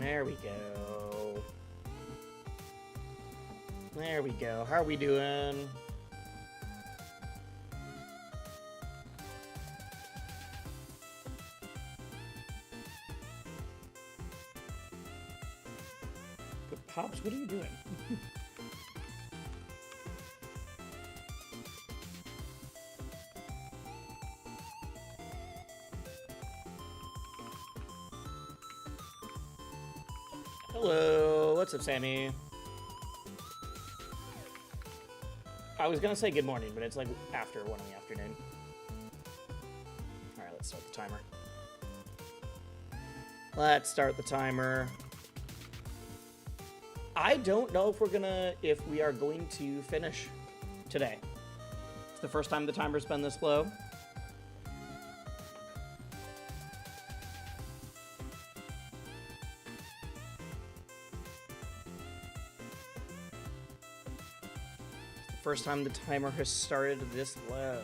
There we go. There we go. How are we doing? But Pops, what are you doing? Hello, what's up, Sammy? I was gonna say good morning, but it's like after 1 in the afternoon. All right, let's start the timer. Let's start the timer. I don't know if we are going to finish today. It's the first time the timer's been this low. First time the timer has started this low,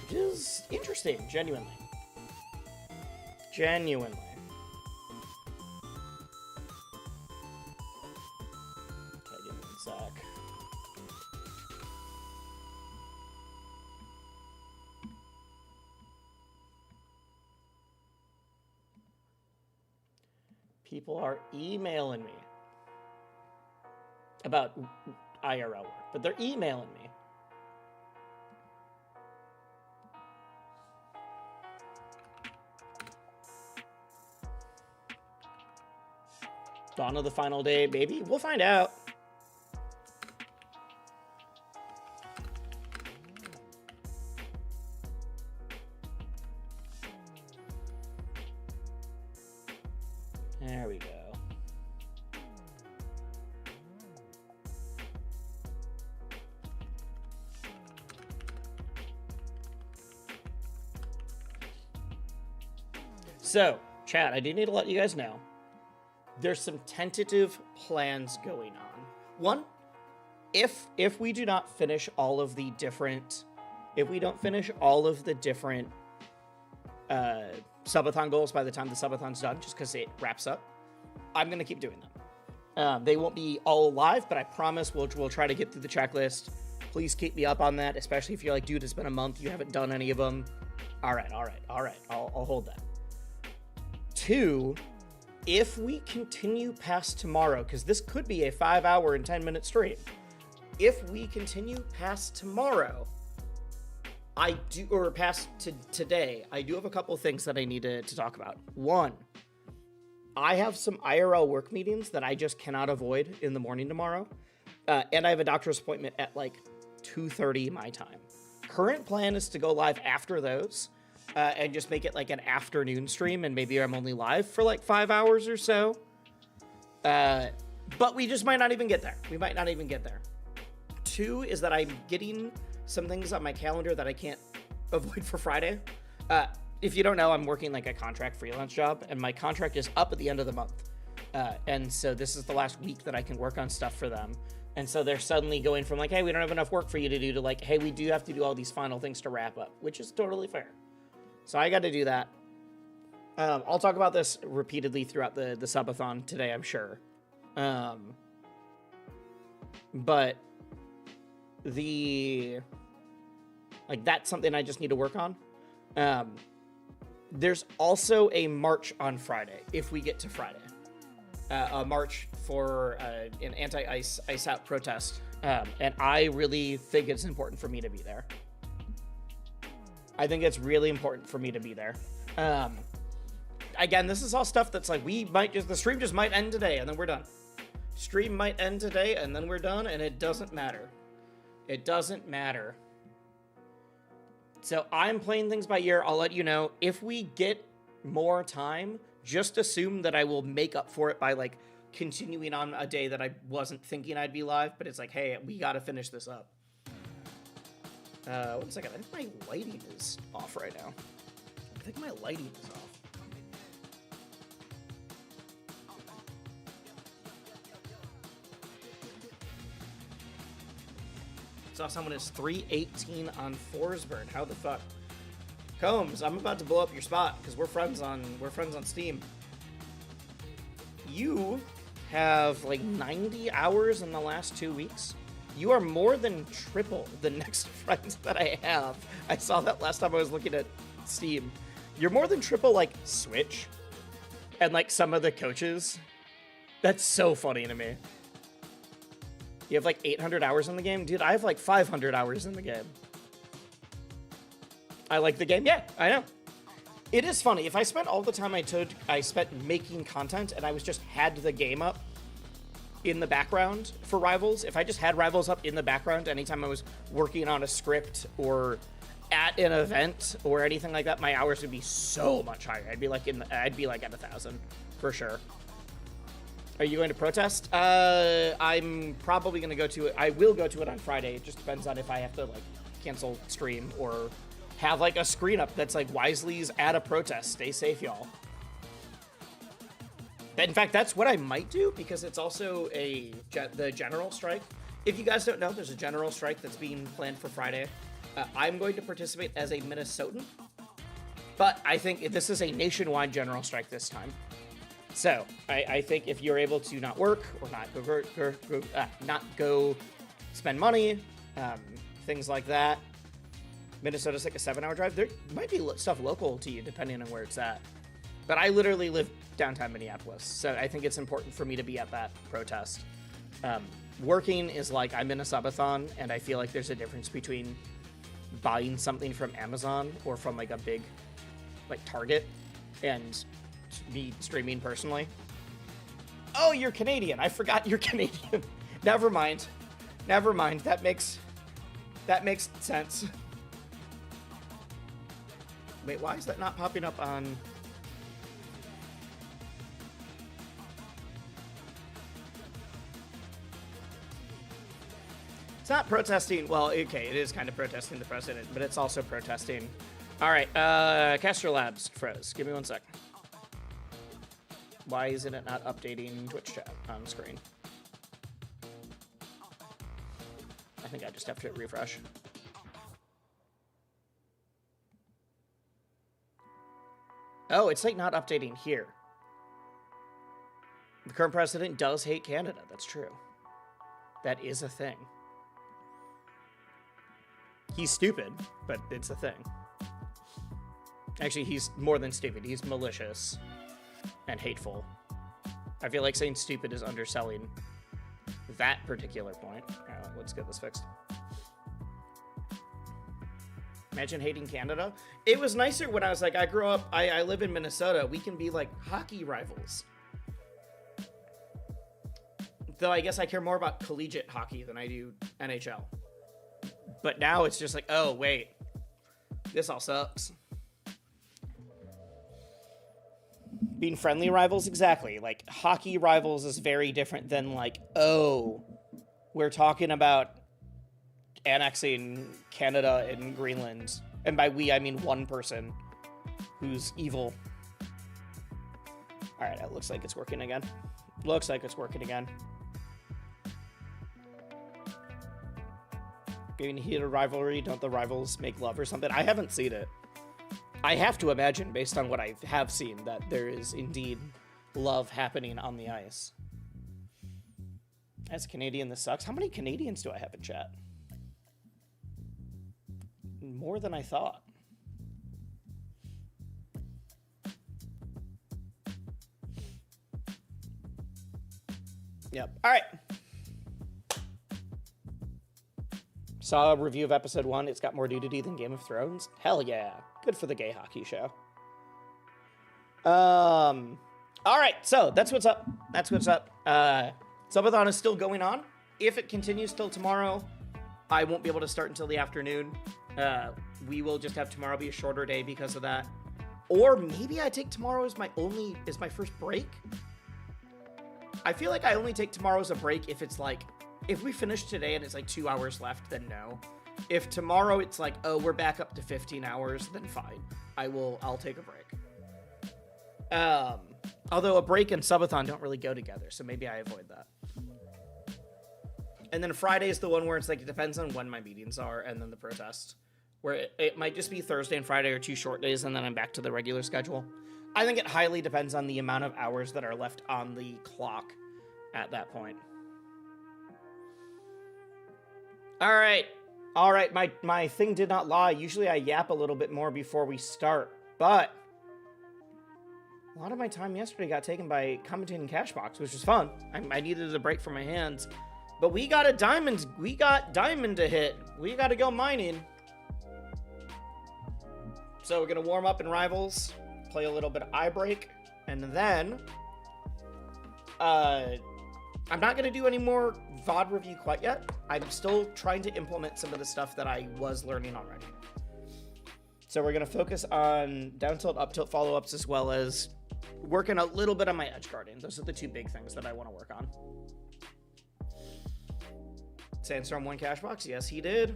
which is interesting, genuinely. Genuinely. Okay, give me 1 sec. People are emailing me about IRL work, but they're emailing me. Dawn of the final day, baby. We'll find out. There we go. So, chat, I do need to let you guys know there's some tentative plans going on. One, if we do not finish all of the different, subathon goals by the time the subathon's done, just because it wraps up, I'm gonna keep doing them. They won't be all live, but I promise we'll try to get through the checklist. Please keep me up on that, especially if you're like, dude, it's been a month, you haven't done any of them. All right. I'll hold that. 2, if we continue past tomorrow, because this could be a 5-hour and 10-minute stream. If we continue past tomorrow, past today, I do have a couple things that I need to talk about. 1, I have some IRL work meetings that I just cannot avoid in the morning tomorrow. And I have a doctor's appointment at like 2:30 my time. Current plan is to go live after those. And just make it like an afternoon stream, and maybe I'm only live for like 5 hours or so. But we just might not even get there. We might not even get there. 2 is that I'm getting some things on my calendar that I can't avoid for Friday. If you don't know, I'm working like a contract freelance job, and my contract is up at the end of the month. And so this is the last week that I can work on stuff for them. And so they're suddenly going from like, hey, we don't have enough work for you to do, to like, hey, we do have to do all these final things to wrap up, which is totally fair. So I got to do that. I'll talk about this repeatedly throughout the subathon today, I'm sure. But that's something I just need to work on. There's also a march on Friday, if we get to Friday. A march for an anti-ice out protest. And I really think it's important for me to be there. I think it's really important for me to be there. Again, this is all stuff that's like, the stream just might end today and then we're done. Stream might end today and then we're done, and it doesn't matter. It doesn't matter. So I'm playing things by ear. I'll let you know. If we get more time, just assume that I will make up for it by like continuing on a day that I wasn't thinking I'd be live, but it's like, hey, we gotta finish this up. 1 second, I think my lighting is off right now. I think my lighting is off. Saw someone is 318 on Forsberg. How the fuck? Combs, I'm about to blow up your spot because we're friends on Steam. you have like 90 hours in the last 2 weeks, you are more than triple the next friends that I have. I saw that last time I was looking at Steam. You're more than triple like Switch and like some of the coaches. That's so funny to me. You have like 800 hours in the game? Dude, I have like 500 hours in the game. I like the game. Yeah, I know. It is funny. If I spent all the time I spent making content and I was just had the game up in the background for Rivals, if I just had Rivals up in the background anytime I was working on a script or at an event or anything like that, my hours would be so much higher. I'd be like at 1,000 for sure. Are you going to protest? I'm probably going to go to it. I will go to it on Friday. It just depends on if I have to like cancel stream or have like a screen up that's like Wisely's at a protest. Stay safe, y'all. In fact, that's what I might do because it's also the general strike. If you guys don't know, there's a general strike that's being planned for Friday. I'm going to participate as a Minnesotan, but I think this is a nationwide general strike this time. So I think if you're able to not work or not go spend money, things like that, Minnesota's like a 7-hour drive. There might be stuff local to you depending on where it's at. But I literally live downtown Minneapolis, so I think it's important for me to be at that protest. Working is like I'm in a subathon, and I feel like there's a difference between buying something from Amazon or from like a big like Target and me streaming personally. Oh, you're Canadian. I forgot you're Canadian. Never mind. That makes sense. Wait, why is that not popping up on... It's not protesting. Well, okay, it is kind of protesting the president, but it's also protesting. All right, Castro Labs froze. Give me 1 sec. Why isn't it not updating Twitch chat on screen? I think I just have to hit refresh. Oh, it's like not updating here. The current president does hate Canada. That's true. That is a thing. He's stupid, but it's a thing. Actually, he's more than stupid. He's malicious and hateful. I feel like saying stupid is underselling that particular point. All right, let's get this fixed. Imagine hating Canada. It was nicer when I was like, I live in Minnesota. We can be like hockey rivals. Though I guess I care more about collegiate hockey than I do NHL. But now it's just like, oh, wait. This all sucks. Being friendly rivals, exactly. Like, hockey rivals is very different than like, oh, we're talking about annexing Canada and Greenland. And by we, I mean one person who's evil. All right, it looks like it's working again. Being heated rivalry, don't the rivals make love or something? I haven't seen it. I have to imagine, based on what I have seen, that there is indeed love happening on the ice. As a Canadian, this sucks. How many Canadians do I have in chat? More than I thought. Yep. All right. Saw a review of episode 1. It's got more nudity than Game of Thrones. Hell yeah. Good for the gay hockey show. All right. So that's what's up. Subathon is still going on. If it continues till tomorrow, I won't be able to start until the afternoon. We will just have tomorrow be a shorter day because of that. Or maybe I take tomorrow as my first break. I feel like I only take tomorrow as a break if it's like, if we finish today and it's like 2 hours left, then no. If tomorrow it's like, oh, we're back up to 15 hours, then fine. I'll take a break. Although a break and subathon don't really go together, so maybe I avoid that. And then Friday is the one where it's like, it depends on when my meetings are, and then the protest. Where it might just be Thursday and Friday are 2 short days, and then I'm back to the regular schedule. I think it highly depends on the amount of hours that are left on the clock at that point. All right. All right, my thing did not lie. Usually I yap a little bit more before we start, but a lot of my time yesterday got taken by commentating Cashbox, which was fun. I needed a break from my hands, but we got diamond to hit. We got to go mining. So we're gonna warm up in Rivals, play a little bit of eye break, and then I'm not gonna do any more VOD review quite yet. I'm still trying to implement some of the stuff that I was learning already. So we're gonna focus on down tilt, up tilt follow-ups, as well as working a little bit on my edge guarding. Those are the two big things that I want to work on. Sandstorm won Cashbox. Yes, he did.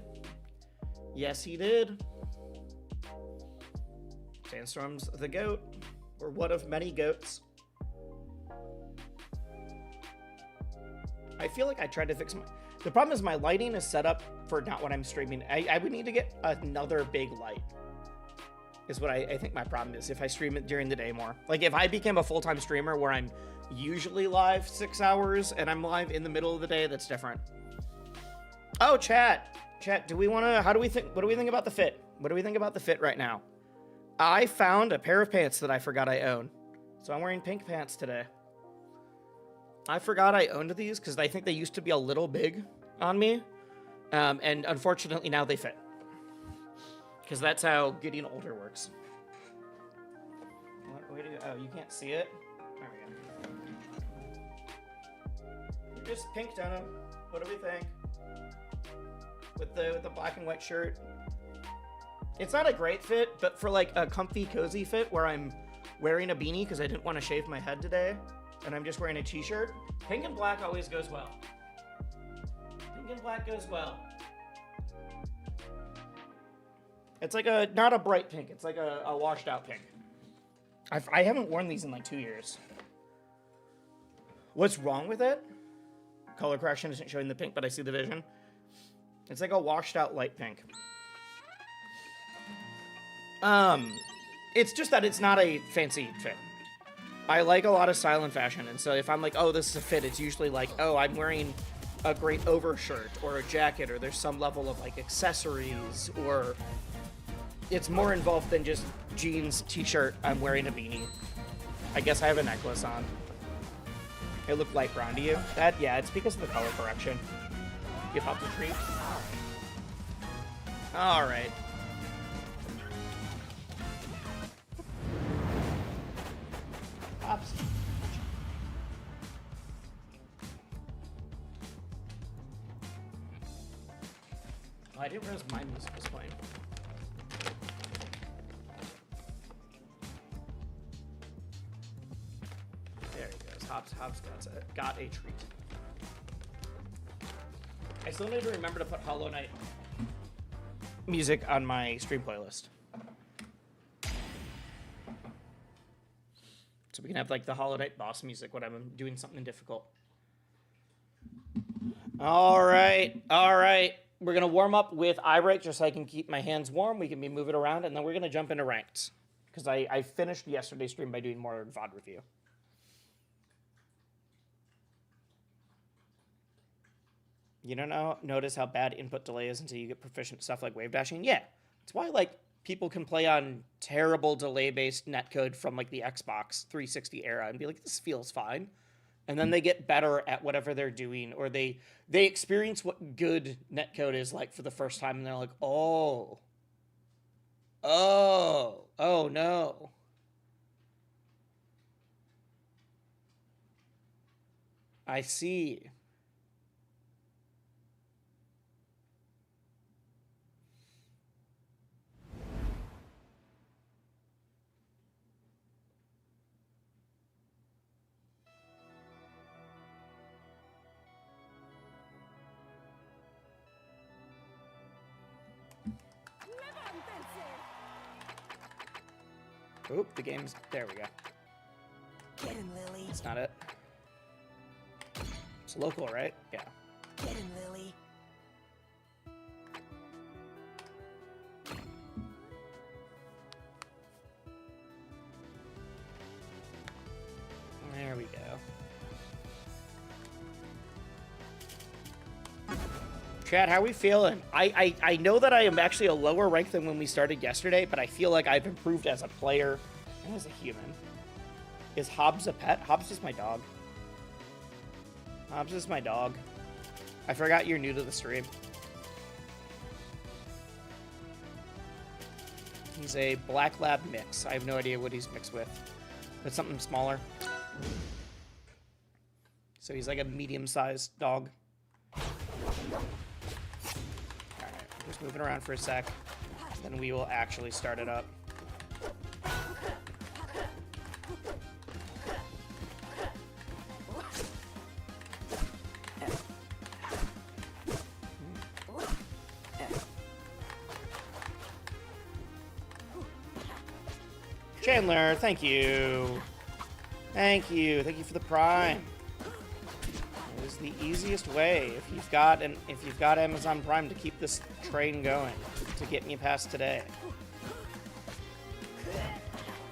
Yes, he did. Sandstorm's the goat, or one of many goats. I feel like I tried to fix the problem is my lighting is set up for not what I'm streaming. I would need to get another big light, is what I think my problem is if I stream it during the day more. Like if I became a full-time streamer where I'm usually live 6 hours and I'm live in the middle of the day, that's different. Oh, chat, do we want to, what do we think about the fit? What do we think about the fit right now? I found a pair of pants that I forgot I own. So I'm wearing pink pants today. I forgot I owned these because I think they used to be a little big on me. And unfortunately now they fit. Because that's how getting older works. Oh, you can't see it? There we go. Just pink denim. What do we think? With the black and white shirt. It's not a great fit, but for like a comfy, cozy fit where I'm wearing a beanie because I didn't want to shave my head today, and I'm just wearing a t-shirt, pink and black always goes well. Pink and black goes well. It's like not a bright pink, it's like a washed out pink. I haven't worn these in like 2 years. What's wrong with it? Color correction isn't showing the pink, but I see the vision. It's like a washed out light pink. It's just that it's not a fancy fit. I like a lot of style and fashion, and so if I'm like, oh, this is a fit, it's usually like, oh, I'm wearing a great overshirt or a jacket, or there's some level of like accessories, or it's more involved than just jeans, t-shirt, I'm wearing a beanie. I guess I have a necklace on. It looked light brown to you? Yeah, it's because of the color correction. You popped the treat? All right. Pops. Oh, I didn't realize my music was playing. There he goes. Hops got a treat. I still need to remember to put Hollow Knight music on my stream playlist. So we can have like the Hollow Knight boss music when I'm doing something difficult. All right. We're gonna warm up with eye break just so I can keep my hands warm. We can be moving around, and then we're gonna jump into ranked because I finished yesterday's stream by doing more VOD review. You don't notice how bad input delay is until you get proficient at stuff like wave dashing? Yeah, that's why like people can play on terrible delay-based netcode from like the Xbox 360 era and be like, this feels fine. And then they get better at whatever they're doing, or they experience what good netcode is like for the first time, and they're like, oh no. I see. Oop, the game's... There we go. Get him, Lily. That's not it. It's local, right? Yeah. Get him, Lily. Chad, how we feeling? I know that I am actually a lower rank than when we started yesterday, but I feel like I've improved as a player and as a human. Is Hobbs a pet? Hobbs is my dog. Hobbs is my dog. I forgot you're new to the stream. He's a black lab mix. I have no idea what he's mixed with. But something smaller. So he's like a medium-sized dog. Alright, just moving around for a sec. Then we will actually start it up. Chandler, thank you. Thank you. Thank you for the Prime. It is the easiest way if you've got Amazon Prime to keep this train going, to get me past today.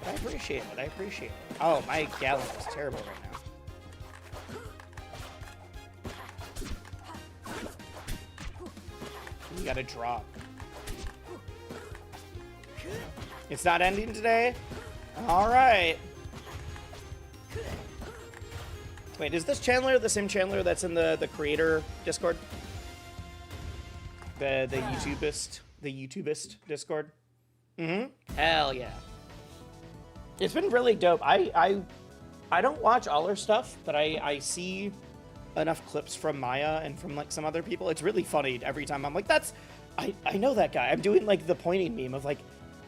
But I appreciate it. I appreciate it. Oh, my gallon is terrible right now. You gotta drop. It's not ending today? Alright. Wait, is this Chandler the same Chandler that's in the creator Discord? The YouTubist Discord? Mm-hmm. Hell yeah. It's been really dope. I don't watch all her stuff, but I see enough clips from Maya and from like some other people. It's really funny every time. I'm like, I know that guy. I'm doing like the pointing meme of like,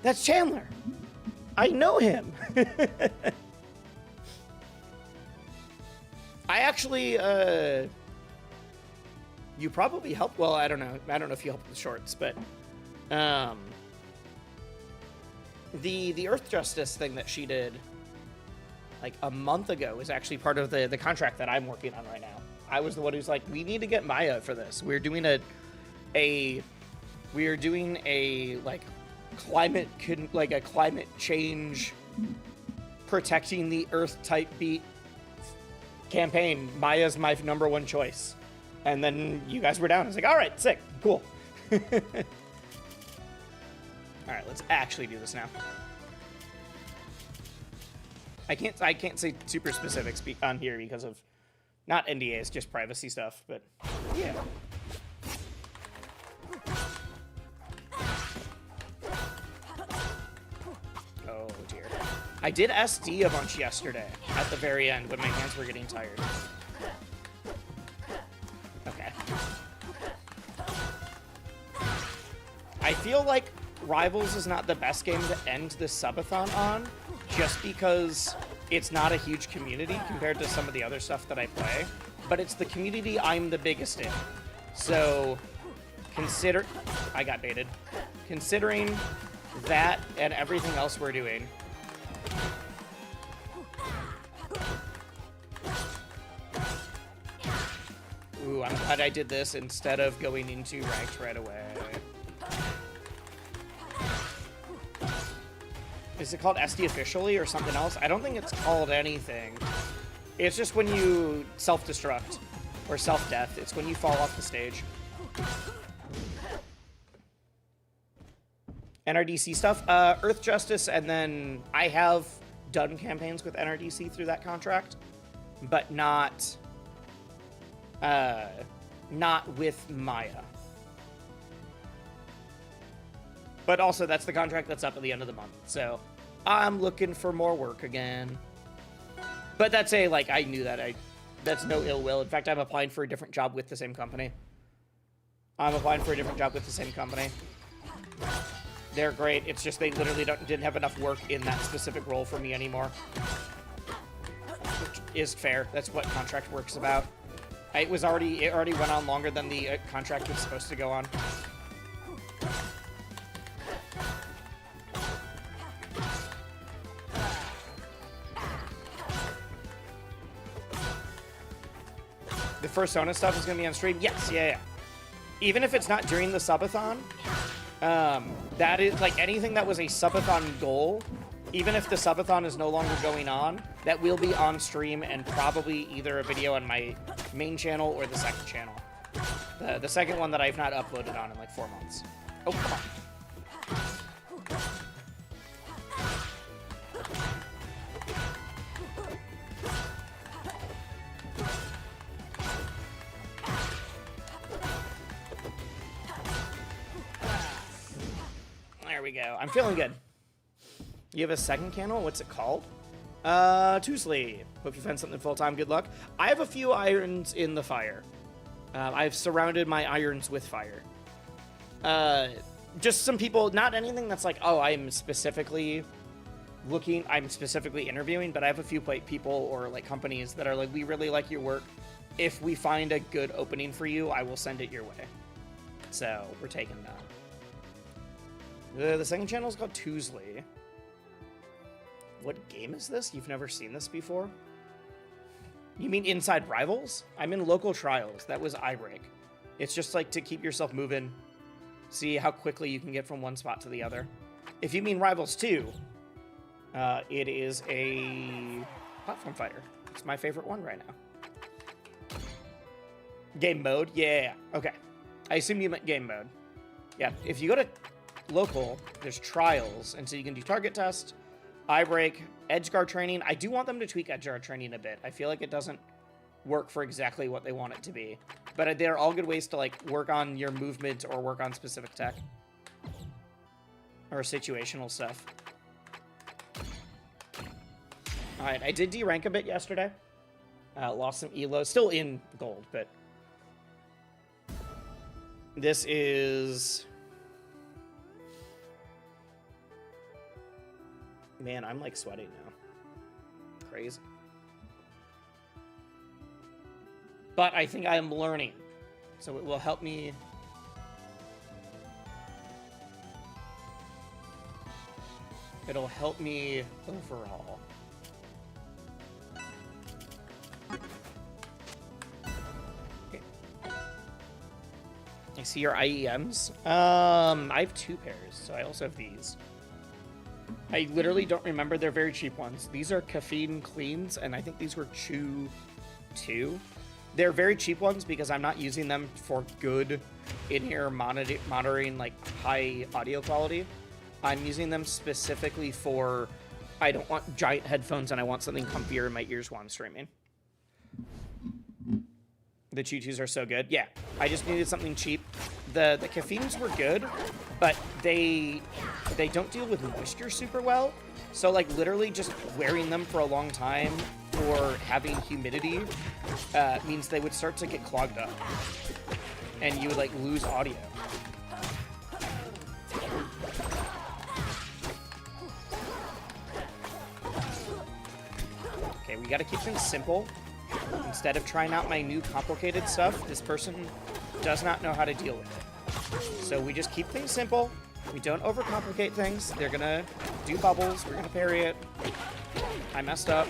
that's Chandler. I know him. I actually, you probably helped. Well, I don't know. I don't know if you helped with the shorts, but the Earth Justice thing that she did like a month ago is actually part of the contract that I'm working on right now. I was the one who's like, we need to get Maya for this. We're doing a like climate change protecting the Earth type beat campaign. Maya's my #1 choice. And then you guys were down. I was like, all right, sick, cool. All right, let's actually do this now. I can't say super specifics on here because of not NDAs, just privacy stuff, but yeah. Oh dear. I did SD a bunch yesterday at the very end when my hands were getting tired. Okay. I feel like Rivals is not the best game to end the Subathon on, just because it's not a huge community compared to some of the other stuff that I play, but it's the community I'm the biggest in. So, I got baited. Considering that and everything else we're doing, ooh, I'm glad I did this instead of going into ranked right away. Is it called SD officially or something else? I don't think it's called anything. It's just when you self-destruct or self-death. It's when you fall off the stage. NRDC stuff, Earth Justice, and then I have done campaigns with NRDC through that contract, but not with Maya. But also, that's the contract that's up at the end of the month, so I'm looking for more work again. But that's I knew that. That's no ill will. In fact, I'm applying for a different job with the same company. They're great. It's just they literally didn't have enough work in that specific role for me anymore. Which is fair. That's what contract work's about. It already went on longer than the contract was supposed to go on. The Fursona stuff is going to be on stream? Yes, yeah. Even if it's not during the Subathon, that is, like, anything that was a Subathon goal even if the subathon is no longer going on, that will be on stream and probably either a video on my main channel or the second channel. The second one that I've not uploaded on in like 4 months. Oh, come on. There we go. I'm feeling good. You have a second channel? What's it called? Tuesday. Hope you find something full-time. Good luck. I have a few irons in the fire. I've surrounded my irons with fire. Just some people, not anything that's like, oh, I'm specifically interviewing, but I have a few people or like companies that are like, we really like your work. If we find a good opening for you, I will send it your way. So we're taking that. The second channel is called Tuesday. What game is this? You've never seen this before? You mean Inside Rivals? I'm in local trials. That was iBreak. It's just like to keep yourself moving. See how quickly you can get from one spot to the other. If you mean Rivals 2, it is a platform fighter. It's my favorite one right now. Game mode? Yeah. Okay. I assume you meant game mode. Yeah. If you go to local, there's trials, and so you can do target test, iBreak, edgeguard training. I do want them to tweak edgeguard training a bit. I feel like it doesn't work for exactly what they want it to be. But they're all good ways to like work on your movement or work on specific tech. Or situational stuff. Alright, I did D-rank a bit yesterday. Lost some elo. Still in gold, but... This is... Man, I'm like sweating now. Crazy. But I think I am learning. So it will help me. It'll help me overall. Okay. I see your IEMs. I have 2 pairs, so I also have these. I literally don't remember. They're very cheap ones. These are caffeine cleans, and I think these were Chew 2. They're very cheap ones because I'm not using them for good in-ear monitoring, like high audio quality. I'm using them specifically for, I don't want giant headphones and I want something comfier in my ears while I'm streaming. The Chew 2s are so good. Yeah, I just needed something cheap. The caffeines were good, but they don't deal with moisture super well. So like literally just wearing them for a long time or having humidity means they would start to get clogged up and you would like lose audio. Okay, we gotta keep things simple. Instead of trying out my new complicated stuff, this person does not know how to deal with it. So we just keep things simple. We don't overcomplicate things. They're gonna do bubbles. We're gonna parry it. I messed up.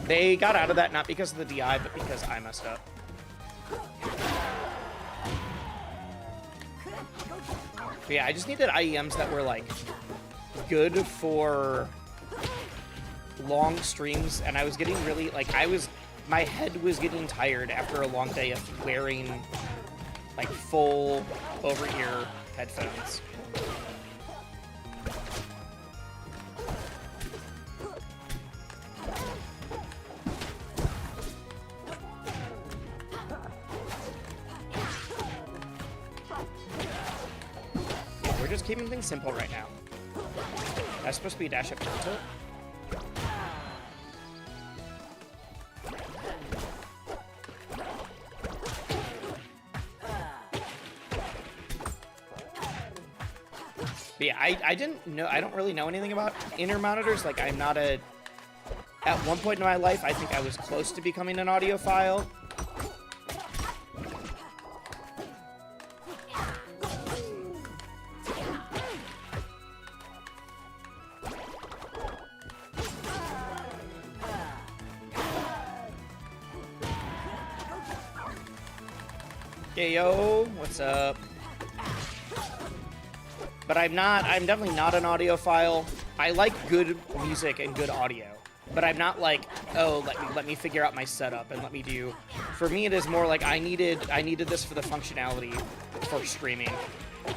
They got out of that not because of the DI, but because I messed up. But yeah, I just needed IEMs that were like good for long streams, and I was getting really like my head was getting tired after a long day of wearing like full over-ear headphones. We're just keeping things simple right now. That's supposed to be a dash up tilt. But yeah, I didn't know, I don't really know anything about inner monitors. Like I'm not at one point in my life, I think I was close to becoming an audiophile. Hey, yo, what's up? But I'm definitely not an audiophile. I like good music and good audio. But I'm not like, oh, let me figure out my setup and let me do. For me, it is more like I needed this for the functionality for streaming.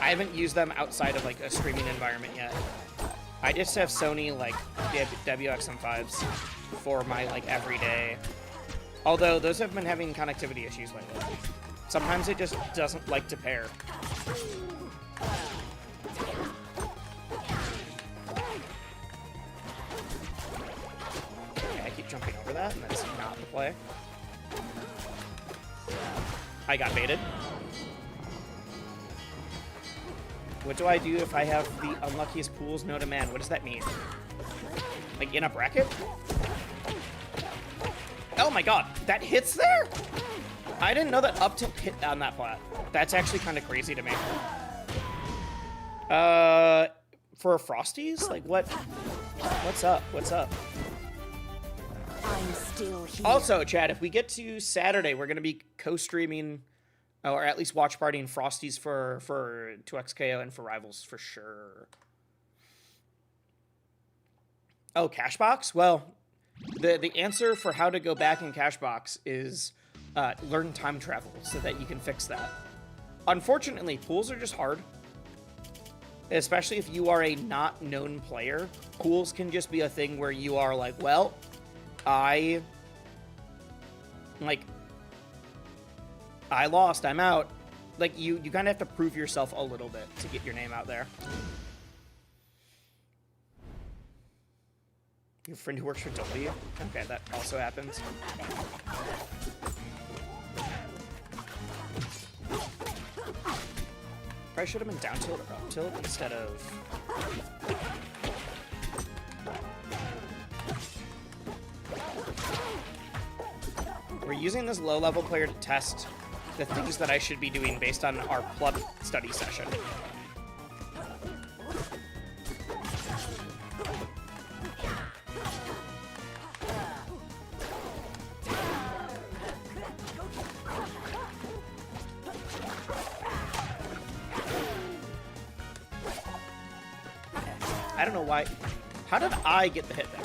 I haven't used them outside of like a streaming environment yet. I just have Sony like WXM5s for my like everyday. Although those have been having connectivity issues lately. Sometimes it just doesn't like to pair. Okay, I keep jumping over that, and that's not the play. I got baited. What do I do if I have the unluckiest pools known to man? What does that mean? Like in a bracket? Oh my god, that hits there? I didn't know that up tilt hit on that plat. That's actually kind of crazy to me. For Frosties? Like what? What's up? What's up? I'm still here. Also, Chad, if we get to Saturday, we're going to be co-streaming, or at least watch partying Frosties for 2XKO and for Rivals for sure. Oh, Cashbox? Well, the answer for how to go back in Cashbox is learn time travel so that you can fix that. Unfortunately, pools are just hard. Especially if you are a not known player. Pools can just be a thing where you are like, well, I lost, I'm out. Like, you kind of have to prove yourself a little bit to get your name out there. Your friend who works for W? Okay, that also happens. Probably should have been down tilt or up tilt instead of... We're using this low-level player to test the things that I should be doing based on our plug study session. I don't know why. How did I get the hit there?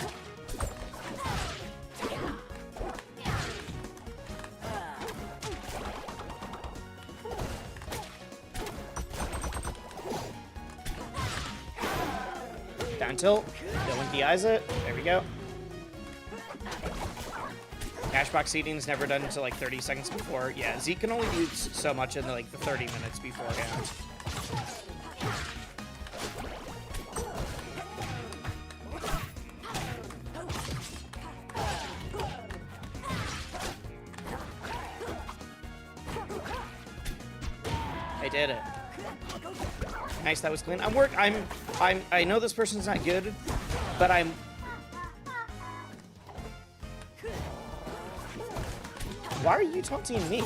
Down tilt. Dylan DIs it. There we go. Cashbox seating is never done until like 30 seconds before. Yeah, Zeke can only do so much in the 30 minutes beforehand. I did it. Nice, that was clean. I know this person's not good, but I'm... Why are you taunting me?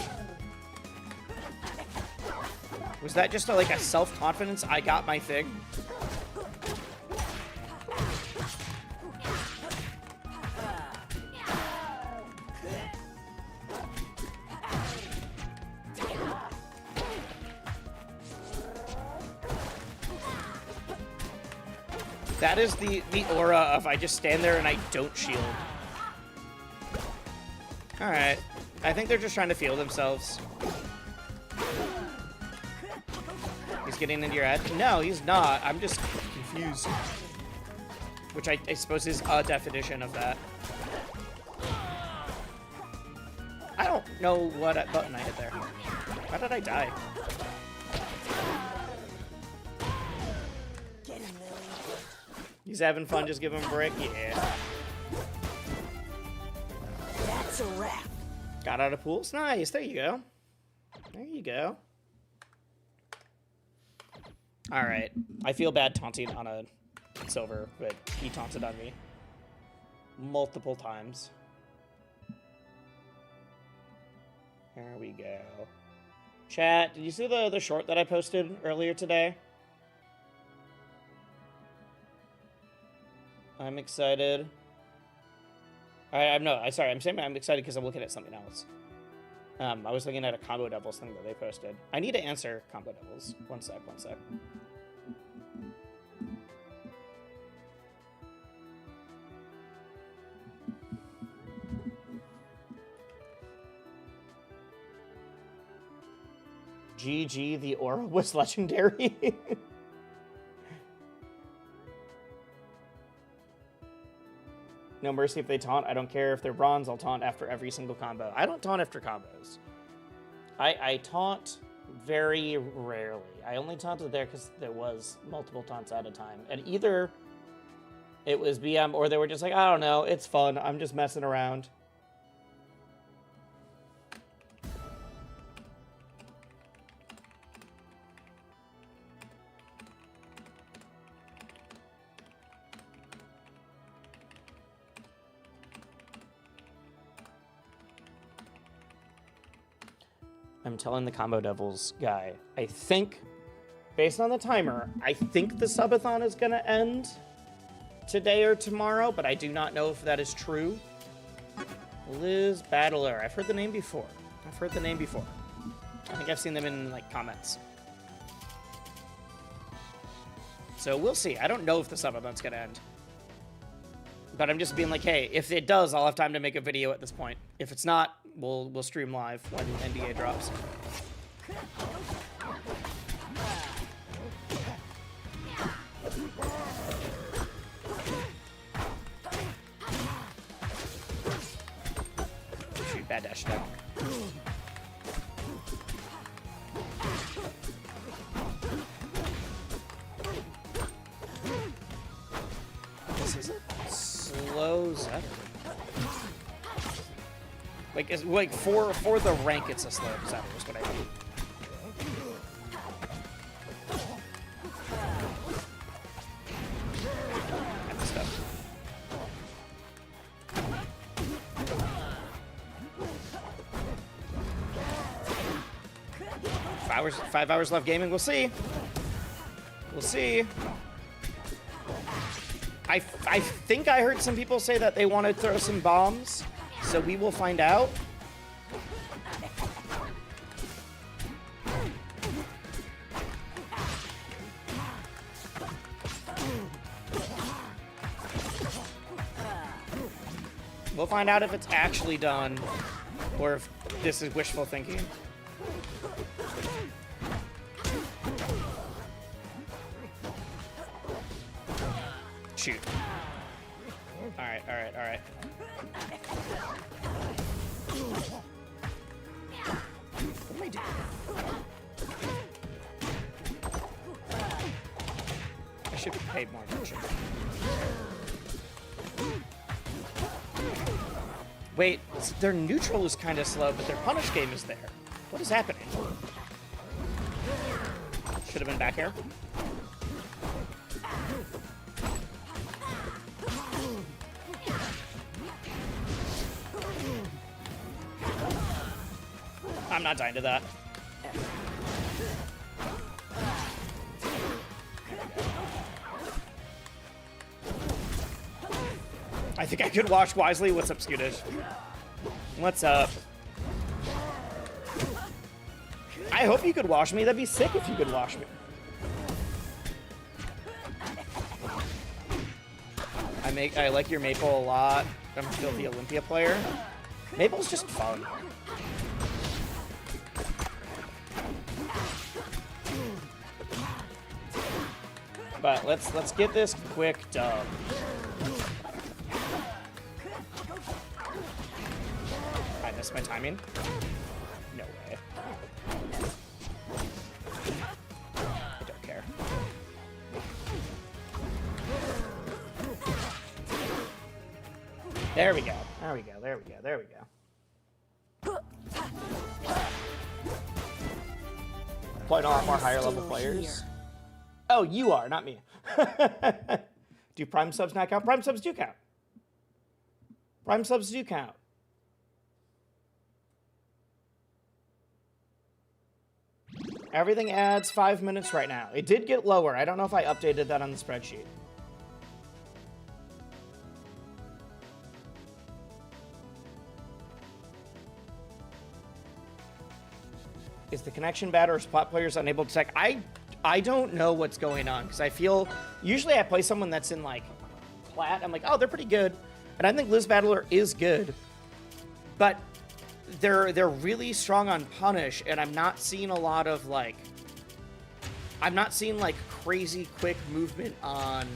Was that just like a self-confidence, I got my thing? That is the aura of I just stand there and I don't shield. Alright. I think they're just trying to feel themselves. He's getting into your head? No, he's not. I'm just confused. Which I suppose is a definition of that. I don't know what button I hit there. How did I die? He's having fun, just give him a break? Yeah. That's a wrap. Got out of pools? Nice, there you go. There you go. Alright. I feel bad taunting on a silver, but he taunted on me. Multiple times. There we go. Chat, did you see the short that I posted earlier today? I'm excited. I'm saying I'm excited because I'm looking at something else. I was looking at a Combo Devils thing that they posted. I need to answer Combo Devils. One sec. GG, the aura was legendary. No mercy if they taunt. I don't care if they're bronze. I'll taunt after every single combo. I don't taunt after combos. I taunt very rarely. I only taunted there because there was multiple taunts at a time. And either it was BM or they were just like, I don't know, it's fun. I'm just messing around. I'm telling the Combo Devils guy, I think, based on the timer, I think the Subathon is going to end today or tomorrow, but I do not know if that is true. Liz Battler. I've heard the name before. I think I've seen them in, like, comments. So we'll see. I don't know if the Subathon's going to end. But I'm just being like, hey, if it does, I'll have time to make a video at this point. If it's not, we'll stream live when NBA drops. Shoot, bad dash down. This is a slow Zetter. Like, it's, like for the rank, it's a slow Zetter, is what I mean. I messed up. 5 hours left gaming. We'll see. We'll see. I think I heard some people say that they want to throw some bombs, so we will find out. We'll find out if it's actually done or if this is wishful thinking. Shoot. Alright, alright, alright. What am I doing? I should have paid more attention. Wait, their neutral is kind of slow, but their punish game is there. What is happening? Should have been back here. I'm not dying to that. I think I could wash wisely. What's up, Scootish? What's up? I hope you could wash me. That'd be sick if you could wash me. I like your Maple a lot. I'm still the Olympia player. Maple's just fun. But let's get this quick dub. I missed my timing. No way. I don't care. There we go. There we go. There we go. There we go. Playing a lot more higher level players. Oh, you are, not me. Do Prime subs not count? Prime subs do count. Prime subs do count. Everything adds 5 minutes right now. It did get lower. I don't know if I updated that on the spreadsheet. Is the connection bad or spot players unable to tech? I don't know what's going on because I feel usually I play someone that's in like plat. I'm like, oh, they're pretty good, and I think Liz Battler is good, but they're really strong on punish, and I'm not seeing a lot of like. I'm not seeing like crazy quick movement on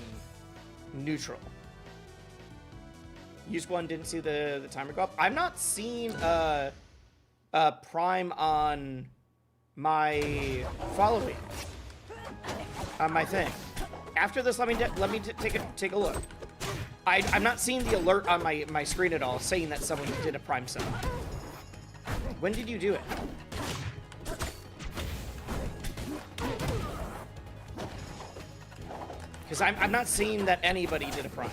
neutral. Used one, didn't see the timer go up. I'm not seeing prime on my following on my thing. After this, let me take a look. I'm not seeing the alert on my screen at all saying that someone did a prime sub. When did you do it? Because I'm not seeing that anybody did a prime.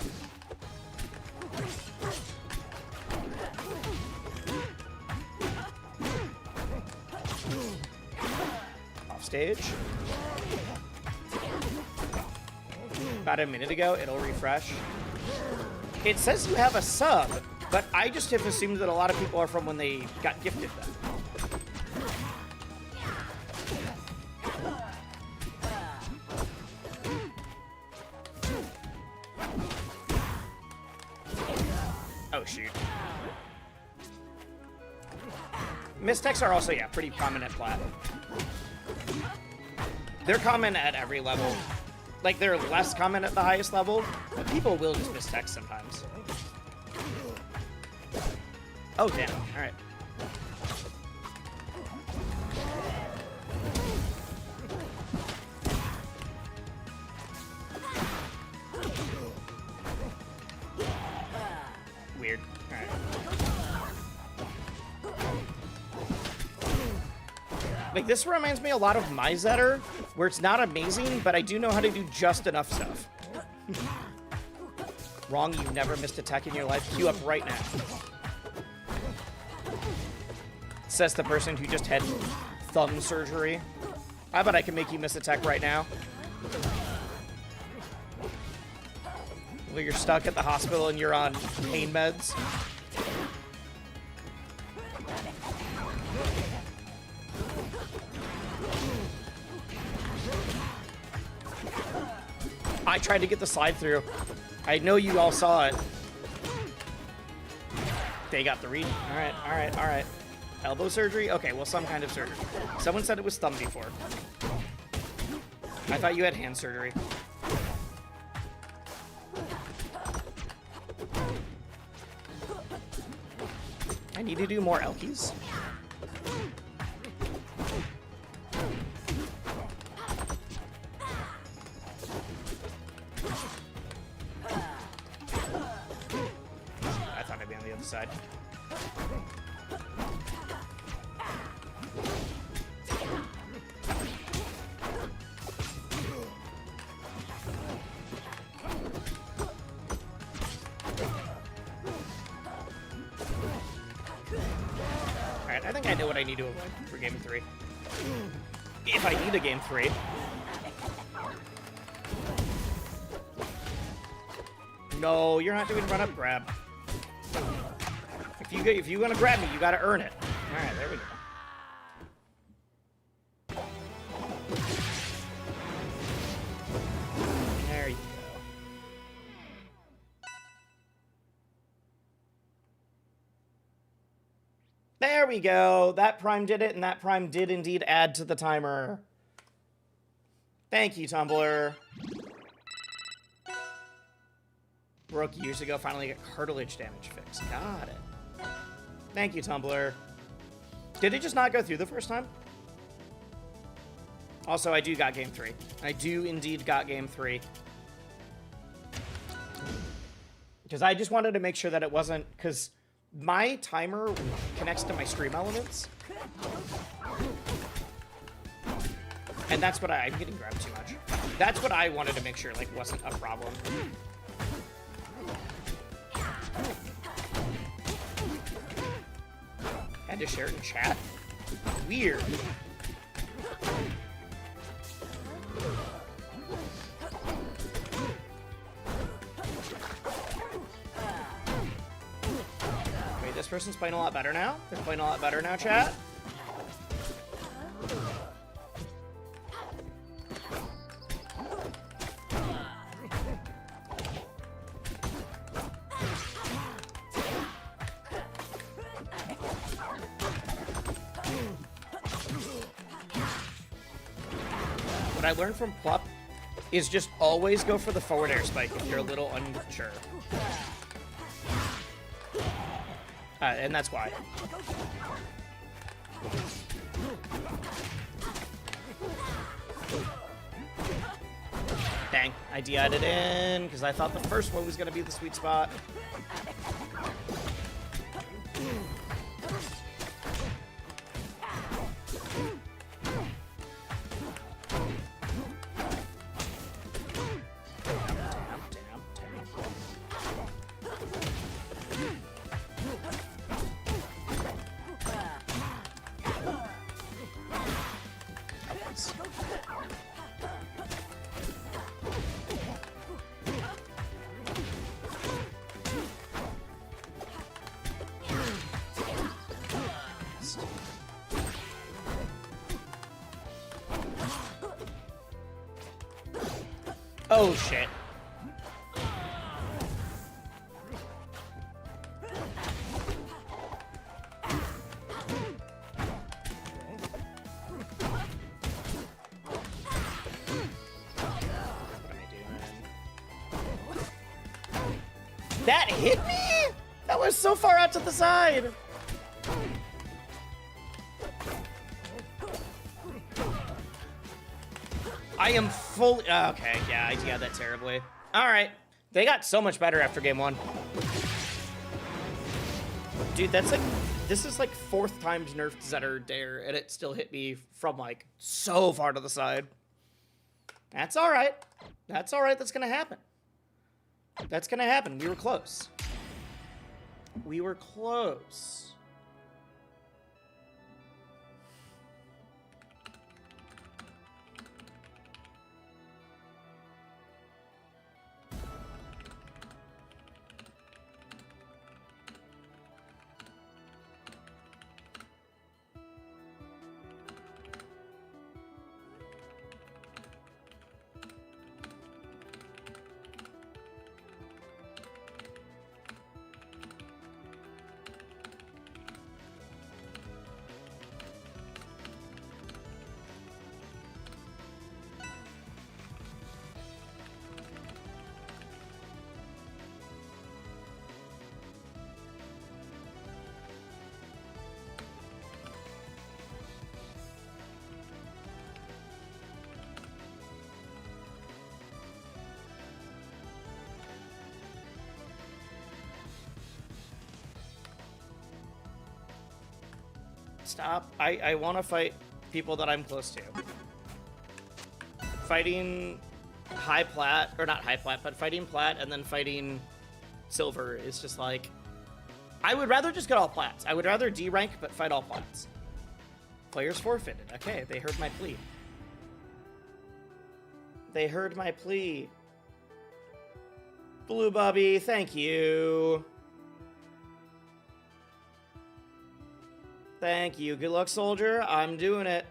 Off stage. About a minute ago, it'll refresh. It says you have a sub, but I just have assumed that a lot of people are from when they got gifted them. Oh, shoot. Mistechs are also, yeah, pretty prominent plat. They're common at every level. Like, they're less common at the highest level, but people will just mistech sometimes. Oh, damn. All right. Weird. All right. Like, this reminds me a lot of Myzetter, where it's not amazing, but I do know how to do just enough stuff. Wrong, you've never missed a tech in your life. Queue up right now. Says the person who just had thumb surgery. I bet I can make you miss a tech right now. Well, you're stuck at the hospital and you're on pain meds. I tried to get the slide through. I know you all saw it. They got the read. All right, all right, all right. Elbow surgery? Okay, well, some kind of surgery. Someone said it was thumb before. I thought you had hand surgery. I need to do more Elkies. I thought I'd be on the other side. Alright, I think I know what I need to avoid for game 3. If I need a game 3. No, you're not doing run up grab. If you want to grab me, you got to earn it. All right, there we go. There you go. There we go. That prime did it, and that prime did indeed add to the timer. Thank you, Tumblr. Broke years ago, finally got cartilage damage fixed. Got it. Thank you, Tumblr. Did it just not go through the first time? Also, I do got game 3. I do indeed got game 3. Because I just wanted to make sure that it wasn't... Because my timer connects to my stream elements. And that's what I'm getting grabbed too much. That's what I wanted to make sure, like, wasn't a problem. Had to share it in chat? Weird. Wait, this person's playing a lot better now? They're playing a lot better now, chat? What I learned from Plup is just always go for the forward air spike if you're a little unsure. And that's why. Dang, I DI'd it in because I thought the first one was going to be the sweet spot. Oh shit. That hit me? That was so far out to the side. I am fully... Okay, yeah, I DI'd that terribly. All right. They got so much better after game one. Dude, that's like... This is like 4th times nerfed Zetter Dare, and it still hit me from like so far to the side. That's all right. That's all right. That's going to happen. That's going to happen. We were close. We were close. Stop. I want to fight people that I'm close to. Fighting high plat, or not high plat, but fighting plat and then fighting silver is just like... I would rather just get all plats. I would rather D rank, but fight all plats. Players forfeited. Okay, they heard my plea. They heard my plea. Blue Bubby, thank you. Thank you. Good luck, soldier. I'm doing it.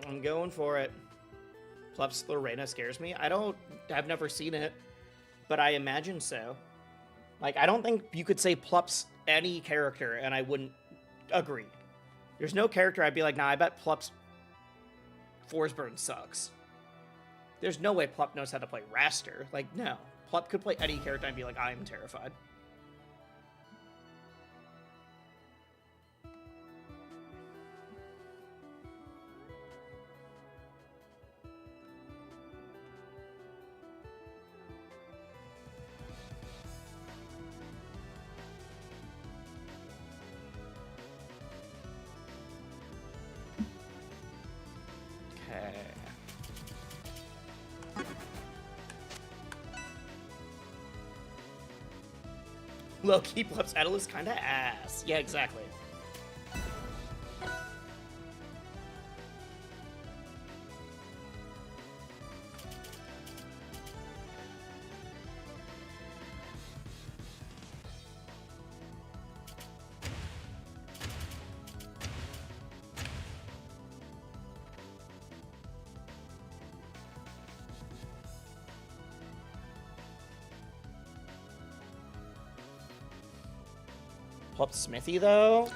I'm going for it. Plup's Lorena scares me. I've never seen it, but I imagine so. Like, I don't think you could say Plup's any character and I wouldn't agree. There's no character I'd be like, nah, I bet Plup's Forsburn sucks. There's no way Plup knows how to play Raster. Like, no. Plup could play any character and be like, I'm terrified. Low-key, Plup's Atlas kinda ass. Yeah, exactly. Pull up Smithy, though.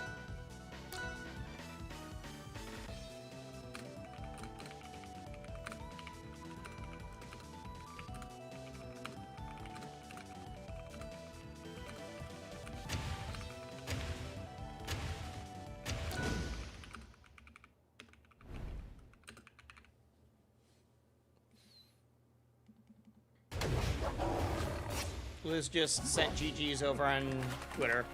Liz just sent GG's over on Twitter.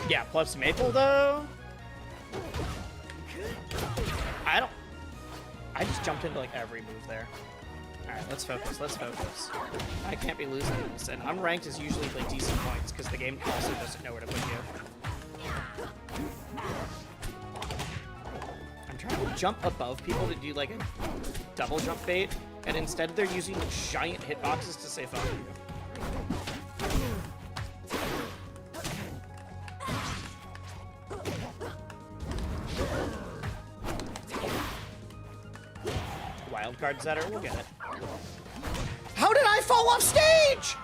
Yeah, plus Maple, though. I just jumped into, like, every move there. Alright, let's focus, let's focus. I can't be losing this, and unranked is usually, like, decent points, because the game also doesn't know where to put you. I'm trying to jump above people to do, like, a double jump bait, and instead they're using giant hitboxes to say fuck you. Card setter, we'll get it. How did I fall off stage?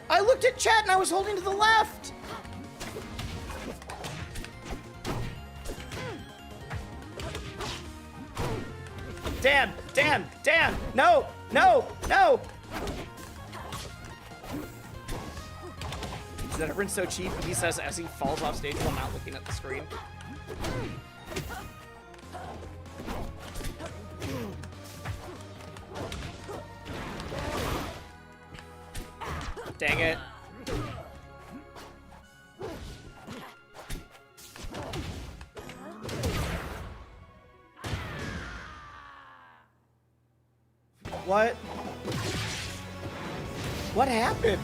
I looked at chat and I was holding to the left. Dan, no, no, no. Is that everyone's so cheap? He says as he falls off stage while not looking at the screen. Dang it. What? What happened?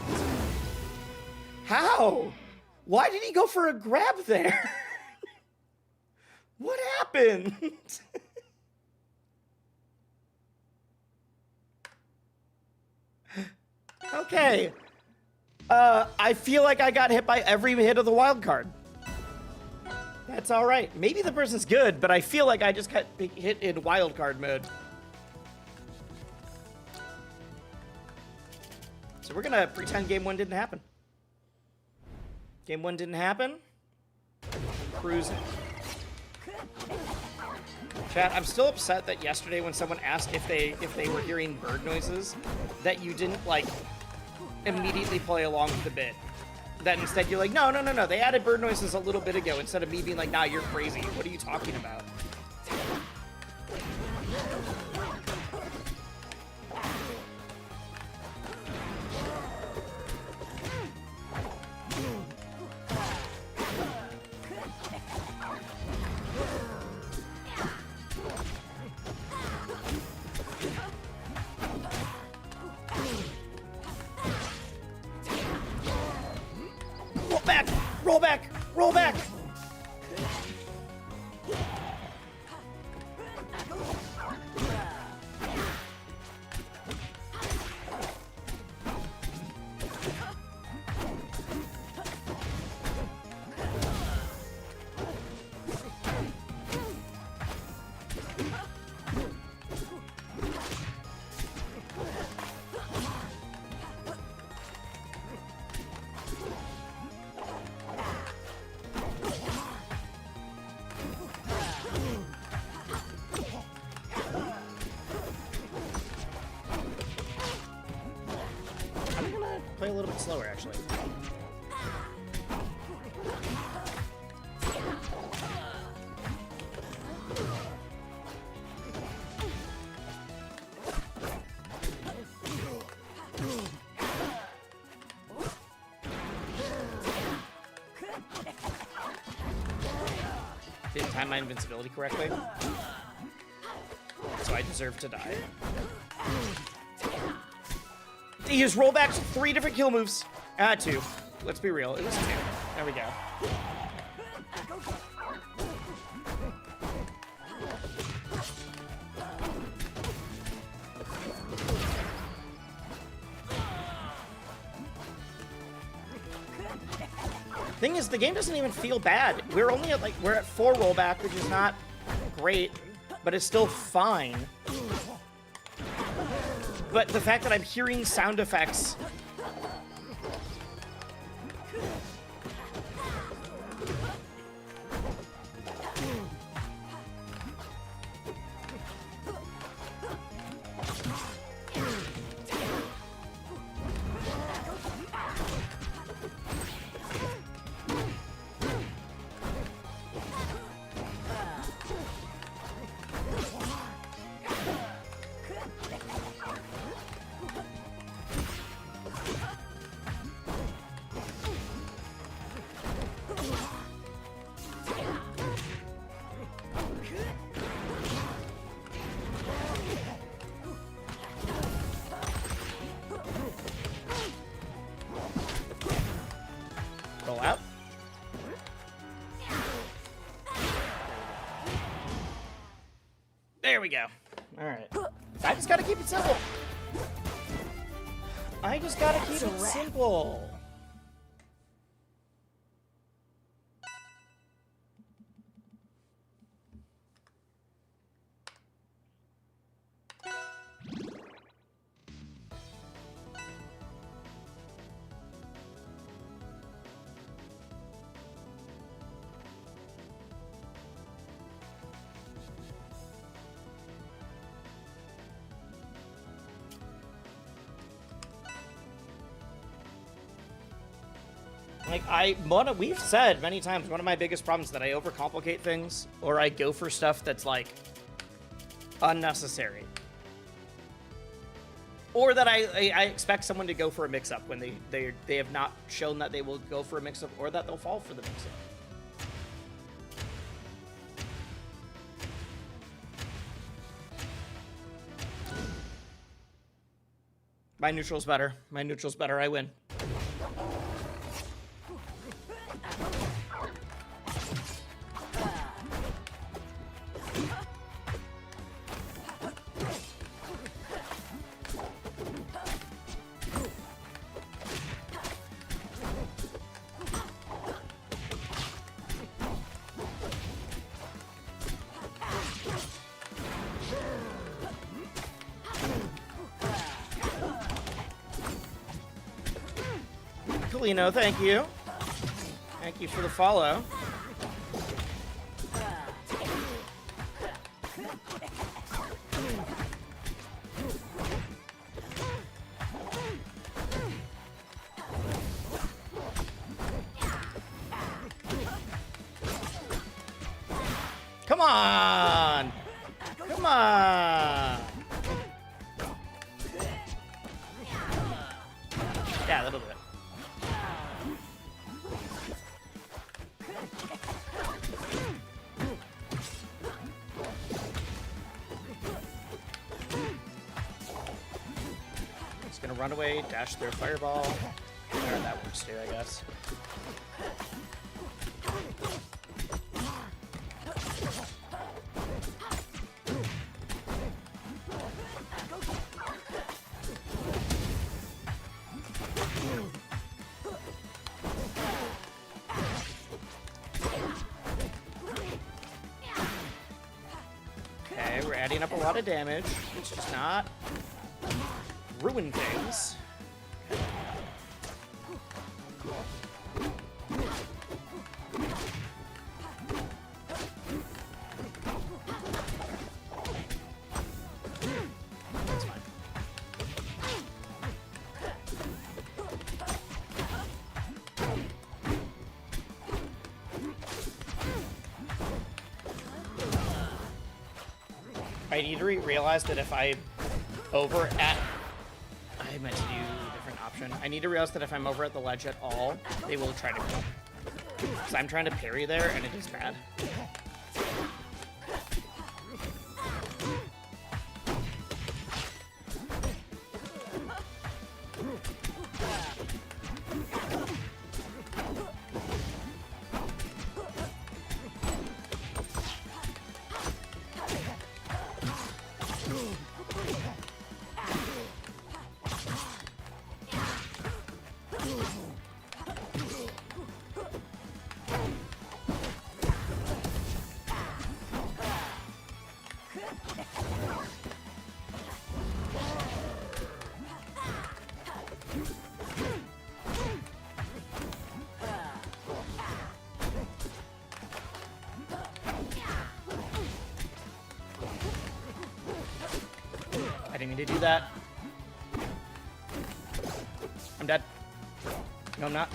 How? Why did he go for a grab there? What happened? Okay. I feel like I got hit by every hit of the wild card. That's all right. Maybe the person's good, but I feel like I just got hit in wild card mode. So we're gonna pretend game one didn't happen. Game one didn't happen. Cruising. Chat, I'm still upset that yesterday when someone asked if they were hearing bird noises, that you didn't like immediately play along with the bit. That instead you're like, no, they added bird noises a little bit ago, instead of me being like, nah, you're crazy. What are you talking about? Roll back! Roll back! Play a little bit slower, actually. Didn't time my invincibility correctly, so I deserve to die. He used rollbacks, 3 different kill moves. 2. Let's be real. It was 2. There we go. Thing is, the game doesn't even feel bad. We're only at we're at 4 rollback, which is not great, but it's still fine. But the fact that I'm hearing sound effects. Roll out. There we go. All right. I just gotta keep it simple. I just gotta keep it simple. We've said many times, one of my biggest problems is that I overcomplicate things, or I go for stuff that's like unnecessary, or that I expect someone to go for a mix-up when they have not shown that they will go for a mix-up, or that they'll fall for the mix-up. My neutral's better. My neutral's better. I win. Colino, thank you. Thank you for the follow. Come on! Come on! Yeah, that'll do it. Just gonna run away, dash their fireball. Or that works too, I guess. Okay, we're adding up a lot of damage, which does not ruin things. That's fine. I need to realize that if I over at... I meant to do a different option. I need to realize that if I'm over at the ledge at all, they will try to come. Because I'm trying to parry there, and it is bad. I didn't mean to do that. I'm dead. No, I'm not.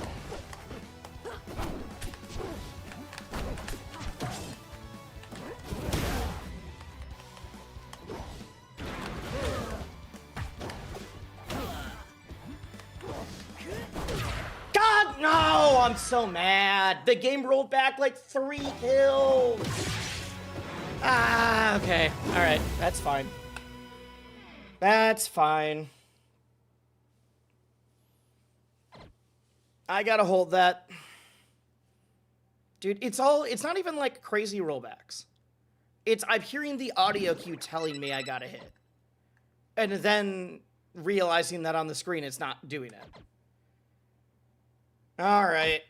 God, no! I'm so mad. The game rolled back like 3 kills. Ah, okay. All right. That's fine. That's fine. I gotta hold that. Dude, it's not even like crazy rollbacks. I'm hearing the audio cue telling me I got a hit. And then realizing that on the screen it's not doing it. Alright.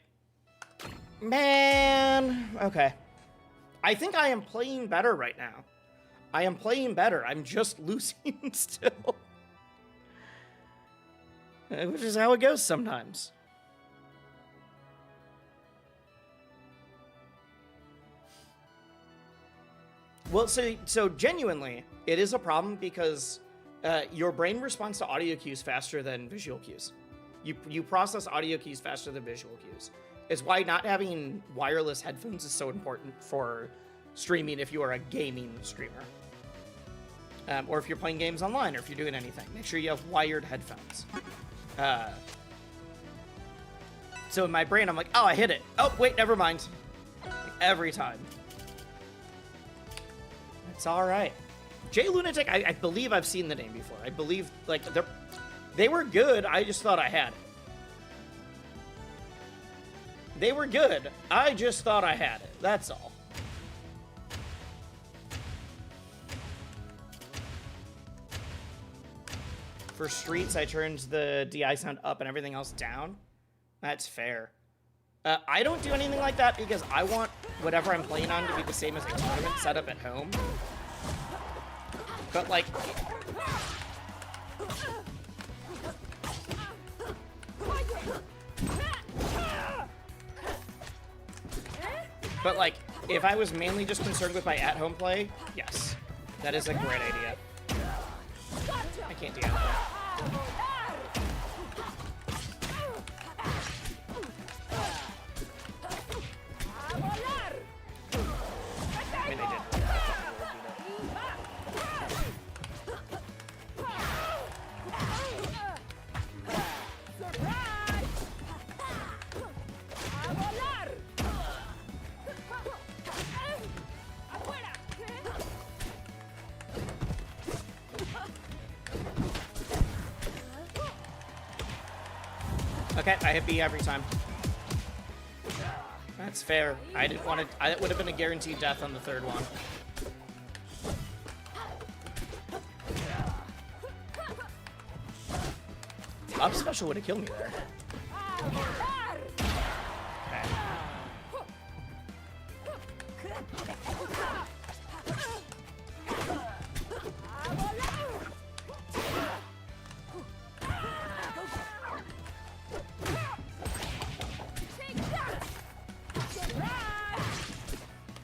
Man. Okay. I think I am playing better right now. I am playing better. I'm just losing still. Which is how it goes sometimes. Well, so genuinely, it is a problem because your brain responds to audio cues faster than visual cues. You process audio cues faster than visual cues. It's why not having wireless headphones is so important for streaming if you are a gaming streamer. Or if you're playing games online, or if you're doing anything. Make sure you have wired headphones. So in my brain, I'm like, oh, I hit it. Oh, wait, never mind. Like, every time. It's all right. Jay Lunatic, I believe I've seen the name before. I believe, like, they were good. I just thought I had it. They were good. I just thought I had it. That's all. For Streets, I turned the DI sound up and everything else down. That's fair. I don't do anything like that because I want whatever I'm playing on to be the same as a tournament setup at home. But like... But like, if I was mainly just concerned with my at-home play, yes. That is a great idea. I can't do that. I mean, they did. Okay, I hit B every time. That's fair. I didn't want to. That would have been a guaranteed death on the third one. Up special would have killed me there. Okay.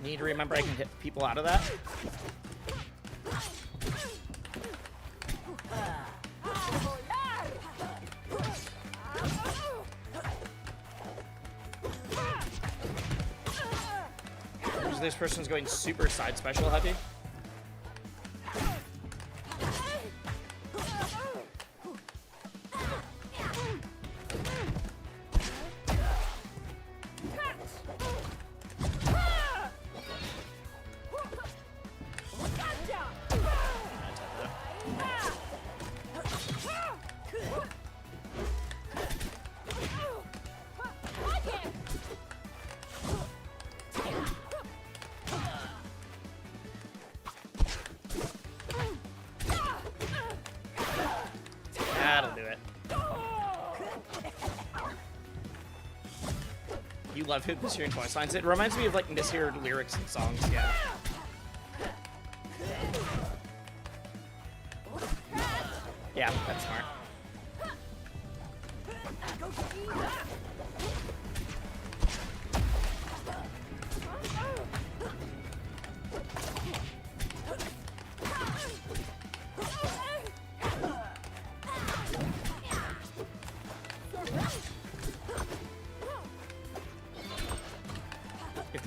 Need to remember I can hit people out of that. This person's going super side special heavy. Love him mishearing voice lines. It reminds me of like misheard lyrics and songs, yeah. Yeah, that's smart.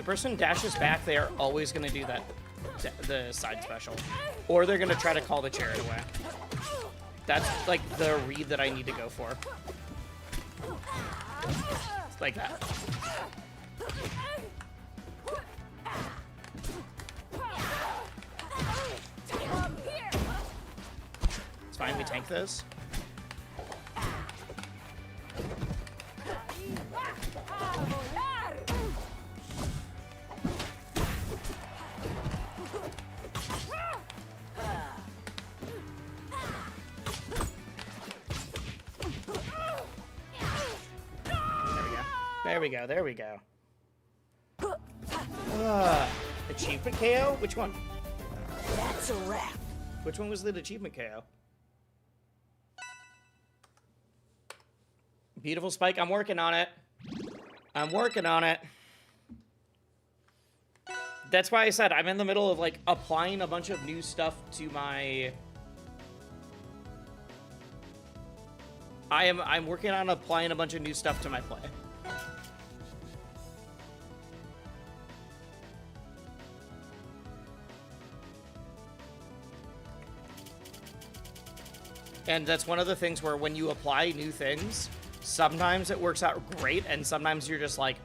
person dashes back, they are always going to do that, the side special. Or they're going to try to call the Chariot away. That's like the read that I need to go for. Like that. It's fine, we tank this. There we go, there we go. Achievement KO? Which one? That's a wrap. Which one was the achievement KO? Beautiful Spike, I'm working on it. I'm working on it. That's why I said I'm in the middle of like applying a bunch of new stuff to my... I'm working on applying a bunch of new stuff to my play. And that's one of the things where when you apply new things, sometimes it works out great, and sometimes you're just like,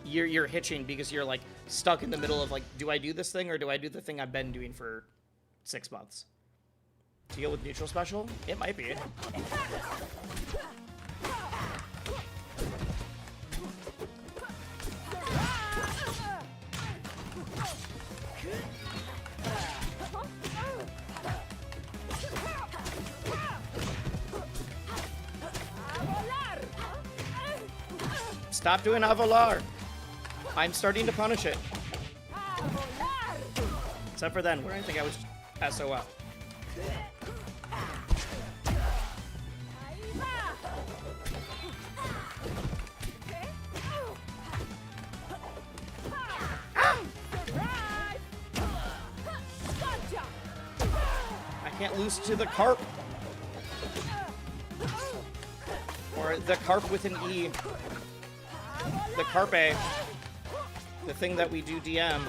you're hitching because you're like stuck in the middle of like, do I do this thing or do I do the thing I've been doing for 6 months? Deal with neutral special? It might be. Stop doing Avalar. I'm starting to punish it. Except for then, where I think I was SOL. I can't lose to the carp. Or the carp with an E. The carpe. The thing that we do DM.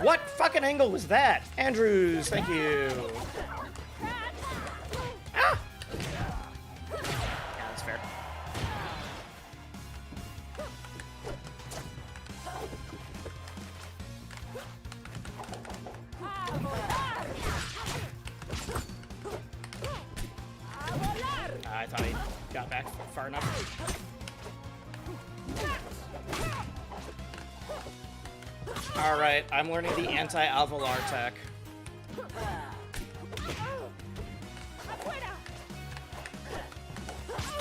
What fucking angle was that? Andrews, thank you. Ah! Yeah, that's fair. I thought he got back far enough. Alright, I'm learning the anti-Avalar tech.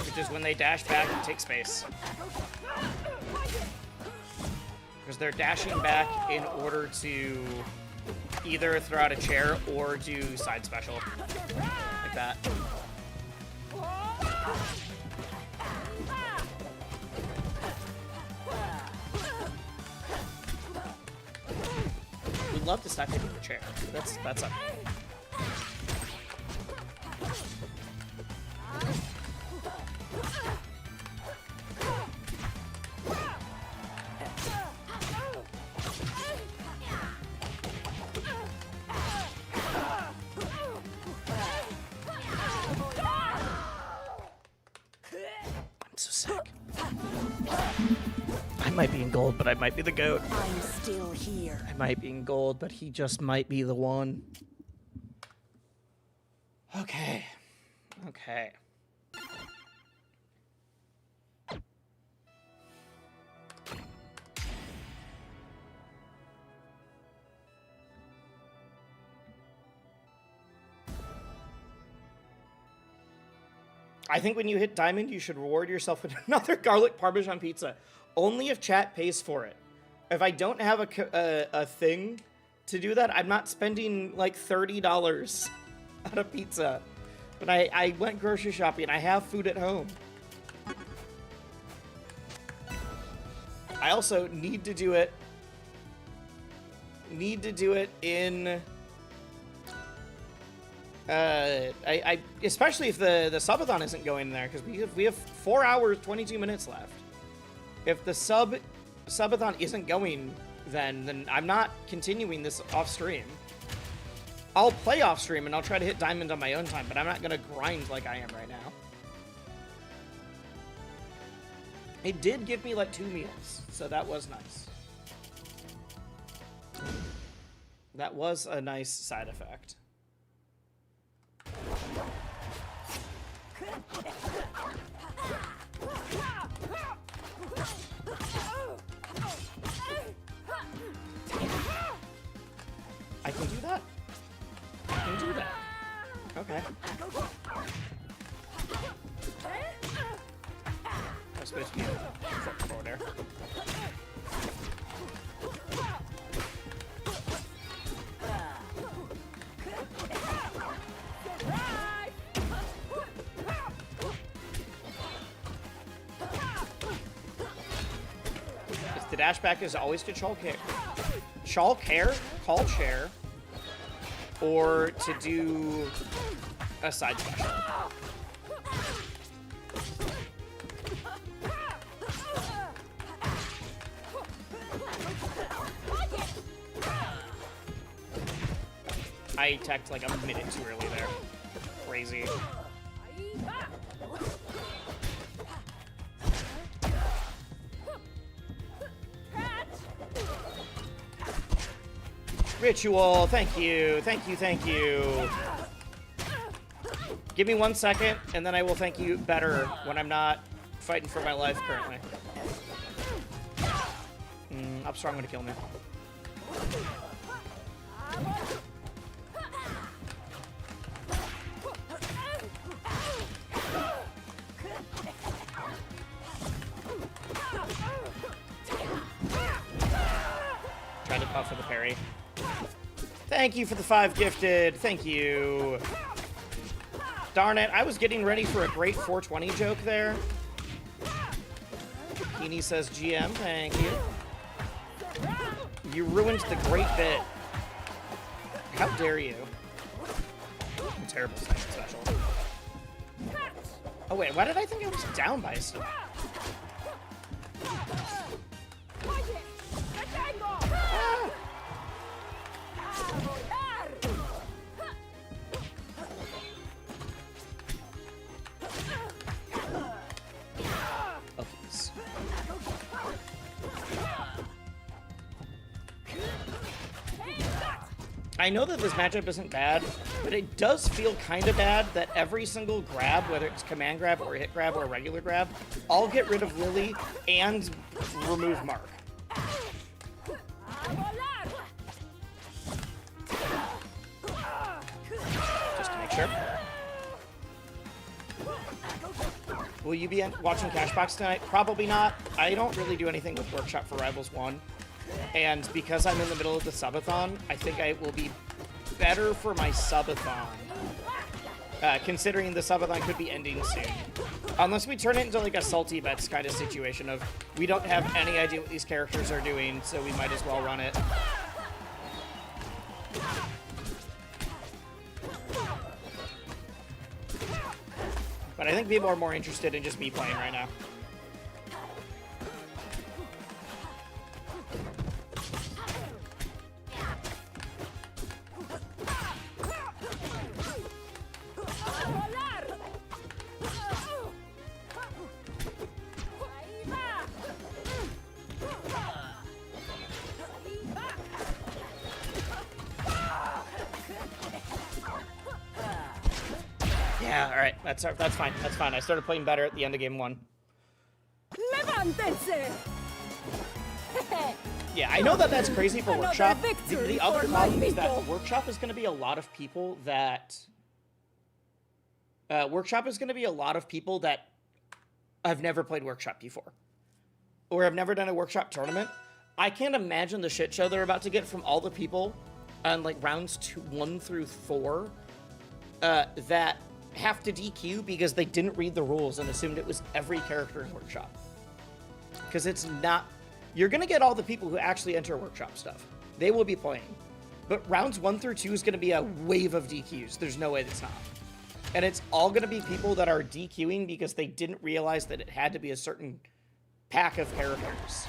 Which is when they dash back and take space. Because they're dashing back in order to either throw out a chair or do side special. Like that. We'd love to stop hitting the chair. That's up. I'm so sick. I might be in gold, but I might be the GOAT. I'm still here. I might be in gold, but he just might be the one. Okay. Okay. I think when you hit diamond, you should reward yourself with another garlic parmesan pizza. Only if chat pays for it. If I don't have a thing to do that, I'm not spending like $30 on a pizza. But I went grocery shopping and I have food at home. I also need to do it I especially if the subathon isn't going there, because we have 4 hours 22 minutes left. If the subathon isn't going, then I'm not continuing this off stream. I'll play off stream and I'll try to hit diamond on my own time, but I'm not gonna grind like I am right now. It did give me like 2 meals, so that was nice. That was a nice side effect. I can do that? I can do that. Okay. I was supposed to be forward there. The dash back is always to call chair, or to do a side special. I teched like a minute too early there. Crazy. Ritual, thank you, thank you, thank you. Give me 1 second, and then I will thank you better when I'm not fighting for my life currently. Upstrong gonna kill me. Trying to puff for the parry. Thank you for the 5 gifted. Thank you. Darn it, I was getting ready for a great 420 joke there. Heaney says GM, thank you. You ruined the great bit. How dare you? I'm terrible special. Oh wait, why did I think I was down by a step? I know that this matchup isn't bad, but it does feel kind of bad that every single grab, whether it's command grab or hit grab or regular grab, I'll get rid of Lily and remove Mark. Just to make sure. Will you be watching Cashbox tonight? Probably not. I don't really do anything with Workshop for Rivals 1. And because I'm in the middle of the subathon, I think I will be better for my subathon. Considering the subathon could be ending soon. Unless we turn it into like a salty bets kind of situation of we don't have any idea what these characters are doing, so we might as well run it. But I think people are more interested in just me playing right now. Yeah, all right. That's fine. That's fine. I started playing better at the end of game 1. Yeah, I know that that's crazy for Workshop. The other problem is that Workshop is going to be a lot of people that... Workshop is going to be a lot of people that have never played Workshop before. Or have never done a Workshop tournament. I can't imagine the shit show they're about to get from all the people on like rounds 1 through 4 that have to DQ because they didn't read the rules and assumed it was every character in Workshop. Because it's not... You're going to get all the people who actually enter Workshop stuff. They will be playing. But rounds 1 through 2 is going to be a wave of DQs. There's no way that's not. And it's all going to be people that are DQing because they didn't realize that it had to be a certain pack of characters.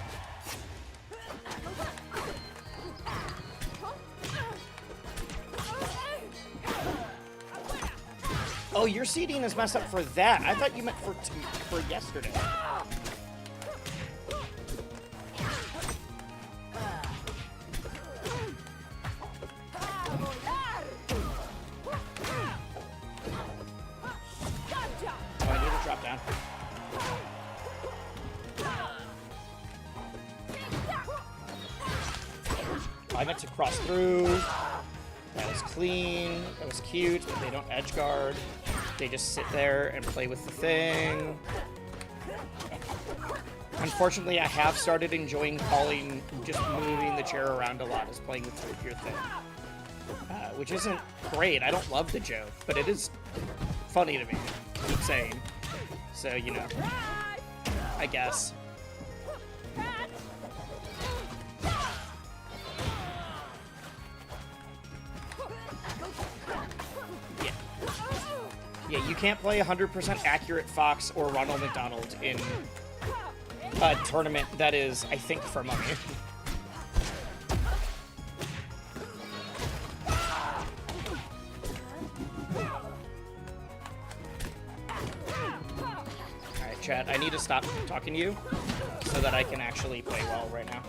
Oh, your seeding is messed up for that. I thought you meant for yesterday. Oh, I need to drop down. I meant to cross through. That was clean. That was cute, but they don't edge guard. They just sit there and play with the thing. Unfortunately, I have started enjoying calling just moving the chair around a lot as playing with your thing. Which isn't great. I don't love the joke, but it is funny to me. Keep saying. So, you know, I guess. Yeah, you can't play 100% accurate Fox or Ronald McDonald in a tournament that is, I think, for money. Alright, chat, I need to stop talking to you so that I can actually play well right now.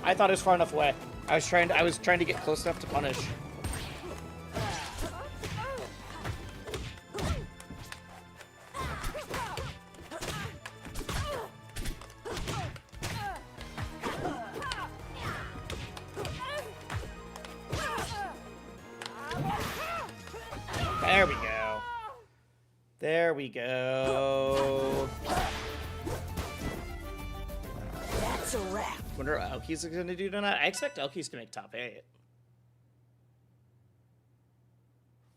I thought it was far enough away. I was trying to get close enough to punish. There we go. There we go. That's a wrap. Wonder what Elky's going to do tonight. I expect Elky's to make top 8.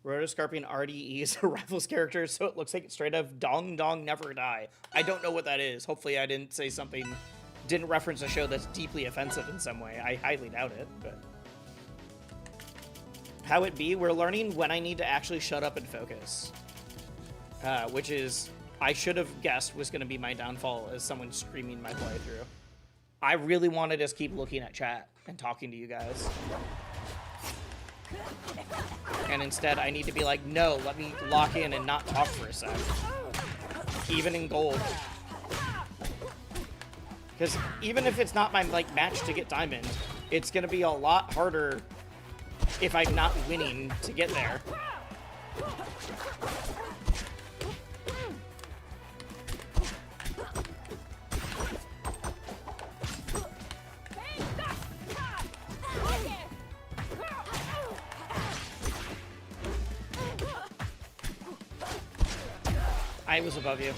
Rotoscarping RDE is a Rivals character, so it looks like it's straight up Dong Dong Never Die. I don't know what that is. Hopefully I didn't say something, didn't reference a show that's deeply offensive in some way. I highly doubt it, but... How it be, we're learning when I need to actually shut up and focus. Which is, I should have guessed was going to be my downfall as someone screaming my playthrough. I really want to just keep looking at chat and talking to you guys. And instead, I need to be like, no, let me lock in and not talk for a sec. Even in gold. Because even if it's not my match to get diamond, it's going to be a lot harder if I'm not winning to get there. I was above you.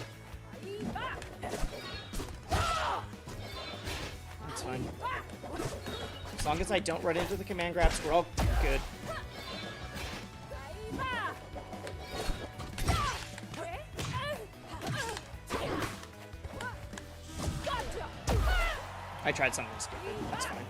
That's fine. As long as I don't run into the command grabs, we're all good. I tried something stupid. That's fine.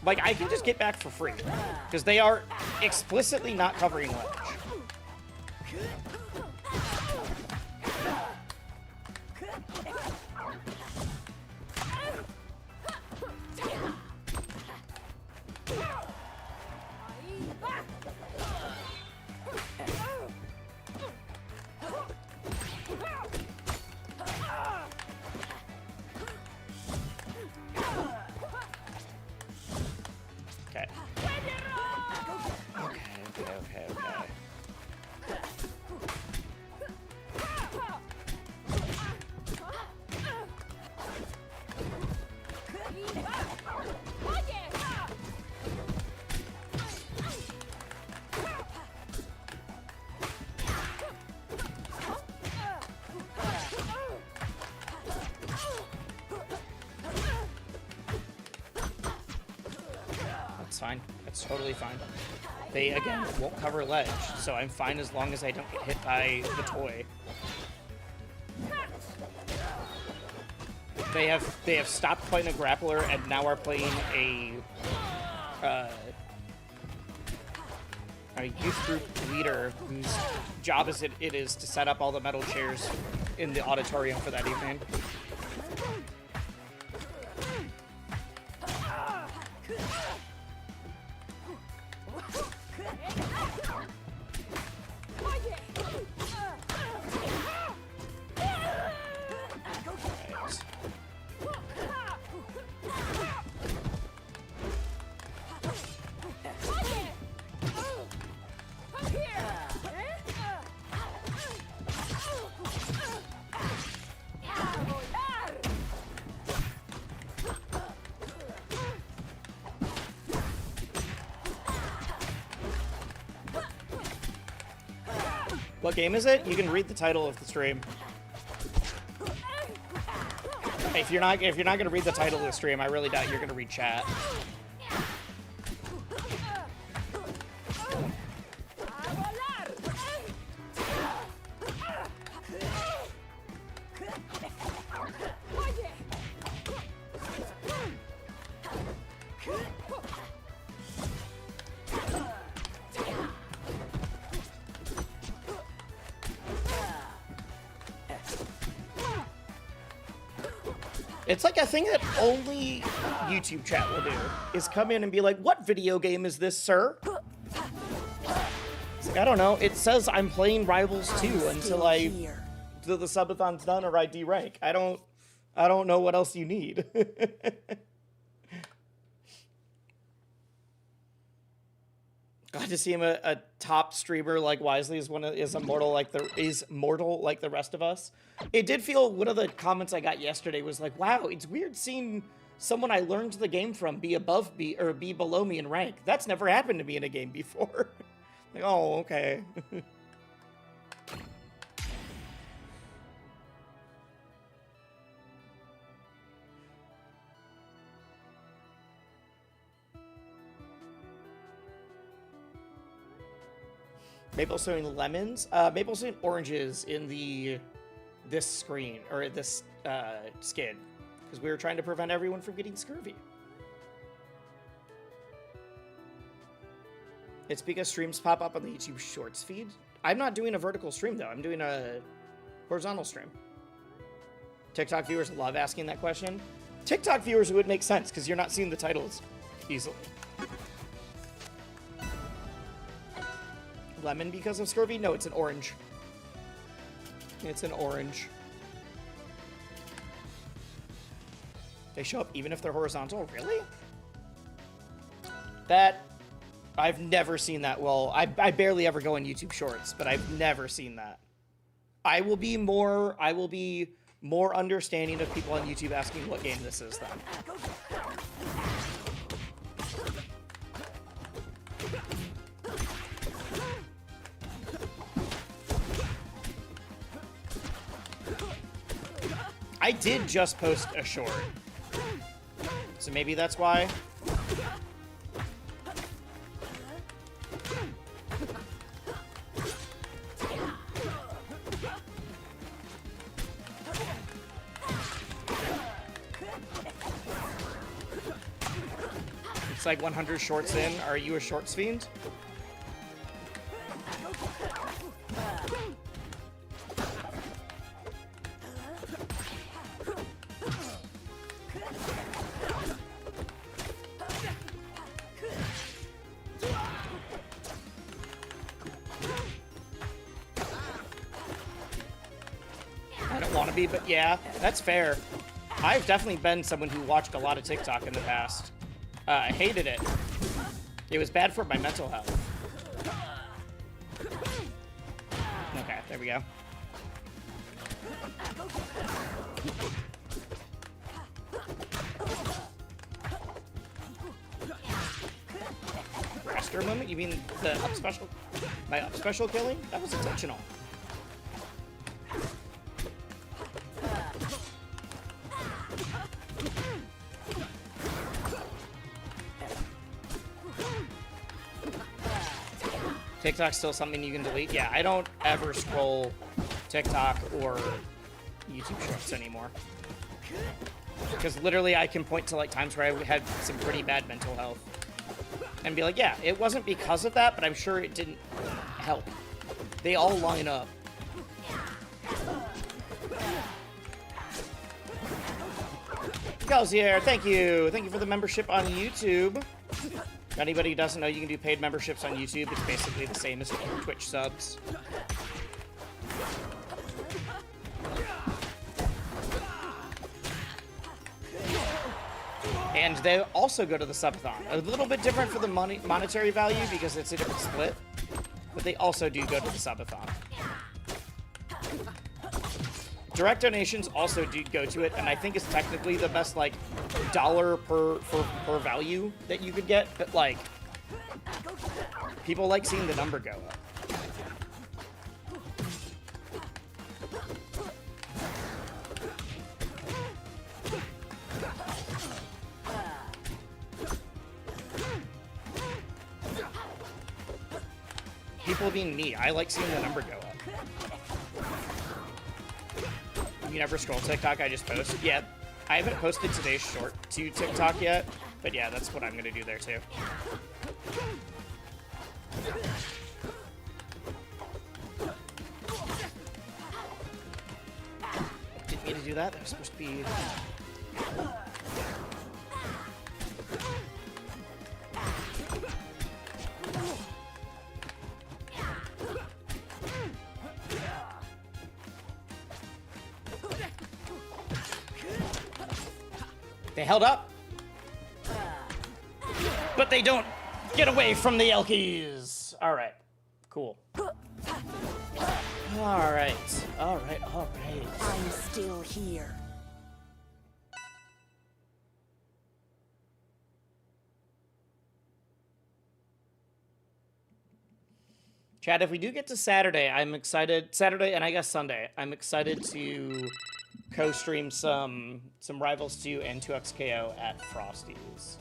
Like, I can just get back for free, because they are explicitly not covering ledge. Okay, okay. That's fine. That's totally fine. They, again, won't cover ledge, so I'm fine as long as I don't get hit by the toy. They have stopped playing a grappler and now are playing a youth group leader whose job it is to set up all the metal chairs in the auditorium for that evening. What game is it? You can read the title of the stream. If you're not gonna read the title of the stream, I really doubt you're gonna read chat. It's like a thing that only YouTube chat will do, is come in and be like, what video game is this, sir? It's like, I don't know. It says I'm playing Rivals 2 until the subathon's done or I D-rank. I don't know what else you need. Glad to see him a top streamer like Wisely is mortal like the rest of us. It did feel, one of the comments I got yesterday was like, wow, it's weird seeing someone I learned the game from be above me or be below me in rank. That's never happened to me in a game before. Like, oh, okay. Maple syrup lemons? Maple syrup oranges in this screen, or this skin. Because we were trying to prevent everyone from getting scurvy. It's because streams pop up on the YouTube Shorts feed. I'm not doing a vertical stream, though. I'm doing a horizontal stream. TikTok viewers love asking that question. TikTok viewers, it would make sense, because you're not seeing the titles easily. Lemon because of scurvy? No, it's an orange. It's an orange. They show up even if they're horizontal? Really? That... I've never seen that. Well, I barely ever go on YouTube Shorts, but I've never seen that. I will be more understanding of people on YouTube asking what game this is then. I did just post a short, so maybe that's why. It's like 100 shorts in. Are you a shorts fiend? But yeah, that's fair. I've definitely been someone who watched a lot of TikTok in the past. I hated it. It was bad for my mental health. There we go. Raster moment? You mean the up special? My up special killing? That was intentional. TikTok's still something you can delete? Yeah, I don't ever scroll TikTok or YouTube Shorts anymore. Because literally I can point to like times where I had some pretty bad mental health. And be like, yeah, it wasn't because of that, but I'm sure it didn't help. They all line up. Galzier, thank you. Thank you for the membership on YouTube. For anybody who doesn't know, you can do paid memberships on YouTube. It's basically the same as Twitch subs. And they also go to the Subathon. A little bit different for the monetary value because it's a different split. But they also do go to the Subathon. Direct donations also do go to it, and I think it's technically the best, like, dollar per value that you could get. But, like, people like seeing the number go up. People being me, I like seeing the number go up. You never scroll TikTok, I just post. Yeah, I haven't posted today's short to TikTok yet, but yeah, that's what I'm gonna do there too. Didn't mean to do that, that was supposed to be... They held up, but they don't get away from the Elkies. All right, cool. All right. I'm still here. Chad, if we do get to Saturday, I'm excited. Saturday and I guess Sunday, I'm excited to co-stream some Rivals 2 and 2XKO at Frosty's.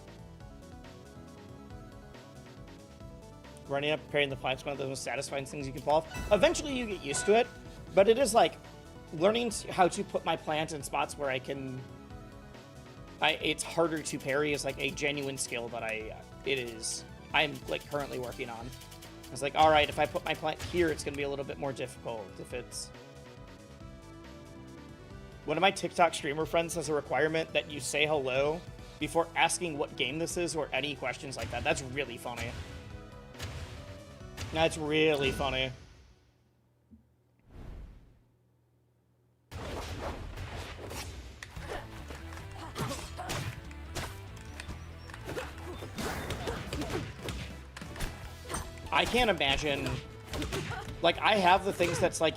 Running up, preparing the plants, one of the most satisfying things you can pull off. Eventually you get used to it, but it is like learning how to put my plant in spots where I can... it's harder to parry is like a genuine skill that I'm like currently working on. It's like, all right, if I put my plant here, it's going to be a little bit more difficult. If it's... One of my TikTok streamer friends has a requirement that you say hello before asking what game this is or any questions like that. That's really funny. That's really funny. I can't imagine... Like, I have the things that's like,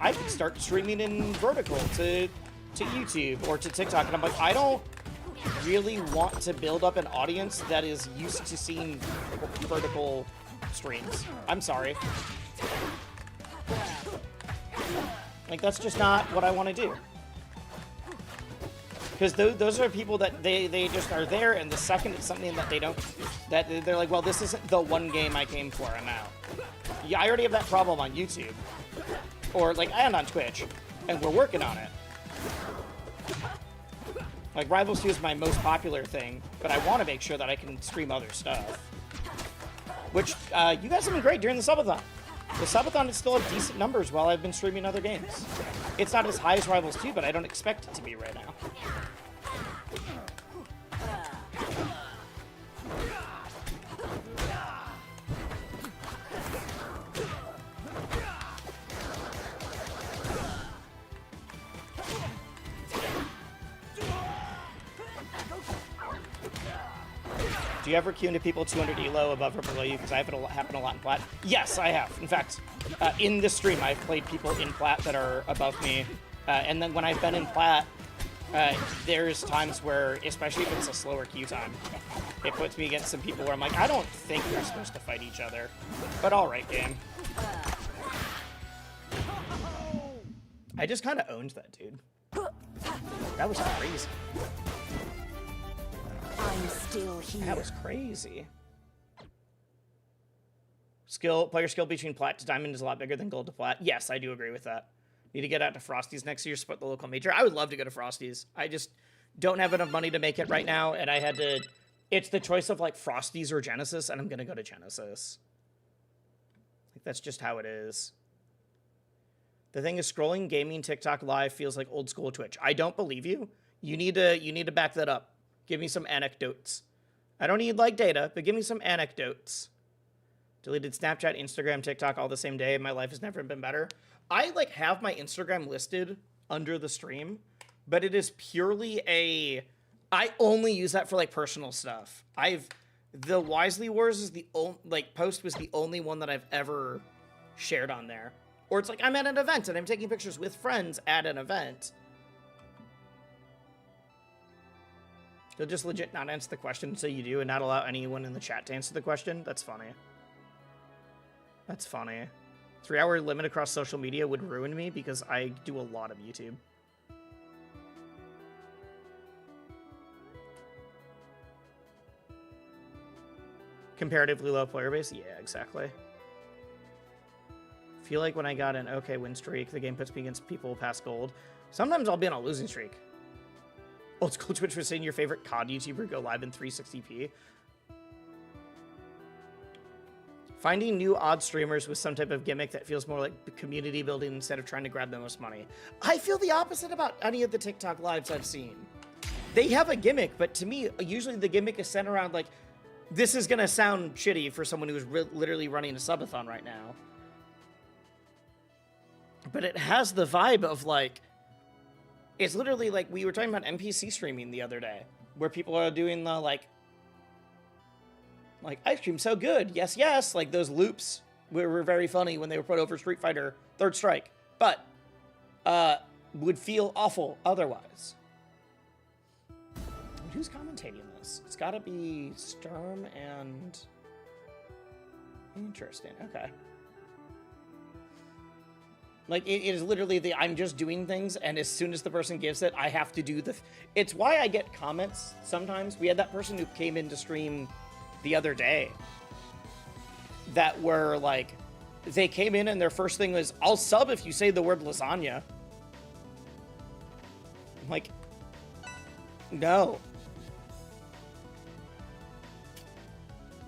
I could start streaming in vertical to YouTube or to TikTok, and I'm like, I don't really want to build up an audience that is used to seeing vertical streams. I'm sorry. Like, that's just not what I want to do. Because those are people that they just are there, and the second it's something that they don't, that they're like, well, this isn't the one game I came for, I'm out. Yeah, I already have that problem on YouTube. Or, like, and on Twitch. And we're working on it. Like, Rivals 2 is my most popular thing, but I want to make sure that I can stream other stuff. Which, you guys have been great during the Subathon. The Subathon is still at decent numbers while I've been streaming other games. It's not as high as Rivals 2, but I don't expect it to be right now. Do you ever queue into people 200 elo above or below you? Because I have it happen a lot in plat. Yes, I have. In fact, in this stream, I've played people in plat that are above me. And then when I've been in plat, there's times where, especially if it's a slower queue time, it puts me against some people where I'm like, I don't think they're supposed to fight each other. But all right, game. I just kind of owned that dude. That was crazy. I'm still here. That was crazy. Player skill between plat to diamond is a lot bigger than gold to plat. Yes, I do agree with that. Need to get out to Frosties next year, support the local major. I would love to go to Frosties. I just don't have enough money to make it right now, and I had to... It's the choice of, like, Frosties or Genesis, and I'm gonna go to Genesis. Like, that's just how it is. The thing is, scrolling gaming TikTok live feels like old school Twitch. I don't believe you. You need to back that up. Give me some anecdotes. I don't need, like, data, but give me some anecdotes. Deleted Snapchat, Instagram, TikTok all the same day. My life has never been better. I, like, have my Instagram listed under the stream, but it is purely a... I only use that for, like, personal stuff. The Wisely Wars is the only... Like, post was the only one that I've ever shared on there. Or it's like, I'm at an event and I'm taking pictures with friends at an event. You'll just legit not answer the question until you do and not allow anyone in the chat to answer the question? That's funny. That's funny. 3-hour limit across social media would ruin me because I do a lot of YouTube. Comparatively low player base? Yeah, exactly. Feel like when I got an okay win streak, the game puts me against people past gold. Sometimes I'll be on a losing streak. Old school Twitch was saying your favorite COD YouTuber go live in 360p. Finding new odd streamers with some type of gimmick that feels more like community building instead of trying to grab the most money. I feel the opposite about any of the TikTok lives I've seen. They have a gimmick, but to me, usually the gimmick is centered around like, this is going to sound shitty for someone who's literally running a subathon right now. But it has the vibe of like, it's literally like we were talking about NPC streaming the other day, where people are doing the like ice cream so good, yes, yes, like those loops were very funny when they were put over Street Fighter Third Strike, but would feel awful otherwise. Who's commentating this? It's got to be Sturm and... Interesting, okay. Like, it is literally the I'm just doing things, and as soon as the person gives it, I have to do the... It's why I get comments sometimes. We had that person who came in to stream the other day that were, like, they came in and their first thing was, I'll sub if you say the word lasagna. I'm like, no.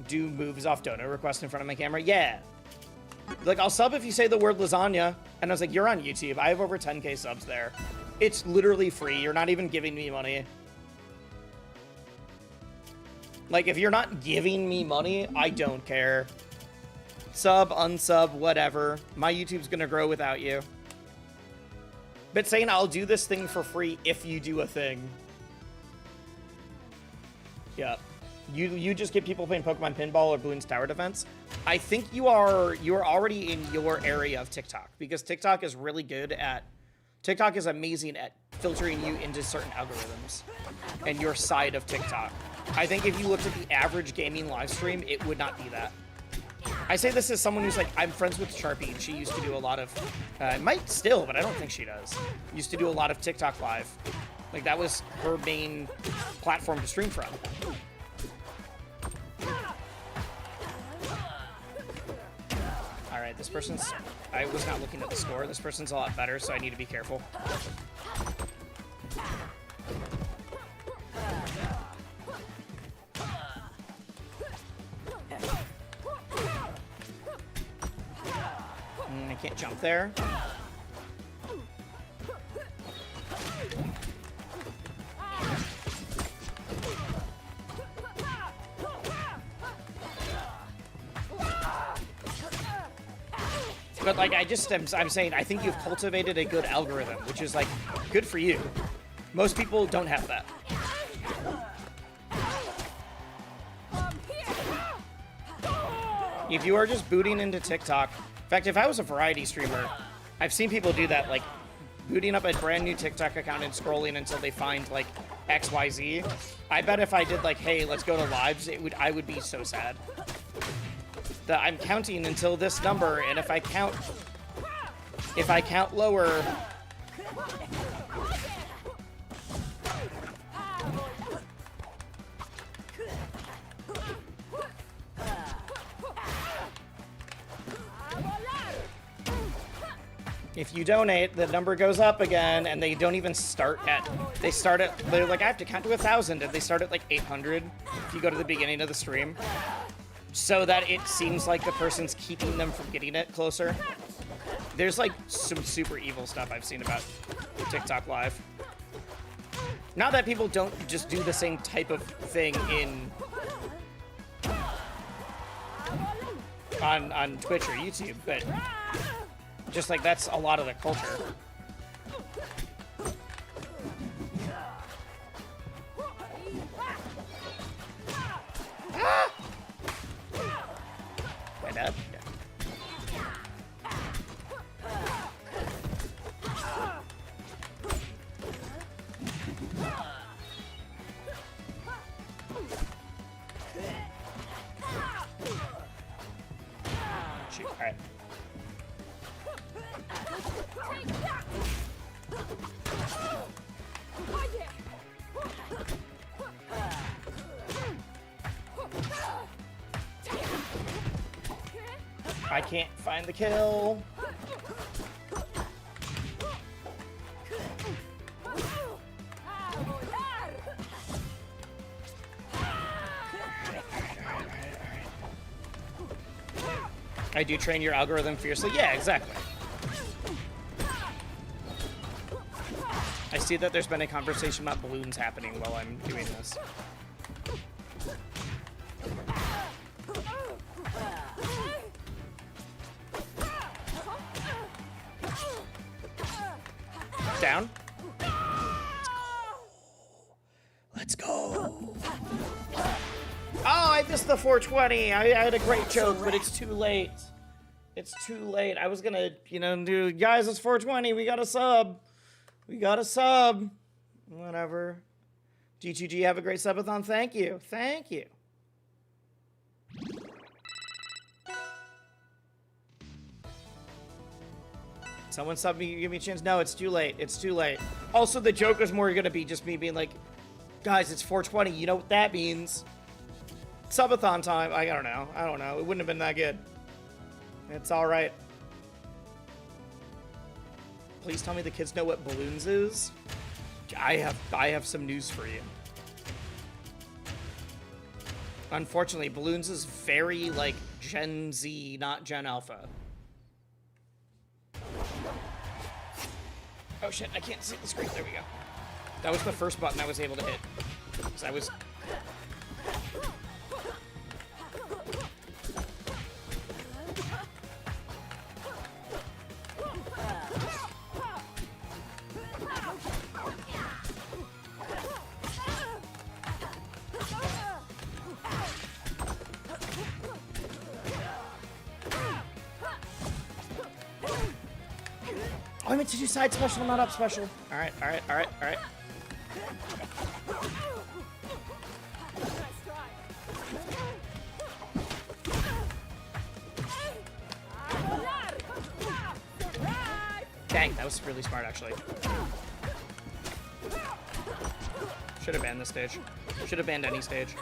Do moves off donor request in front of my camera? Yeah. Like, I'll sub if you say the word lasagna. And I was like, you're on YouTube. I have over 10K subs there. It's literally free. You're not even giving me money. Like, if you're not giving me money, I don't care. Sub, unsub, whatever. My YouTube's gonna grow without you. But saying I'll do this thing for free if you do a thing. Yeah. You just get people playing Pokemon Pinball or Bloons Tower Defense. I think you're already in your area of TikTok, because TikTok is really good at... TikTok is amazing at filtering you into certain algorithms and your side of TikTok. I think if you looked at the average gaming live stream, it would not be that. I say this as someone who's like, I'm friends with Sharpie, and she used to do a lot of... might still, but I don't think she does. Used to do a lot of TikTok live. Like, that was her main platform to stream from. Alright, this person's... I was not looking at the score. This person's a lot better, so I need to be careful. I can't jump there. But like, I'm saying, I think you've cultivated a good algorithm, which is like, good for you. Most people don't have that. If you are just booting into TikTok, in fact, if I was a variety streamer, I've seen people do that, like booting up a brand new TikTok account and scrolling until they find like XYZ. I bet if I did like, hey, let's go to lives, I would be so sad. That I'm counting until this number, and if I count lower, if you donate, the number goes up again, and they don't even start at, they're like, I have to count to 1,000, and they start at like 800 if you go to the beginning of the stream, so that it seems like the person's keeping them from getting it closer. There's like some super evil stuff I've seen about TikTok Live. Not that people don't just do the same type of thing on Twitch or YouTube, but just like that's a lot of the culture. Ah! My dad? Yeah. Shoot, all right. I can't find the kill. I do train your algorithm fiercely. Yeah, exactly. I see that there's been a conversation about balloons happening while I'm doing this. Down. Let's go. Oh, I missed the 420. I had a great joke, but it's too late. It's too late. I was gonna, do, guys, it's 420. We got a sub. We got a sub. Whatever. G2G, have a great subathon. Thank you. Thank you. Someone sub me, give me a chance. No, it's too late. It's too late. Also, the joke is more gonna be just me being like, guys, it's 420. You know what that means? Subathon time. I don't know. I don't know. It wouldn't have been that good. It's all right. Please tell me the kids know what balloons is. I have some news for you. Unfortunately, balloons is very like Gen Z, not Gen Alpha. Oh shit, I can't see the screen. There we go. That was the first button I was able to hit. Because I was... Oh, I meant to do side special, not up special. Alright, alright, alright, alright. Dang, that was really smart, actually. Should have banned this stage. Should have banned any stage.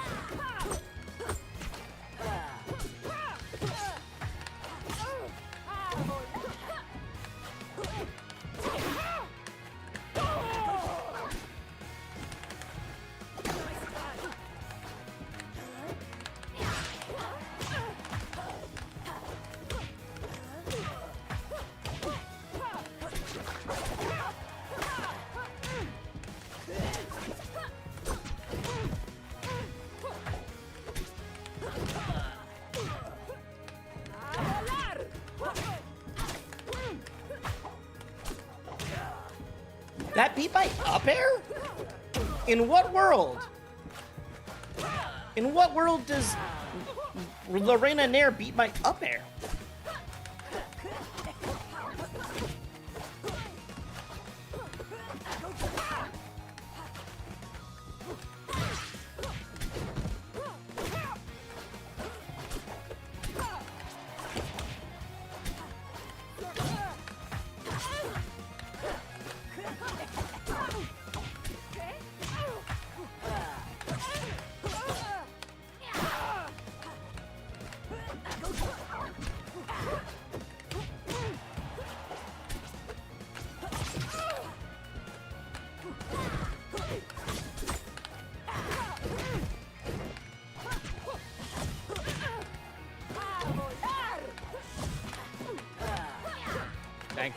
That beat by up air? In what world? In what world does Lorena Nair beat my up air. Dang.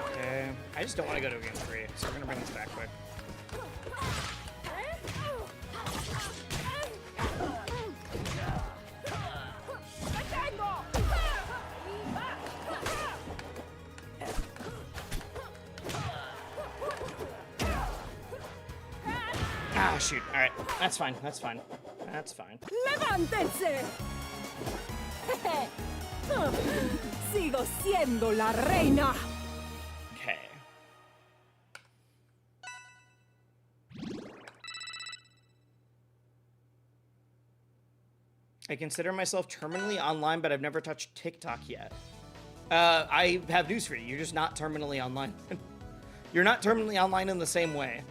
Okay. I just don't want to go to game 3, so we're gonna bring this back quick. Ah, shoot. All right. That's fine. That's fine. That's fine. ¡Levántense! Sigo siendo la reina. Okay. I consider myself terminally online, but I've never touched TikTok yet. I have news for you. You're just not terminally online. You're not terminally online in the same way.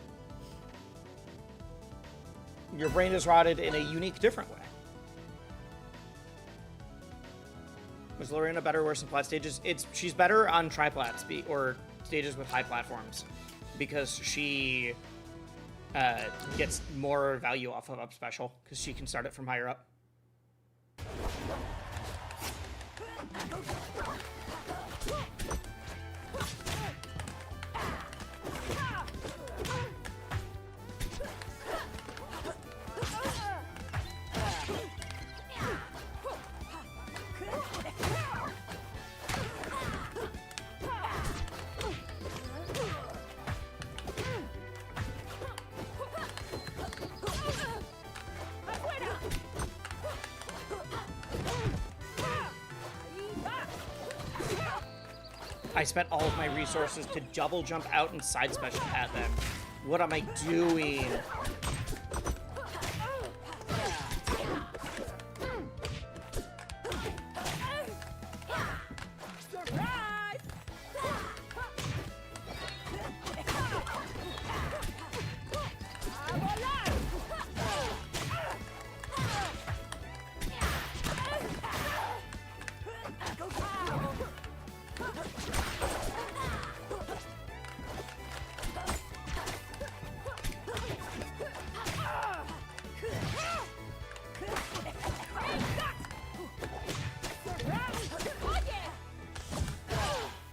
Your brain is rotted in a unique, different way. Was Lorena better or worse in flat stages? She's better on triplat or stages with high platforms because she gets more value off of up special because she can start it from higher up. I spent all of my resources to double jump out and side special at them. What am I doing?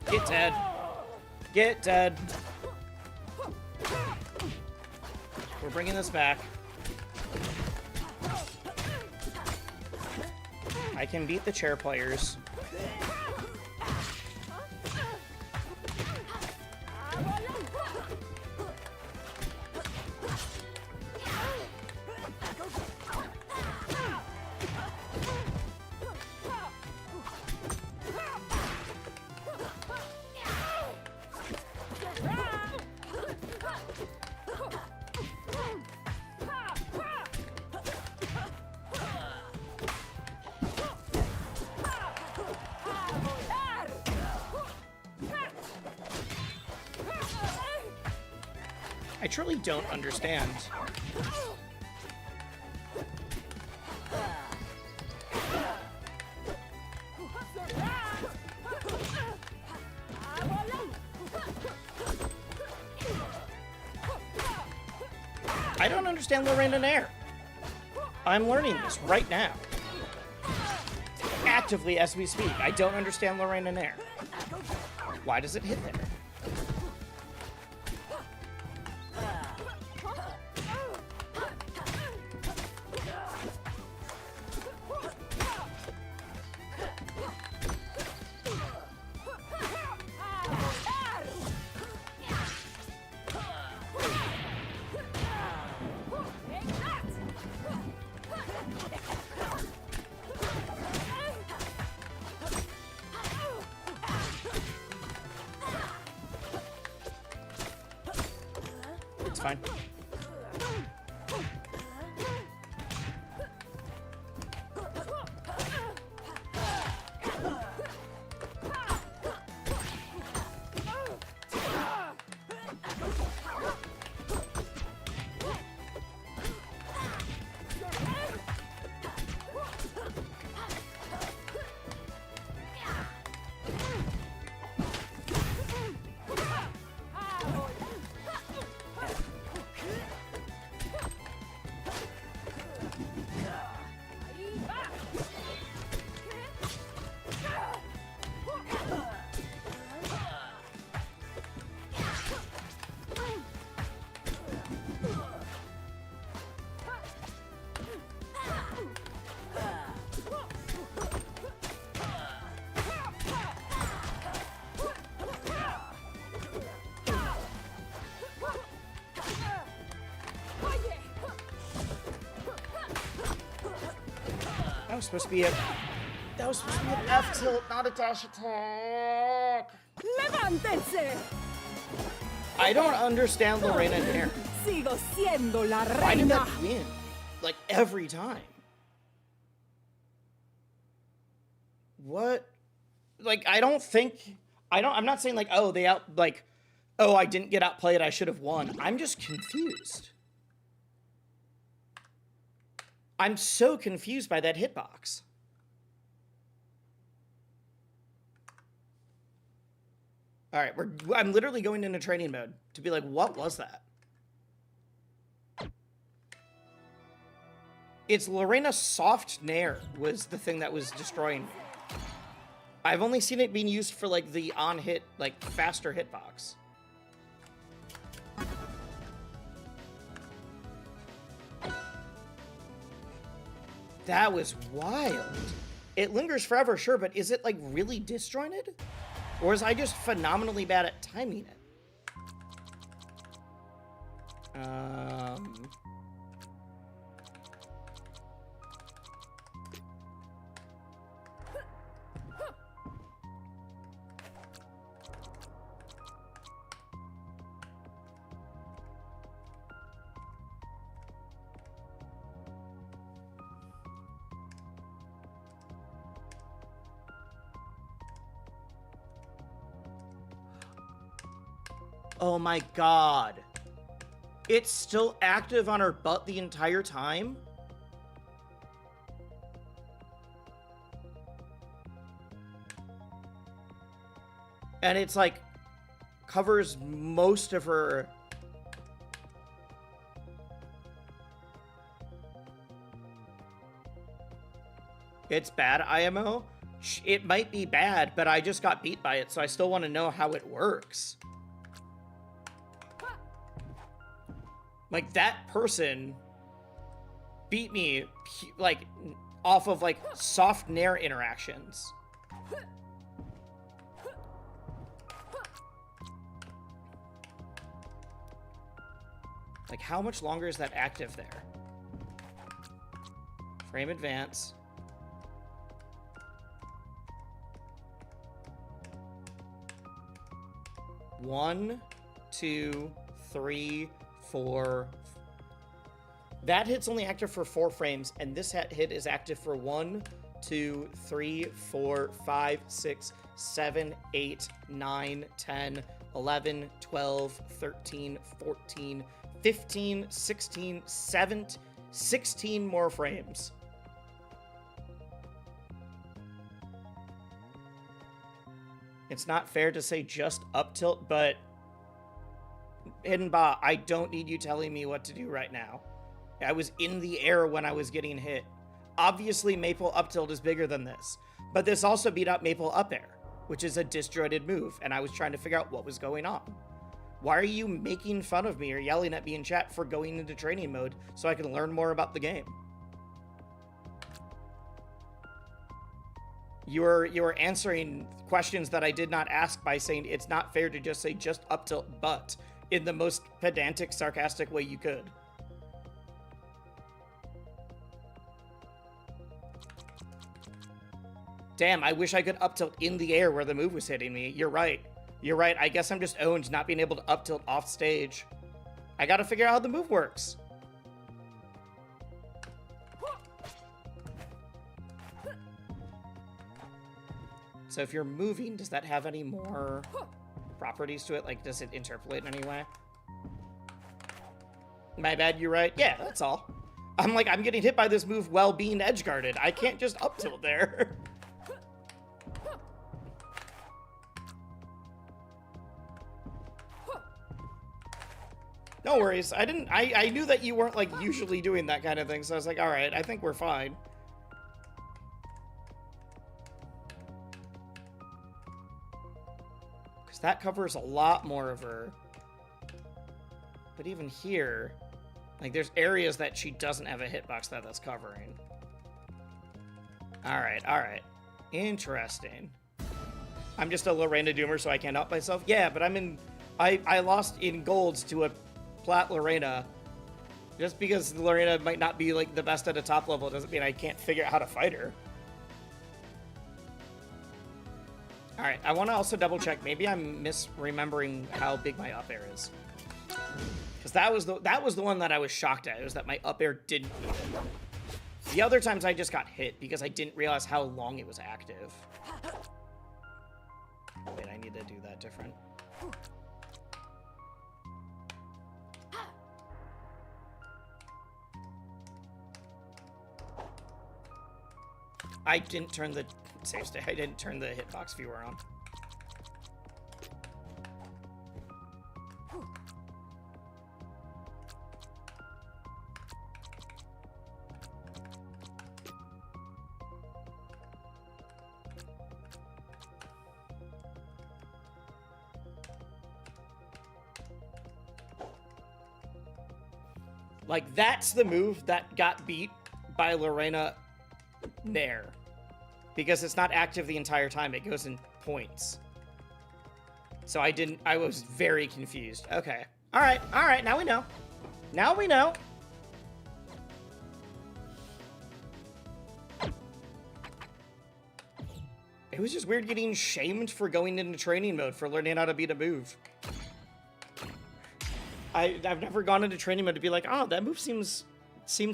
Get dead. Get dead. We're bringing this back. I can beat the chair players. I truly don't understand. I don't understand Lorena Nair. I'm learning this right now. Actively as we speak. I don't understand Lorena Nair. Why does it hit there? fine. That was supposed to be an F tilt, not a dash attack. ¡Levántense! I don't understand Lorena Nair. Sigo siendo la Why did reina. that win? Like every time. What? Like I'm not saying like, oh, I didn't get outplayed, I should have won. I'm just confused. I'm so confused by that hitbox. All right, I'm literally going into training mode to be like, what was that? It's Lorena's soft nair was the thing that was destroying me. I've only seen it being used for like the on-hit, like faster hitbox. That was wild. It lingers forever, sure, but is it like really disjointed? Or is I just phenomenally bad at timing it? Oh my god. It's still active on her butt the entire time? And it's like covers most of her. It's bad, IMO? It might be bad, but I just got beat by it, so I still want to know how it works. Like, that person beat me, like, off of, like, soft nair interactions. Like, how much longer is that active there? Frame advance. One, two, three, 4. That hit's only active for 4 frames, and this hit is active for 1, 2, 3, 4, 5, 6, 7, 8, 9, 10, 11, 12, 13, 14, 15, 16, 17, 16 more frames. It's not fair to say just up tilt, but Hidden Ba, I don't need you telling me what to do right now. I was in the air when I was getting hit. Obviously, Maple up tilt is bigger than this, but this also beat up Maple up air, which is a disjointed move, and I was trying to figure out what was going on. Why are you making fun of me or yelling at me in chat for going into training mode so I can learn more about the game? You are answering questions that I did not ask by saying it's not fair to just say just up tilt but in the most pedantic, sarcastic way you could. Damn, I wish I could up tilt in the air where the move was hitting me. You're right. You're right. I guess I'm just owned not being able to up tilt off stage. I gotta figure out how the move works. So if you're moving, does that have any more properties to it? Like, does it interpolate in any way? My bad, you're right. Yeah, that's all. I'm like, I'm getting hit by this move while being edge guarded. I can't just up tilt there. No worries. I knew that you weren't like usually doing that kind of thing, so I was like, all right, I think we're fine. Because that covers a lot more of her. But even here, like, there's areas that she doesn't have a hitbox that's covering. All right. Interesting. I'm just a Lorena Doomer, so I can't help myself. Yeah, but I lost in golds to a plat Lorena. Just because Lorena might not be, like, the best at a top level doesn't mean I can't figure out how to fight her. All right, I want to also double check. Maybe I'm misremembering how big my up air is. Because that was the one that I was shocked at. It was that my up air didn't need it. The other times I just got hit because I didn't realize how long it was active. Wait, I need to do that different. I didn't turn the save state. I didn't turn the hitbox viewer on. Like, that's the move that got beat by Lorena Nair. Because it's not active the entire time, it goes in points. So I was very confused. Okay. Alright, now we know. Now we know. It was just weird getting shamed for going into training mode for learning how to beat a move. I've never gone into training mode to be like, oh, that move seems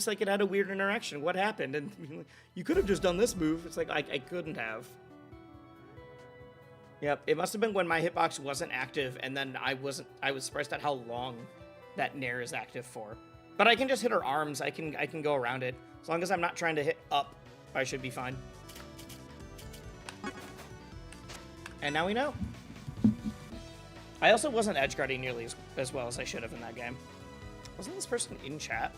like it had a weird interaction. What happened? And you could have just done this move. It's like, I couldn't have. Yep, it must have been when my hitbox wasn't active, and then I was surprised at how long that Nair is active for. But I can just hit her arms. I can go around it. As long as I'm not trying to hit up, I should be fine. And now we know. I also wasn't edge guarding nearly as well as I should have in that game. Wasn't this person in chat?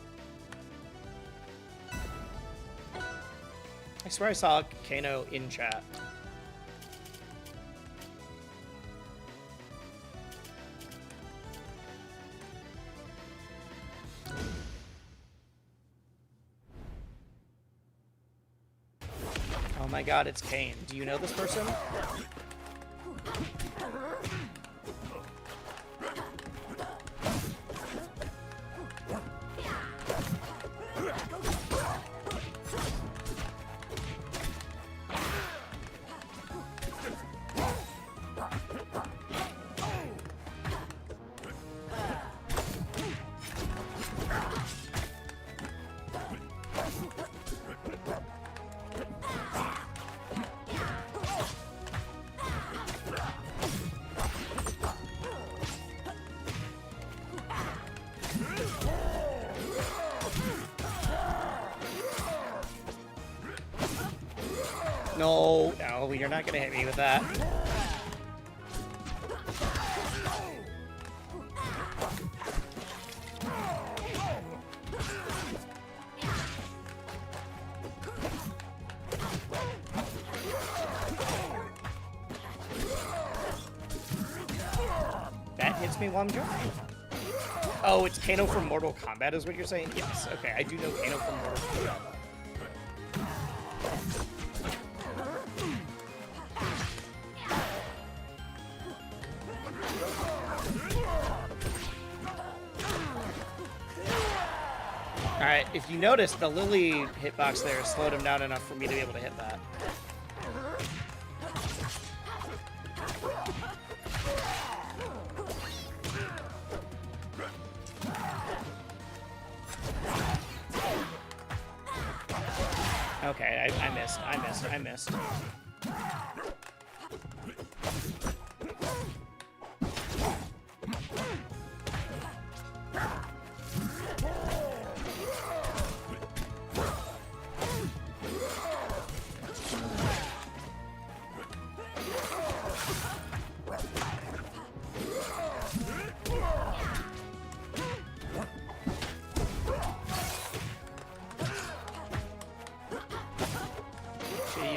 I swear I saw Kano in chat. Oh my god, it's Kane. Do you know this person? No, you're not gonna hit me with that. That hits me while I'm jumping. Oh, it's Kano from Mortal Kombat is what you're saying? Yes, okay, I do know Kano from Mortal Kombat. Alright, if you notice, the Lily hitbox there slowed him down enough for me to be able to hit that. Okay, I missed.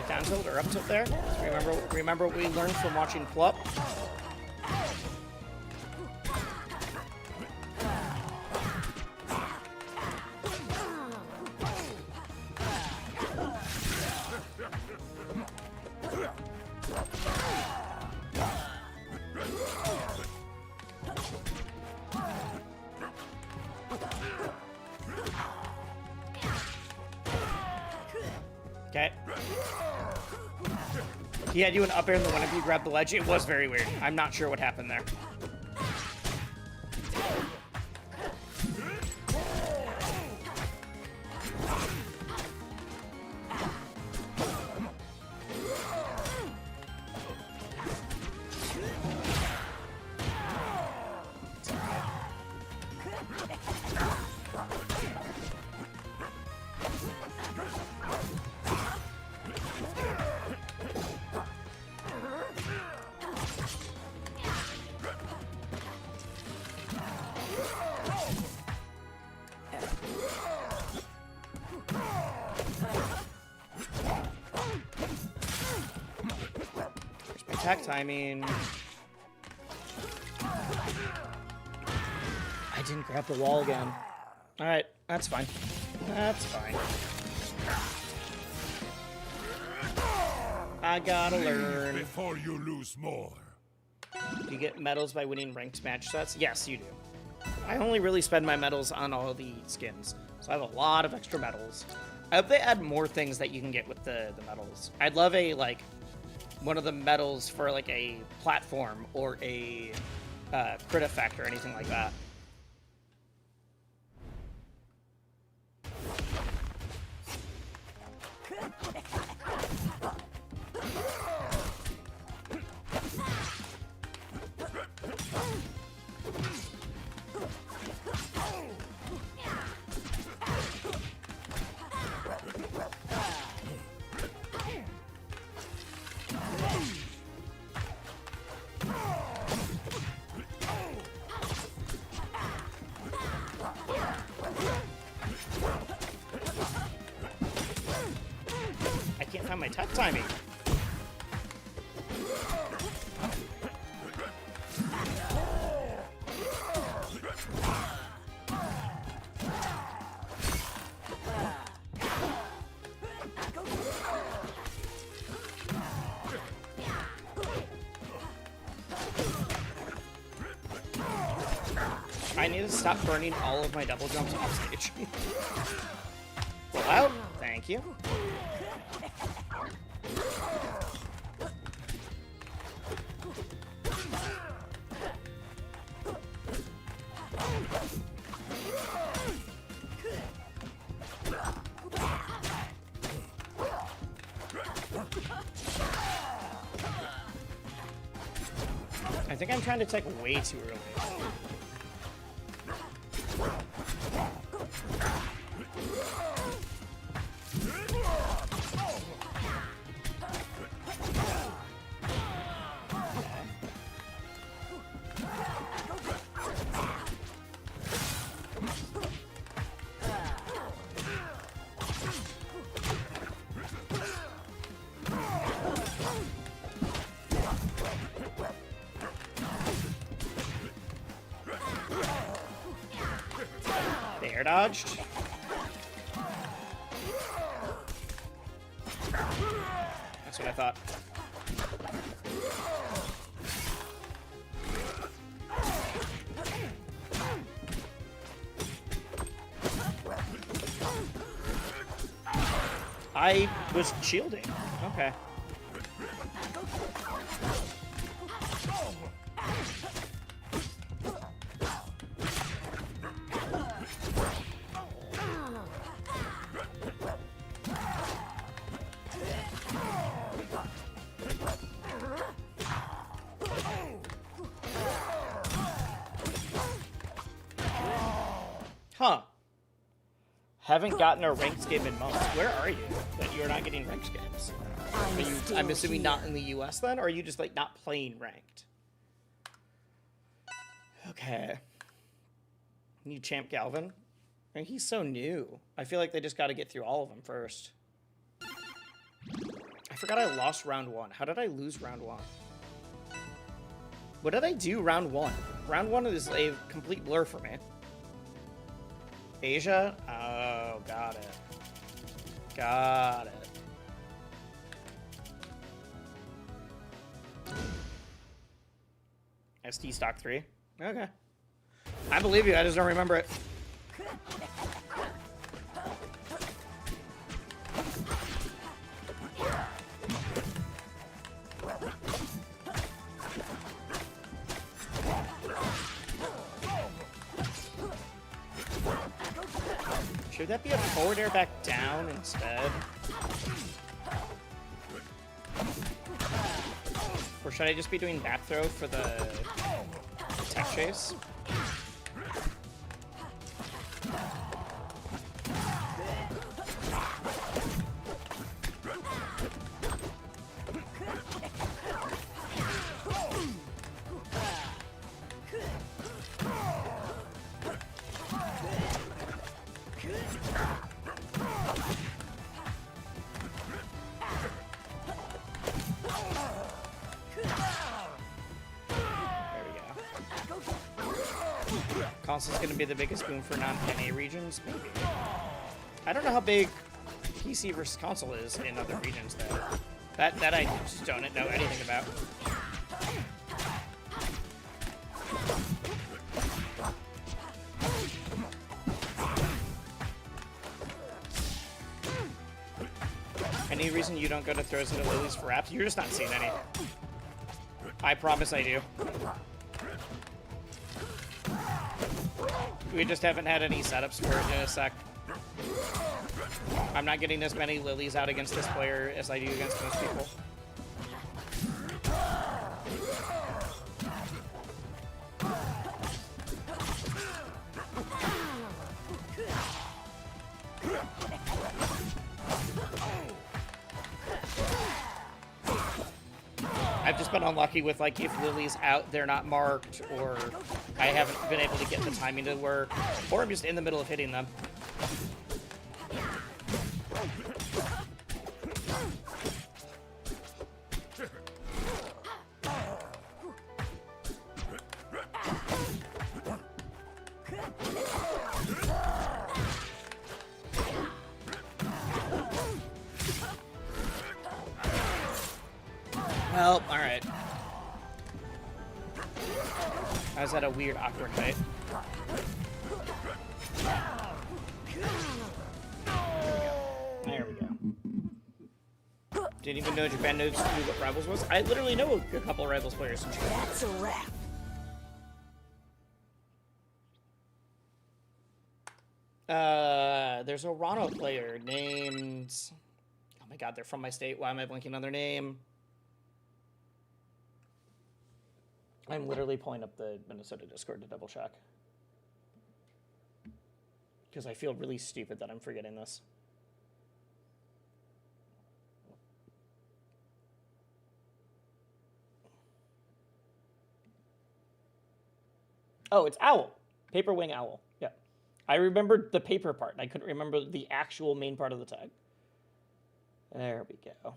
Down tilt or up tilt there. Remember what we learned from watching Plup? Okay. He had you in up air, and the one of you grabbed the ledge. It was very weird. I'm not sure what happened there. Attack timing. I didn't grab the wall again. Alright, that's fine. That's fine. I gotta learn. Before you lose more. You get medals by winning ranked match sets? Yes, you do. I only really spend my medals on all the skins, so I have a lot of extra medals. I hope they add more things that you can get with the medals. I'd love a, like, one of the medals for like a platform or a crit effect or anything like that. My attack timing. I need to stop burning all of my double jumps off stage. Pull out. Thank you. I think I'm trying to take way too early. Air dodged. That's what I thought. I was shielding. Okay. haven't gotten a ranked game in months. Where are you that you're not getting ranked games? I'm assuming not in the US then, or are you just like not playing ranked? Okay. Need Champ Galvin? And he's so new. I feel like they just got to get through all of them first. I forgot I lost round 1. How did I lose round 1? What did I do round 1? Round 1 is a complete blur for me. Asia? Oh, got it. Got it. SD stock 3? Okay. I believe you, I just don't remember it. Should that be a forward air back down instead? Or should I just be doing back throw for the tech chase? Console's going to be the biggest boom for non-NA regions? Maybe. I don't know how big PC versus console is in other regions, though. That I just don't know anything about. Any reason you don't go to throws into lilies for wraps? You're just not seeing any. I promise I do. We just haven't had any setups for it in a sec. I'm not getting as many lilies out against this player as I do against most people. I've just been unlucky with, like, if Lily's out, they're not marked, or I haven't been able to get the timing to work, or I'm just in the middle of hitting them. Well, alright. I was at a weird, awkward height. There we go. Didn't even know Japan knows who what Rivals was. I literally know a couple of Rivals players in Japan. That's a wrap. There's a Rano player named... Oh my god, they're from my state. Why am I blanking on their name? I'm literally pulling up the Minnesota Discord to double check. Because I feel really stupid that I'm forgetting this. Oh, it's Owl. Paper Wing Owl. Yeah. I remembered the paper part, and I couldn't remember the actual main part of the tag. There we go.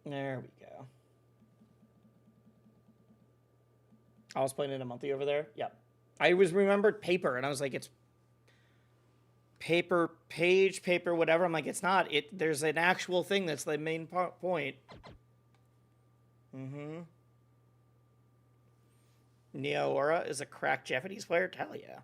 There we go. I was playing in a monthly over there. Yep. I was remembered paper, and I was like, it's paper, page, paper, whatever. I'm like, it's not. There's an actual thing that's the main point. Mm-hmm. Neo Aura is a crack Japanese player? Hell yeah.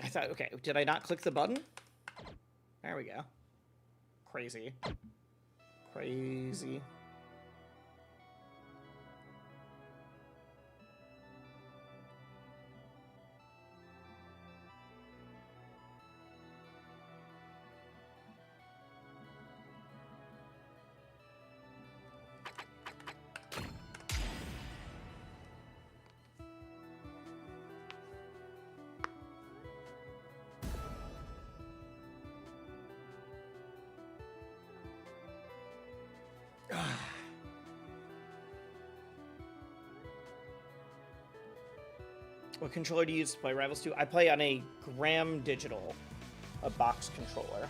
I thought, okay, did I not click the button? There we go. Crazy. Crazy. What controller do you use to play Rivals 2? I play on a Gram Digital, a box controller.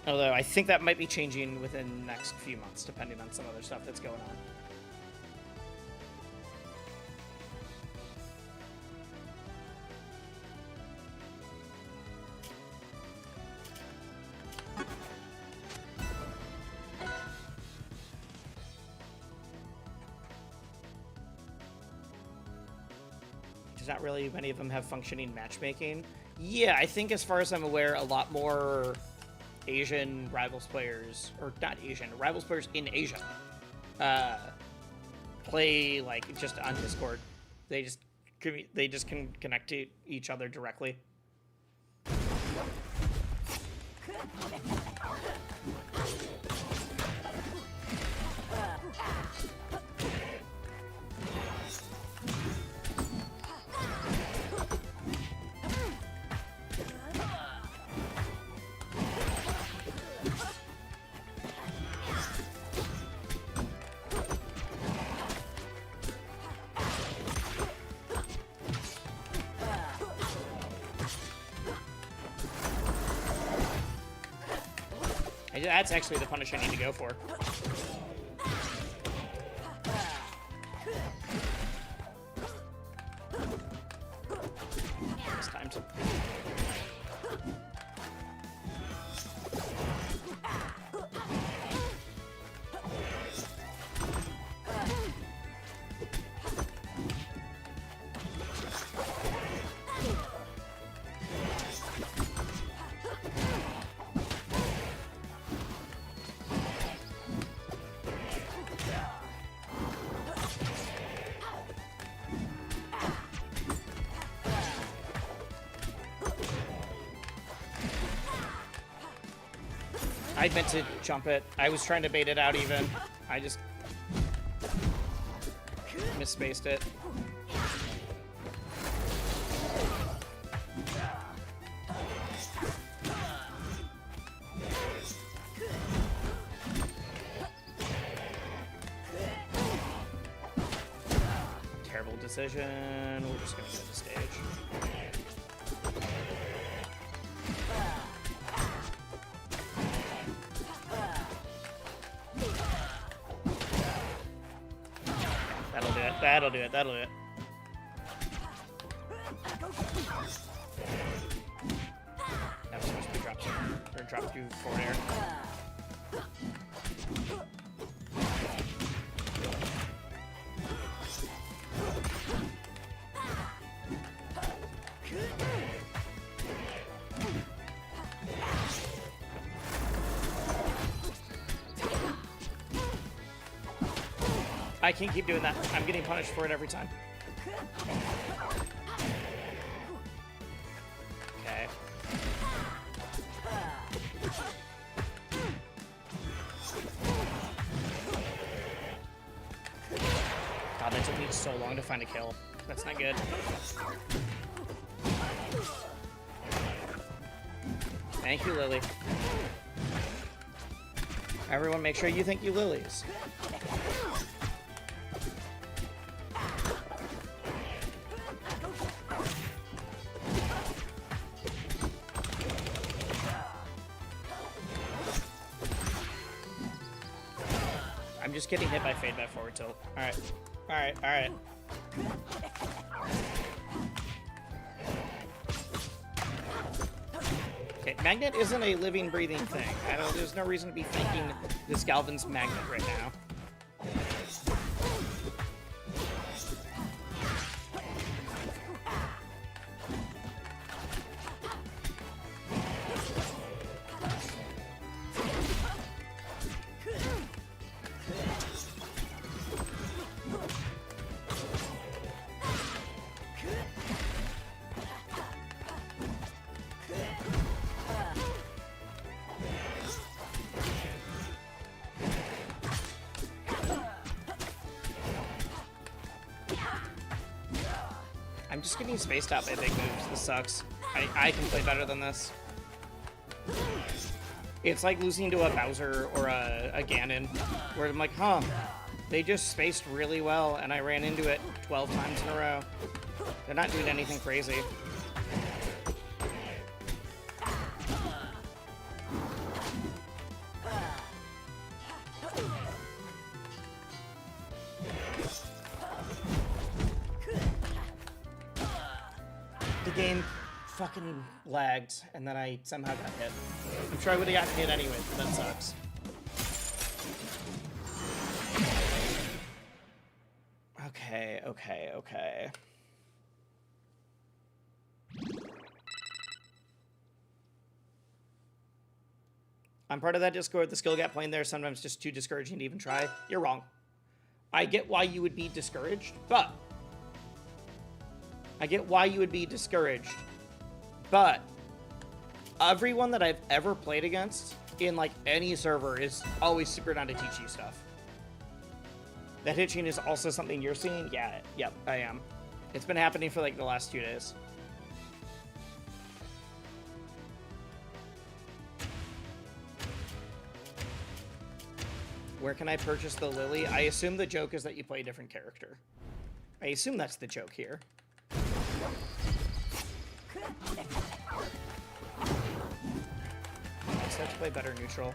Although I think that might be changing within the next few months, depending on some other stuff that's going on. Not really many of them have functioning matchmaking. Yeah, I think as far as I'm aware, a lot more Asian Rivals players, or not Asian, Rivals players in Asia, play like just on Discord. They just can connect to each other directly. That's actually the punish I need to go for. It's time to... I meant to jump it. I was trying to bait it out even. I just misspaced it. Terrible decision. We're just gonna get the stage. That'll do it. That'll do it. That was supposed to be dropped or drop through forward air. I can't keep doing that. I'm getting punished for it every time. Okay. God, that took me so long to find a kill. That's not good. Thank you, Lily. Everyone make sure you thank you, Lilies. Just getting hit by fade by forward tilt. Alright. Alright, alright. Okay, magnet isn't a living, breathing thing. There's no reason to be thanking this Galvin's magnet right now. I'm just getting spaced out by big moves. This sucks. I can play better than this. It's like losing to a Bowser or a Ganon, where I'm like, huh, They just spaced really well, and I ran into it 12 times in a row. They're not doing anything crazy. The game fucking lagged, and then I somehow got hit. I'm sure I would have gotten hit anyway, but that sucks. Okay. I'm part of that Discord. The skill gap playing there is sometimes just too discouraging to even try. You're wrong. I get why you would be discouraged, but... everyone that I've ever played against in, like, any server is always super down to teach you stuff. That hitching is also something you're seeing? Yeah, yep, I am. It's been happening for, like, the last 2 days. Where can I purchase the Lily? I assume the joke is that you play a different character. I assume that's the joke here. I just have to play better neutral.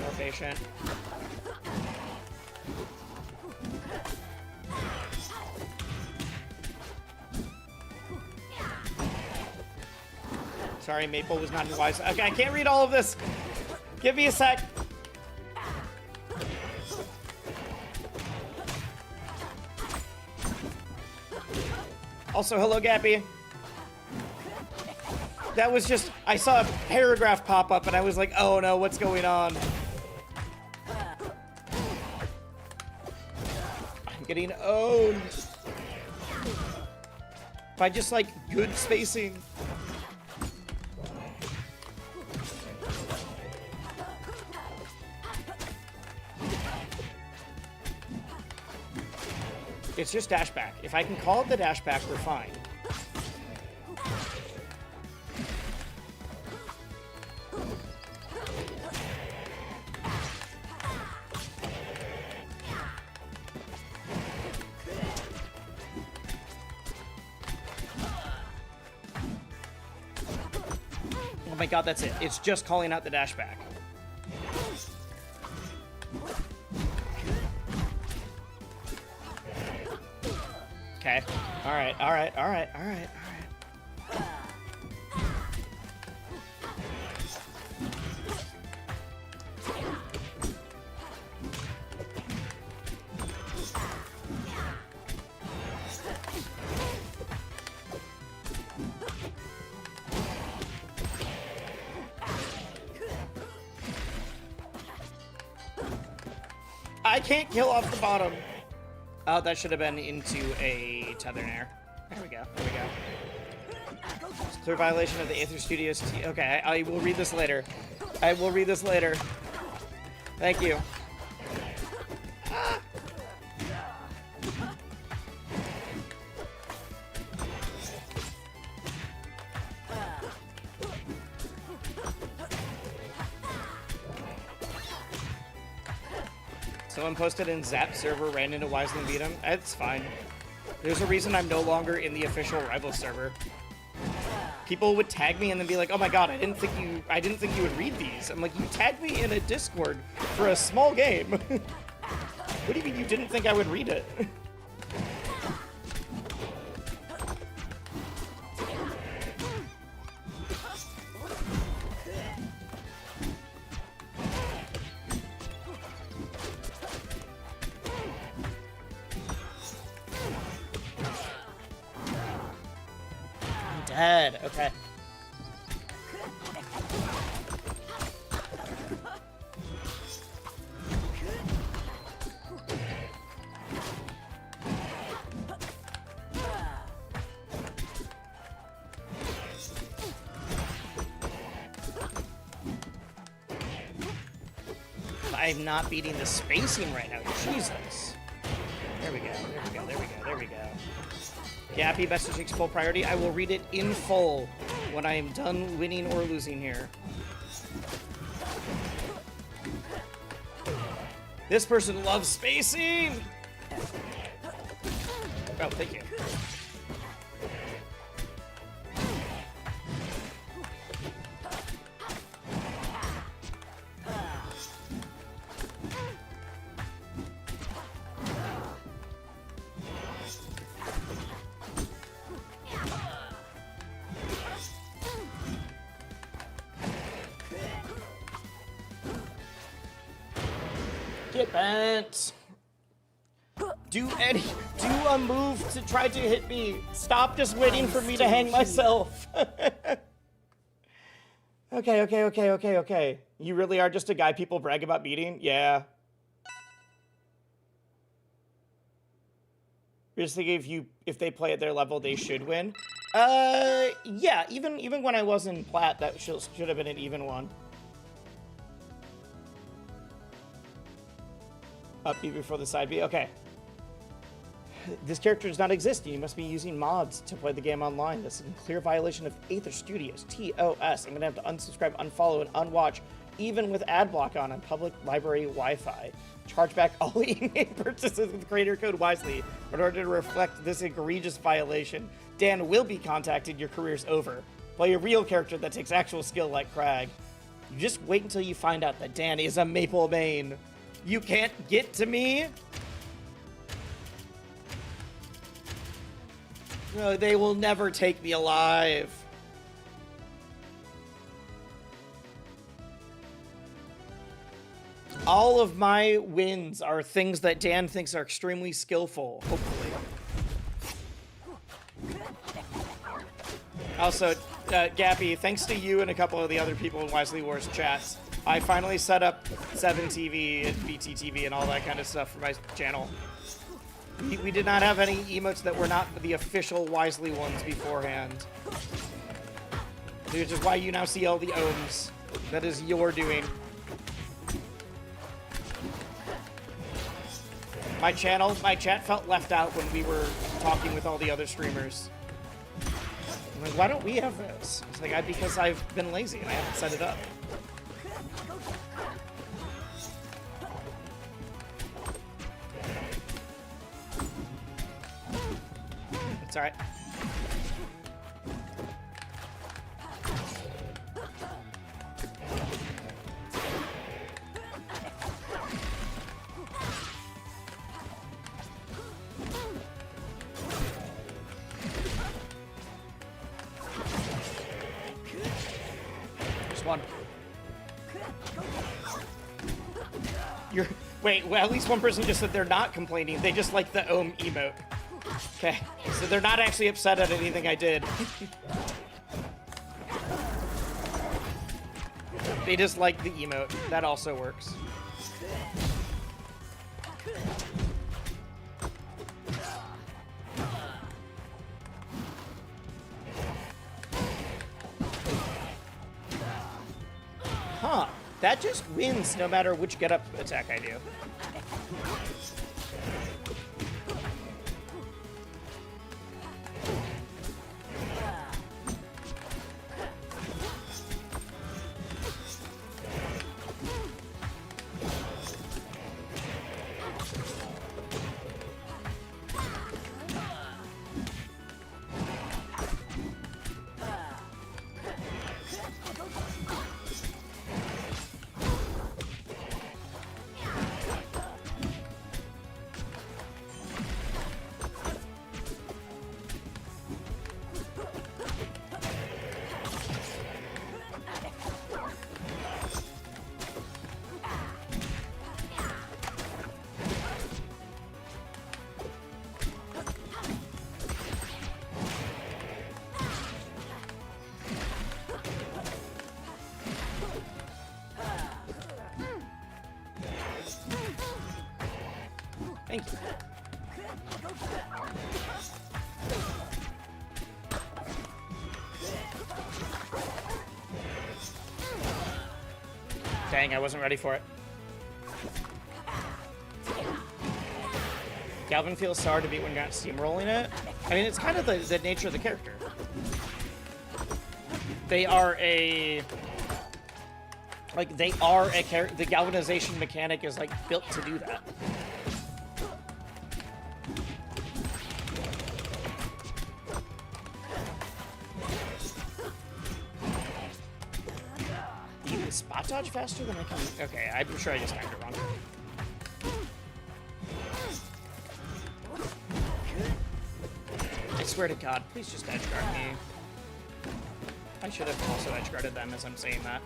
More patient. Sorry, Maple was not wise. Okay, I can't read all of this. Give me a sec. Also, hello, Gappy. That was just, I saw a paragraph pop up and I was like, oh no, what's going on? I'm getting owned. By just like good spacing. It's just dash back. If I can call it the dash back, we're fine. Oh my god, that's it. It's just calling out the dash back. Okay. All right. I can't kill off the bottom. Oh, that should have been into a tether nair. There we go. It's clear violation of the Aether Studios. Okay, I will read this later. Thank you. Ah. Someone posted in Zap server, ran into Wisely and beat him. It's fine. There's a reason I'm no longer in the official rival server. People would tag me and then be like, "Oh my god, I didn't think you would read these." I'm like, "You tagged me in a Discord for a small game." What do you mean you didn't think I would read it? Dead. Okay. I'm not beating the spacing right now. Jesus. There we go. Gappy message takes full priority. I will read it in full when I am done winning or losing here. This person loves spacing! Oh, thank you. Get bent. Do a move to try to hit me. Stop just waiting for me to hang myself. Okay. You really are just a guy people brag about beating? Yeah. You're just thinking if they play at their level, they should win? Yeah, even when I was in plat, that should have been an even one. Up B before the side B. Okay. This character does not exist. You must be using mods to play the game online. This is in clear violation of Aether Studios, TOS. I'm going to have to unsubscribe, unfollow, and unwatch, even with ad block on public library Wi-Fi. Charge back all in-game purchases with creator code wisely in order to reflect this egregious violation. Dan will be contacted. Your career's over. Play a real character that takes actual skill like Crag. You just wait until you find out that Dan is a Maple main. You can't get to me? No, they will never take me alive. All of my wins are things that Dan thinks are extremely skillful, hopefully. Also, Gappy, thanks to you and a couple of the other people in Wisely Wars chats, I finally set up 7TV and BTTV and all that kind of stuff for my channel. We did not have any emotes that were not the official Wisely ones beforehand. Which is why you now see all the ohms. That is your doing. My chat felt left out when we were talking with all the other streamers. I'm like, why don't we have this? It's like, because I've been lazy and I haven't set it up. It's alright. Just one. Wait, well, at least one person just said they're not complaining. They just like the ohm emote. Okay, so they're not actually upset at anything I did. They just like the emote. That also works. Huh. That just wins no matter which get-up attack I do. Thank you. Dang, I wasn't ready for it. Galvin feels sorry to beat when you're not steamrolling it. I mean, it's kind of the nature of the character. They are a Like, they are a character. The galvanization mechanic is, like, built to do that. You can spot dodge faster than I can. Okay, I'm sure I just timed it wrong. I swear to God, please just edge guard me. I should have also edge guarded them as I'm saying that.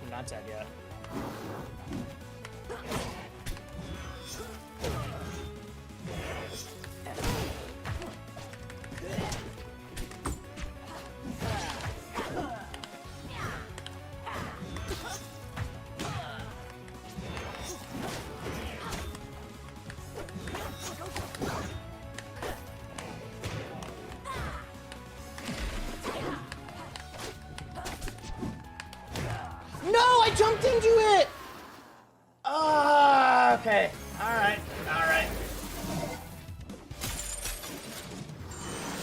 I'm not dead yet. No, I jumped into it! Okay. Alright. Alright.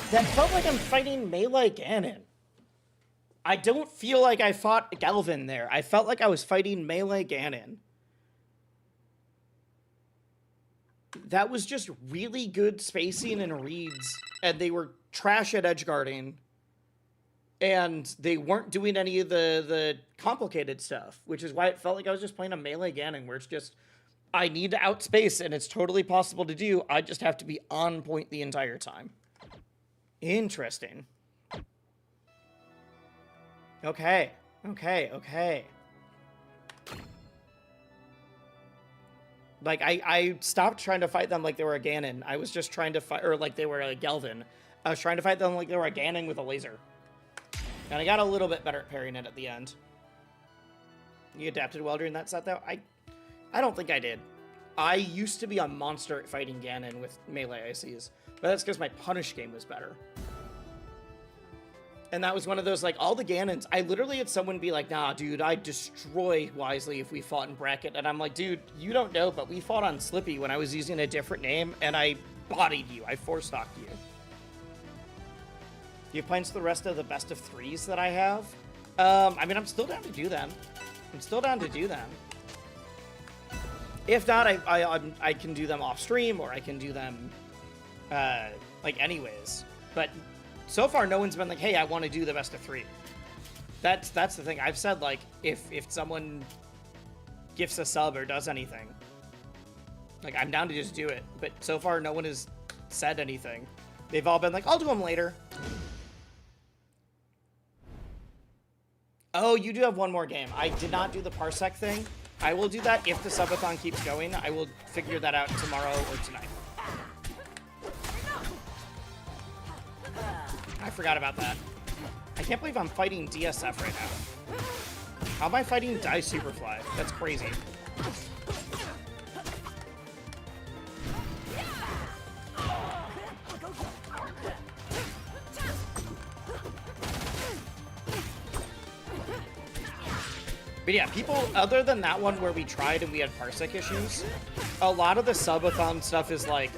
That felt like I'm fighting melee Ganon. I don't feel like I fought Galvin there. I felt like I was fighting melee Ganon. That was just really good spacing and reads, and they were trash at edgeguarding. And they weren't doing any of the complicated stuff, which is why it felt like I was just playing a melee Ganon, where it's just, I need to outspace, and it's totally possible to do. I just have to be on point the entire time. Interesting. Okay. Okay, okay. Like, I stopped trying to fight them like they were a Ganon. I was just trying to fight, or like they were a Gelvin. I was trying to fight them like they were a Ganon with a laser. And I got a little bit better at parrying it at the end. You adapted well during that set, though? I don't think I did. I used to be a monster at fighting Ganon with melee ICs, but that's because my punish game was better. And that was one of those, like, all the Ganons, I literally had someone be like, nah, dude, I'd destroy Wisely if we fought in bracket. And I'm like, dude, you don't know, but we fought on Slippy when I was using a different name, and I bodied you. I four-stocked you. Do you have plans for the rest of the best of threes that I have? I mean, I'm still down to do them. I'm still down to do them. If not, I can do them off stream, or I can do them, like, anyways. But so far, no one's been like, hey, I want to do the best of three. That's the thing. I've said, like, if someone gifts a sub or does anything, like, I'm down to just do it. But so far, no one has said anything. They've all been like, I'll do them later. Oh, you do have one more game. I did not do the Parsec thing. I will do that if the Subathon keeps going. I will figure that out tomorrow or tonight. I forgot about that. I can't believe I'm fighting DSF right now. How am I fighting Die Superfly? That's crazy. But yeah, people, other than that one where we tried and we had Parsec issues, a lot of the Subathon stuff is like,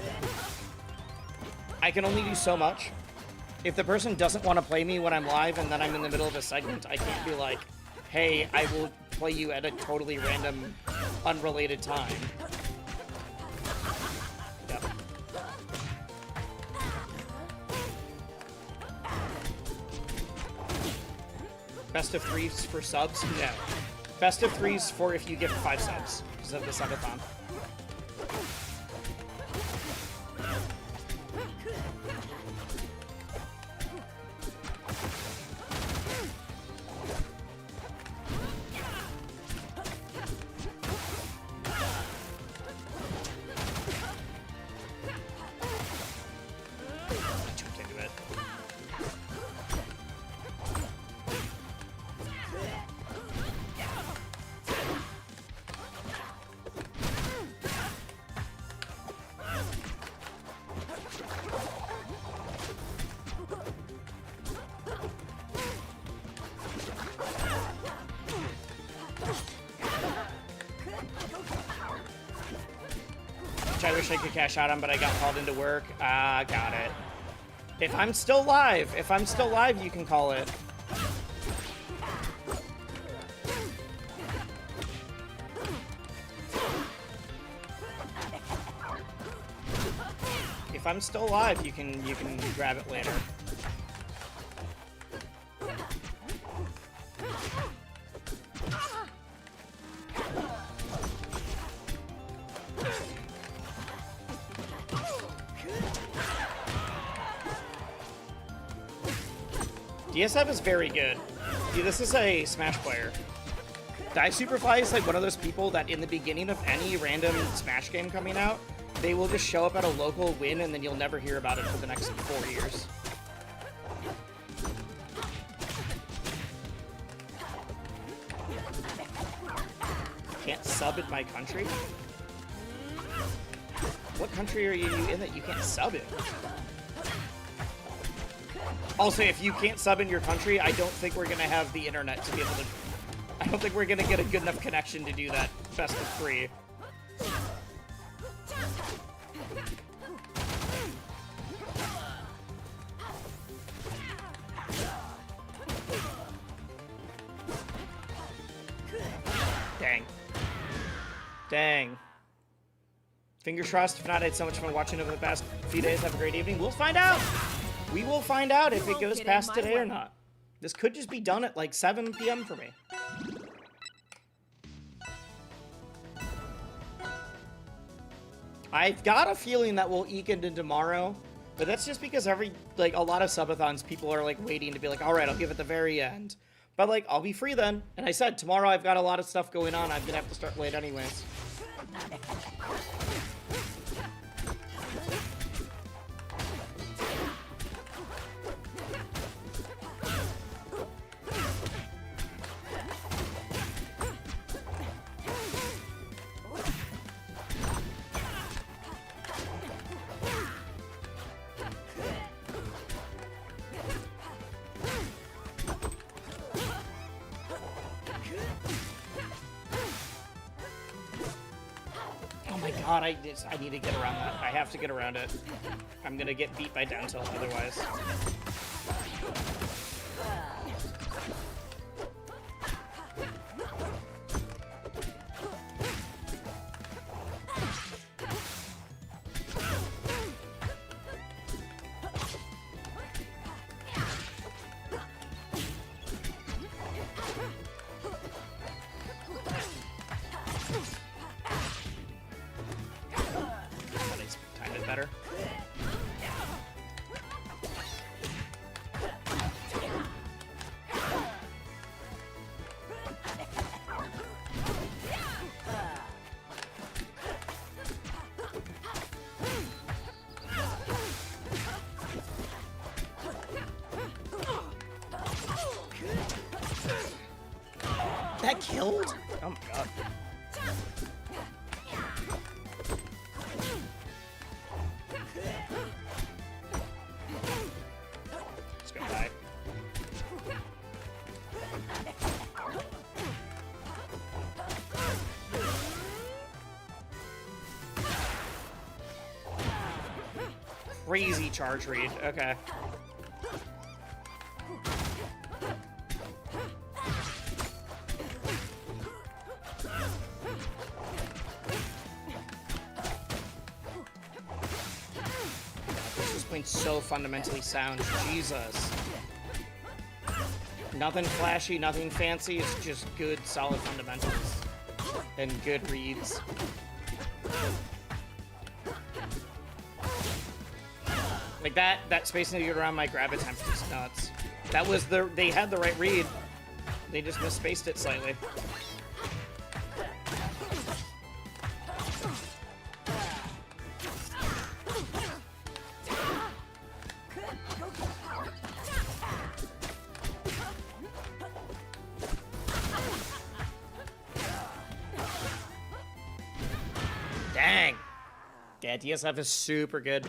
I can only do so much. If the person doesn't want to play me when I'm live and then I'm in the middle of a segment, I can't be like, hey, I will play you at a totally random, unrelated time. Yep. Best of threes for subs? No. Best of threes for if you give 5 subs, because of the subathon. which I wish I could cash out on, but I got called into work. Ah, got it. If I'm still live, you can call it. If I'm still alive, you can grab it later. DSF is very good. Dude, this is a Smash player. Die Superfly is like one of those people that in the beginning of any random Smash game coming out, they will just show up at a local win and then you'll never hear about it for the next 4 years. Can't sub in my country? What country are you in that you can't sub in? Also, if you can't sub in your country, I don't think we're gonna have the internet to be able to... I don't think we're gonna get a good enough connection to do that best of 3. Dang. Dang. Fingers crossed. If not, I had so much fun watching over the past few days. Have a great evening. We'll find out. We will find out if it goes past today or not. This could just be done at like 7 p.m. for me. I've got a feeling that we'll eke into tomorrow, but that's just because a lot of subathons, people are like waiting to be like, all right, I'll give it the very end. But like, I'll be free then. And I said, tomorrow I've got a lot of stuff going on. I'm gonna have to start late anyways. God, I need to get around that. I have to get around it. I'm gonna get beat by down tilt otherwise. Better. That killed? Oh my god. Crazy charge read. Okay. This is playing so fundamentally sound. Jesus. Nothing flashy, nothing fancy. It's just good, solid fundamentals and good reads. Like that spacing to get around my grab attempt is nuts. That was they had the right read. They just misspaced it slightly. Dang. Yeah, DSF is super good.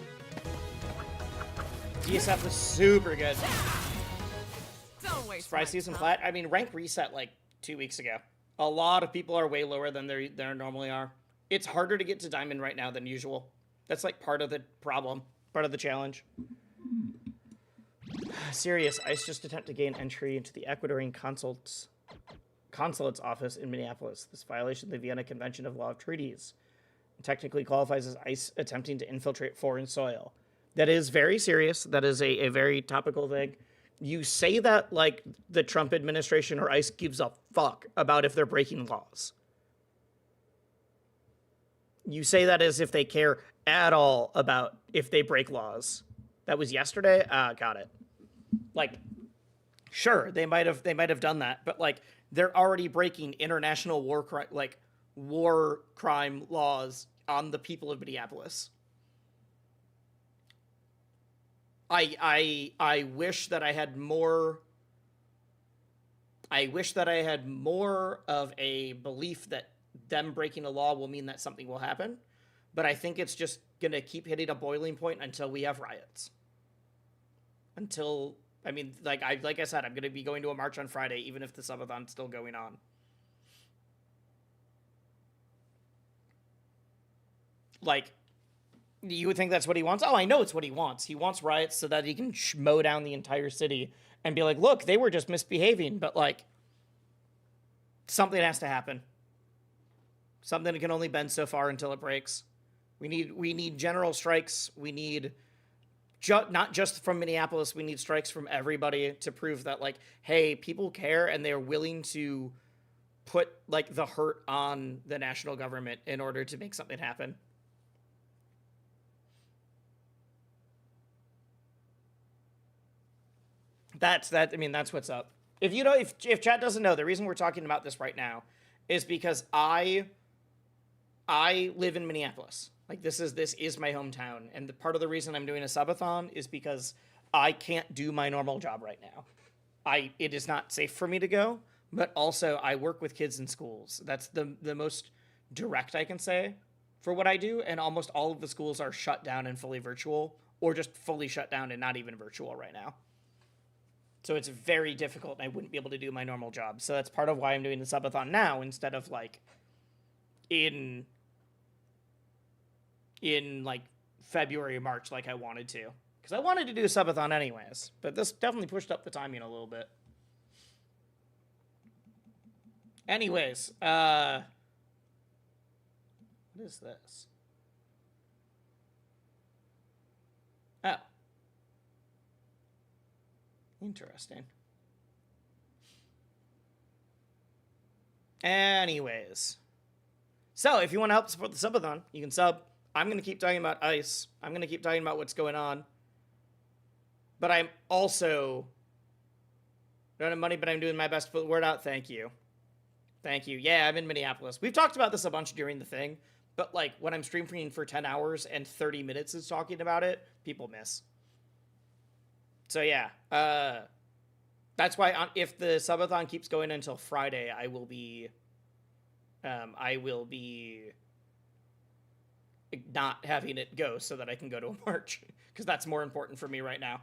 DSF is super good. Don't waste Surprise season flat. I mean, rank reset like 2 weeks ago. A lot of people are way lower than they normally are. It's harder to get to Diamond right now than usual. That's like part of the problem, part of the challenge. Serious, ICE just attempt to gain entry into the Ecuadorian consulate's office in Minneapolis. This violation of the Vienna Convention of Law of Treaties technically qualifies as ICE attempting to infiltrate foreign soil. That is very serious. That is a very topical thing. You say that like the Trump administration or ICE gives a fuck about if they're breaking laws. You say that as if they care at all about if they break laws. That was yesterday? Got it. Like, sure, they might have done that, but like they're already breaking international war crime laws on the people of Minneapolis. I wish that I had more. I wish that I had more of a belief that them breaking a law will mean that something will happen, but I think it's just gonna keep hitting a boiling point until we have riots. Until, I mean, like I said, I'm gonna be going to a march on Friday, even if the Subathon's still going on. Like, you would think that's what he wants. Oh, I know it's what he wants. He wants riots so that he can mow down the entire city and be like, look, they were just misbehaving. But, like, something has to happen. Something that can only bend so far until it breaks. We need general strikes. We need, not just from Minneapolis, we need strikes from everybody to prove that, like, hey, people care and they're willing to put, like, the hurt on the national government in order to make something happen. That's what's up. If chat doesn't know, the reason we're talking about this right now is because I live in Minneapolis. Like, this is my hometown, and part of the reason I'm doing a subathon is because I can't do my normal job right now. It is not safe for me to go, but also I work with kids in schools. That's the most direct I can say for what I do, and almost all of the schools are shut down and fully virtual, or just fully shut down and not even virtual right now. So it's very difficult, and I wouldn't be able to do my normal job. So that's part of why I'm doing the subathon now instead of, like, in like, February or March like I wanted to. Because I wanted to do a subathon anyways. But this definitely pushed up the timing a little bit. Anyways, what is this? Oh. Interesting. Anyways. So, if you want to help support the subathon, you can sub. I'm going to keep talking about ICE. I'm going to keep talking about what's going on. But I'm also... don't have money, but I'm doing my best to put the word out. Thank you. Thank you. Yeah, I'm in Minneapolis. We've talked about this a bunch during the thing. But, like, when I'm streaming for 10 hours and 30 minutes is talking about it, people miss. So, yeah. That's why if the subathon keeps going until Friday, I will be not having it go so that I can go to a march, because that's more important for me right now,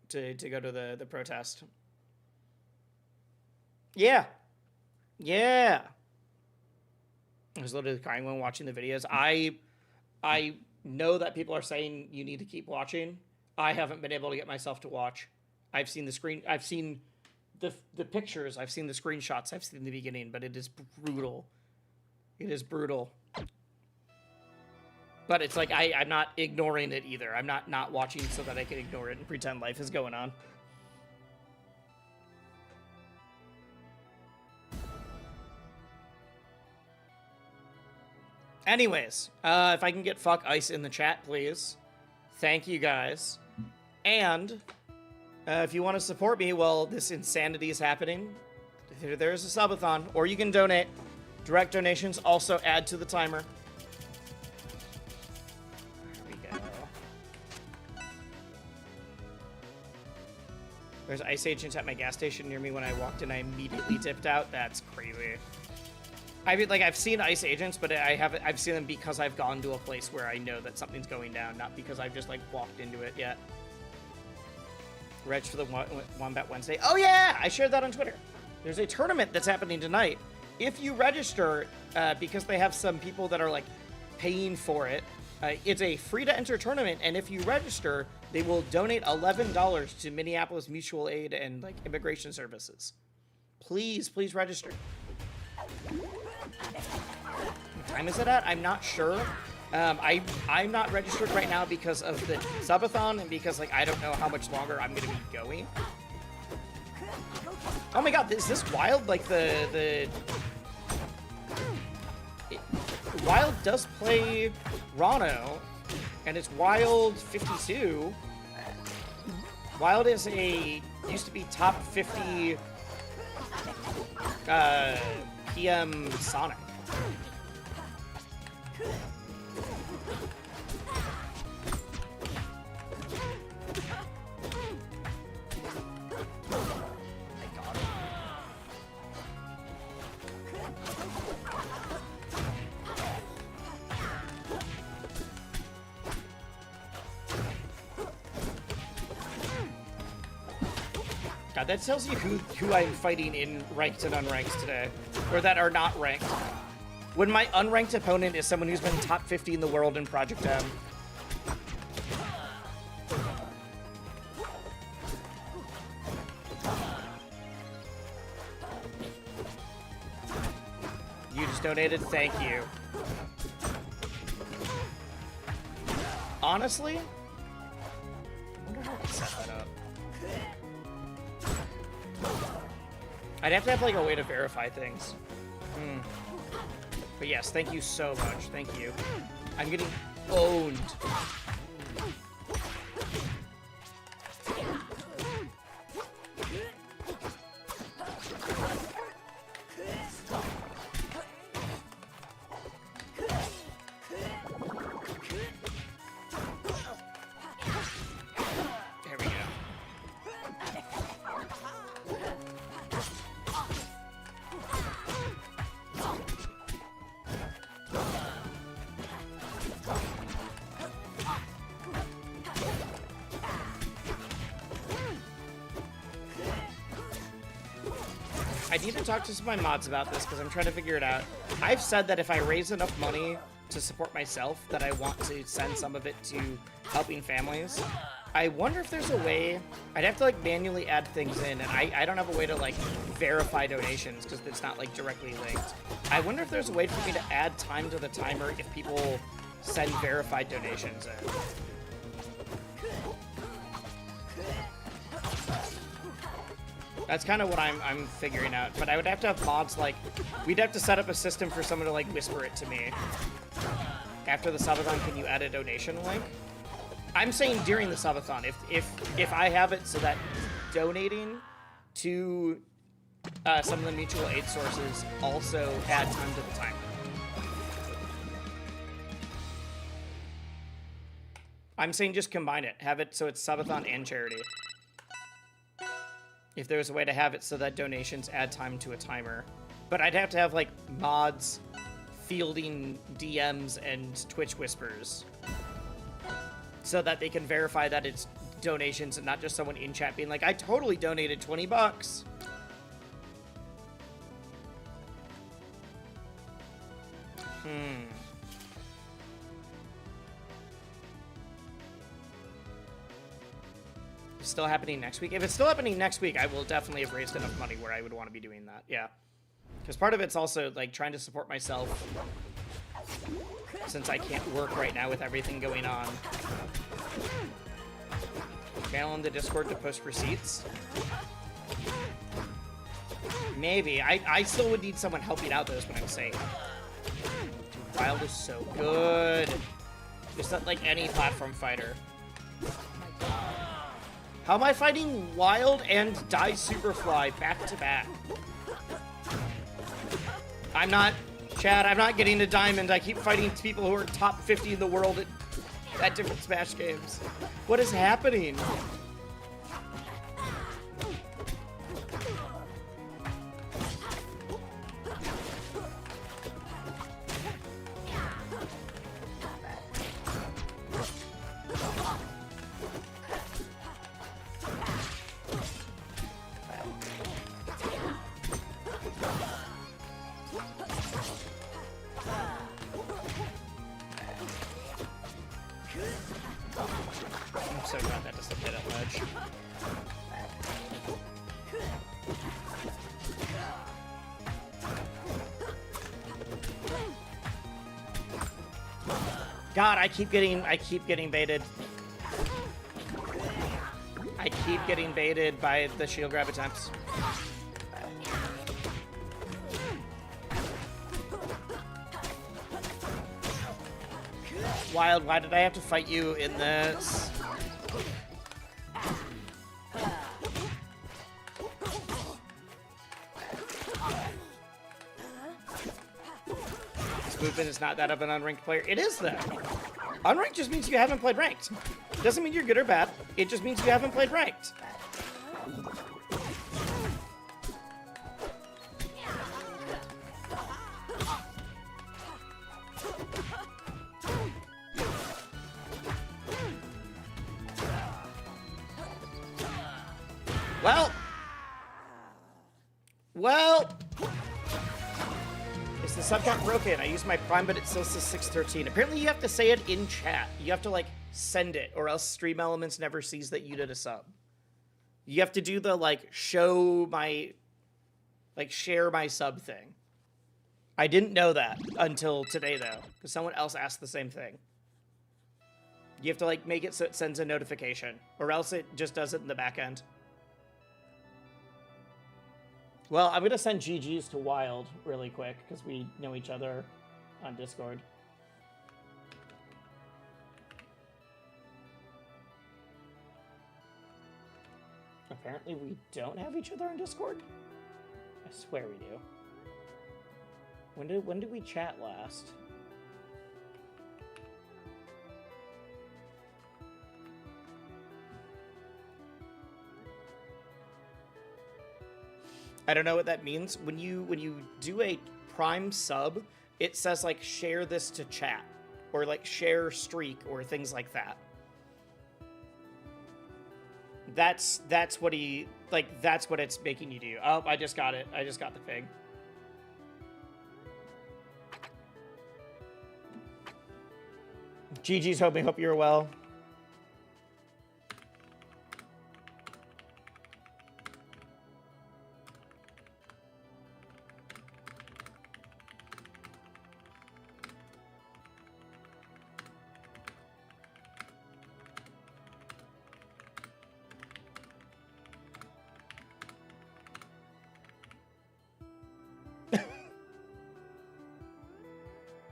to go to the protest. Yeah. I was literally crying when watching the videos. I know that people are saying you need to keep watching. I haven't been able to get myself to watch. I've seen the pictures, I've seen the screenshots, I've seen the beginning, but it is brutal. It is brutal. But it's like, I'm not ignoring it either. I'm not watching so that I can ignore it and pretend life is going on. Anyways, if I can get fuck ICE in the chat, please. Thank you, guys. And if you want to support me while this insanity is happening, there's a subathon, or you can donate. Direct donations also add to the timer. There we go. There's ICE agents at my gas station near me. When I walked in, I immediately tipped out. That's crazy. I mean, like, I've seen ICE agents, but I've seen them because I've gone to a place where I know that something's going down, not because I've just, like, walked into it yet. Reg for the Wombat Wednesday. Oh, yeah! I shared that on Twitter. There's a tournament that's happening tonight if you register, because they have some people that are like paying for it, it's a free to enter tournament, and if you register, they will donate $11 to Minneapolis Mutual Aid and like immigration services. Please register. What time is it at? I'm not sure. I'm not registered right now because of the subathon and because like I don't know how much longer I'm gonna be going. Oh my god, is this Wild? Like Wild does play Rano, and it's Wild 52. Wild is used to be top 50 PM Sonic. God, that tells you who I'm fighting in ranked and unranked today, or that are not ranked. When my unranked opponent is someone who's been top 50 in the world in Project M. You just donated, thank you. Honestly, I wonder how I can set that up. I'd have to have like a way to verify things. But yes, thank you so much. Thank you. I'm getting owned. There we go. I need to talk to some of my mods about this because I'm trying to figure it out. I've said that if I raise enough money to support myself, that I want to send some of it to helping families. I wonder if there's a way. I'd have to like manually add things in, and I don't have a way to like verify donations because it's not like directly linked. I wonder if there's a way for me to add time to the timer if people send verified donations in. That's kind of what I'm figuring out, but I would have to have mods like, we'd have to set up a system for someone to like whisper it to me. After the subathon, can you add a donation link? I'm saying during the subathon, if I have it so that donating to some of the mutual aid sources also add time to the timer. I'm saying just combine it, have it so it's subathon and charity. If there's a way to have it so that donations add time to a timer. But I'd have to have, like, mods fielding DMs and Twitch whispers so that they can verify that it's donations and not just someone in chat being like, I totally donated 20 bucks. Still happening next week? If it's still happening next week, I will definitely have raised enough money where I would want to be doing that. Yeah. Because part of it's also like trying to support myself since I can't work right now with everything going on. Channel in the Discord to post receipts. Maybe. I still would need someone helping out though, is what I'm saying. Dude, Wild is so good. Just not like any platform fighter. How am I fighting Wild and Die Superfly back to back? I'm not, Chad, I'm not getting to Diamond. I keep fighting people who are top 50 in the world at different Smash games. What is happening? God, I keep getting baited. I keep getting baited by the shield grab attempts. Wild, why did I have to fight you in this? This movement is not that of an unranked player. It is though. Unranked just means you haven't played ranked. Doesn't mean you're good or bad. It just means you haven't played ranked. Well, is the sub count broken? I used my prime, but it still says 613. Apparently you have to say it in chat. You have to like send it, or else Stream Elements never sees that you did a sub. You have to do the like show my, like share my sub thing. I didn't know that until today though, because someone else asked the same thing. You have to like make it so it sends a notification, or else it just does it in the back end. Well, I'm gonna send GGs to Wild really quick because we know each other on Discord. Apparently we don't have each other on Discord? I swear we do. When did we chat last? I don't know what that means. When you do a Prime sub, it says like share this to chat or like share streak or things like that. That's what he like. That's what it's making you do. Oh, I just got it. I just got the ping. GG's hoping. Hope you're well.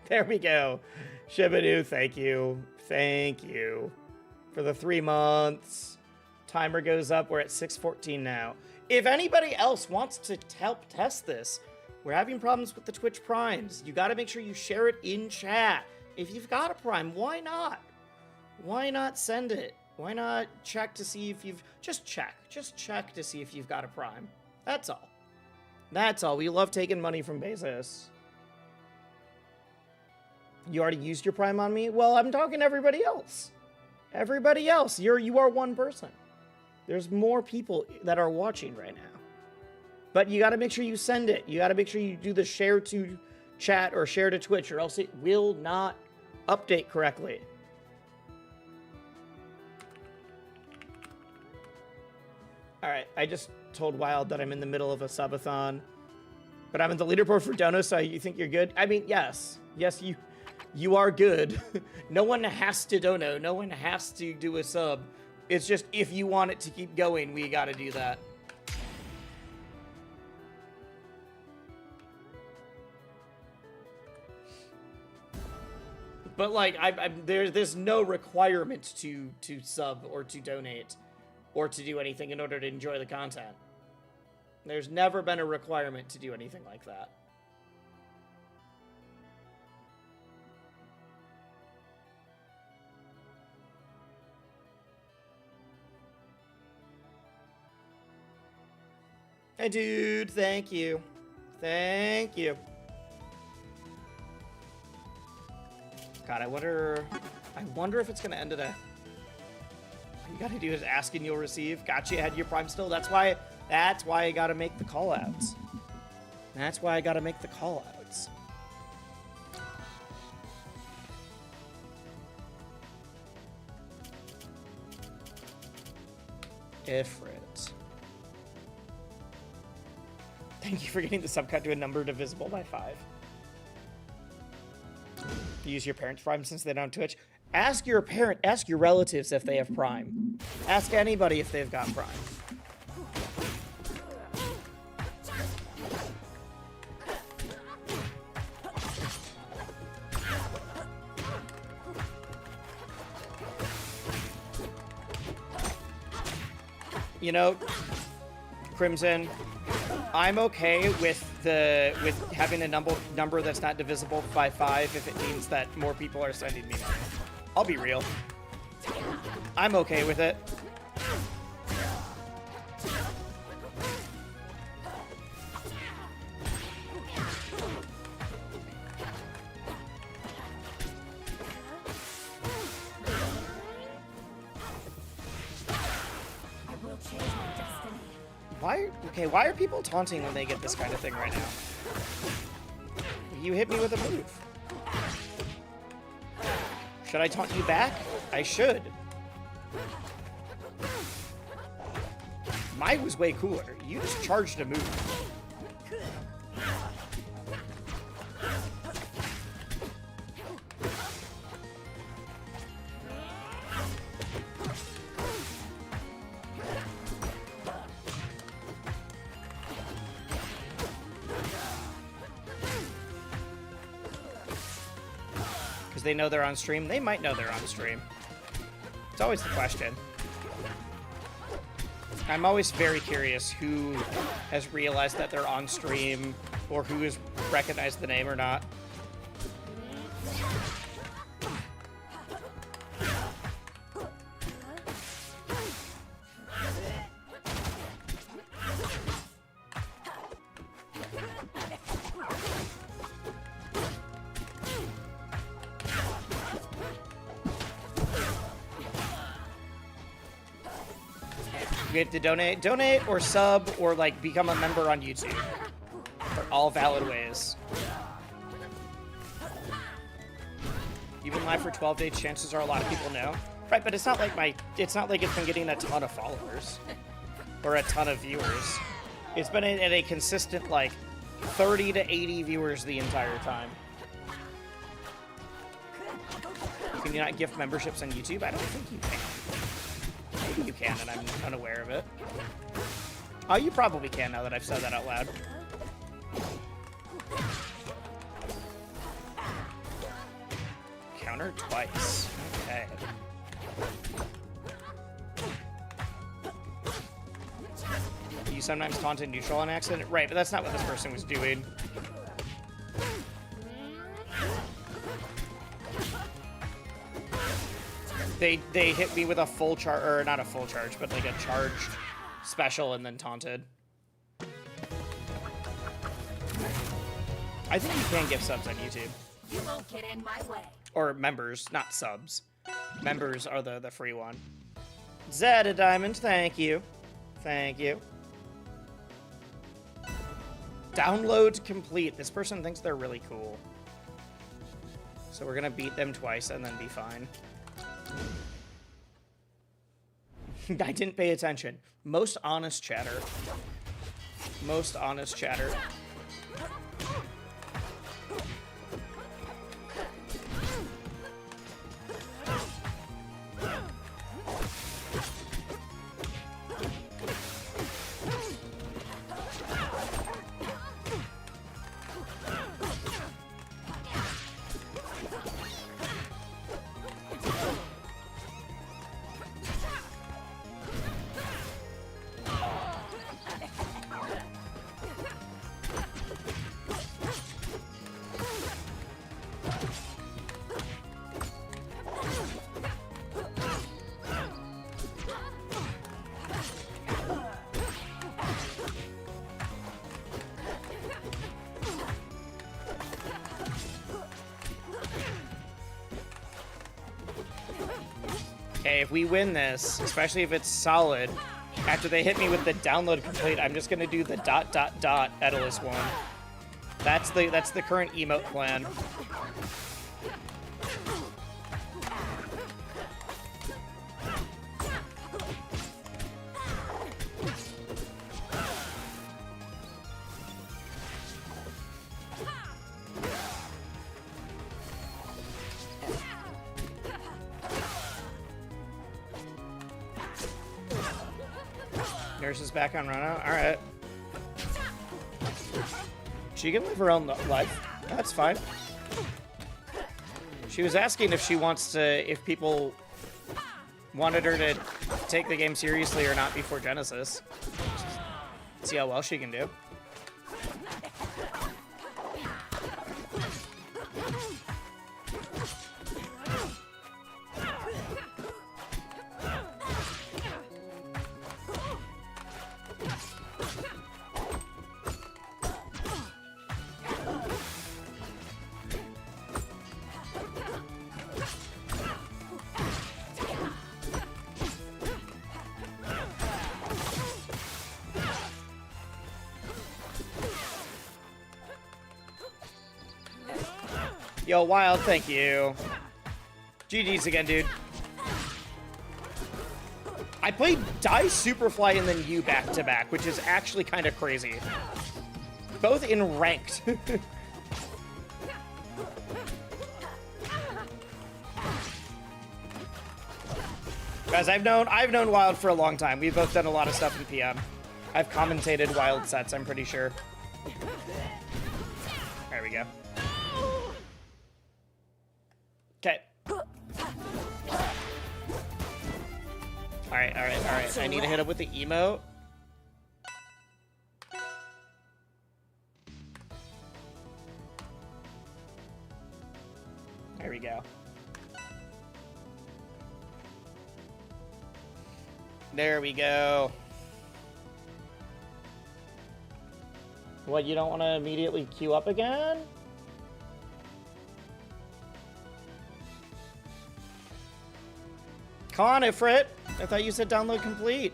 There we go. Shibadu, thank you. Thank you for the 3 months. Timer goes up. We're at 6:14 now. If anybody else wants to help test this, we're having problems with the Twitch Primes. You got to make sure you share it in chat. If you've got a Prime, why not? Why not send it? Why not check to see if you've... Just check to see if you've got a Prime. That's all. That's all. We love taking money from Bezos. You already used your Prime on me? Well, I'm talking to everybody else. Everybody else. You are one person. There's more people that are watching right now. But you got to make sure you send it. You got to make sure you do the share to chat or share to Twitch, or else it will not update correctly. All right, I just told Wild that I'm in the middle of a subathon, but I'm in the leaderboard for Dono, so you think you're good? I mean, yes. Yes, you are good. No one has to dono. No one has to do a sub. It's just if you want it to keep going, we got to do that. But like, there's no requirement to sub or to donate or to do anything in order to enjoy the content. There's never been a requirement to do anything like that. Hey, dude, thank you. Thank you. God, I wonder if it's gonna end at a... All you gotta do is ask and you'll receive. Gotcha, you had your Prime still. That's why I gotta make the call-outs. That's why I gotta make the call-outs. Ifrit. Thank you for getting the subcut to a number divisible by 5. Use your parents' Prime since they don't have Twitch. Ask your relatives if they have Prime. Ask anybody if they've got Prime. You know, Crimson, I'm okay with having a number that's not divisible by 5 if it means that more people are sending me money. I'll be real. I'm okay with it. Why are people taunting when they get this kind of thing right now? You hit me with a move. Should I taunt you back? I should. Mine was way cooler. You just charged a move. They know they're on stream. They might know they're on stream. It's always the question. I'm always very curious who has realized that they're on stream or who has recognized the name or not. You have to donate or sub or like become a member on YouTube. They're all valid ways. Even live for 12 days, chances are a lot of people know. Right, but it's not like it's been getting a ton of followers or a ton of viewers. It's been at a consistent like 30 to 80 viewers the entire time. Can you not gift memberships on YouTube? I don't think you can. Maybe you can, and I'm unaware of it. Oh, you probably can now that I've said that out loud. Counter twice. Okay. You sometimes taunt in neutral on accident? Right, but that's not what this person was doing. They hit me with a full charge, or not a full charge, but like a charged special and then taunted. I think you can give subs on YouTube. You won't get in my way. Or members, not subs. Members are the free one. Zed a diamond, thank you. Thank you. Download complete. This person thinks they're really cool. So we're gonna beat them twice and then be fine. I didn't pay attention. Most honest chatter. Most honest chatter. Okay, if we win this, especially if it's solid, after they hit me with the download complete, I'm just gonna do the ... Edalus one. That's the current emote plan. nurse is back on run out. All right. She can live her own life. That's fine. She was asking if she wants to, if people wanted her to take the game seriously or not before Genesis. See how well she can do. Yo, Wild, thank you. GG's again, dude. I played Die Superfly and then you back-to-back, which is actually kind of crazy. Both in ranked. Guys, I've known Wild for a long time. We've both done a lot of stuff in PM. I've commentated Wild sets, I'm pretty sure. There we go. Okay. Alright. I need to hit him with the emote. There we go. There we go. What, you don't want to immediately queue up again? Con Ifrit, I thought you said download complete.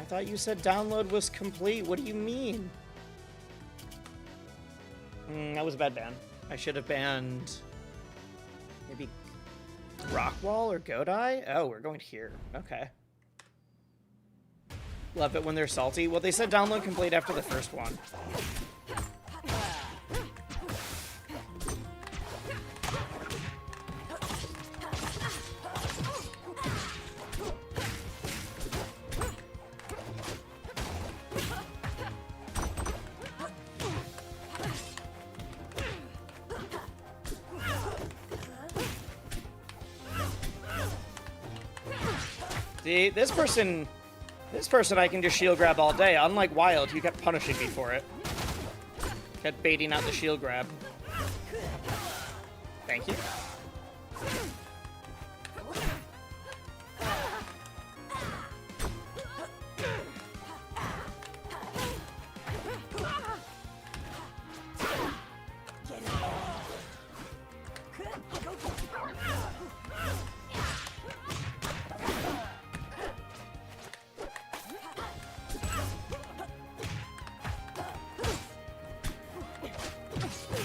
I thought you said download was complete. What do you mean? That was a bad ban. I should have banned maybe Rockwall or Godai. Oh, we're going here. Okay. Love it when they're salty. Well, they said download complete after the first one. See, this person I can just shield grab all day. Unlike Wild, you kept punishing me for it. Kept baiting out the shield grab. Thank you.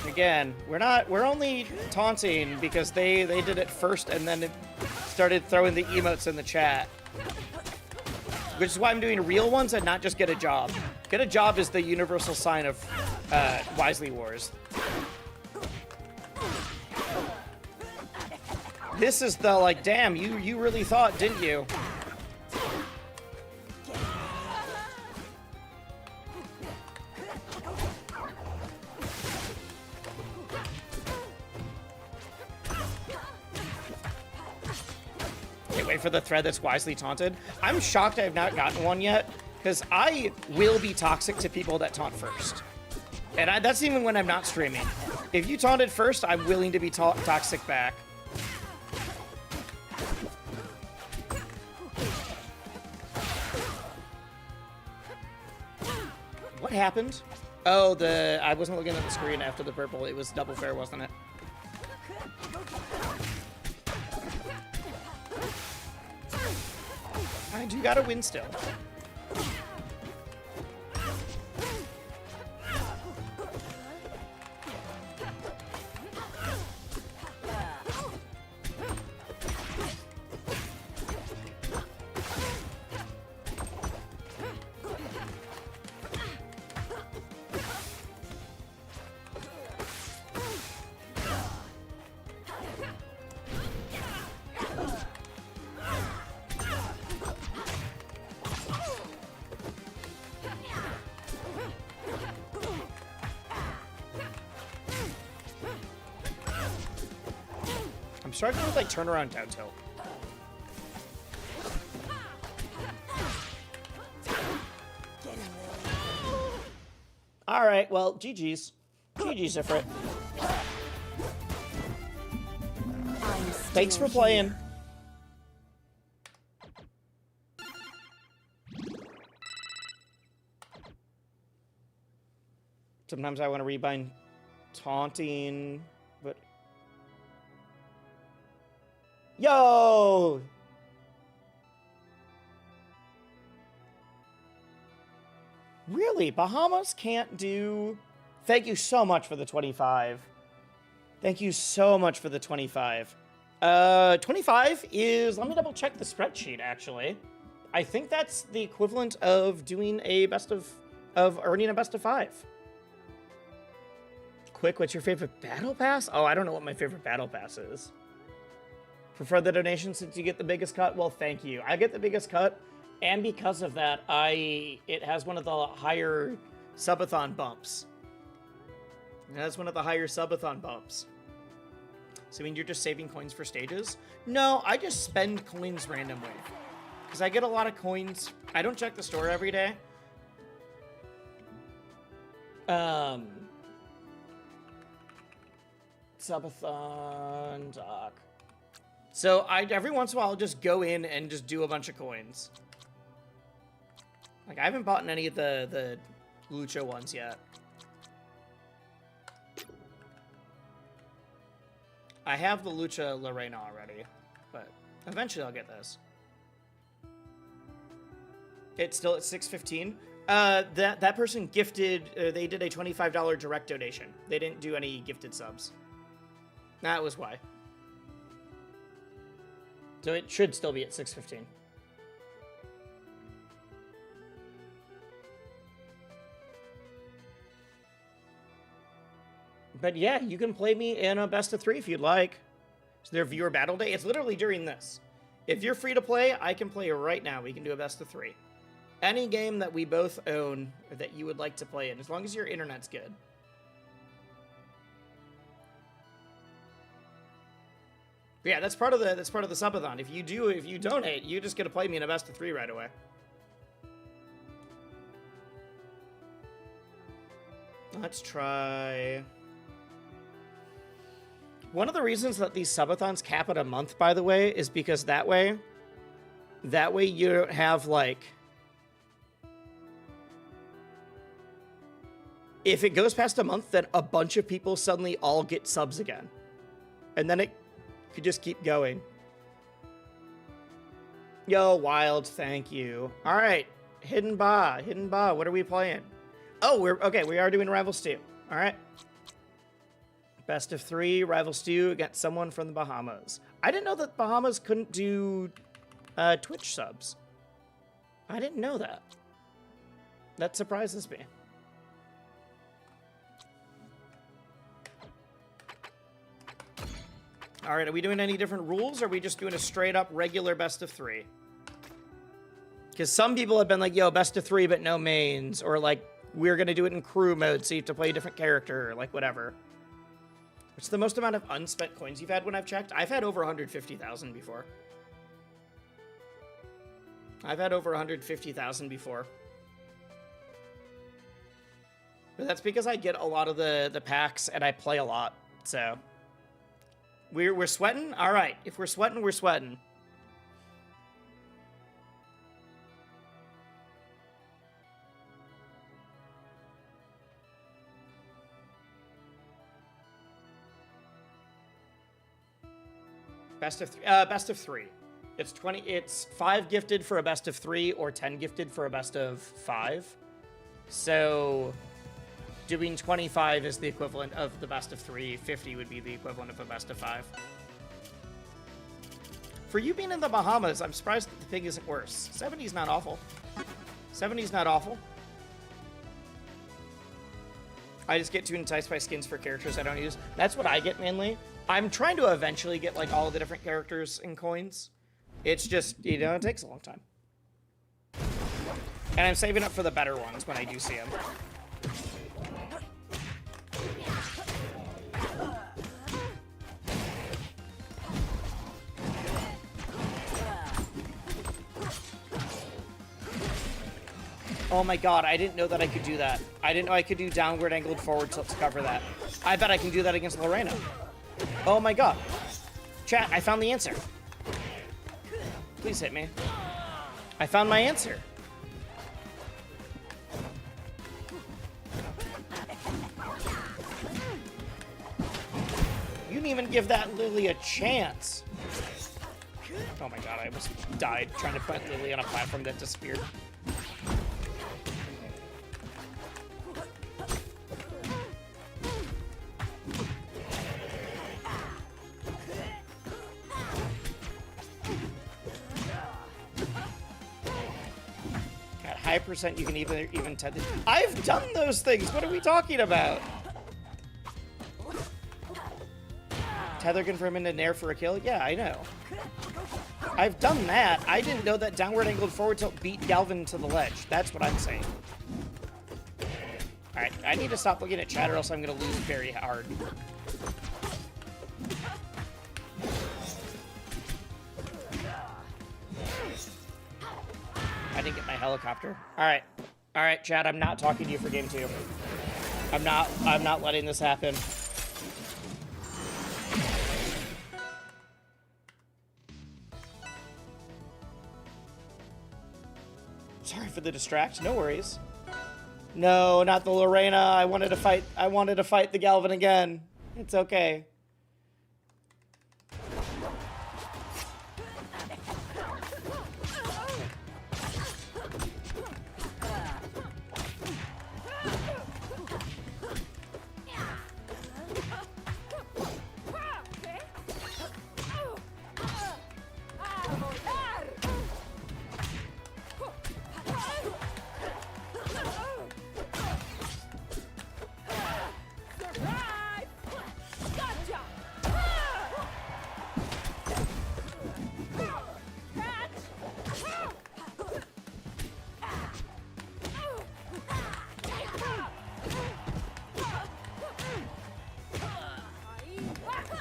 Again, we're only taunting because they did it first and then it started throwing the emotes in the chat. Which is why I'm doing real ones and not just get a job. Get a job is the universal sign of Wisely Wars. This is the like, damn, you really thought, didn't you? For the thread that's wisely taunted. I'm shocked I have not gotten one yet, because I will be toxic to people that taunt first. And that's even when I'm not streaming. If you taunted first, I'm willing to be toxic back. What happened? Oh, I wasn't looking at the screen after the purple. It was double fair, wasn't it? I do gotta win still. struggling with like turnaround down tilt. All right, well, GG's. GG's, Ifrit. Thanks for playing. Sometimes I want to rebind taunting, but... Yo! Really? Bahamas can't do... Thank you so much for the 25. Thank you so much for the 25. 25 is... Let me double check the spreadsheet, actually. I think that's the equivalent of doing a best of earning a best of 5. Quick, what's your favorite battle pass? Oh, I don't know what my favorite battle pass is. Prefer the donation since you get the biggest cut? Well, thank you. I get the biggest cut, and because of that, it has one of the higher subathon bumps. It has one of the higher subathon bumps. So, I mean, you're just saving coins for stages? No, I just spend coins randomly. Because I get a lot of coins. I don't check the store every day. Subathon doc. So every once in a while I'll just go in and just do a bunch of coins. Like I haven't bought any of the Lucha ones yet. I have the Lucha Lorena already, but eventually I'll get this. It's still at 615. That person gifted. They did a $25 direct donation. They didn't do any gifted subs. That was why. So it should still be at 615. But yeah, you can play me in a best of 3 if you'd like. So their viewer battle day. It's literally during this. If you're free to play, I can play right now. We can do a best of 3. Any game that we both own or that you would like to play in, as long as your internet's good. But yeah, that's part of the subathon. If you donate, you just get to play me in a best of 3 right away. Let's try. One of the reasons that these subathons cap at a month, by the way, is because that way you don't have like. If it goes past a month, then a bunch of people suddenly all get subs again, and then it could just keep going. Yo, Wild, thank you. All right, Hidden Ba, what are we playing? Oh, we are doing Rival Stew. All right. Best of 3, Rival Stew against someone from the Bahamas. I didn't know that Bahamas couldn't do Twitch subs. I didn't know that. That surprises me. All right, are we doing any different rules, or are we just doing a straight-up regular best of 3? Because some people have been like, yo, best of 3, but no mains, or like, we're going to do it in crew mode, so you have to play a different character, or like, whatever. What's the most amount of unspent coins you've had when I've checked? I've had over 150,000 before. I've had over 150,000 before. But that's because I get a lot of the packs, and I play a lot, so... We're sweating? All right. If we're sweating, we're sweating. Best of 3. It's 20. It's 5 gifted for a best of 3, or 10 gifted for a best of 5. So doing 25 is the equivalent of the best of 3. 50 would be the equivalent of a best of 5. For you being in the Bahamas, I'm surprised that the ping isn't worse. 70's not awful. 70's not awful. I just get too enticed by skins for characters I don't use. That's what I get mainly. I'm trying to eventually get like all the different characters and coins. It's just, you know, it takes a long time. And I'm saving up for the better ones when I do see them. Oh my god, I didn't know that I could do that. I didn't know I could do downward angled forward tilt to cover that. I bet I can do that against Lorena. Oh my god. Chat, I found the answer. Please hit me. I found my answer. You didn't even give that Lily a chance. Oh my god, I almost died trying to put Lily on a platform that disappeared. At high percent, you can even tether. I've done those things. What are we talking about? Tether confirm into nair for a kill? Yeah, I know. I've done that. I didn't know that downward angled forward tilt beat Galvin to the ledge. That's what I'm saying. Alright, I need to stop looking at chat or else I'm going to lose very hard. I didn't get my helicopter. Alright. Alright, chat, I'm not talking to you for game 2. I'm not letting this happen. Sorry for the distract. No worries. No, not the Lorena. I wanted to fight the Galvin again. It's okay.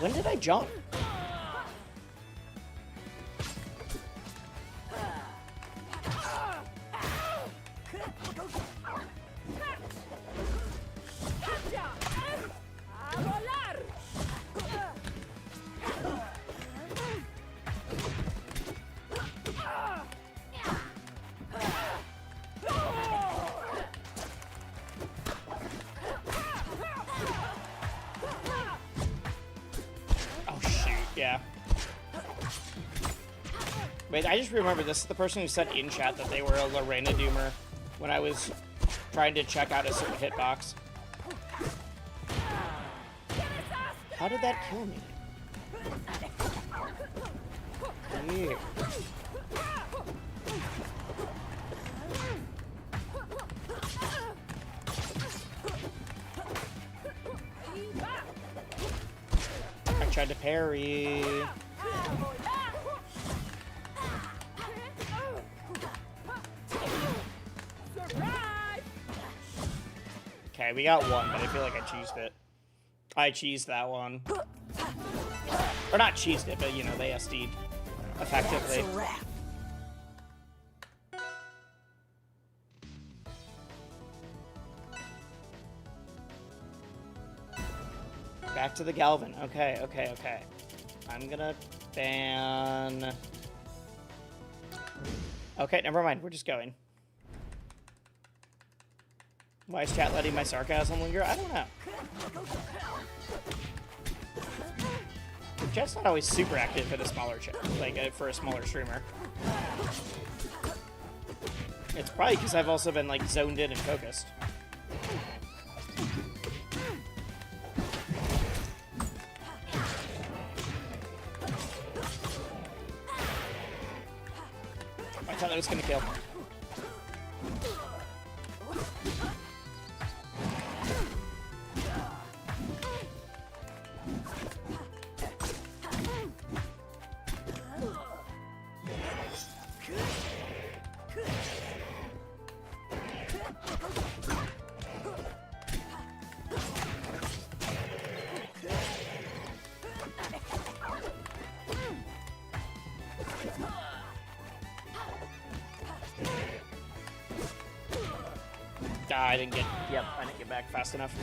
When did I jump? Yeah. Wait, I just remember this is the person who said in chat that they were a Lorena Doomer when I was trying to check out a certain hitbox. How did that kill me? Weird. Tried to parry. Okay, we got one, but I feel like I cheesed it. I cheesed that one. Or not cheesed it, but you know, they SD'd effectively. Back to the Galvin. Okay, okay, okay. I'm gonna ban... Okay, never mind. We're just going. Why is chat letting my sarcasm linger? I don't know. Chat's not always super active at a smaller chat, like for a smaller streamer. It's probably because I've also been like zoned in and focused. I thought that was gonna kill. I didn't get. Yep, I didn't get back fast enough.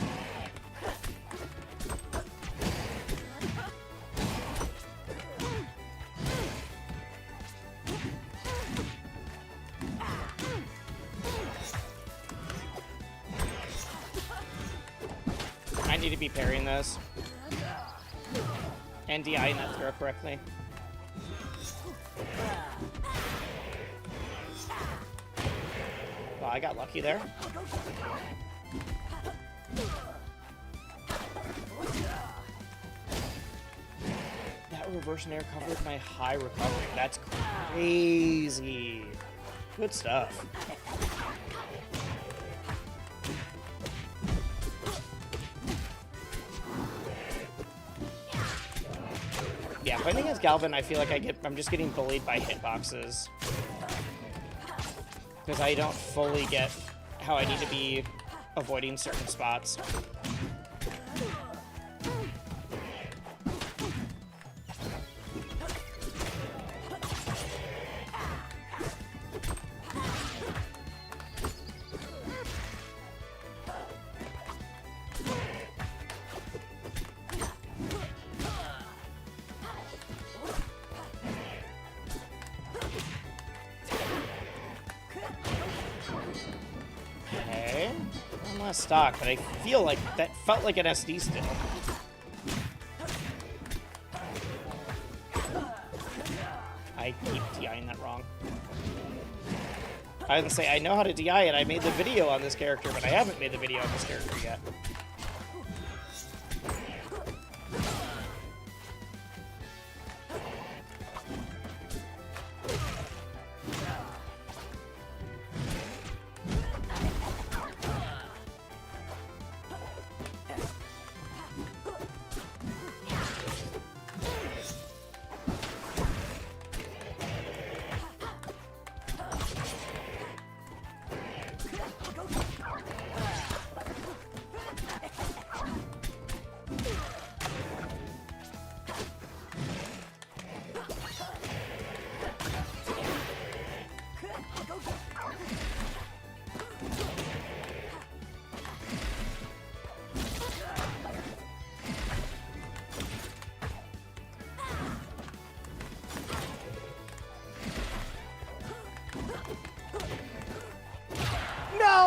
I need to be parrying this. And DIing that throw correctly. Well, I got lucky there. That reverse nair covered my high recovery. That's crazy. Good stuff. Yeah, fighting against Galvin, I feel like I'm just getting bullied by hitboxes. Because I don't fully get how I need to be avoiding certain spots. Stock, but I feel like that felt like an SD still. I keep DIing that wrong. I was gonna say, I know how to DI it. I made the video on this character, but I haven't made the video on this character yet.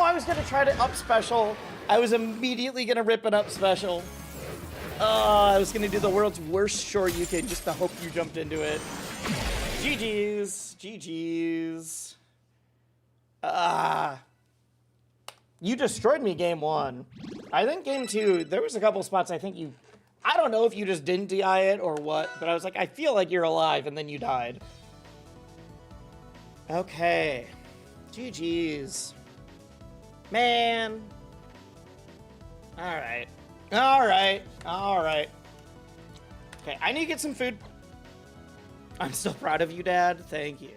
I was gonna try to up special. I was immediately gonna rip an up special. I was gonna do the world's worst Shoryuken just to hope you jumped into it. GG's. GG's. You destroyed me game one. I think game two, there was a couple spots I think you... I don't know if you just didn't DI it or what, but I was like, I feel like you're alive, and then you died. Okay. GG's. Man. Alright. Alright. Alright. Okay, I need to get some food. I'm still proud of you, Dad. Thank you.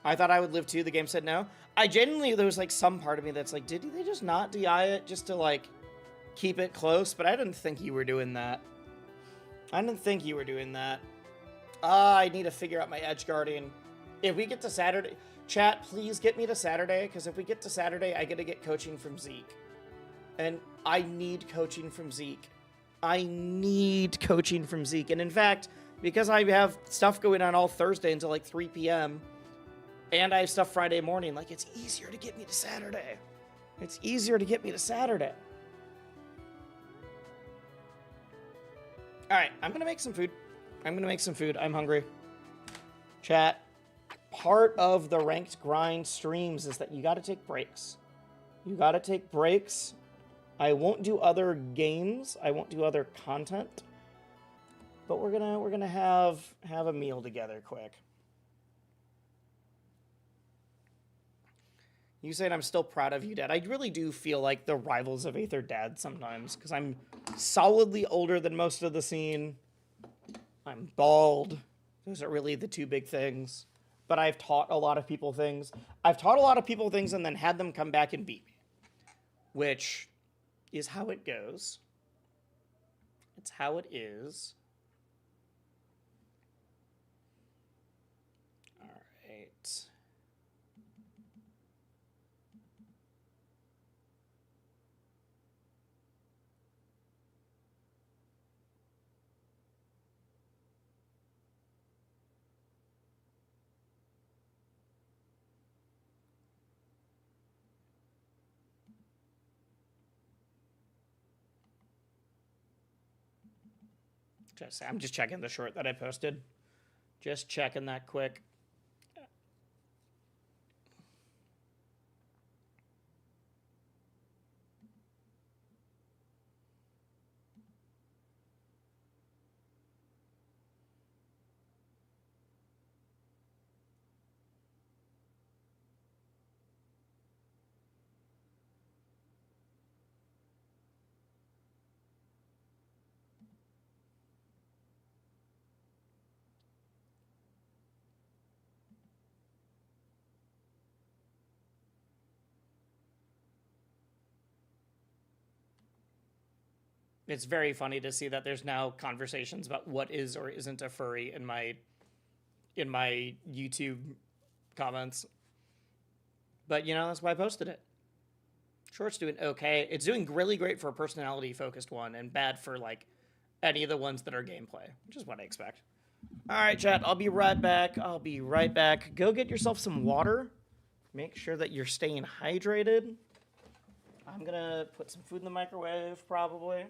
I thought I would live too. The game said no. I genuinely, there was like some part of me that's like, did they just not DI it just to like keep it close? But I didn't think you were doing that. I didn't think you were doing that. I need to figure out my edge guarding. If we get to Saturday, chat, please get me to Saturday, because if we get to Saturday, I get to get coaching from Zeke. And I need coaching from Zeke. I need coaching from Zeke. And in fact, because I have stuff going on all Thursday until like 3 p.m., and I have stuff Friday morning, like, it's easier to get me to Saturday. It's easier to get me to Saturday. All right, I'm going to make some food. I'm going to make some food. I'm hungry. Chat, part of the ranked grind streams is that you got to take breaks. You got to take breaks. I won't do other games. I won't do other content. But we're gonna have a meal together quick. You saying I'm still proud of you, Dad. I really do feel like the rivals of Aether Dad sometimes, because I'm solidly older than most of the scene. I'm bald. Those are really the two big things. But I've taught a lot of people things. I've taught a lot of people things and then had them come back and beat me. Which is how it goes. It's how it is. All right. I'm just checking the short that I posted. Just checking that quick. It's very funny to see that there's now conversations about what is or isn't a furry in my YouTube comments. But you know, that's why I posted it. Short's doing okay. It's doing really great for a personality focused one and bad for like any of the ones that are gameplay, which is what I expect. All right, chat, I'll be right back. Go get yourself some water. Make sure that you're staying hydrated. I'm gonna put some food in the microwave probably.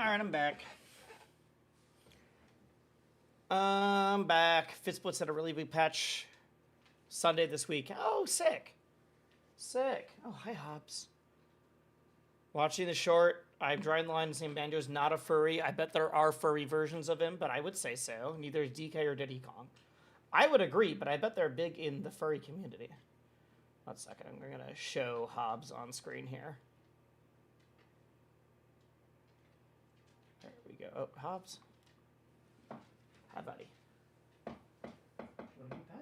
Alright, I'm back. I'm back. FitSplits had a really big patch Sunday this week. Oh, sick. Sick. Oh, hi, Hobbs. Watching the short, I'm drawing the line and saying Banjo's not a furry. I bet there are furry versions of him, but I would say so. Neither is DK or Diddy Kong. I would agree, but I bet they're big in the furry community. One second, I'm going to show Hobbs on screen here. There we go. Oh, Hobbs. Hi, buddy. You want to be pet?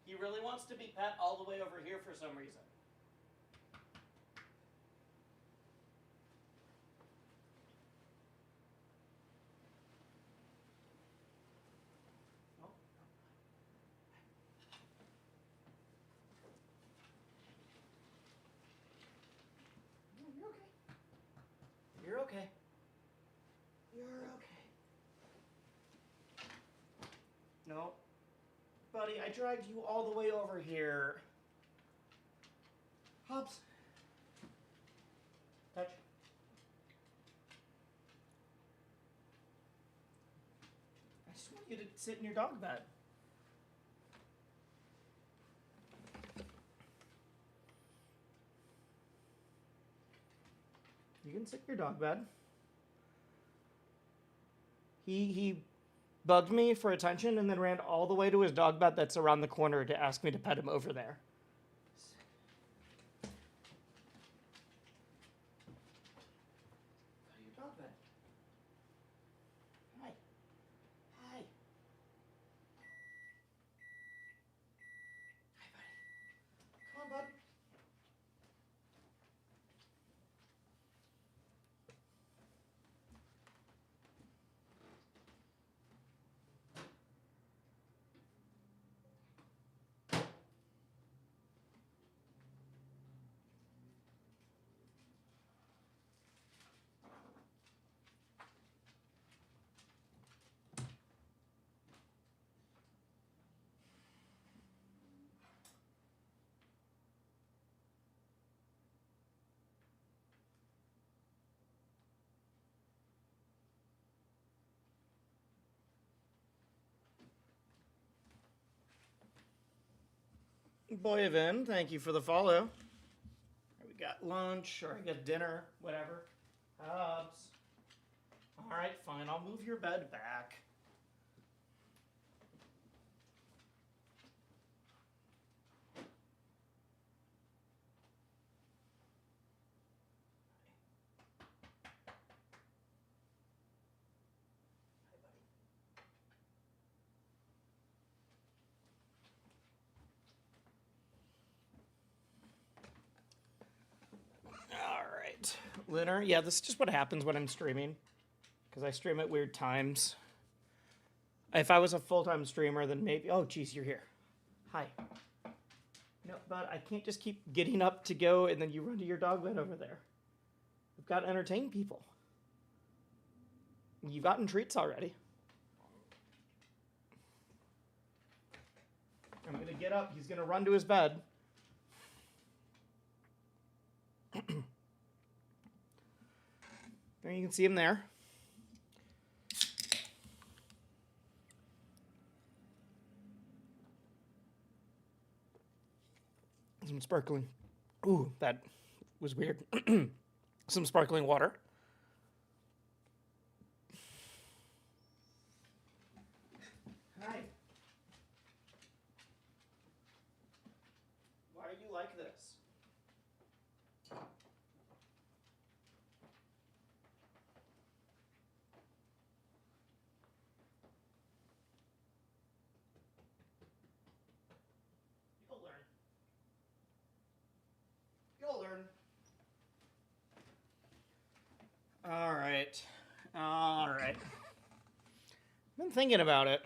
He really wants to be pet all the way over here for some reason. You're okay. You're okay. No. Buddy, I dragged you all the way over here. Hobbs. Touch. I just want you to sit in your dog bed. You can sit in your dog bed. He bugged me for attention and then ran all the way to his dog bed that's around the corner to ask me to pet him over there. Go to your dog bed. Hi. Hi. Hi, buddy. Come on, bud. Boy Evan, thank you for the follow. We got lunch, or I guess dinner, whatever. Hobbs. Alright, fine, I'll move your bed back. Alright. Linner, yeah, this is just what happens when I'm streaming. Because I stream at weird times. If I was a full-time streamer, then maybe... Oh, geez, you're here. Hi. No, but I can't just keep getting up to go and then you run to your dog bed over there. We've got to entertain people. You've gotten treats already. I'm going to get up. He's going to run to his bed. There, you can see him there. Some sparkling. Ooh, that was weird. Some sparkling water. Hi. Why are you like this? You'll learn. You'll learn. All right. All right. Been thinking about it.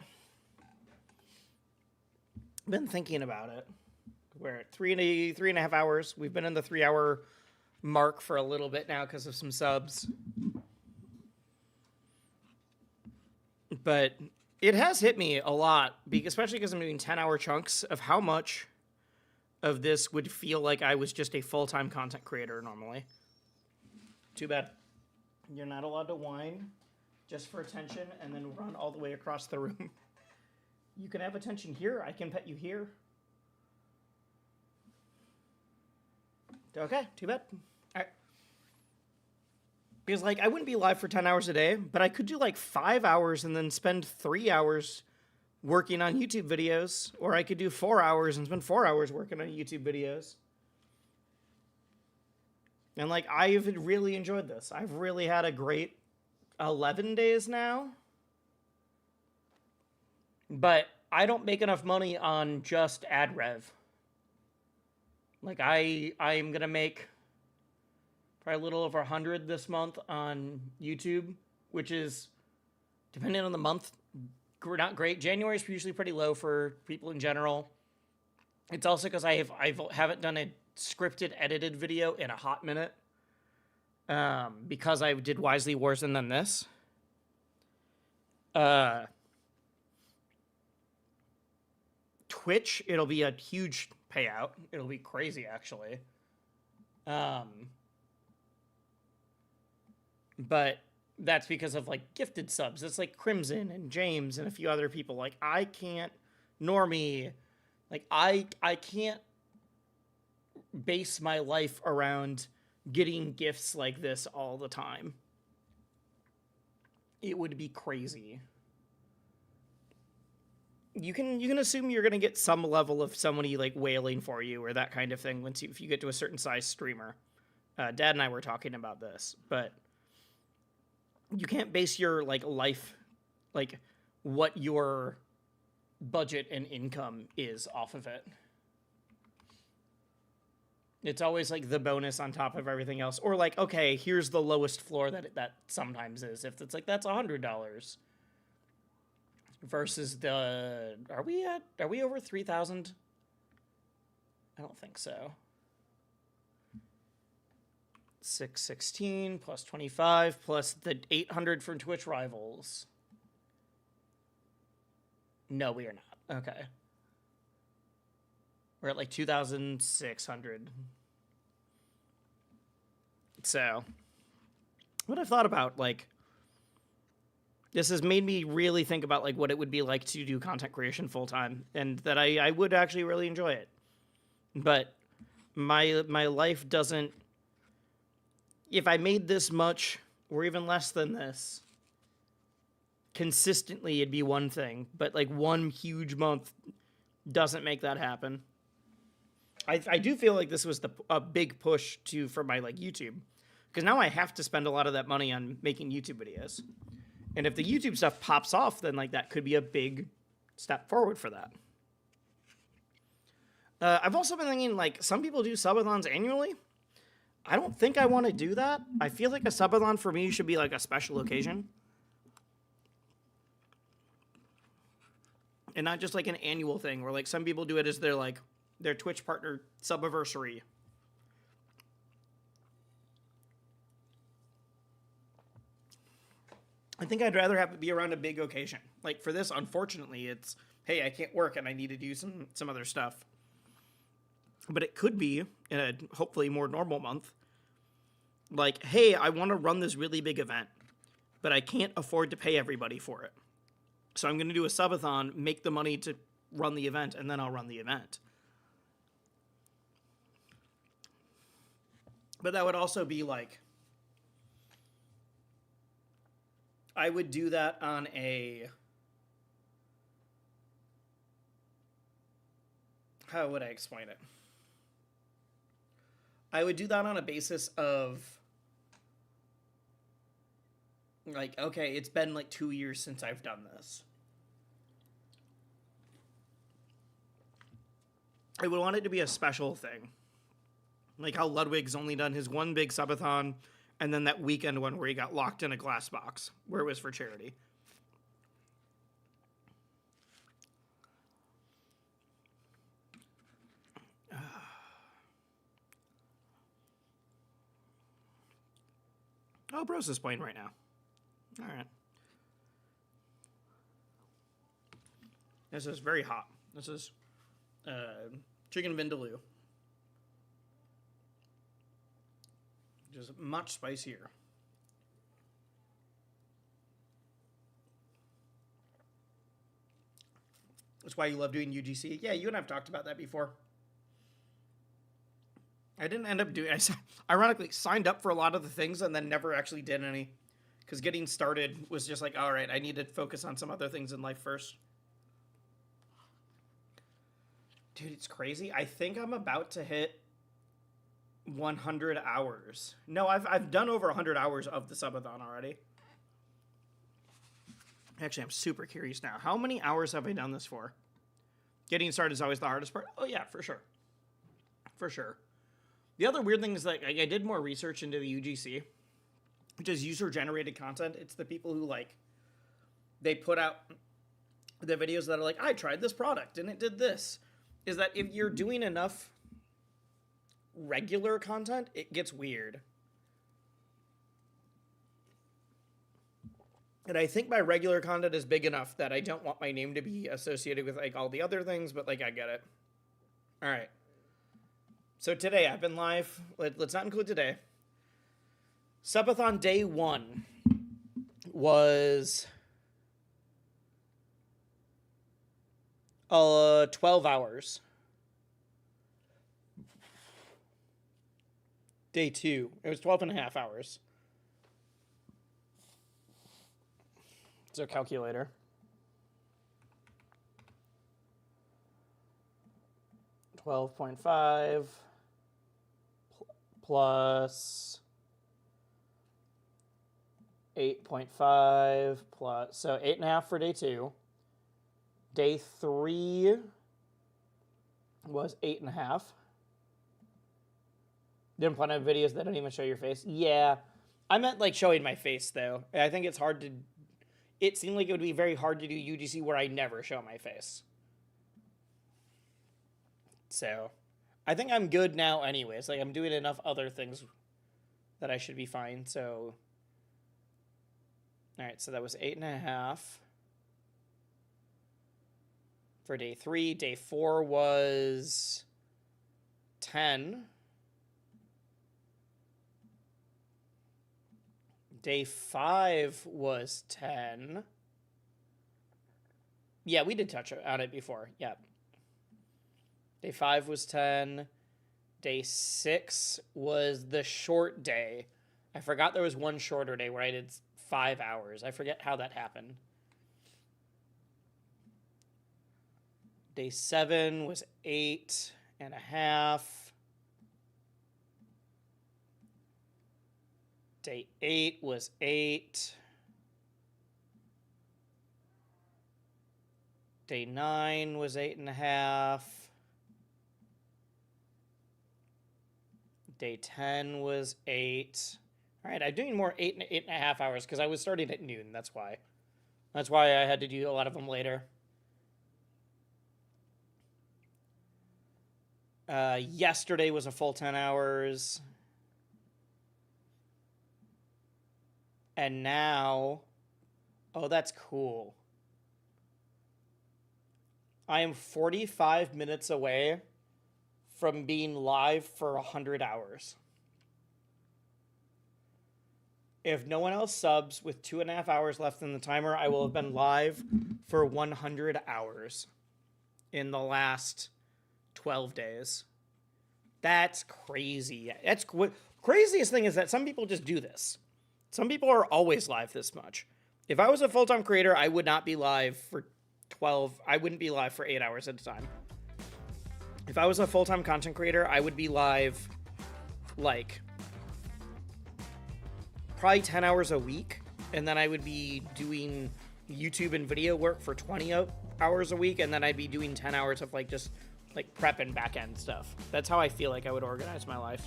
We're at three and a half hours. We've been in the 3 hour mark for a little bit now because of some subs. But it has hit me a lot, especially because I'm doing 10-hour chunks, of how much of this would feel like I was just a full-time content creator normally. Too bad. You're not allowed to whine just for attention and then run all the way across the room. You can have attention here. I can pet you here. Okay, too bad. All right. Because, like, I wouldn't be live for 10 hours a day, but I could do, like, 5 hours and then spend 3 hours working on YouTube videos, or I could do 4 hours and spend 4 hours working on YouTube videos. And, like, I've really enjoyed this. I've really had a great 11 days now. But I don't make enough money on just ad rev. Like, I'm going to make probably a little over 100 this month on YouTube, which is, depending on the month, not great. January is usually pretty low for people in general. It's also because I haven't done a scripted edited video in a hot minute, because I did Wisely Wars and then this. Twitch, it'll be a huge payout. It'll be crazy, actually. But that's because of, like, gifted subs. It's like Crimson and James and a few other people. Like, I can't, Normie, like, I can't base my life around getting gifts like this all the time. It would be crazy. You can assume you're gonna get some level of somebody, like, wailing for you or that kind of thing if you get to a certain size streamer. Dad and I were talking about this, but you can't base your, like, life, like, what your budget and income is off of it. It's always, like, the bonus on top of everything else. Or, like, okay, here's the lowest floor that sometimes is. If it's like, that's $100. Versus the... Are we over 3,000? I don't think so. 616 plus 25 plus the 800 from Twitch Rivals. No, we are not. Okay. We're at like 2,600. So, what I've thought about, like, this has made me really think about, like, what it would be like to do content creation full time, and that I would actually really enjoy it. But my life doesn't. If I made this much, or even less than this, consistently, it'd be one thing. But, like, one huge month doesn't make that happen. I do feel like this was a big push for my, like, YouTube. Because now I have to spend a lot of that money on making YouTube videos. And if the YouTube stuff pops off, then, like, that could be a big step forward for that. I've also been thinking, like, some people do subathons annually. I don't think I want to do that. I feel like a subathon for me should be, like, a special occasion. And not just, like, an annual thing where, like, some people do it as their Twitch partner subiversary. I think I'd rather have it be around a big occasion. Like, for this, unfortunately, it's, hey, I can't work and I need to do some other stuff. But it could be, in a hopefully more normal month, like, hey, I want to run this really big event, but I can't afford to pay everybody for it. So I'm going to do a subathon, make the money to run the event, and then I'll run the event. But that would also be, like, I would do that on a... How would I explain it? I would do that on a basis of, like, okay, it's been like 2 years since I've done this. I would want it to be a special thing. Like how Ludwig's only done his one big subathon, and then that weekend one where he got locked in a glass box, where it was for charity. Oh, Bros is playing right now. All right. This is very hot. This is chicken vindaloo. Just much spicier. That's why you love doing UGC. Yeah, you and I have talked about that before. I didn't end up doing. I ironically signed up for a lot of the things and then never actually did any, because getting started was just like, all right, I need to focus on some other things in life first. Dude, it's crazy. I think I'm about to hit 100 hours. No, I've done over 100 hours of the subathon already. Actually, I'm super curious now. How many hours have I done this for? Getting started is always the hardest part. Oh, yeah, for sure. For sure. The other weird thing is that I did more research into the UGC, which is user-generated content. It's the people who, like, they put out the videos that are like, I tried this product and it did this. Is that if you're doing enough regular content, it gets weird. And I think my regular content is big enough that I don't want my name to be associated with, like, all the other things, but, like, I get it. All right. So today I've been live. Let's not include today. Subathon day 1 was 12 hours. Day 2, it was 12 and a half hours. So calculator. $12.5 plus 8.5 plus, so 8.5 for day 2. Day 3 was 8.5. Didn't plan on videos that don't even show your face. Yeah, I meant like showing my face though. I think it's hard to. It seemed like it would be very hard to do UGC where I never show my face. So, I think I'm good now anyways. Like, I'm doing enough other things that I should be fine. So, all right, so that was 8.5 for day 3. Day 4 was 10. Day 5 was 10. Yeah, we did touch on it before. Yeah. Day 5 was 10. Day 6 was the short day. I forgot there was one shorter day where I did 5 hours. I forget how that happened. Day 7 was 8.5. Day 8 was 8. Day 9 was 8.5. Day 10 was 8. All right, I'm doing more 8.5 hours because I was starting at noon. That's why. That's why I had to do a lot of them later. Yesterday was a full 10 hours. And now, oh, that's cool. I am 45 minutes away from being live for 100 hours. If no one else subs with 2.5 hours left in the timer, I will have been live for 100 hours in the last 12 days. That's crazy. That's craziest thing is that some people just do this. Some people are always live this much. If I was a full-time creator, I would not be live for 12. I wouldn't be live for 8 hours at a time. If I was a full-time content creator, I would be live like probably 10 hours a week. And then I would be doing YouTube and video work for 20 hours a week. And then I'd be doing 10 hours of like just like prep and back-end stuff. That's how I feel like I would organize my life.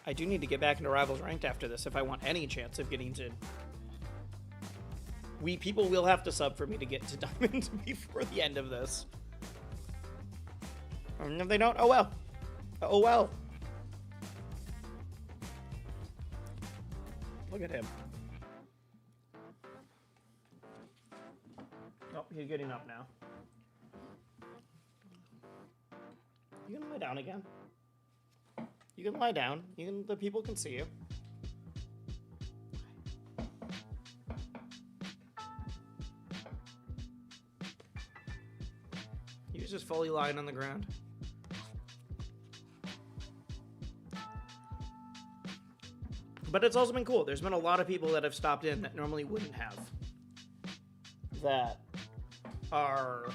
I do need to get back into Rivals Ranked after this if I want any chance of getting to People will have to sub for me to get to Diamond before the end of this. And if they don't, oh well. Oh well. Look at him. Oh, he's getting up now. You can lie down again. You can lie down. The people can see you. He was just fully lying on the ground. But it's also been cool. There's been a lot of people that have stopped in that normally wouldn't have. That are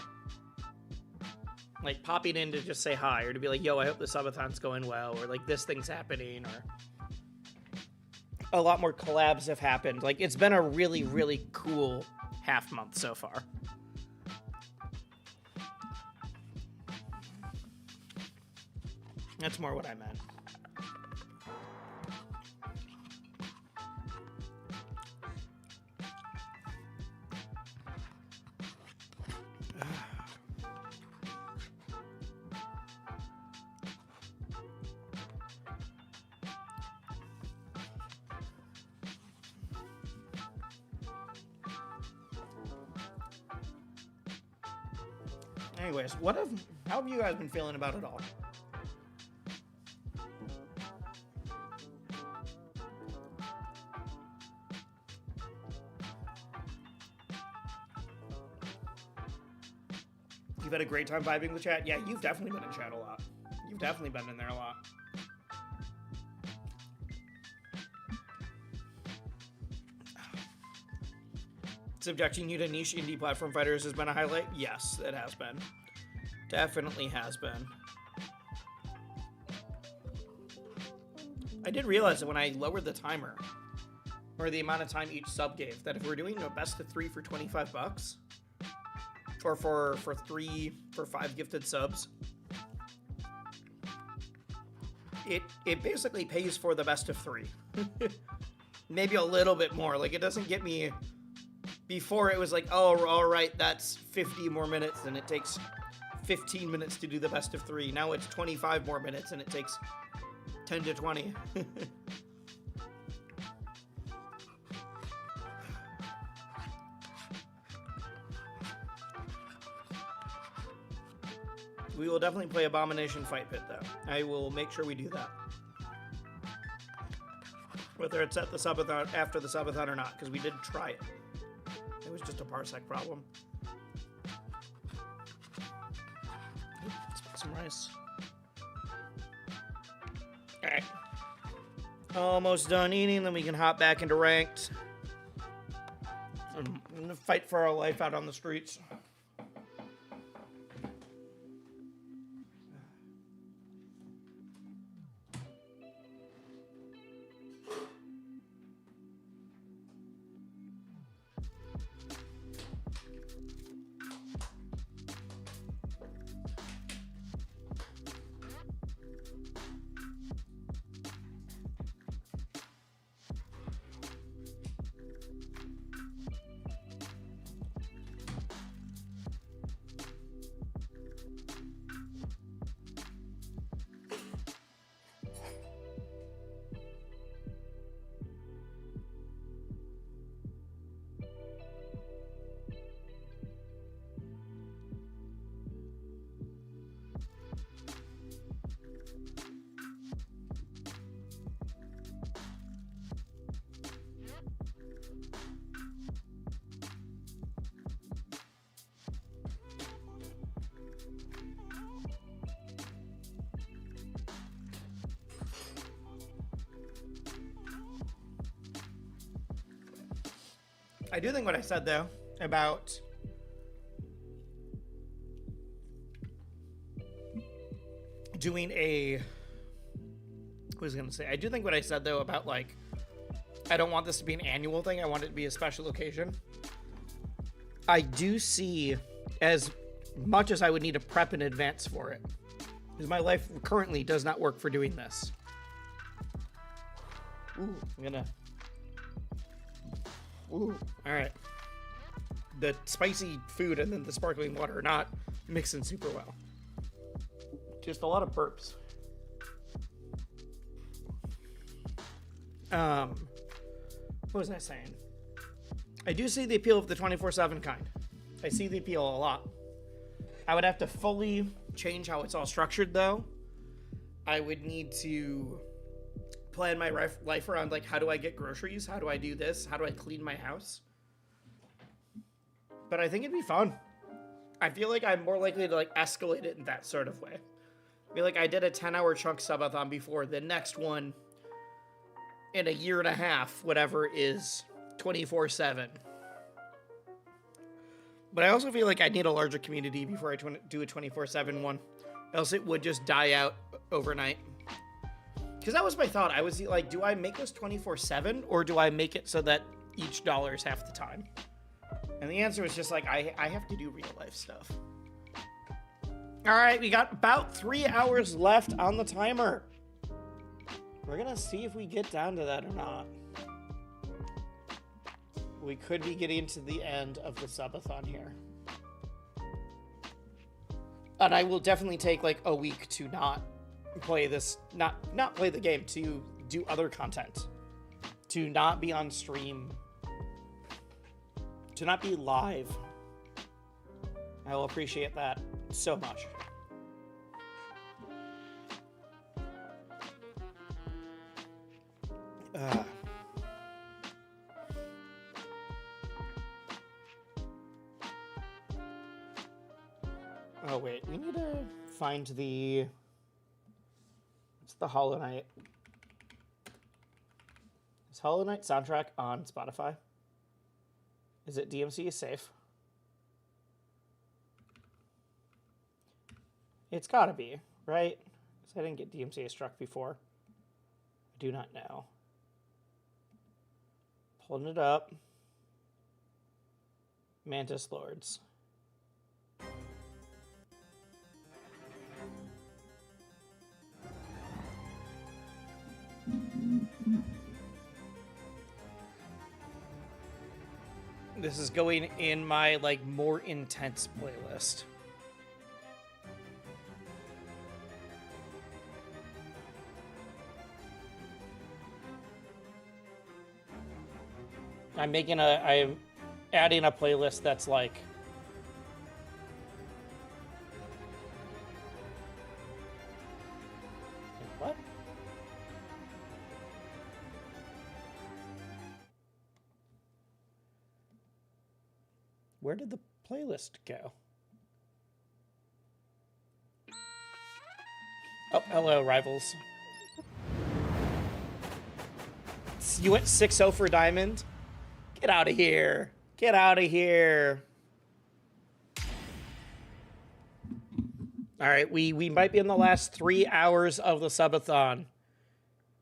like popping in to just say hi or to be like, yo, I hope the subathon's going well, or like this thing's happening, or a lot more collabs have happened. Like it's been a really, really cool half month so far. That's more what I meant. Anyways, how have you guys been feeling about it all? You've had a great time vibing with chat? Yeah, you've definitely been in chat a lot. You've definitely been in there a lot. Subjecting you to niche indie platform fighters has been a highlight? Yes, it has been. Definitely has been. I did realize that when I lowered the timer, or the amount of time each sub gave, that if we're doing a best of 3 for $25, or for 5 gifted subs, it basically pays for the best of 3. Maybe a little bit more. Like, it doesn't get me... Before it was like, oh, all right, that's 50 more minutes, and it takes 15 minutes to do the best of 3. Now it's 25 more minutes, and it takes 10 to 20. We will definitely play Abomination Fight Pit, though. I will make sure we do that. Whether it's at the subathon, after the subathon or not, because we did try it. It was just a parsec problem. Let's put some rice. Alright. Almost done eating, then we can hop back into ranked. I'm gonna fight for our life out on the streets. I do think what I said, though, about doing a... What was I going to say? I do think what I said, though, about, like, I don't want this to be an annual thing. I want it to be a special occasion. I do see, as much as I would need to prep in advance for it, because my life currently does not work for doing this. Ooh, I'm gonna... Ooh, all right. the spicy food and then the sparkling water are not mixing super well. Just a lot of burps. What was I saying? I do see the appeal of the 24/7 kind. I see the appeal a lot. I would have to fully change how it's all structured, though. I would need to plan my life around, like, how do I get groceries? How do I do this? How do I clean my house? But I think it'd be fun. I feel like I'm more likely to, like, escalate it in that sort of way. I feel like I did a 10-hour chunk subathon before. The next one, in a year and a half, whatever, is 24/7. But I also feel like I need a larger community before I do a 24/7 one. Else it would just die out overnight. Because that was my thought. I was like, do I make this 24/7 or do I make it so that each dollar is half the time? And the answer was just like, I have to do real life stuff. All right, we got about 3 hours left on the timer. We're going to see if we get down to that or not. We could be getting to the end of the subathon here. And I will definitely take like a week to not play this, not play the game, to do other content, to not be on stream, to not be live. I will appreciate that so much. Oh wait, we need to find the... What's the Hollow Knight? Is Hollow Knight soundtrack on Spotify? Is it DMC is safe? It's gotta be, right? Because I didn't get DMCA struck before. I do not know. Pulling it up. Mantis Lords. This is going in my, like, more intense playlist. I'm adding a playlist that's like... What? Where did the playlist go? Oh, hello, rivals. You went 6-0 for Diamond? Get out of here. Get out of here. All right, we might be in the last 3 hours of the subathon.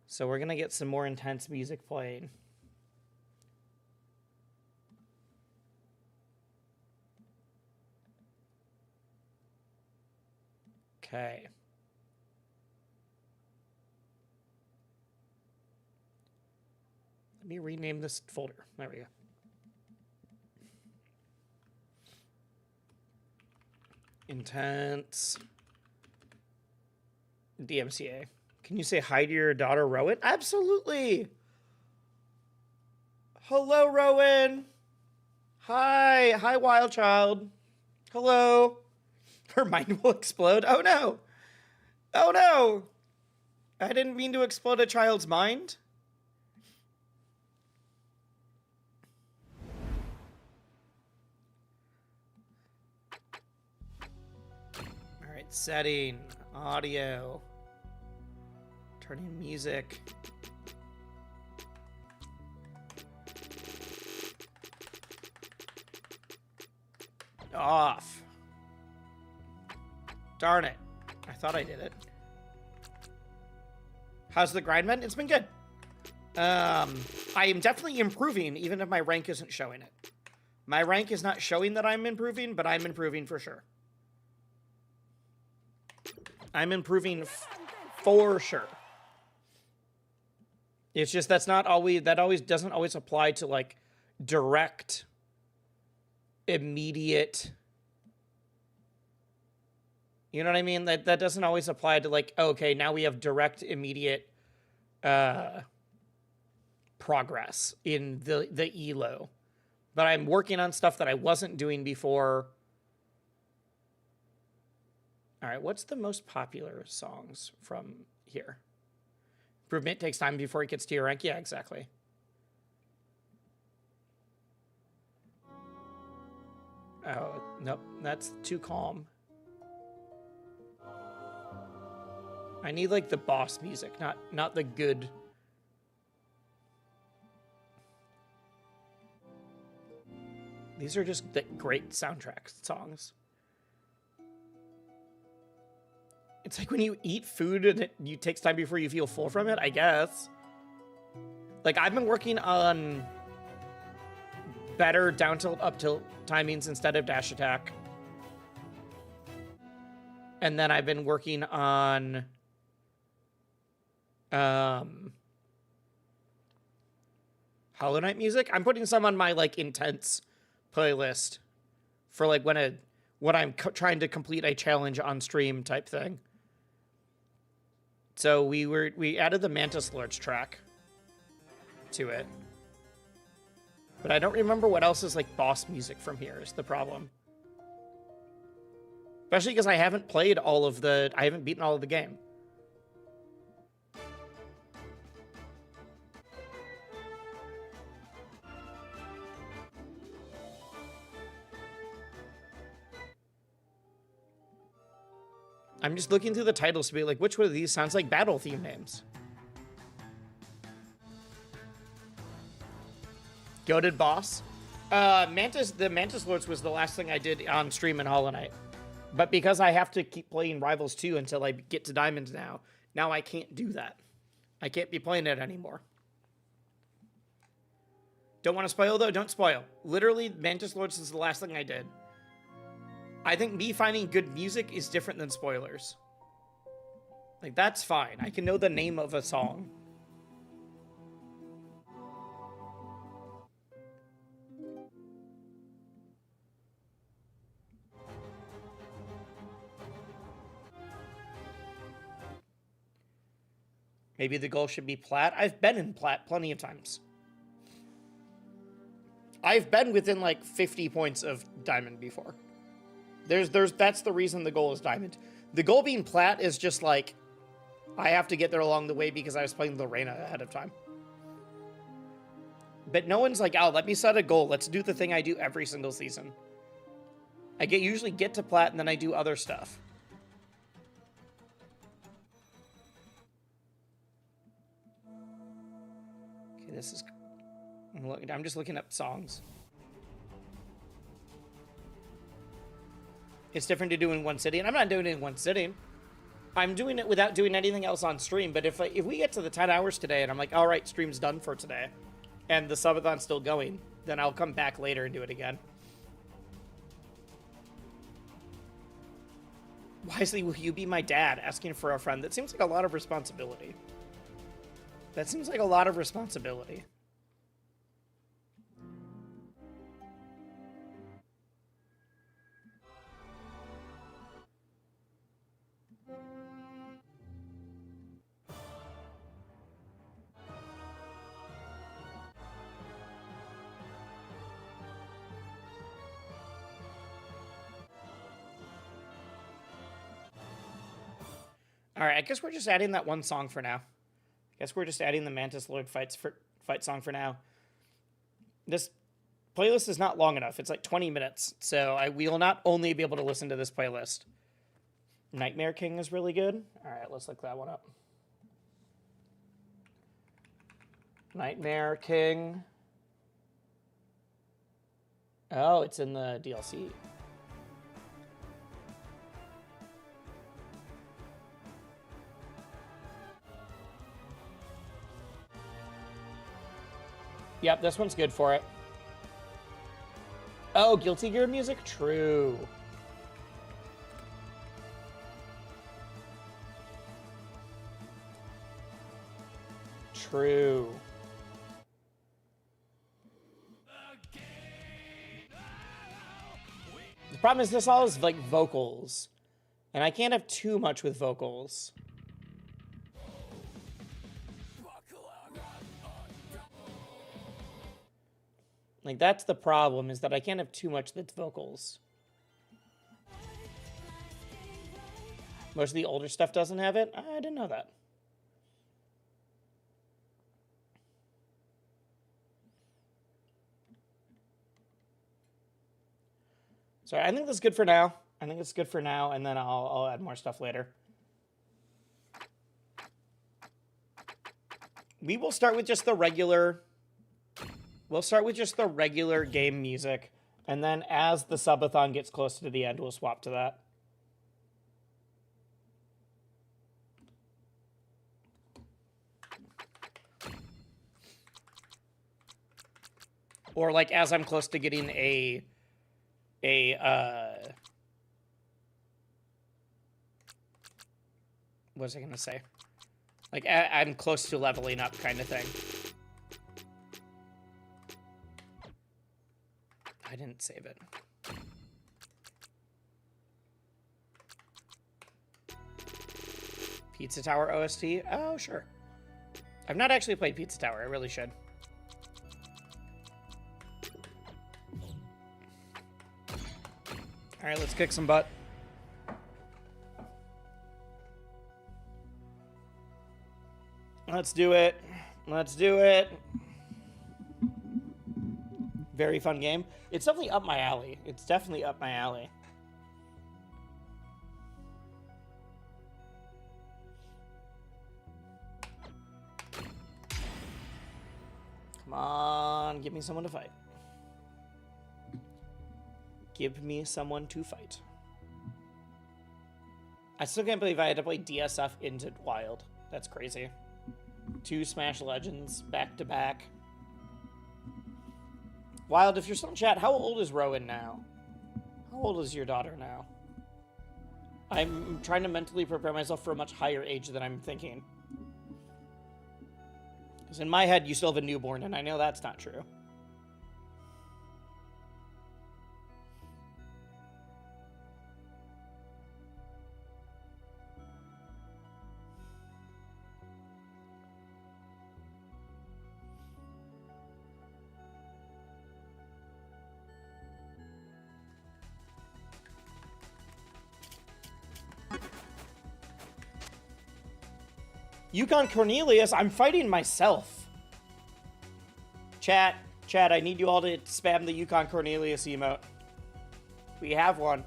So we're going to get some more intense music playing. Okay. Let me rename this folder. There we go. Intense DMCA. Can you say hi to your daughter, Rowan? Absolutely. Hello, Rowan. Hi. Hi, wild child. Hello. Her mind will explode. Oh, no. Oh, no. I didn't mean to explode a child's mind. All right, setting, audio, turning music. Off. Darn it. I thought I did it. How's the grind been? It's been good. I am definitely improving, even if my rank isn't showing it. My rank is not showing that I'm improving, but I'm improving for sure. I'm improving for sure. It's just that always doesn't always apply to like direct immediate. You know what I mean? That doesn't always apply to like, okay, now we have direct, immediate progress in the ELO. But I'm working on stuff that I wasn't doing before. All right, what's the most popular songs from here? Improvement takes time before it gets to your rank. Yeah, exactly. Oh, nope, that's too calm. I need like the boss music, not the good. These are just the great soundtrack songs. It's like when you eat food and it takes time before you feel full from it, I guess. Like, I've been working on better down tilt, up tilt timings instead of dash attack. And then I've been working on Hollow Knight music. I'm putting some on my like intense playlist for like when I'm trying to complete a challenge on stream type thing. So we added the Mantis Lords track to it. But I don't remember what else is like boss music from here is the problem. Especially because I haven't played I haven't beaten all of the game. I'm just looking through the titles to be like, which one of these sounds like battle theme names? Goated boss? The Mantis Lords was the last thing I did on stream in Hollow Knight. But because I have to keep playing Rivals 2 until I get to Diamond now I can't do that. I can't be playing it anymore. Don't want to spoil though? Don't spoil. Literally, Mantis Lords is the last thing I did. I think me finding good music is different than spoilers. Like, that's fine. I can know the name of a song. Maybe the goal should be plat. I've been in plat plenty of times. I've been within like 50 points of diamond before. That's the reason the goal is diamond. The goal being plat is just like, I have to get there along the way because I was playing Lorena ahead of time. But no one's like, oh, let me set a goal. Let's do the thing I do every single season. I usually get to plat and then I do other stuff. Okay, this is... I'm just looking up songs. It's different to do in one sitting. I'm not doing it in one sitting. I'm doing it without doing anything else on stream. But if we get to the 10 hours today and I'm like, all right, stream's done for today, and the subathon's still going, then I'll come back later and do it again. Wisely, will you be my dad? Asking for a friend. That seems like a lot of responsibility. That seems like a lot of responsibility. All right, I guess we're just adding that one song for now. I guess we're just adding the Mantis Lord fight song for now. This playlist is not long enough. It's like 20 minutes, so we will not only be able to listen to this playlist. Nightmare King is really good. All right, let's look that one up. Nightmare King. Oh, it's in the DLC. Yep, this one's good for it. Oh, Guilty Gear music? True. True. problem is this all is like vocals. And I can't have too much with vocals. Like, that's the problem, is that I can't have too much that's vocals. Most of the older stuff doesn't have it? I didn't know that. So I think that's good for now. I think it's good for now, and then I'll add more stuff later. We will start with just the regular... We'll start with just the regular game music, and then as the subathon gets closer to the end, we'll swap to that. Or, like, as I'm close to getting what was I gonna say? Like, I'm close to leveling up kind of thing. I didn't save it. Pizza Tower OST? Oh, sure. I've not actually played Pizza Tower. I really should. All right, let's kick some butt. Let's do it. Let's do it. Very fun game. It's definitely up my alley. It's definitely up my alley. Come on, give me someone to fight. Give me someone to fight. I still can't believe I had to play DSF into Wild. That's crazy. 2 Smash Legends back to back. Wild, if you're still in chat, how old is Rowan now? How old is your daughter now? I'm trying to mentally prepare myself for a much higher age than I'm thinking. Because in my head, you still have a newborn, and I know that's not true. Yukon Cornelius, I'm fighting myself. Chat, I need you all to spam the Yukon Cornelius emote. We have one.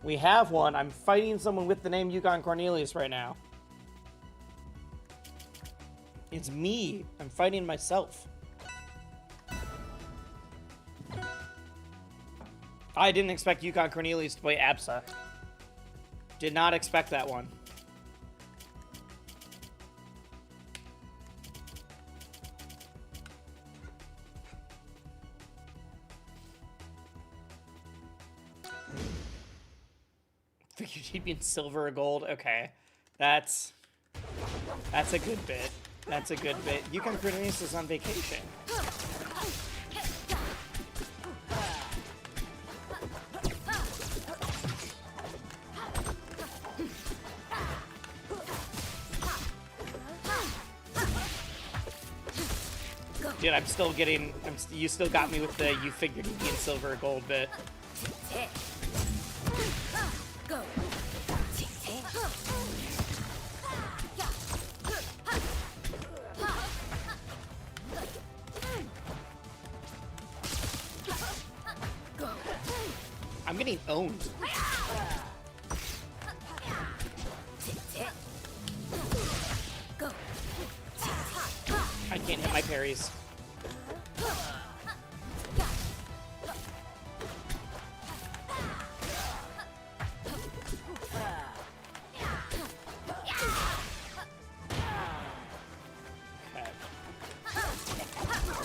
We have one. I'm fighting someone with the name Yukon Cornelius right now. It's me. I'm fighting myself. I didn't expect Yukon Cornelius to play Absa. Did not expect that one. Figured he'd be in silver or gold. Okay. That's a good bit. That's a good bit. Yukon Cornelius is on vacation. Dude, I'm still getting... you still got me with the you figured he'd be in silver or gold bit. Go. I'm getting owned. I can't hit my parries.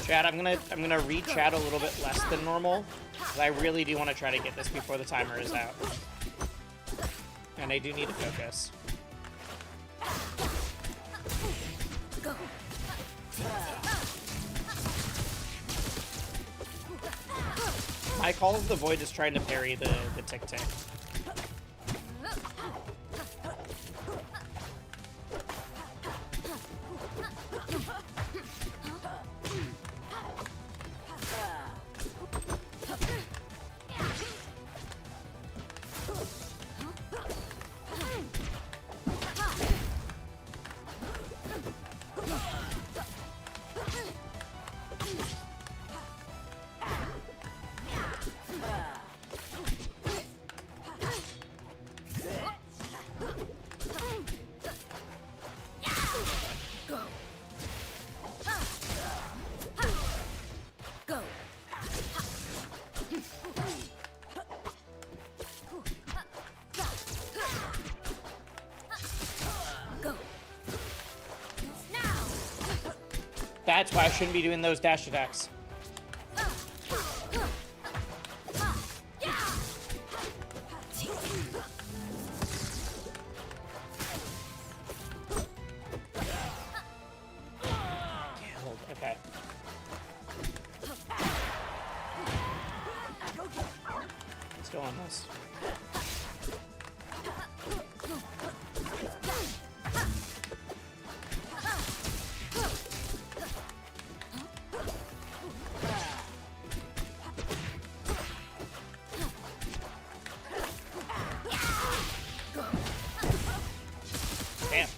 Chat, I'm gonna read chat a little bit less than normal, because I really do want to try to get this before the timer is out. And I do need to focus. Come I call the void as trying to parry the tick tick. That's why I shouldn't be doing those dash attacks. Killed. Okay. Let's go on this. Damn.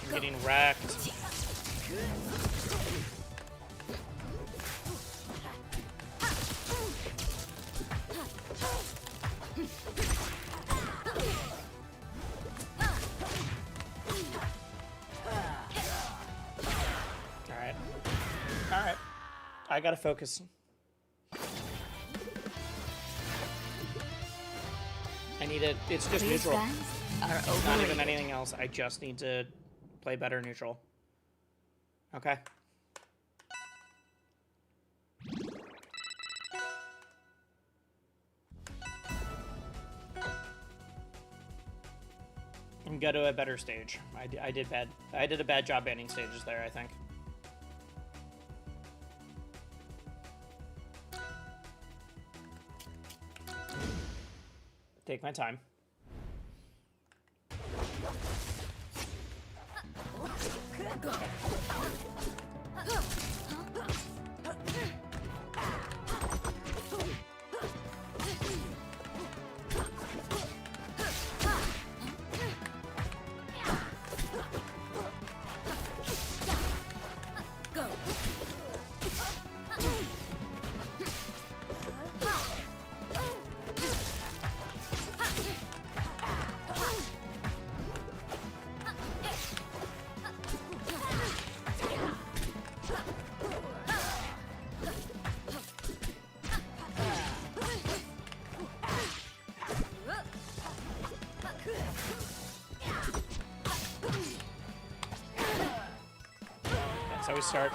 I'm getting wrecked. Alright. Alright. I gotta focus. I need it. It's just These neutral. guns are Not even overrated. anything else. I just need to play better neutral. Okay. And go to a better stage. I did bad. I did a bad job banning stages there, I think. Take my time. That's how we start.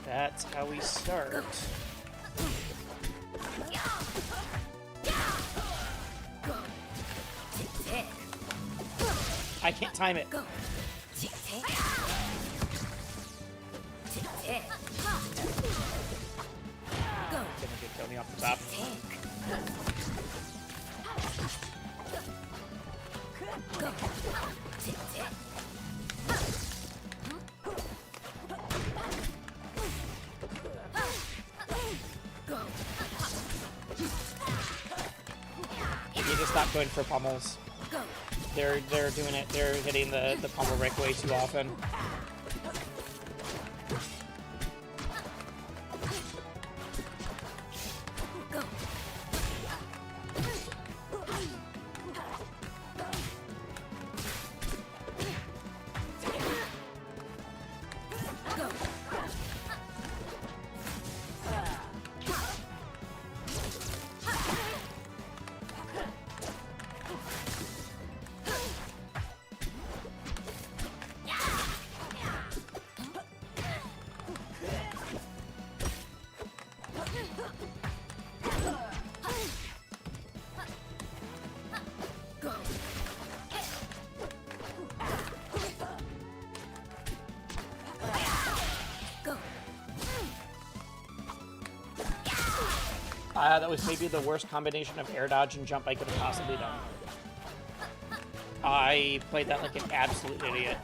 That's how we start. I can't time it. Go. Tick, tick. Tick, tick. Go. Gonna get Tony off the top. Tick. Go. Tick, tick. Go. You need to stop going for pummels. Go. They're doing it. They're hitting the pummel break way too often. Go. Go. That was maybe the worst combination of air dodge and jump I could have possibly done. I played that like an absolute idiot.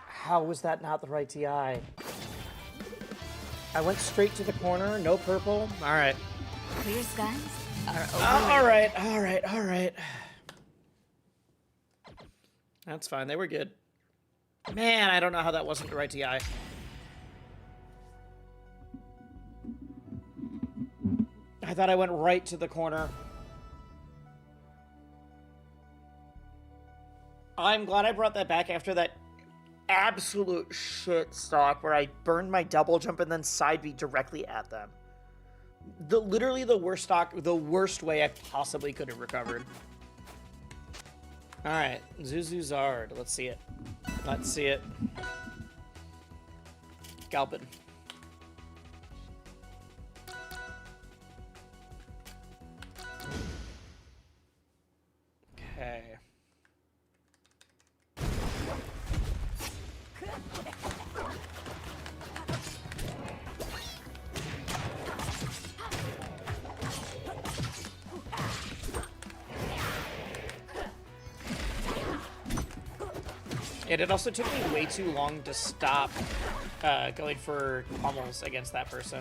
How was that not the right TI? I went straight to the corner, no purple. All right. Clear skies are over. All right, all right, all right. That's fine. They were good. Man, I don't know how that wasn't the right TI. I thought I went right to the corner. I'm glad I brought that back after that absolute shit stock where I burned my double jump and then side B directly at them. Literally the worst stock, the worst way I possibly could have recovered. All right, Zuzu Zard. Let's see it. Let's see it. Galpin. Okay. It also took me way too long to stop going for pummels against that person.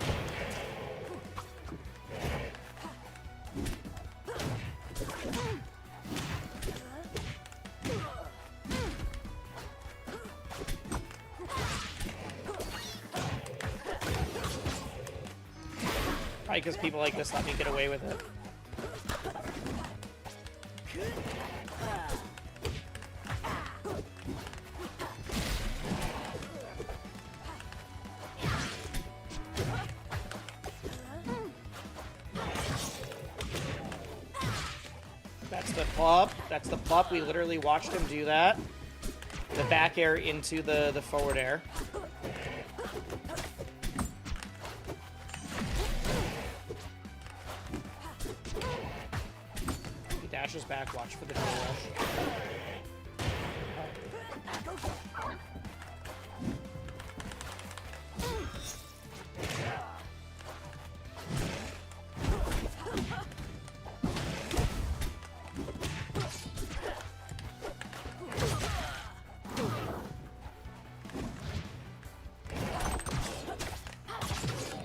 Probably because people like this let me get away with it. That's the plop. We literally watched him do that. The back air into the forward air. He dashes back. Watch for the door rush.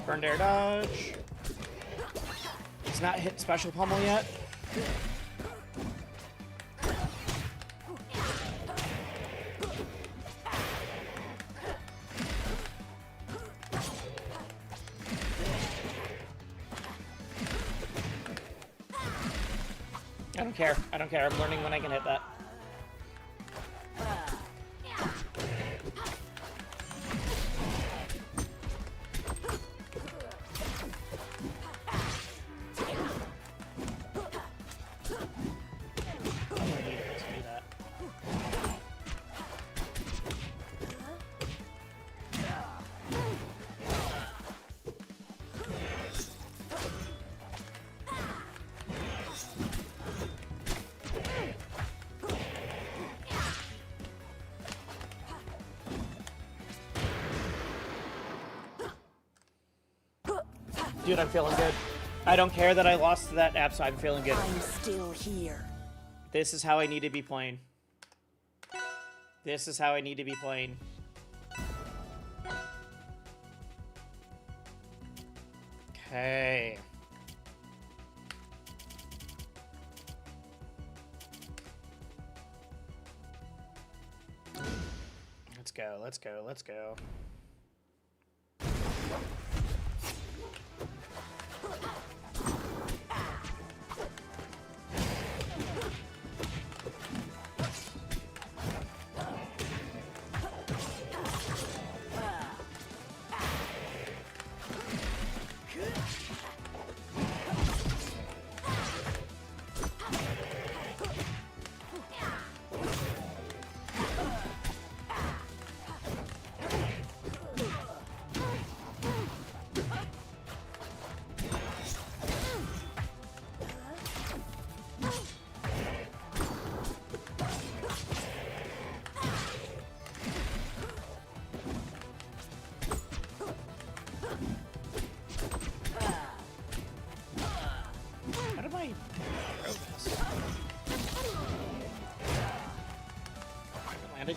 Burned air dodge. He's not hit special pummel yet. I don't care. I don't care. I'm learning when I can hit that. Dude, I'm feeling good. I don't care that I lost to that app, so I'm feeling good. I'm still here. This is how I need to be playing. This is how I need to be playing. Okay. Let's go, let's go, let's go.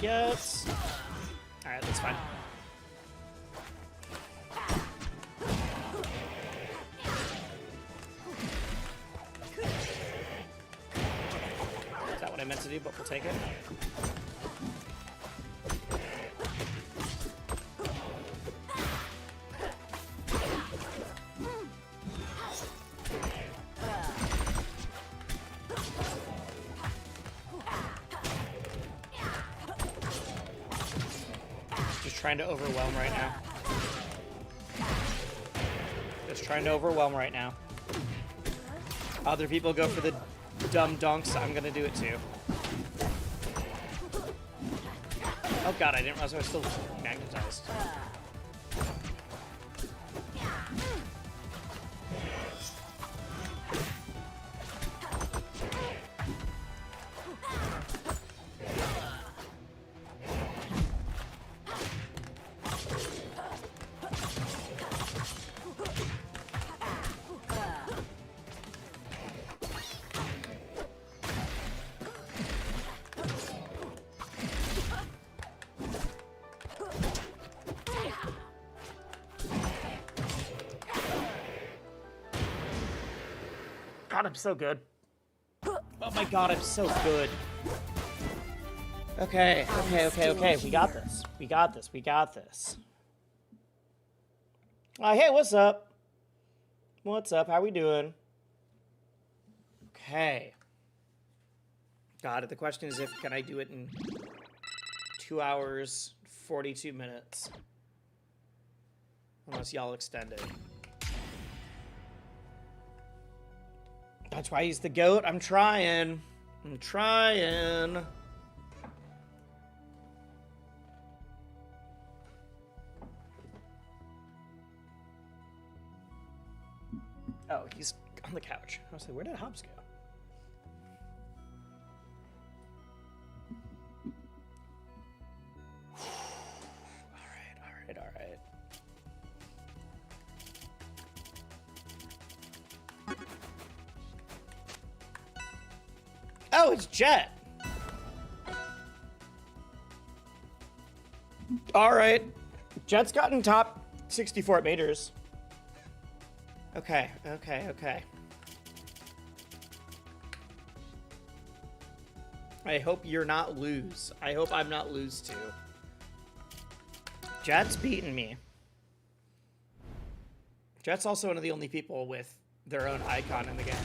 Yet. Alright, that's fine. Is that what I meant to do, but we'll take it? Trying to overwhelm right now. Just trying to overwhelm right now. Other people go for the dumb dunks. I'm gonna do it too. Oh god, I didn't realize I was still magnetized. God, I'm so good. Oh my god, I'm so good. Okay, okay. We got this. We got this. We got this. Hey, what's up? What's up? How we doing? Okay. God, the question is can I do it in 2 hours, 42 minutes? Unless y'all extend it. That's why he's the GOAT. I'm trying. I'm trying. Oh, he's on the couch. I was like, where did Hobbs go? All right. Oh, it's Jet. All right. Jet's gotten top 64 meters. Okay. I hope you're not lose. I hope I'm not lose too. Jet's beating me. Jet's also one of the only people with their own icon in the game.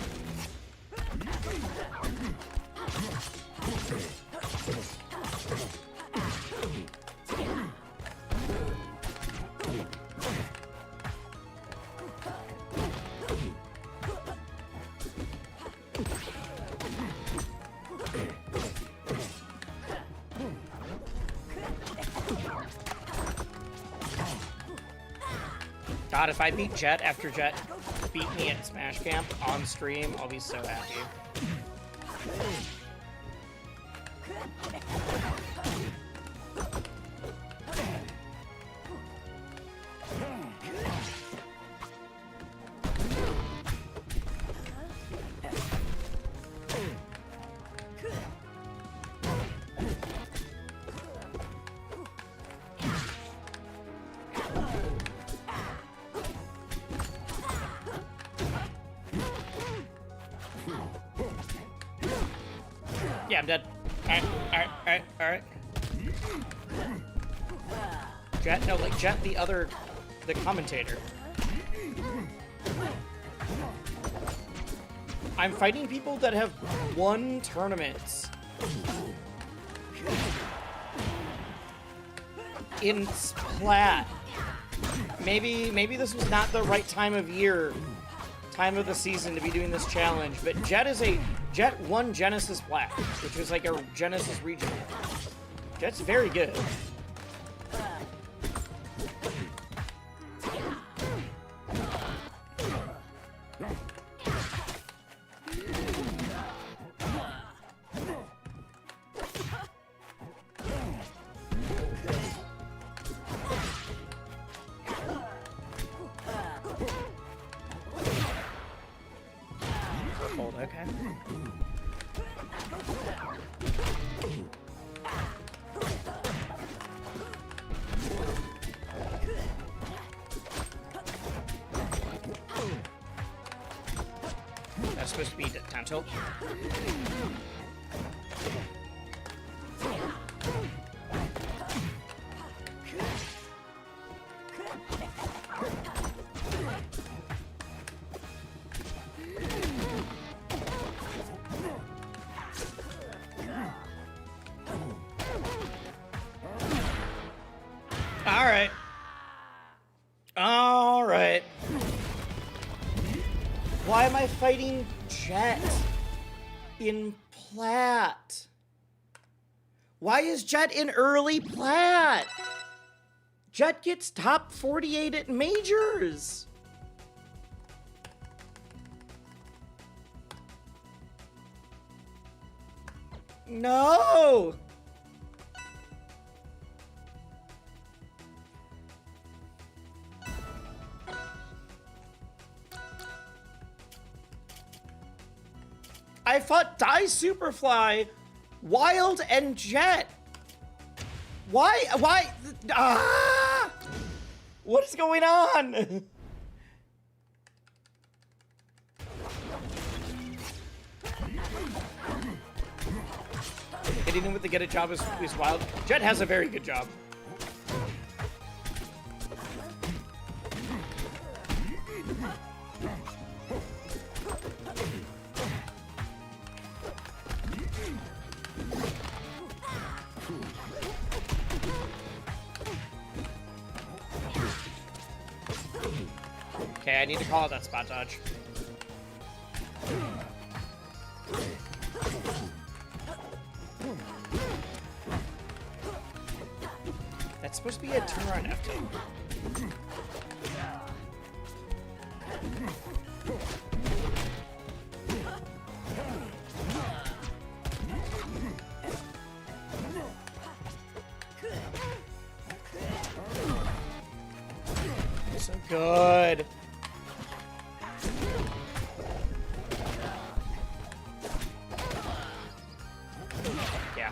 God, if I beat Jet after Jet beat me at Smash Camp on stream, I'll be so happy. Yeah, I'm dead. Alright. Jet, no, like Jet, the commentator. I'm fighting people that have won tournaments in Splat. Maybe this was not the right time of the season to be doing this challenge, but Jet won Genesis Black, which was like a Genesis regional. Jet's very good. Okay. That's supposed to be down tilt. All right. Why am I fighting Jet in Plat? Why is Jet in early Plat? Jet gets top 48 at majors. No. I fought Die Superfly, Wild, and Jet. Why? Ah! What is going on? Hitting him with the get it job is Wild. Jet has a very good job. Okay, I need to call out that spot dodge. That's supposed to be a turnaround F2. So good. Yeah.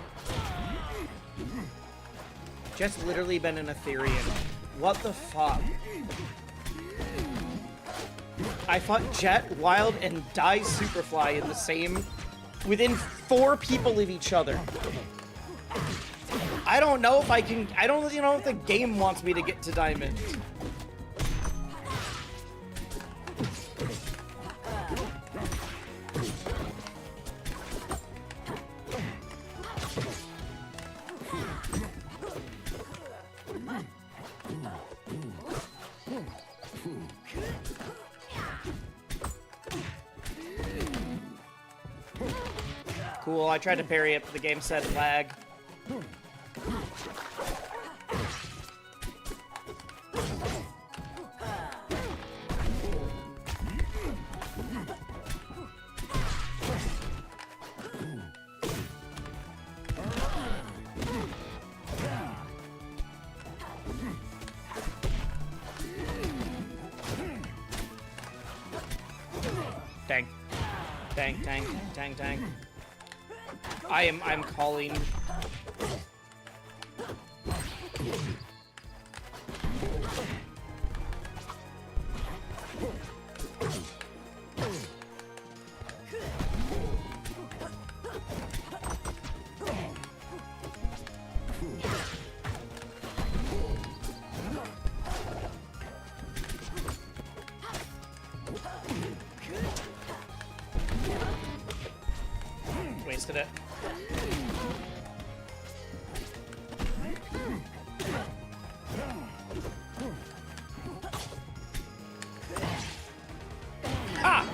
Jet's literally been an Ethereum. What the fuck? I fought Jet, Wild, and Die Superfly in the same... within 4 people of each other. I don't know if I can... I don't really know if the game wants me to get to Diamond. Cool, I tried to parry it, but the game said lag. Dang. Dang, dang, dang, dang. I'm calling. wasted it. Ah!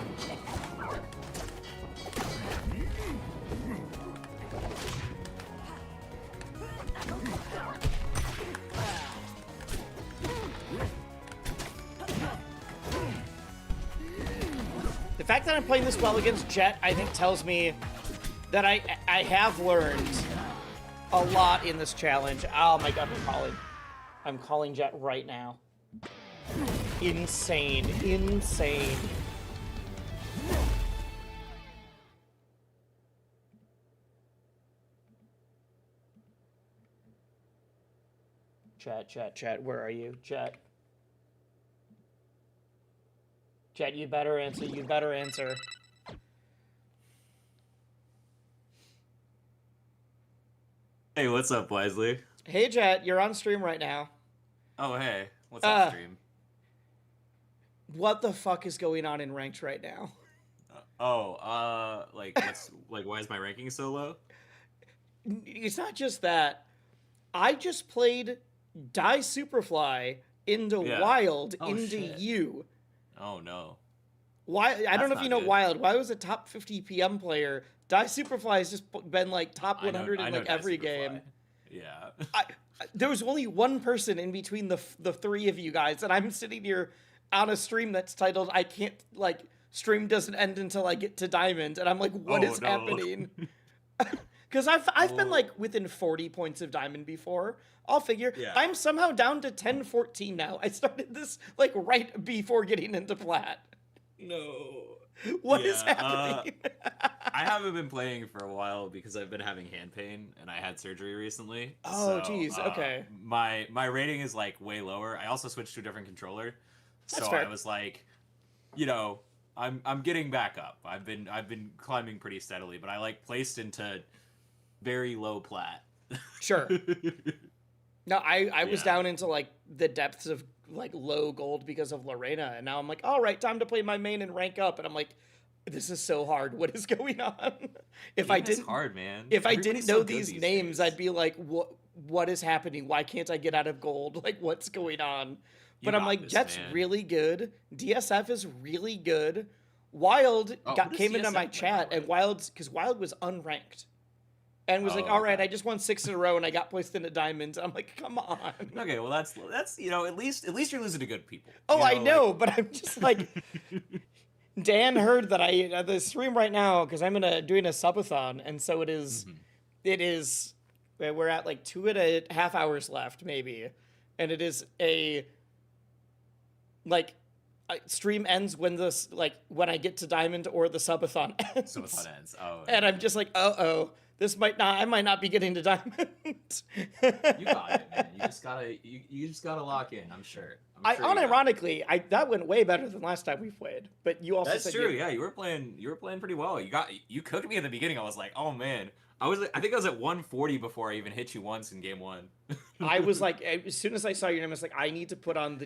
The fact that I'm playing this well against Jet, I think, tells me that I have learned a lot in this challenge. Oh my god, I'm calling Jet right now. Insane. Chat, where are you? Chat, you better answer. Hey, what's up, Wisely? Hey, Jet, you're on stream right now. Oh, hey. What's up, stream? What the fuck is going on in ranked right now? Why is my ranking so low? It's not just that. I just played Die Superfly into Wild shit. you. Oh, no. Why? I don't know if you know good. Wild. Wild was a top 50 PM player. Die Superfly has just been like top 100 in like every game. Yeah. There was only one person in between the three of you guys, and I'm sitting here on a stream that's titled "I can't like stream doesn't end until I get to Diamond," and I'm like, what is happening? Because I've been like within 40 points of Diamond before. I'll figure. Yeah. I'm somehow down to 10-14 now. I started this like right before getting into Plat. No. What is happening? I haven't been playing for a while because I've been having hand pain and I had surgery recently. Oh, geez. Okay. My rating is like way lower. I also switched to a different controller. That's so fair. I was like, I'm getting back up. I've been climbing pretty steadily, but I like placed into very low plat. Sure. No, I was down into like the depths of like low gold because of Lorena, and now I'm like, all right, time to play my main and rank up, and I'm like, this is so hard. What is going on? If I didn't, hard, man. If I Everybody's didn't know so good these these names, days. I'd be like, what is happening? Why can't I get out of gold? Like, what's going on? But I'm got like, this, Jet's man. really good. DSF is really good. Wild who came does into my DSF play, chat, by the and way? because Wild was unranked. And was like, Oh, all right, okay. I just won 6 in a row, and I got placed into diamonds. I'm like, come on. Okay, well that's at least you're losing to good people. Oh, I like- know, but I'm just like, Dan heard that the stream right now because I'm doing a subathon, and so it is. It is. We're at like 2.5 hours left, maybe, and it is stream ends when when I get to diamond or the subathon ends. So it's ends. Oh, And I'm just like, I might not be getting to diamond. you got it, man. You just gotta lock in. I'm sure. I'm sure you got it. Unironically, that went way better than last time we played. But you also That's said true. Yeah, you were playing pretty well. You cooked me at the beginning. I was like, oh man. I think I was at 140 before I even hit you once in game 1. I was like, as soon as I saw your name, I was like, I need to put on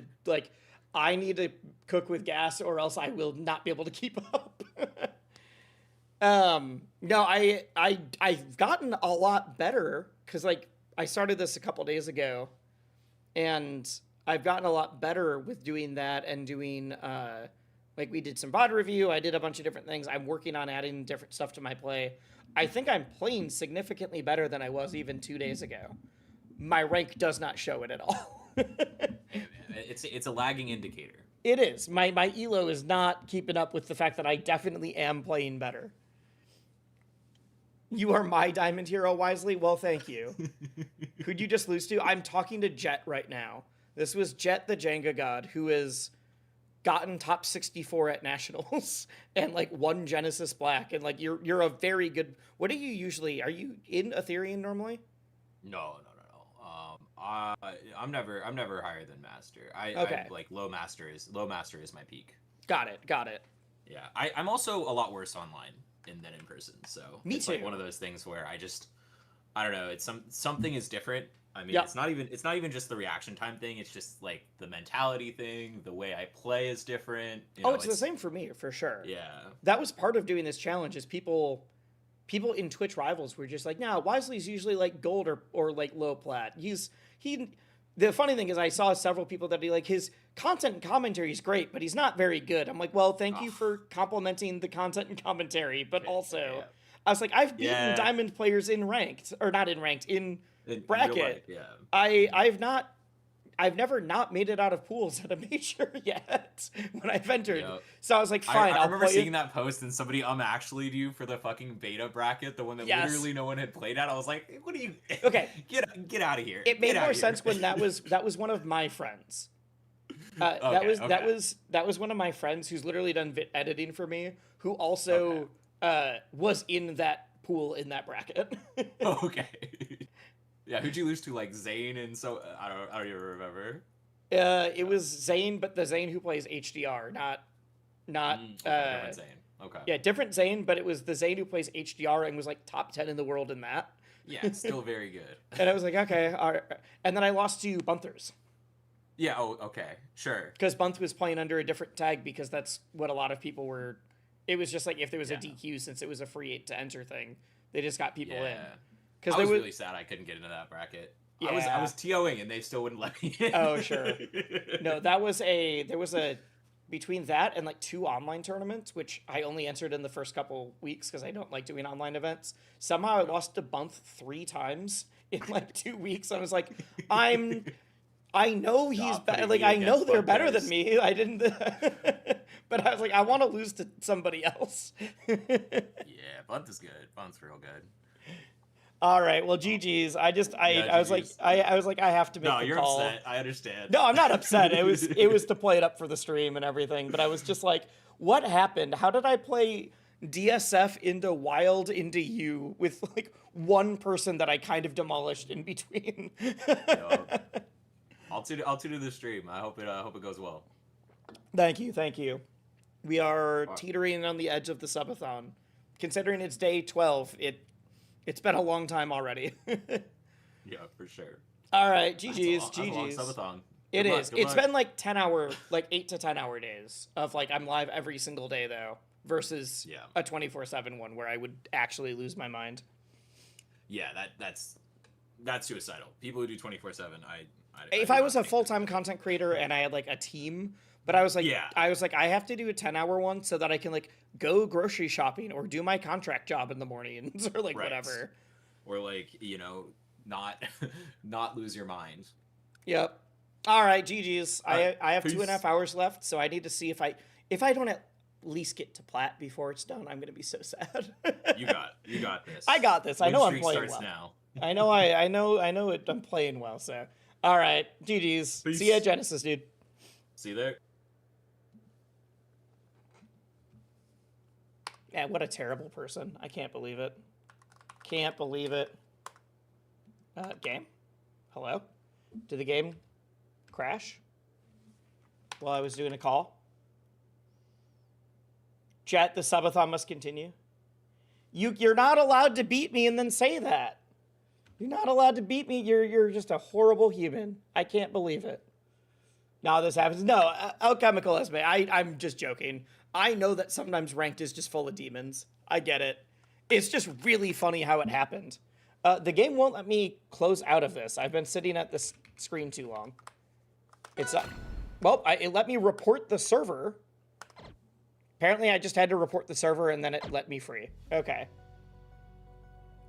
I need to cook with gas, or else I will not be able to keep up. No, I've gotten a lot better because I started this a couple days ago, and I've gotten a lot better with doing that and doing we did some VOD review. I did a bunch of different things. I'm working on adding different stuff to my play. I think I'm playing significantly better than I was even 2 days ago. My rank does not show it at all. It's a lagging indicator. It is. My elo is not keeping up with the fact that I definitely am playing better. You are my diamond hero, Wisely? Well, thank you. Who'd you just lose to? I'm talking to Jet right now. This was Jet the Jenga God, who has gotten top 64 at Nationals and won Genesis Black. And you're a very good... What are you usually... Are you in Ethereum normally? No. I'm never higher than master. Okay. I'm low master is my peak. Got it. Yeah, I'm also a lot worse online than in person. So Me it's too. one of those things where I don't know. It's something is different. I mean, Yep. it's not even just the reaction time thing. It's just the mentality thing. The way I play is different. It's the same for me, for sure. Yeah. That was part of doing this challenge is people people in Twitch Rivals were just like, "No, Wisely's usually like gold or like low plat." The funny thing is, I saw several people that be like, his content and commentary is great, but he's not very good. I'm like, well, thank you for complimenting the content and commentary, but also, I was like, I've beaten diamond players in ranked, or not in ranked, in bracket. I've never not made it out of pools at a major yet when I've entered. Yep. So I was like, fine, I remember seeing that post and somebody actually you for the fucking beta bracket, the one that literally no one had played at. I was like, what are you? Okay, get out of here. It made more sense when that was one of my friends. That was one of my friends who's literally done editing for me, who also was in that pool in that bracket. Okay. Yeah, who'd you lose to? Like Zane and so I don't even remember. It was Zane, but the Zane who plays HDR, not different Zane. Okay. Yeah, different Zane, but it was the Zane who plays HDR and was like top 10 in the world in that. Yeah, still very good. And I was like, okay, all right. And then I lost to Bunthers. Yeah. Oh, okay, sure. Because Bunth was playing under a different tag because that's what a lot of people were. It was just like if there was a DQ, since it was a free 8 to enter thing, they just got people in. Because I was really sad I couldn't get into that bracket. Yeah. I was TOing and they still wouldn't let me in. Oh, sure. No, there was a between that and like 2 online tournaments, which I only entered in the first couple weeks because I don't like doing online events. Somehow I lost to Bunth 3 times in like 2 weeks. I was like, I know he's better. Like, I know they're better than me. I didn't, but I was like, I want to lose to somebody else. Yeah, Bunth is good. Bunth's real good. All right, well, GG's. I was like, I have to make the call. No, you're upset. I understand. No, I'm not upset. It was to play it up for the stream and everything. But I was just like, what happened? How did I play DSF into Wild into you with like one person that I kind of demolished in between? I'll tune to the stream. I hope it goes well. Thank you. We are teetering on the edge of the subathon. Considering it's day 12, it's been a long time already. Yeah, for sure. All right, GG's. Subathon. It is. It's been like 8 to 10 hour days of like I'm live every single day though, versus a 24/7 one where I would actually lose my mind. Yeah, that's suicidal. People who do 24/7, if I was a full-time content creator and I had like a team, but I was like, I have to do a 10-hour one so that I can like go grocery shopping or do my contract job in the mornings or like whatever. Or like, not lose your mind. Yep. All right, GG's. I have 2.5 hours left, so I need to see if I don't at least get to plat before it's done, I'm gonna be so sad. You got this. I got this. I know I'm playing well. Now. I know it. I'm playing well. So, all right, GG's. Peace. See ya, Genesis, dude. See you there. Man, what a terrible person. I can't believe it. Can't believe it. Game? Hello? Did the game crash while I was doing a call? Chat, the subathon must continue. You're not allowed to beat me and then say that. You're not allowed to beat me. You're just a horrible human. I can't believe it. No, this happens. No, Alchemical Esme, I'm just joking. I know that sometimes ranked is just full of demons. I get it. It's just really funny how it happened. The game won't let me close out of this. I've been sitting at this screen too long. It let me report the server. Apparently I just had to report the server and then it let me free. Okay.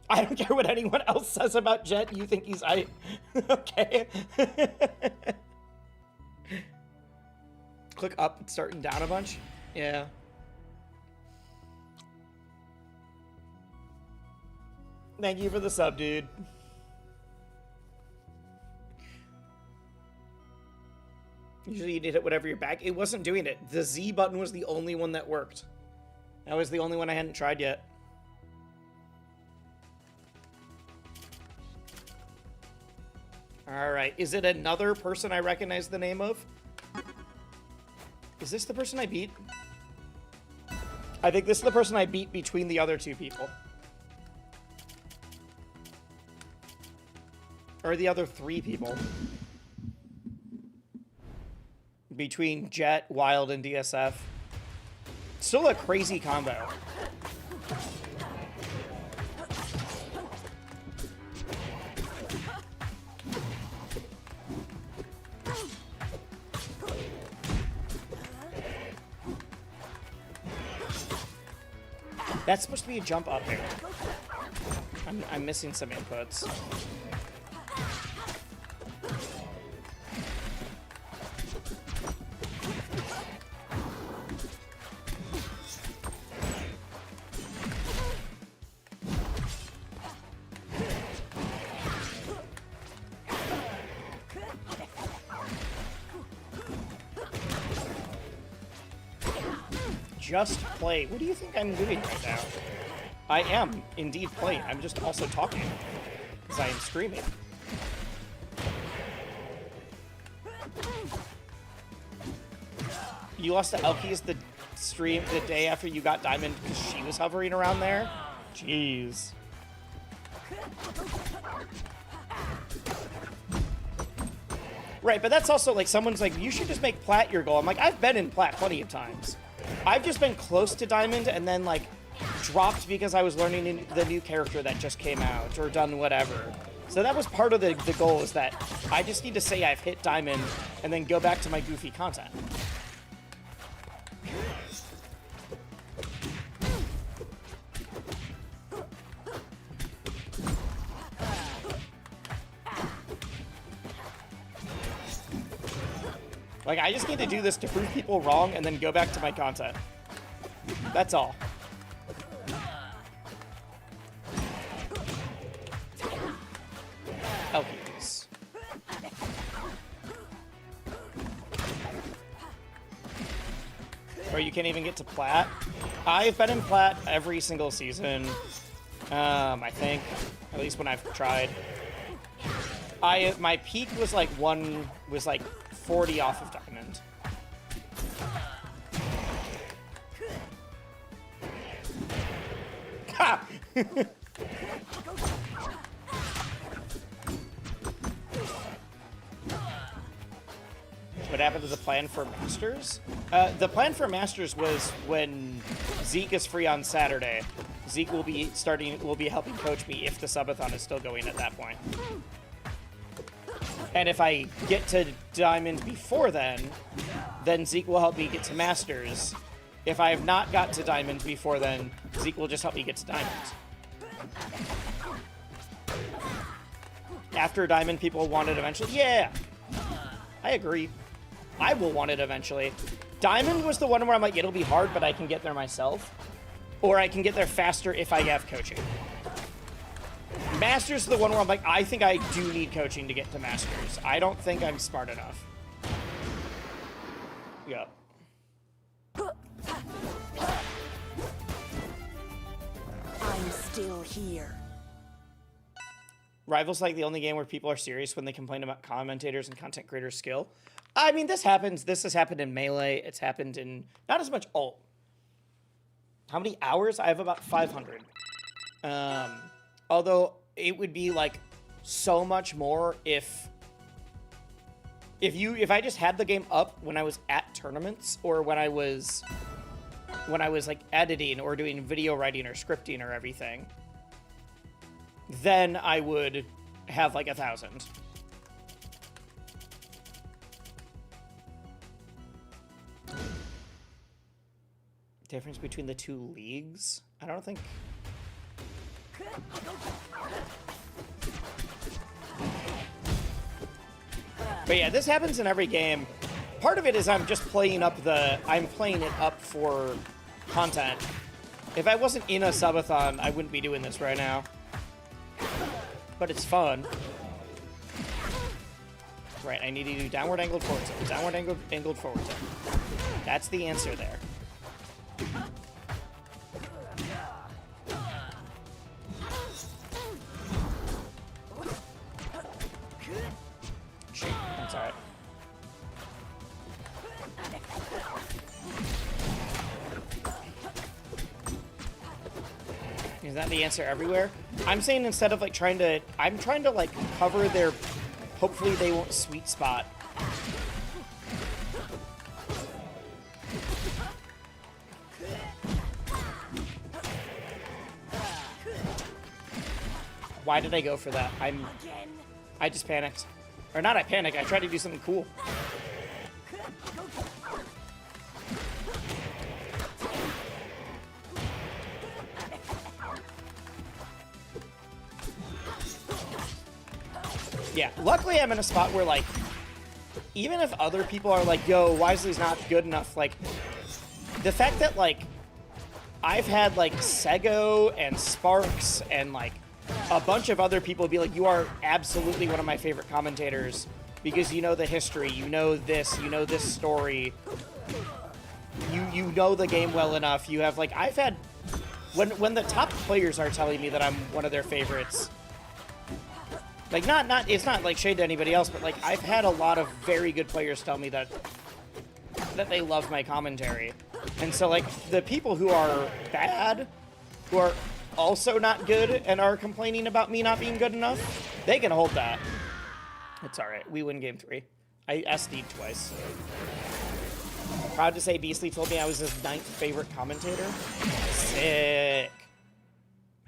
I don't care what anyone else says about Jet. You think he's okay. Click up and starting down a bunch. Yeah. Thank you for the sub, dude. Usually you need it whatever you're back. It wasn't doing it. The Z button was the only one that worked. That was the only one I hadn't tried yet. All right. Is it another person I recognize the name of? Is this the person I beat? I think this is the person I beat between the other 2 people. Or the other 3 people. Between Jet, Wild, and DSF. Still a crazy combo. That's supposed to be a jump up there. I'm missing some inputs. Just play. What do you think I'm doing right now? I am indeed playing. I'm just also talking because I am streaming. You lost to Elkies the stream the day after you got Diamond because she was hovering around there? Jeez. Right, but that's also like someone's like, you should just make Plat your goal. I'm like, I've been in Plat plenty of times. I've just been close to Diamond and then like dropped because I was learning the new character that just came out or done whatever. So that was part of the goal, is that I just need to say I've hit Diamond and then go back to my goofy content. Like, I just need to do this to prove people wrong and then go back to my content. That's all. Elkies. Or you can't even get to Plat. I've been in Plat every single season. I think. At least when I've tried. My peak was like 40 off of Diamond. Ha! What happened to the plan for Masters? The plan for Masters was when Zeke is free on Saturday. Zeke will be helping coach me if the Subathon is still going at that point. And if I get to Diamond before then Zeke will help me get to Masters. If I have not got to Diamond before then, Zeke will just help me get to Diamond. After Diamond, people want it eventually. Yeah, I agree. I will want it eventually. Diamond was the one where I'm like, it'll be hard, but I can get there myself. Or I can get there faster if I have coaching. Masters is the one where I'm like, I think I do need coaching to get to Masters. I don't think I'm smart enough. Yep. I'm still here. Rivals like the only game where people are serious when they complain about commentators and content creators' skill. I mean, this happens. This has happened in Melee. It's happened in not as much ult. How many hours? I have about 500. Although it would be like so much more if I just had the game up when I was at tournaments or when I was like editing or doing video writing or scripting or everything, then I would have like 1,000. Difference between the two leagues? I don't think. But yeah, this happens in every game. Part of it is I'm playing it up for content. If I wasn't in a subathon, I wouldn't be doing this right now. But it's fun. Right, I need to do downward angled forward tilt. Downward angled forward tilt. That's the answer there. Shoot, that's alright. Is that the answer everywhere? I'm saying instead of like I'm trying to like cover their, hopefully they won't sweet spot. Why did I go for that? I just panicked. Or not I panicked, I tried to do something cool. Yeah, luckily I'm in a spot where, like, even if other people are like, yo, Wisely's not good enough, like, the fact that, like, I've had, like, Sego and Sparks and, like, a bunch of other people be like, you are absolutely one of my favorite commentators because you know the history, you know this story, you know the game well enough. You have, like, I've had, when the top players are telling me that I'm one of their favorites, like, it's not like shade to anybody else, but, like, I've had a lot of very good players tell me that they love my commentary. And so, like, the people who are bad, who are also not good and are complaining about me not being good enough, they can hold that. It's alright. We win game 3. I SD'd twice. Proud to say Beastly told me I was his 9th favorite commentator. Sick.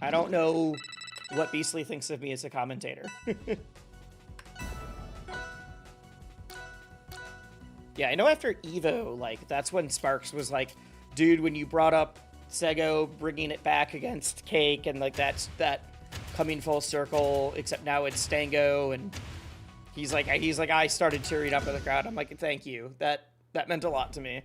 I don't know what Beastly thinks of me as a commentator. Yeah, I know after Evo, like, that's when Sparks was like, dude, when you brought up Sego bringing it back against Cake, and, like, that's that coming full circle, except now it's Stango, and he's like, I started cheering up in the crowd. I'm like, thank you. That meant a lot to me.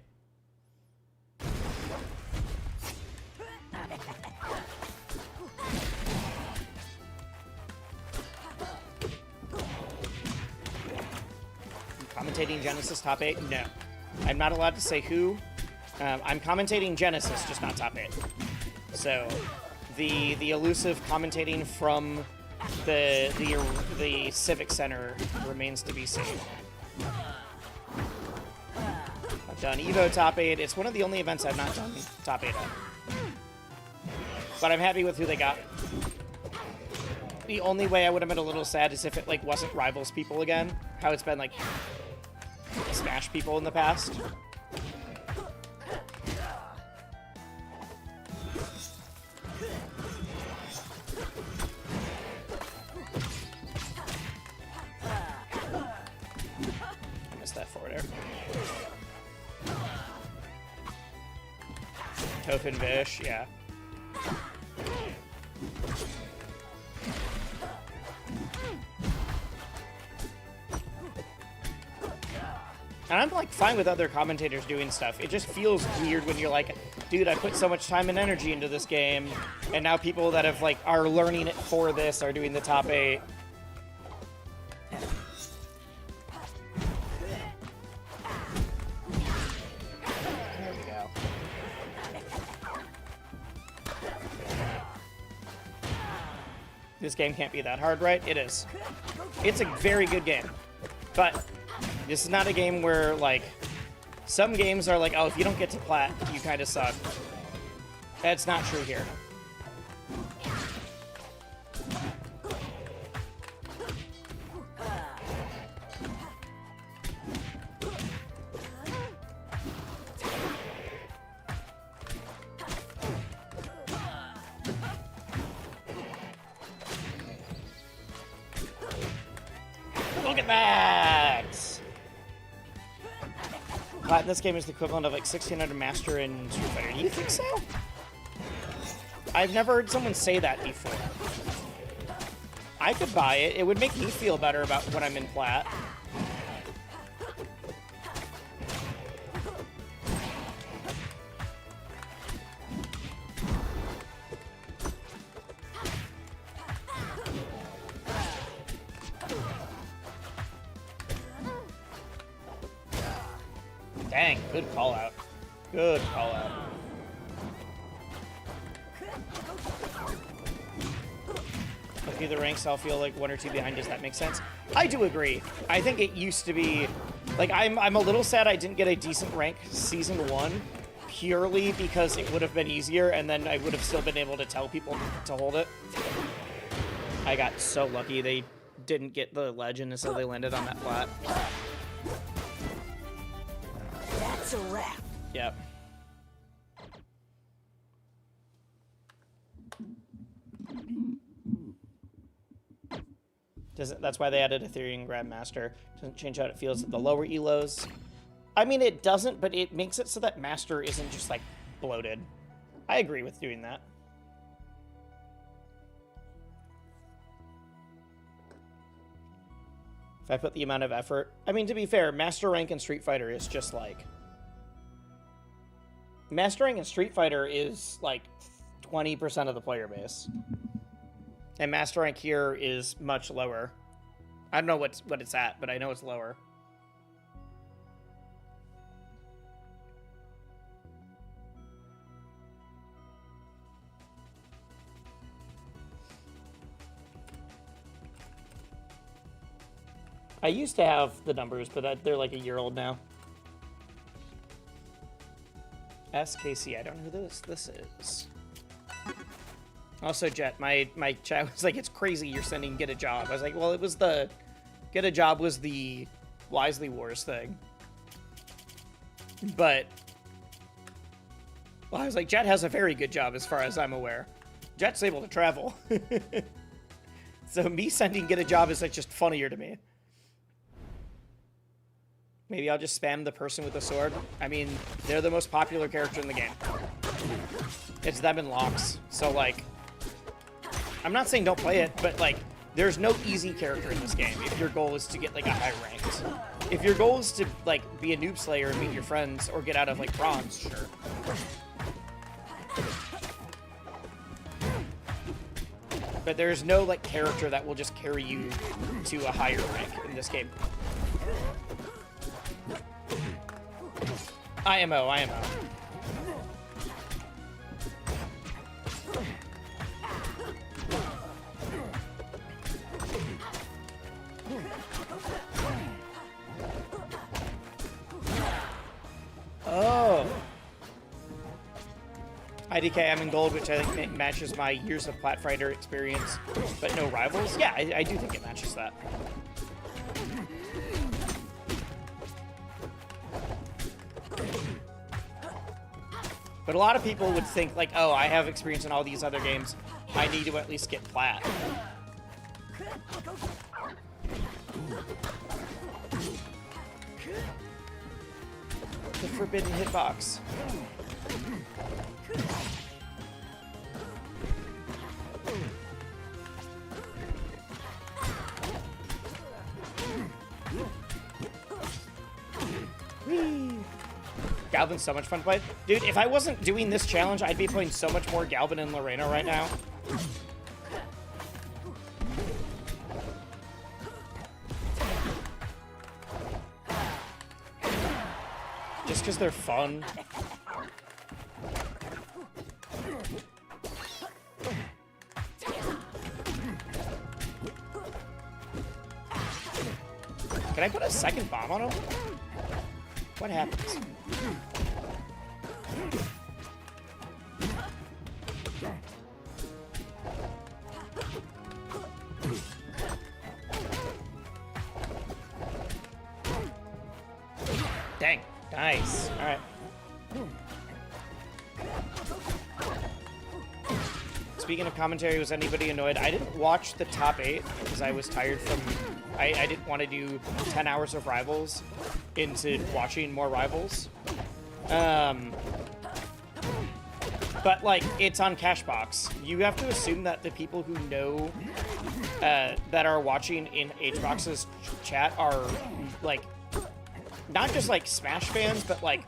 Commentating Genesis top 8? No. I'm not allowed to say who. I'm commentating Genesis, just not top 8. So, the elusive commentating from the Civic Center remains to be seen. I've done Evo top 8. It's one of the only events I've not done top 8 of. But I'm happy with who they got. The only way I would have been a little sad is if it, like, wasn't Rivals people again. How it's been, like, Smash people in the past. I missed that forward air. Toph Vish, yeah. And I'm, like, fine with other commentators doing stuff. It just feels weird when you're like, dude, I put so much time and energy into this game, and now people that have, like, are learning it for this are doing the top 8. There we go. This game can't be that hard, right? It is. It's a very good game. But this is not a game where, like, some games are like, oh, if you don't get to plat, you kind of suck. That's not true here. Look at that! Plat in this game is the equivalent of, like, 1600 Master in Street Fighter. Do you think so? I've never heard someone say that before. I could buy it. It would make me feel better about when I'm in Plat. Dang, good call out. Good call out. Through the ranks, I'll feel like 1 or 2 behind. Does that make sense? I do agree. I think it used to be, like, I'm a little sad I didn't get a decent rank season 1 purely because it would have been easier, and then I would have still been able to tell people to hold it. I got so lucky they didn't get the legend, and so they landed on that flat. That's a wrap. Yep. That's why they added Ethereum Grandmaster. Doesn't change how it feels at the lower elos. I mean, it doesn't, but it makes it so that Master isn't just, like, bloated. I agree with doing that. If I put the amount of effort... I mean, to be fair, Master Rank in Street Fighter is just like... Master Rank in Street Fighter is like 20% of the player base. And Master Rank here is much lower. I don't know what it's at, but I know it's lower. I used to have the numbers, but they're like a year old now. SKC, I don't know who this is. Also, Jet, my chat was like, it's crazy you're sending Get a Job. I was like, well, it was the... Get a Job was the Wisely Wars thing. But... Well, I was like, Jet has a very good job as far as I'm aware. Jet's able to travel. So me sending Get a Job is like just funnier to me. Maybe I'll just spam the person with the sword. I mean, they're the most popular character in the game. It's them and Locks. So, like, I'm not saying don't play it, but, like, there's no easy character in this game if your goal is to get, like, a high ranked. If your goal is to, like, be a noob slayer and meet your friends or get out of, like, bronze, sure. But there's no, like, character that will just carry you to a higher rank in this game. IMO. Oh. IDK, I'm in gold, which I think matches my years of Plat Fighter experience, but no rivals. Yeah, I do think it matches that. But a lot of people would think, like, oh, I have experience in all these other games. I need to at least get Plat. The forbidden hitbox. Whee! Galvin's so much fun to play. Dude, if I wasn't doing this challenge, I'd be playing so much more Galvin and Lorena right now. Just because they're fun. Can I put a second bomb on him? What happens? Dang. Nice. All right. Speaking of commentary, was anybody annoyed? I didn't watch the top 8 because I was tired from... I didn't want to do 10 hours of Rivals into watching more Rivals. But, like, it's on Cashbox. You have to assume that the people who know that are watching in HBox's chat are, like, not just, like, Smash fans, but, like,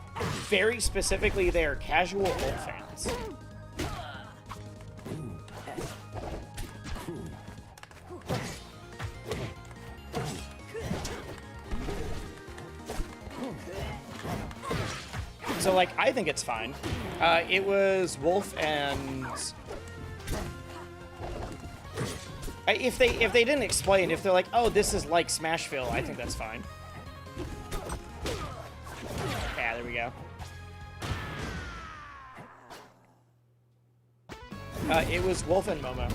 very specifically they're casual old fans. So, like, I think it's fine. It was Wolf and... If they didn't explain, if they're like, oh, this is like Smashville, I think that's fine. Yeah, there we go. It was Wolf and Momo.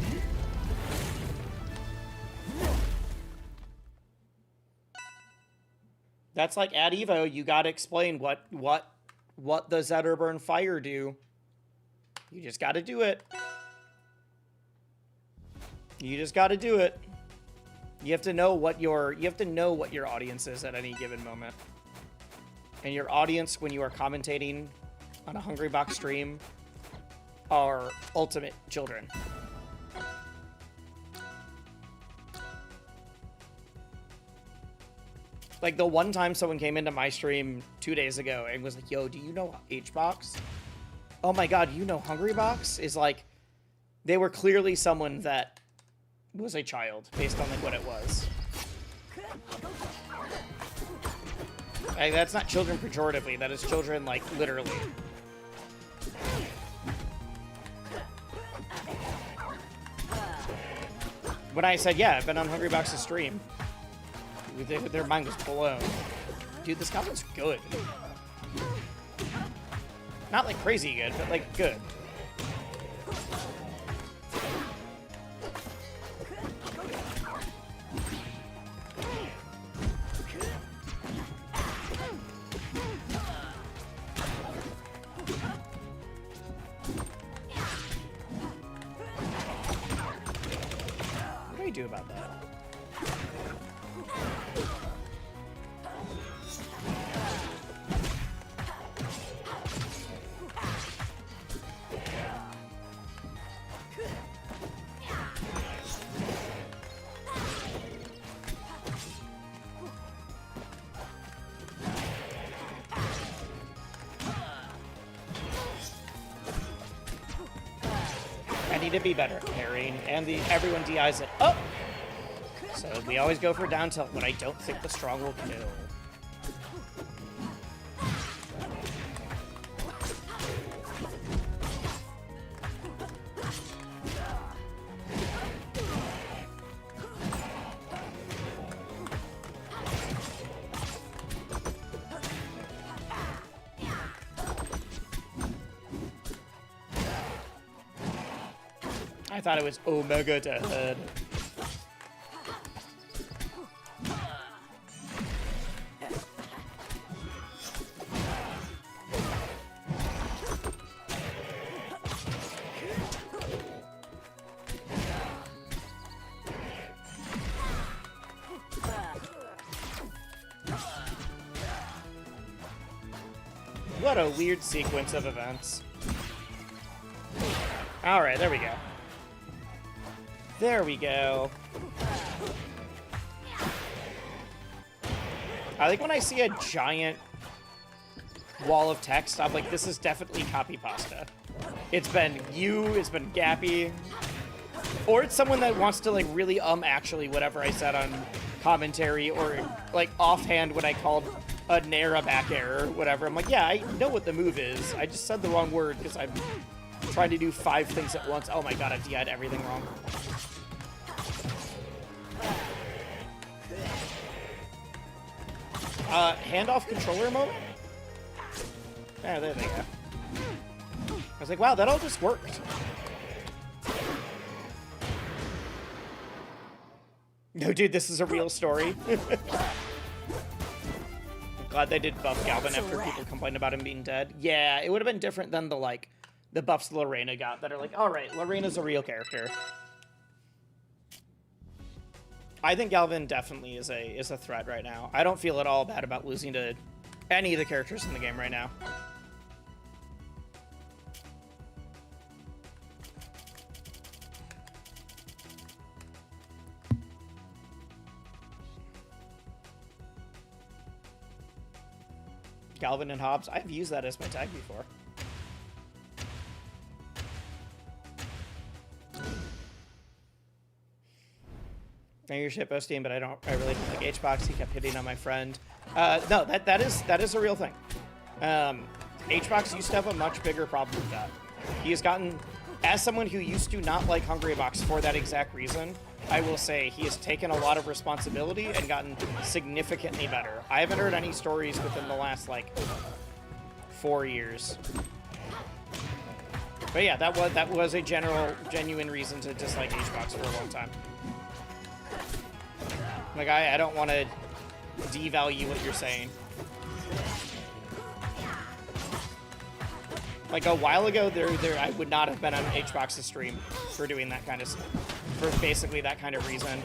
That's like at Evo, you gotta explain what the Zetterburn Fire do. You just gotta do it. You just gotta do it. You have to know what your audience is at any given moment. And your audience, when you are commentating on a Hungrybox stream, are ultimate children. Like the one time someone came into my stream 2 days ago and was like, yo, do you know HBox? Oh my god, you know Hungrybox? Is like, they were clearly someone that was a child based on like what it was. Like, that's not children pejoratively, that is children like literally. When I said, yeah, I've been on Hungrybox's stream, their mind was blown. Dude, this goblin's good. Not like crazy good, but like good. What do I do about that? I need to be better at parrying, and everyone DIs it. Oh! So we always go for down tilt when I don't think the strong will kill. I thought it was Omega Dead. What a weird sequence of events. Alright, there we go. There we go. I think when I see a giant wall of text, I'm like, this is definitely copy pasta. It's been you, it's been Gappy, or it's someone that wants to like really actually whatever I said on commentary, or like offhand when I called a Nair a back error, whatever. I'm like, yeah, I know what the move is. I just said the wrong word because I'm trying to do 5 things at once. Oh my god, I've DI'd everything wrong. Handoff controller moment? Yeah, there they go. I was like, wow, that all just worked. No, dude, this is a real story. I'm glad they did buff Galvin after people complained about him being dead. Yeah, it would have been different than the buffs Lorena got that are like, all right, Lorena's a real character. I think Galvin definitely is a threat right now. I don't feel at all bad about losing to any of the characters in the game right now. Galvin and Hobbs, I've used that as my tag before. Know your shit posting, but I really don't like HBox. He kept hitting on my friend. No, that is a real thing. HBox used to have a much bigger problem with that. He has gotten, as someone who used to not like Hungrybox for that exact reason, I will say he has taken a lot of responsibility and gotten significantly better. I haven't heard any stories within the last like 4 years. But yeah, that was a genuine reason to dislike HBox for a long time. Like, I don't want to devalue what you're saying. Like, a while ago, I would not have been on HBox's stream for doing that kind of stuff. For basically that kind of reason.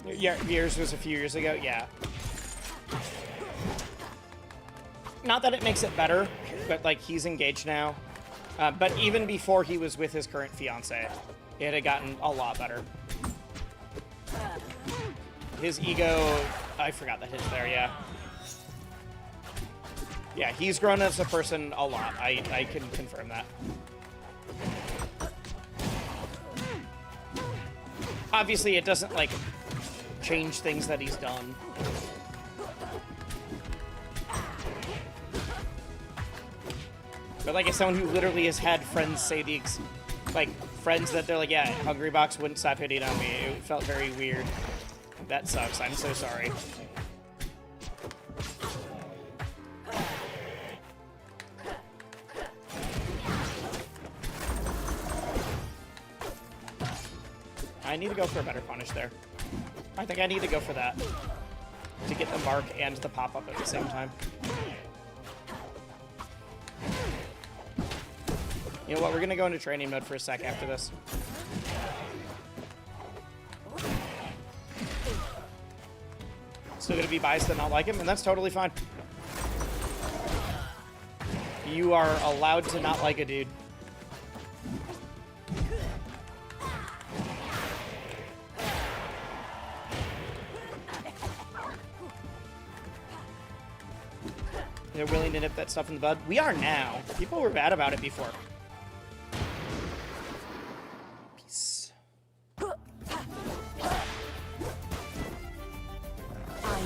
Yeah, yours was a few years ago, yeah. Not that it makes it better, but, like, he's engaged now. But even before he was with his current fiance, It had gotten a lot better. His ego, I forgot that hit's there, yeah. Yeah, he's grown as a person a lot. I can confirm that. Obviously, it doesn't, like, change things that he's done. But, like, as someone who literally has had friends say friends that they're like, yeah, Hungrybox wouldn't stop hitting on me. It felt very weird. That sucks. I'm so sorry. I need to go for a better punish there. I think I need to go for that. To get the mark and the pop-up at the same time. You know what? We're going to go into training mode for a sec after this. Still going to be biased and not like him, and that's totally fine. You are allowed to not like a dude. They're willing to nip that stuff in the bud. We are now. People were bad about it before. Peace.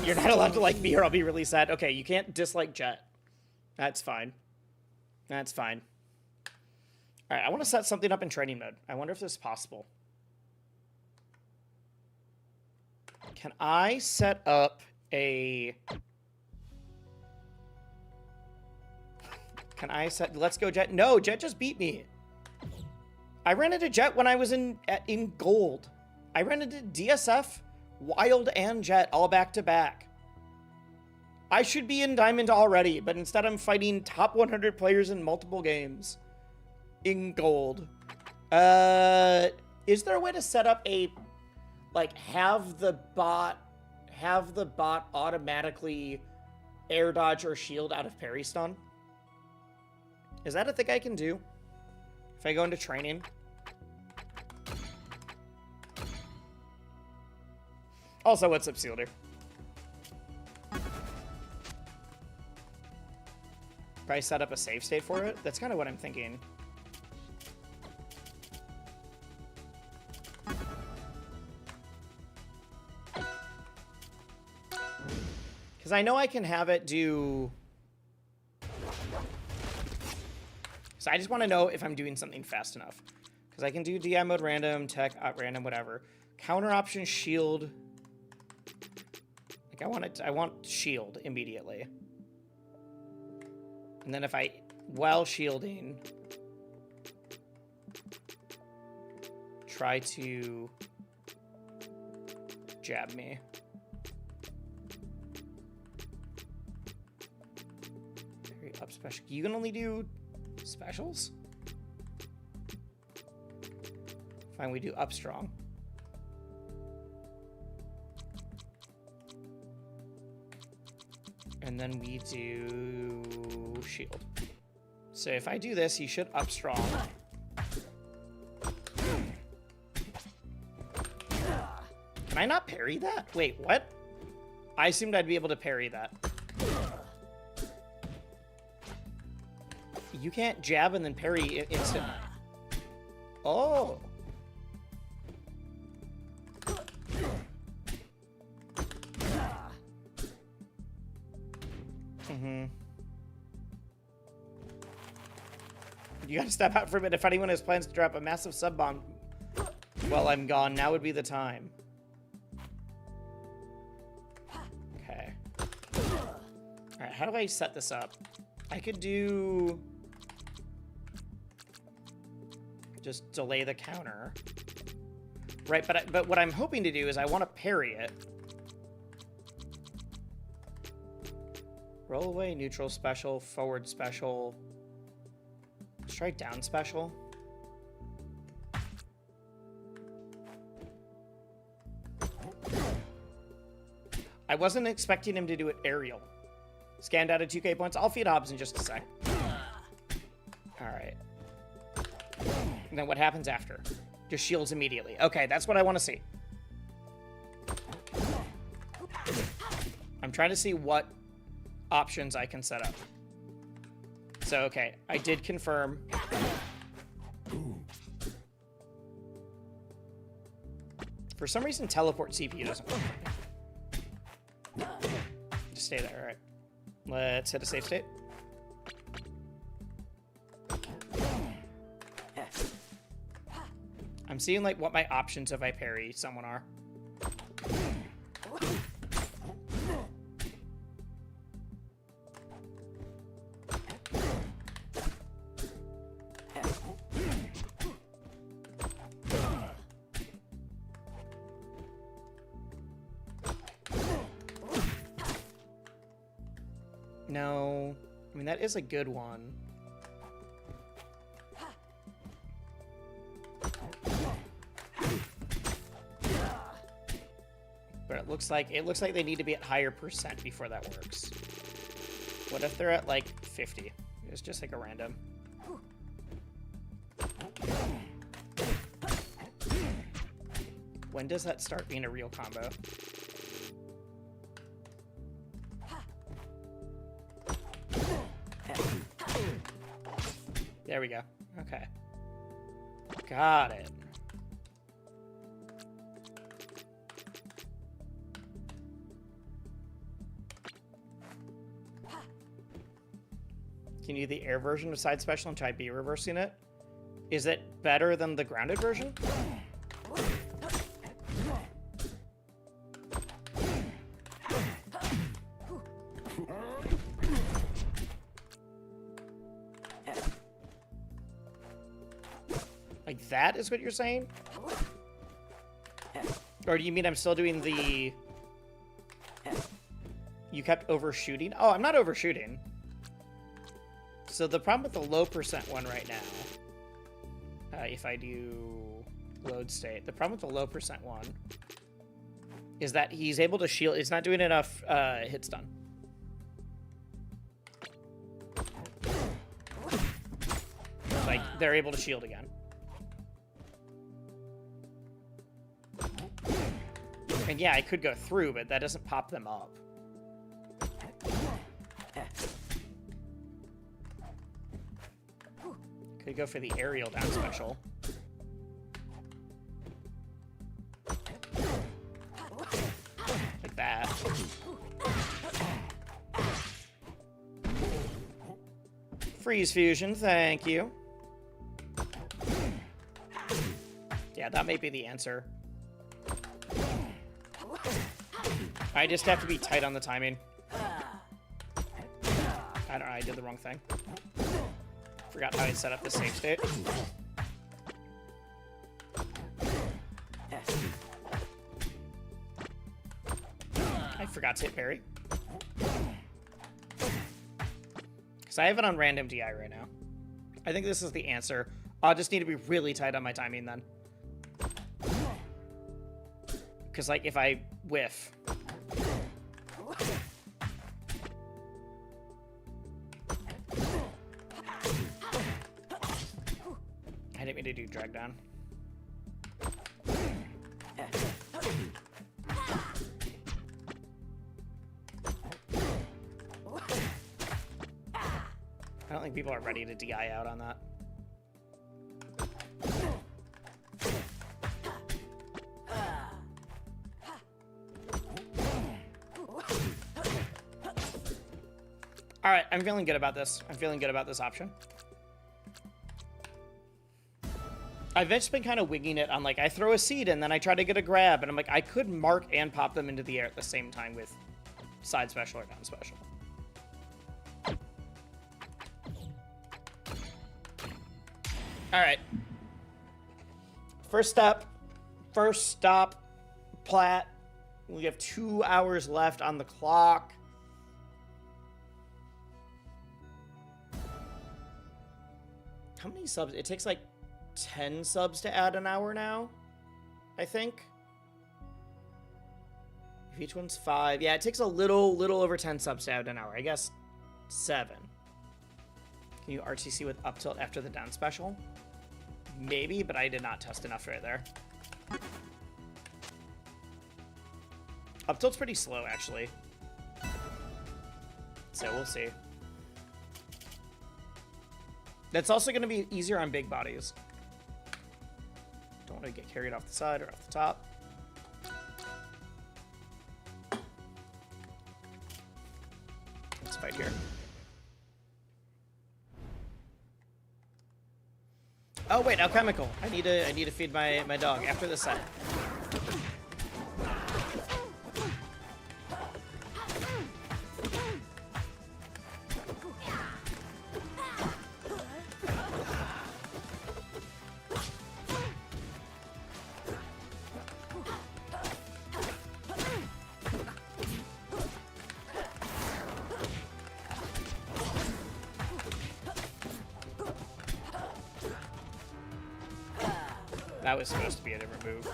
You're not allowed to like me or I'll be really sad. Okay, you can't dislike Jet. That's fine. That's fine. All right, I want to set something up in training mode. I wonder if this is possible. Can I set up a... Can I set... Let's go, Jet. No, Jet just beat me. I ran into Jet when I was in gold. I ran into DSF, Wild, and Jet all back to back. I should be in Diamond already, but instead I'm fighting top 100 players in multiple games. In gold. Is there a way to set up a... Like, have the bot automatically air dodge or shield out of parry stun? Is that a thing I can do? If I go into training? Also, what's up, Sealder? Probably set up a save state for it? That's kind of what I'm thinking. Because I know I can have it do... So I just want to know if I'm doing something fast enough. Because I can do DI mode random, tech, random, whatever. Counter option, shield. Like I want shield immediately. And then if while shielding, try to jab me. Very up special. You can only do specials? Fine, we do up strong. And then we do shield. So if I do this, he should up strong. Can I not parry that? Wait, what? I assumed I'd be able to parry that. You can't jab and then parry instant. Oh. You gotta step out for a bit. If anyone has plans to drop a massive sub bomb while I'm gone, now would be the time. Okay. Alright, how do I set this up? I could do... just delay the counter. Right, but what I'm hoping to do is I want to parry it. Roll away, neutral special, forward special. Strike down special. I wasn't expecting him to do it aerial. Scanned out of 2k points. I'll feed Hobbs in just a sec. Alright. And then what happens after? Just shields immediately. Okay, that's what I want to see. I'm trying to see what options I can set up. So, okay, I did confirm. For some reason, teleport CPU doesn't work. Just stay there, all right. Let's hit a safe state. I'm seeing, like, what my options if I parry someone are. No. I mean, that is a good one. But it looks like they need to be at higher percent before that works. What if they're at like 50? It's just like a random. When does that start being a real combo? There we go. Okay. Got it. Can you do the air version of side special and try B reversing it? Is it better than the grounded version? Like that is what you're saying? Or do you mean I'm still doing the... You kept overshooting? Oh, I'm not overshooting. So the problem with the low percent one right now, if I do load state, the problem with the low percent one is that he's able to shield. It's not doing enough hit stun. Like, they're able to shield again. And yeah, I could go through, but that doesn't pop them up. Could go for the aerial down special. Like that. Freeze fusion, thank you. Yeah, that may be the answer. I just have to be tight on the timing. I don't know, I did the wrong thing. Forgot how I set up the save state. I forgot to hit parry. Because I have it on random DI right now. I think this is the answer. I'll just need to be really tight on my timing then. Because, like, if I whiff... I didn't mean to do drag down. I don't think people are ready to DI out on that. All right, I'm feeling good about this. I'm feeling good about this option. I've just been kind of winging it on, like, I throw a seed and then I try to get a grab, and I'm like, I could mark and pop them into the air at the same time with side special or down special. All right. First stop, plat. We have 2 hours left on the clock. How many subs? It takes like 10 subs to add an hour now, I think. If each one's 5. Yeah, it takes a little over 10 subs to add an hour. I guess 7. Can you RTC with up tilt after the down special? Maybe, but I did not test enough right there. Up tilt's pretty slow, actually. So we'll see. That's also going to be easier on big bodies. Don't want to get carried off the side or off the top. Let's fight here. Oh wait, alchemical. I need to feed my dog after this set. That was supposed to be a different move.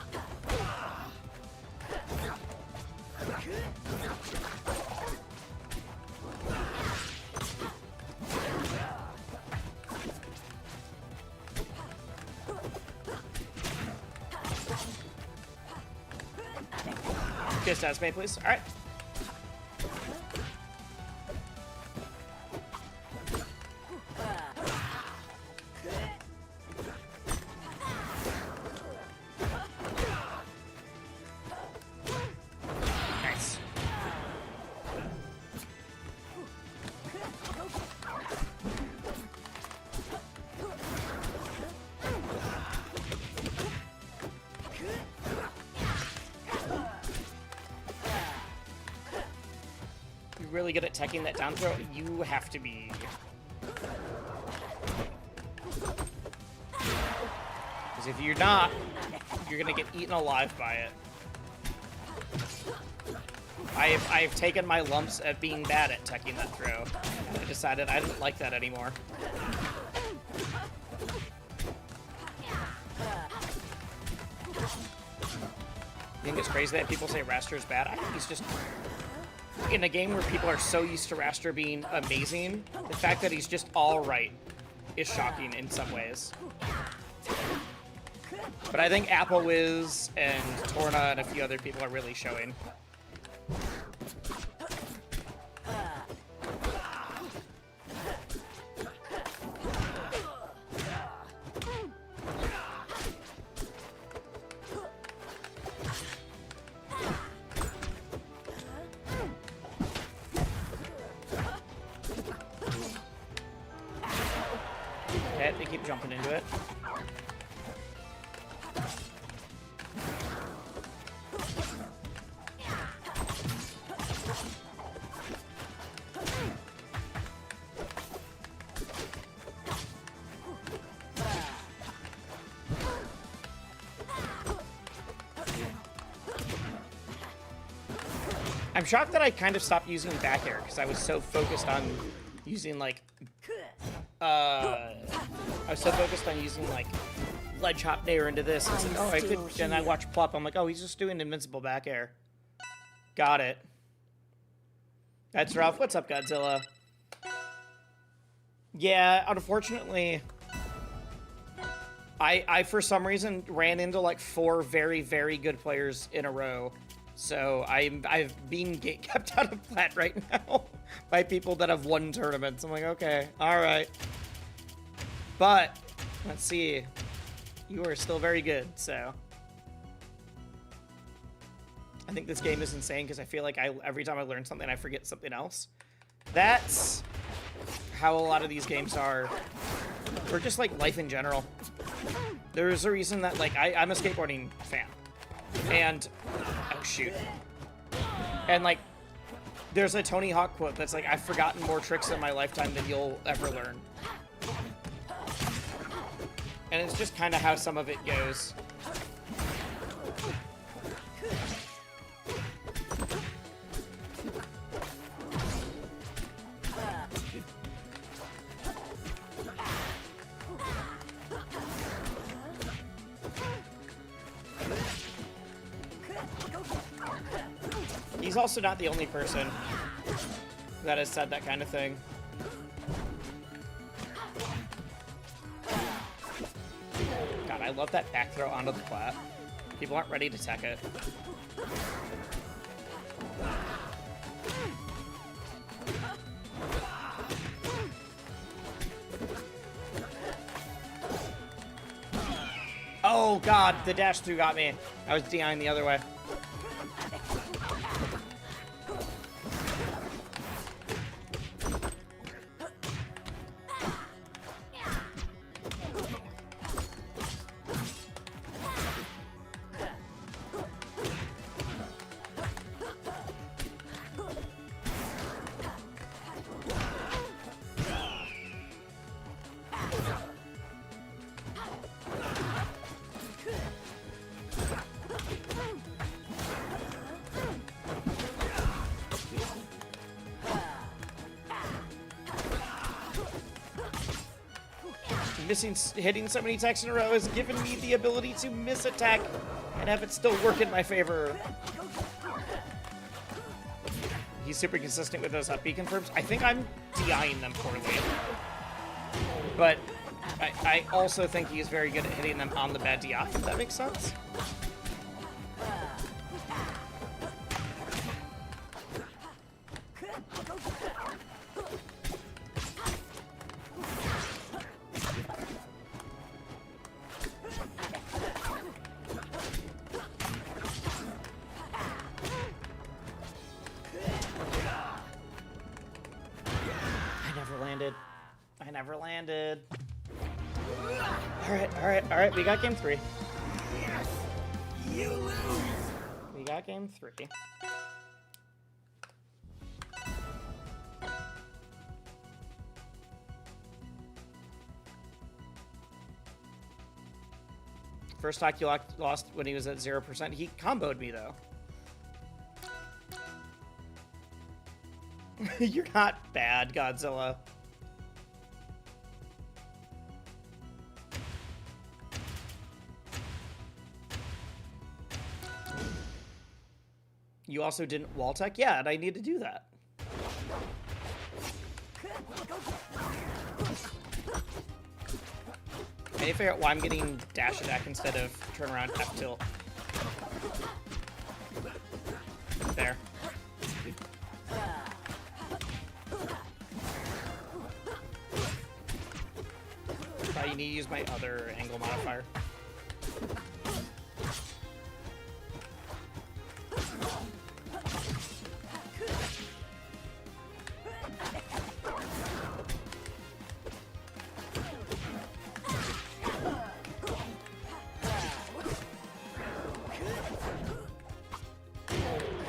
Just as me, please. All right. Nice. You're really good at teching that down throw. You have to be. Because if you're not, you're gonna get eaten alive by it. I've taken my lumps at being bad at teching that throw. And I decided I didn't like that anymore. I think it's crazy that people say Raster is bad. I think he's just... In a game where people are so used to Raster being amazing, the fact that he's just alright is shocking in some ways. But I think Apple Wiz and Torna and a few other people are really showing. Okay, they keep jumping into it. I'm shocked that I kind of stopped using back air because I was so focused on using like ledge hop nair into this. It's like, oh, I could, and I watch Plop. I'm like, oh, he's just doing invincible back air. Got it. That's rough. What's up, Godzilla? Yeah, unfortunately, I for some reason ran into like 4 very, very good players in a row. So I've been kept out of plat right now by people that have won tournaments. I'm like, okay, all right. But let's see, you are still very good. So I think this game is insane because I feel like every time I learn something, I forget something else. That's how a lot of these games are, or just like life in general. There's a reason that like I'm a skateboarding fan. And, oh shoot. And like, there's a Tony Hawk quote that's like, I've forgotten more tricks in my lifetime than you'll ever learn. And it's just kind of how some of it goes. He's also not the only person that has said that kind of thing. I love that back throw onto the plat. People aren't ready to tech it. Oh god, the dash through got me. I was DIing the other way. Hitting so many attacks in a row has given me the ability to miss attack and have it still work in my favor. He's super consistent with those up B confirms. I think I'm DIing them poorly. But I also think he's very good at hitting them on the bad DI, if that makes sense. I never landed. All right. We got game 3. You lose. We got game 3. First stock you lost when he was at 0%. He comboed me though. You're not bad, Godzilla. You also didn't wall tech? Yeah, and I need to do that. I need to figure out why I'm getting dash attack instead of turn around F tilt. There. You need to use my other angle modifier.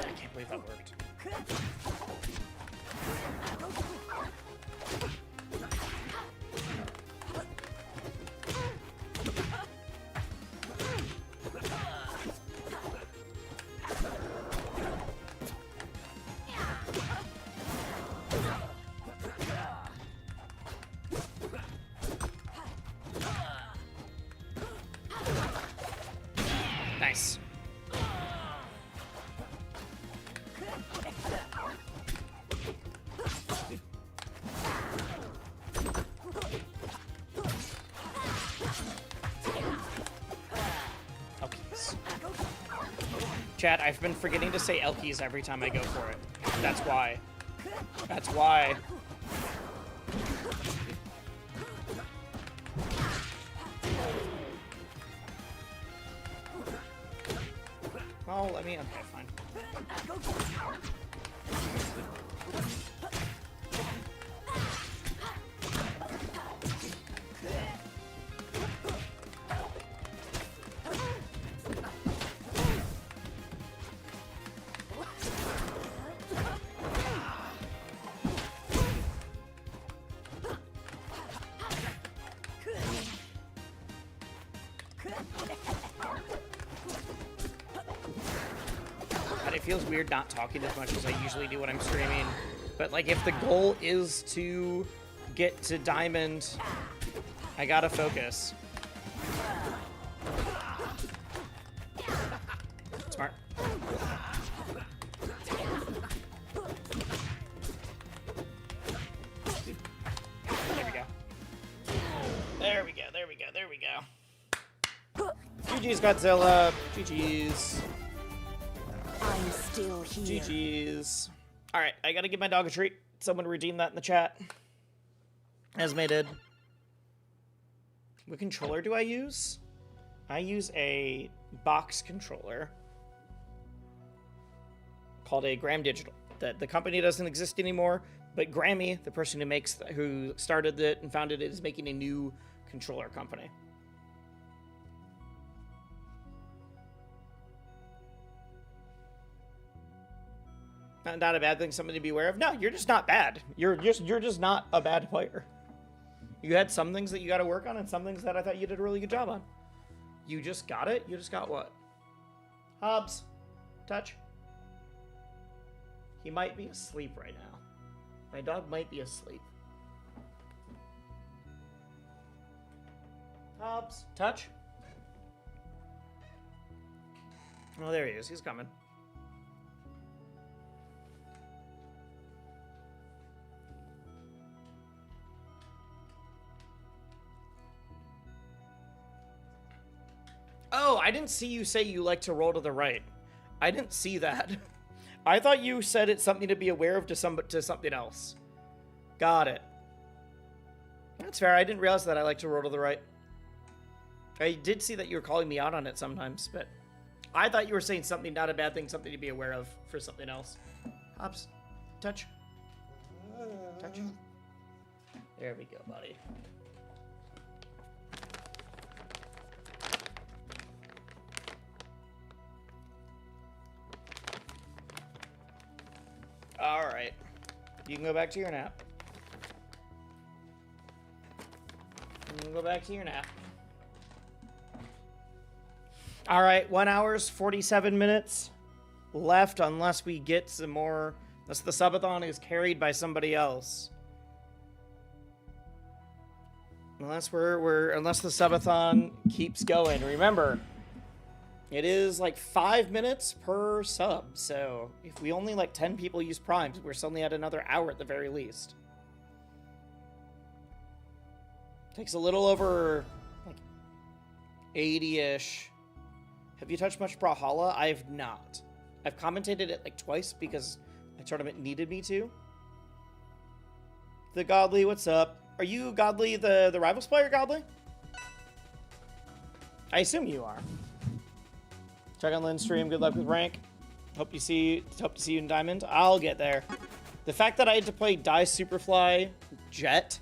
I can't believe that worked. Nice. Elkies. Chat, I've been forgetting to say Elkies every time I go for it. That's why. That's why. Oh, let me. Okay, fine. It feels weird not talking as much as I usually do when I'm streaming. But like, if the goal is to get to diamond, I gotta focus. Smart. There we go. There we go. There we go. There we go. GG's, Godzilla. GG's. I'm still here. GG's. Alright, I gotta give my dog a treat. Someone redeem that in the chat. Esme did. What controller do I use? I use a box controller called a Graham Digital. The company doesn't exist anymore, but Grammy, the person who started it and founded it, is making a new controller company. Not a bad thing, something to be aware of. No, you're just not bad. You're just not a bad player. You had some things that you got to work on, and some things that I thought you did a really good job on. You just got it. You just got what? Hobbs, touch. He might be asleep right now. My dog might be asleep. Hobbs, touch. Oh, there he is. He's coming. Oh, I didn't see you say you like to roll to the right. I didn't see that. I thought you said it's something to be aware of to something else. Got it. That's fair. I didn't realize that I like to roll to the right. I did see that you were calling me out on it sometimes, but I thought you were saying something, not a bad thing, something to be aware of for something else. Hops, touch. Touch. There we go, buddy. All right. You can go back to your nap. You can go back to your nap. All right, 1 hour, 47 minutes left, unless we get some more, unless the subathon is carried by somebody else. Unless unless the subathon keeps going. Remember, it is like 5 minutes per sub, so if we only like 10 people use primes, we're suddenly at another hour at the very least. Takes a little over like 80-ish. Have you touched much Brawlhalla? I have not. I've commentated it like twice because my tournament needed me to. The Godly, what's up? Are you Godly the Rivals player, Godly? I assume you are. Check on Lynn's stream. Good luck with rank. Hope to see you in Diamond. I'll get there. The fact that I had to play Die Superfly, Jet,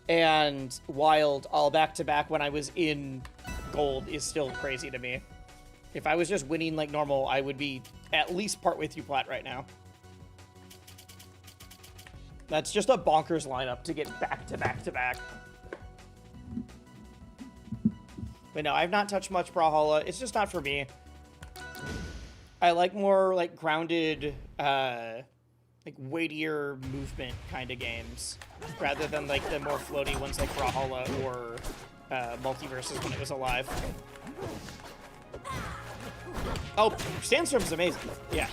and Wild all back to back when I was in Gold is still crazy to me. If I was just winning like normal, I would be at least partway through Plat right now. That's just a bonkers lineup to get back to back to back. But no, I've not touched much Brawlhalla. It's just not for me. I like more like grounded, like weightier movement kind of games, rather than like the more floaty ones like Brawlhalla or Multiverses when it was alive. Oh, Sandstorm's amazing. Yeah.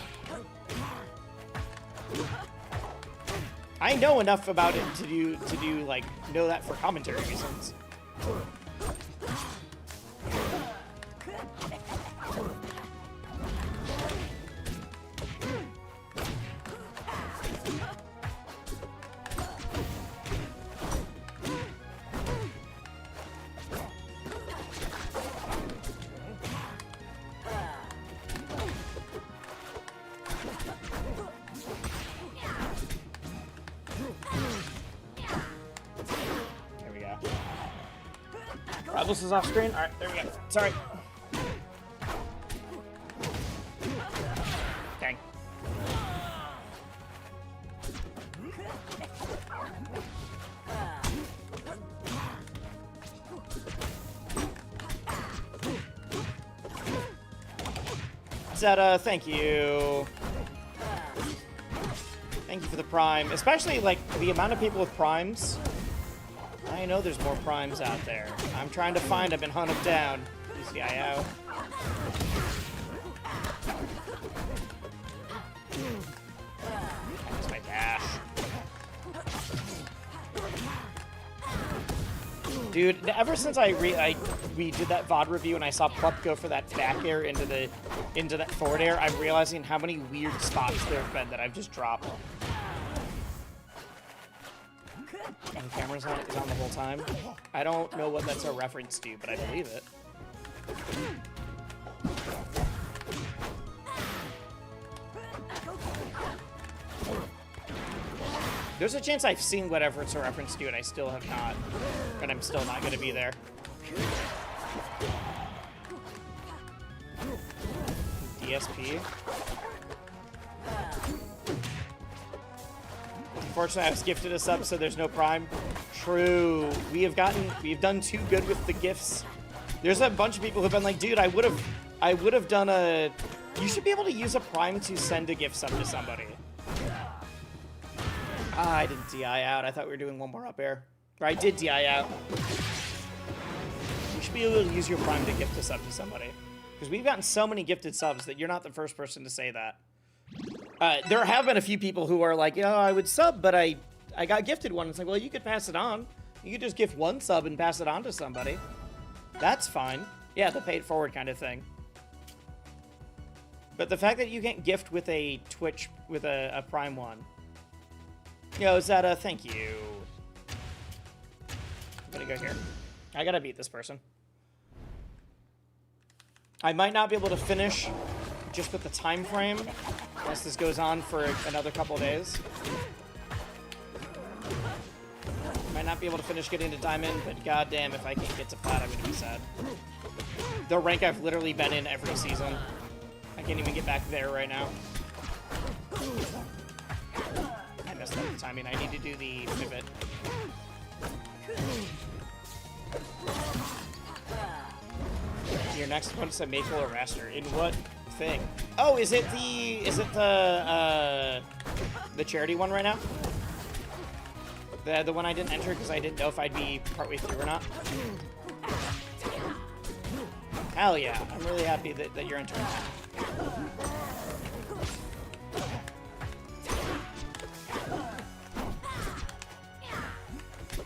I know enough about it to do like know that for commentary reasons. This is off screen. All right, there we go. Sorry. Dang. Zeta, thank you. Thank you for the prime. Especially, like, the amount of people with primes. I know there's more primes out there. I'm trying to find them and hunt them down. UCIO. That's my dash. Dude, ever since we did that VOD review and I saw Plup go for that back air into that forward air, I'm realizing how many weird spots there have been that I've just dropped. And the camera's on the whole time. I don't know what that's a reference to, but I believe it. There's a chance I've seen whatever it's a reference to and I still have not. And I'm still not going to be there. DSP. Unfortunately, I was gifted a sub, so there's no Prime. True. We've done too good with the gifts. There's a bunch of people who've been like, dude, I would have done a... You should be able to use a Prime to send a gift sub to somebody. Ah, I didn't DI out. I thought we were doing one more up air. Or I did DI out. You should be able to use your Prime to gift a sub to somebody. Because we've gotten so many gifted subs that you're not the first person to say that. There have been a few people who are like, yeah, I would sub, but I got gifted one. It's like, well, you could pass it on. You could just gift one sub and pass it on to somebody. That's fine. Yeah, the pay it forward kind of thing. But the fact that you can't gift with a Twitch, with a Prime one. Yo, Zeta, thank you. I'm gonna go here. I gotta beat this person. I might not be able to finish just with the time frame, unless this goes on for another couple days. Might not be able to finish getting to Diamond, but goddamn, if I can't get to Plat, I'm gonna be sad. The rank I've literally been in every season. I can't even get back there right now. I messed up the timing. I need to do the pivot. Your next opponent's a Maple or Raster. In what thing? Oh, is it the charity one right now? The one I didn't enter because I didn't know if I'd be partway through or not. Hell yeah. I'm really happy that you're entering that.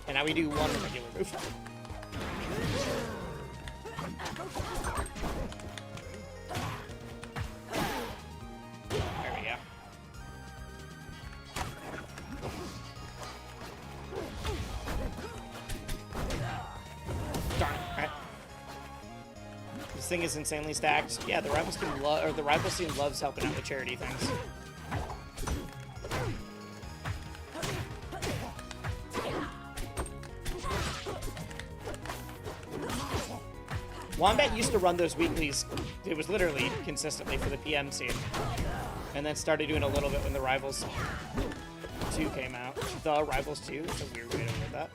And now we do one regular move. There we go. Darn it. Alright. This thing is insanely stacked. Yeah, the rival scene loves helping out with charity things. Wombat used to run those weeklies. It was literally consistently for the PM scene. And then started doing a little bit when the Rivals 2 came out. The Rivals 2? It's a weird way to word that.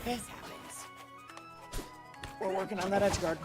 Okay. We're working on that edge guard.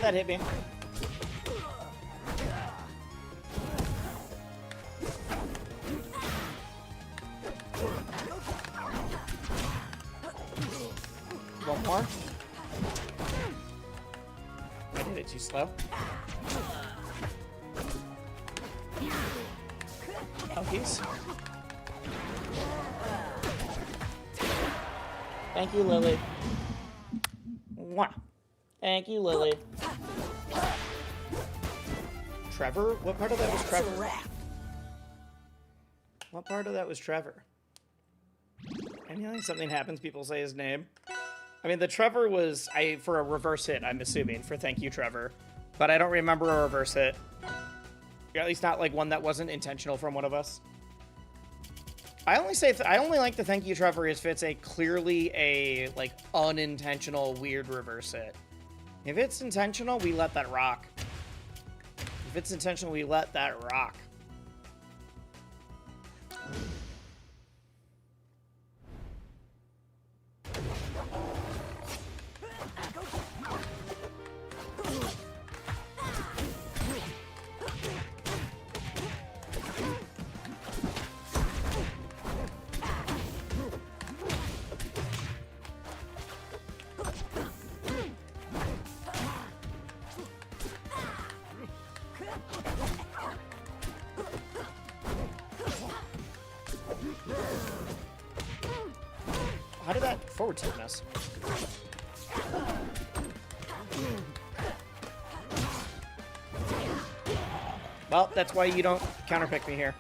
That hit me. One more. I did it too slow. Oh, he's. Thank you, Lily. Mwah. Thank you, Lily. Trevor? What part of that was Trevor? What part of that was Trevor? I Anytime something happens, people say his name. I mean, the Trevor was for a reverse hit, I'm assuming, for thank you, Trevor. But I don't remember a reverse hit. Or at least not like one that wasn't intentional from one of us. I only like the thank you, Trevor, if it's clearly a like unintentional weird reverse hit. If it's intentional, we let that rock. If it's intentional, we let that rock. How did that forward tilt miss? Well, that's why you don't counterpick me here.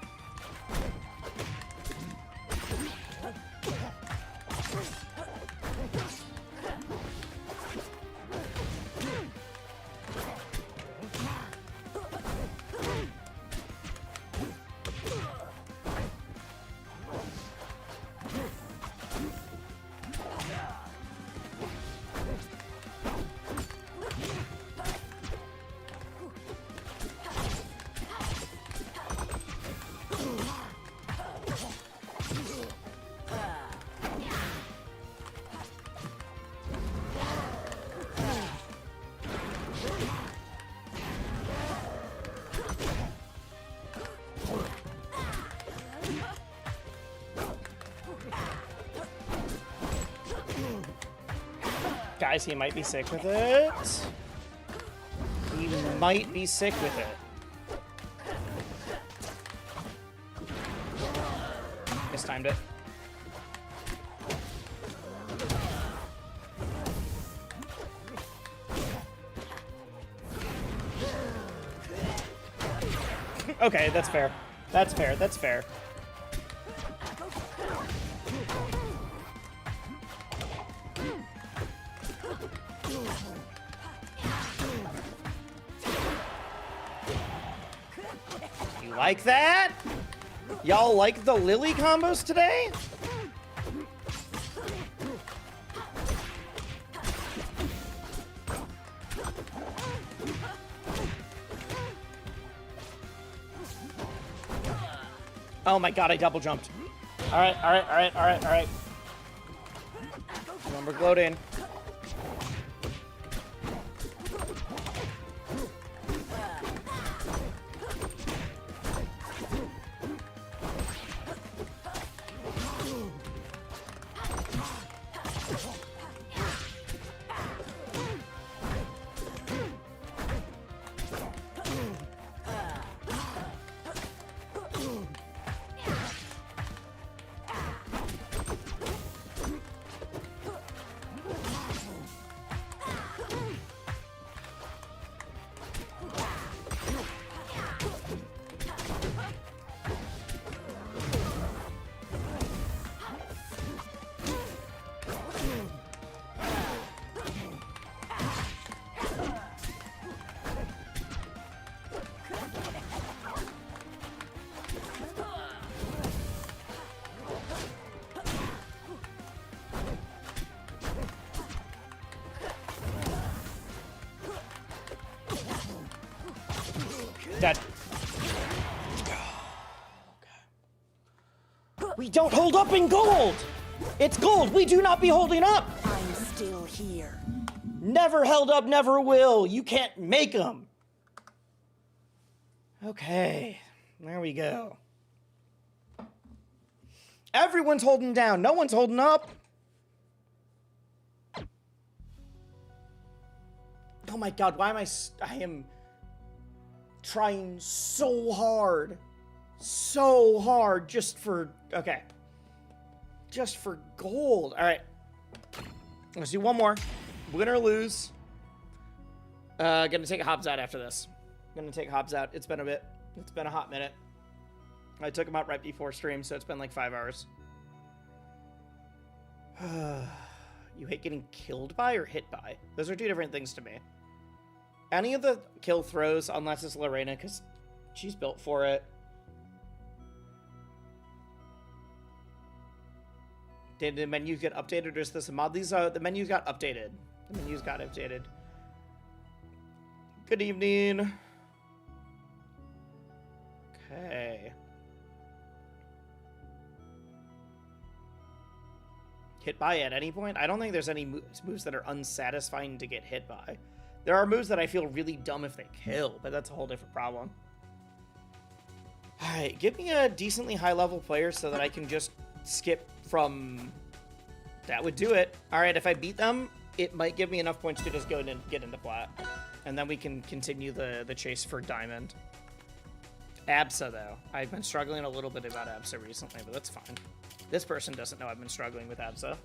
Guys, he might be sick with it. He might be sick with it. Mistimed it. Okay, that's fair. That's fair. That's fair. Like that? Y'all like the Lily combos today? Oh my god, I double jumped. Alright, alright, alright, alright, alright. Remember, gloat in. Dead. We don't hold up in gold! It's gold! We do not be holding up! I'm still here. Never held up, never will. You can't make them. Okay, there we go. Everyone's holding down. No one's holding up. Oh my god, why am I am trying so hard just for, okay. Just for gold. All right. Let's do one more. Win or lose. Gonna take Hobbs out after this. Gonna take Hobbs out. It's been a bit. It's been a hot minute. I took him out right before stream, so it's been like 5 hours. You hate getting killed by or hit by? Those are two different things to me. Any of the kill throws, unless it's Lorena, because she's built for it. Did the menus get updated, or is this a mod? The menus got updated. The menus got updated. Good evening. Okay. Hit by at any point? I don't think there's any moves that are unsatisfying to get hit by. There are moves that I feel really dumb if they kill, but that's a whole different problem. Alright, give me a decently high-level player so that I can just skip from... That would do it. Alright, if I beat them, it might give me enough points to just go and get into plat. And then we can continue the chase for diamond. Absa, though. I've been struggling a little bit about Absa recently, but that's fine. This person doesn't know I've been struggling with Absa.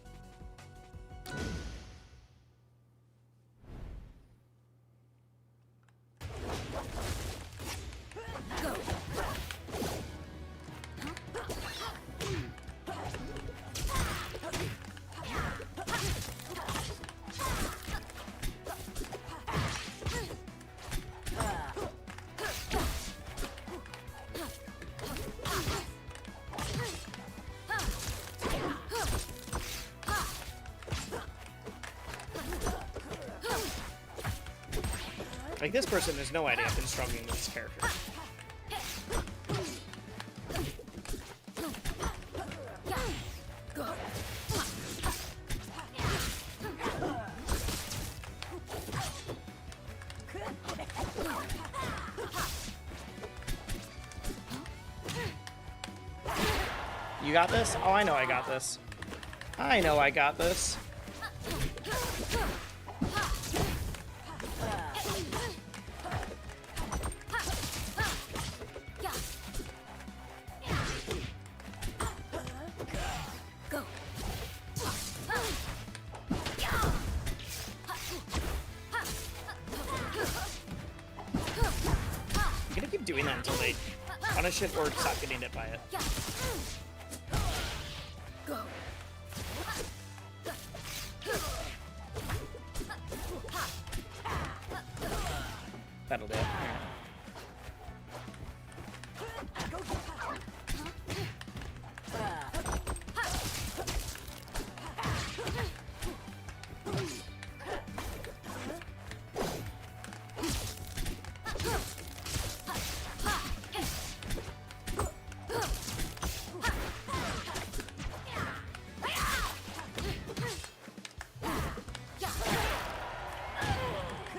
Like, this person has no idea I've been struggling with this character. You got this? Oh, I know I got this. I know I got this. Punish it or stop getting hit by it. That'll do it.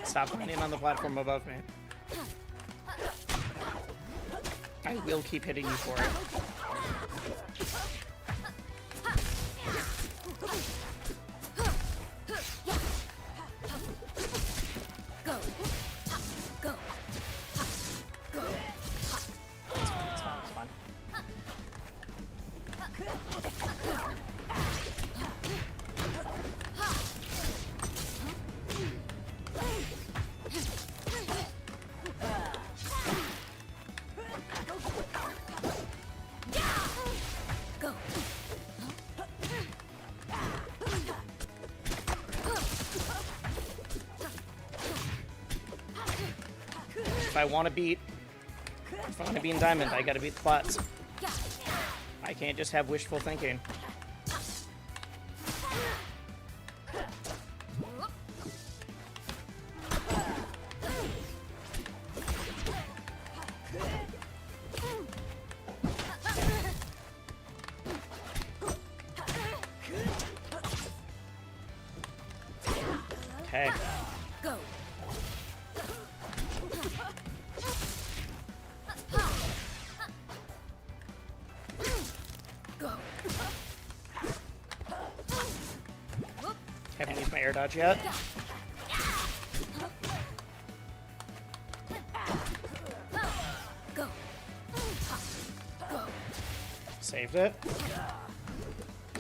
Stop landing on the platform above me. I will keep hitting you for it. If I want to be in diamond, I gotta beat the plats. I can't just have wishful thinking. Okay. Haven't used my air dodge yet. Saved it.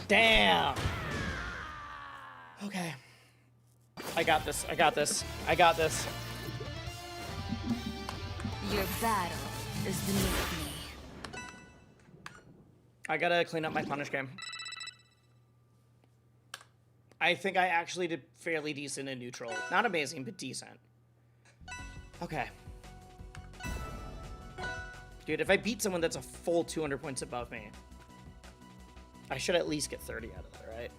Damn! Okay. I got this. I got this. I got this. Your battle is beneath me. I gotta clean up my punish game. I think I actually did fairly decent in neutral. Not amazing, but decent. Okay. Dude, if I beat someone that's a full 200 points above me, I should at least get 30 out of that, right?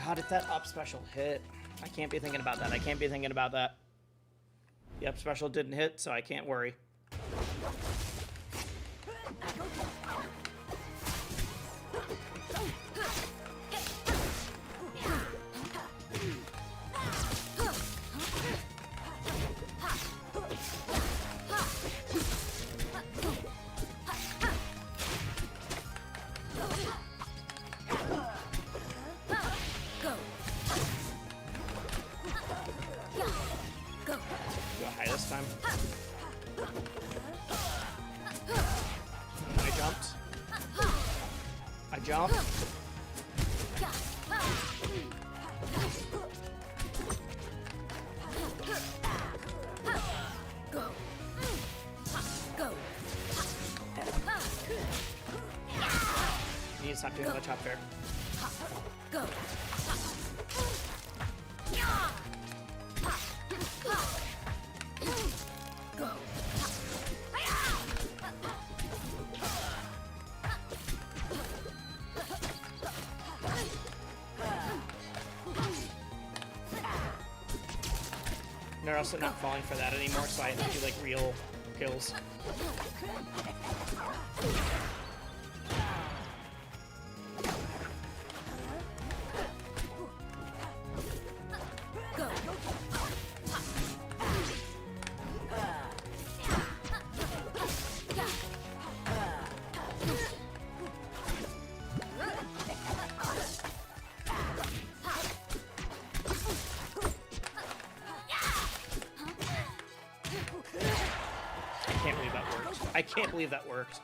God, if that up special hit, I can't be thinking about that. I can't be thinking about that. The up special didn't hit, so I can't worry. Go high this time. I jumped. I jumped. You need to stop doing the chop there. They're also not falling for that anymore, so I have to do like real kills. I can't believe that worked.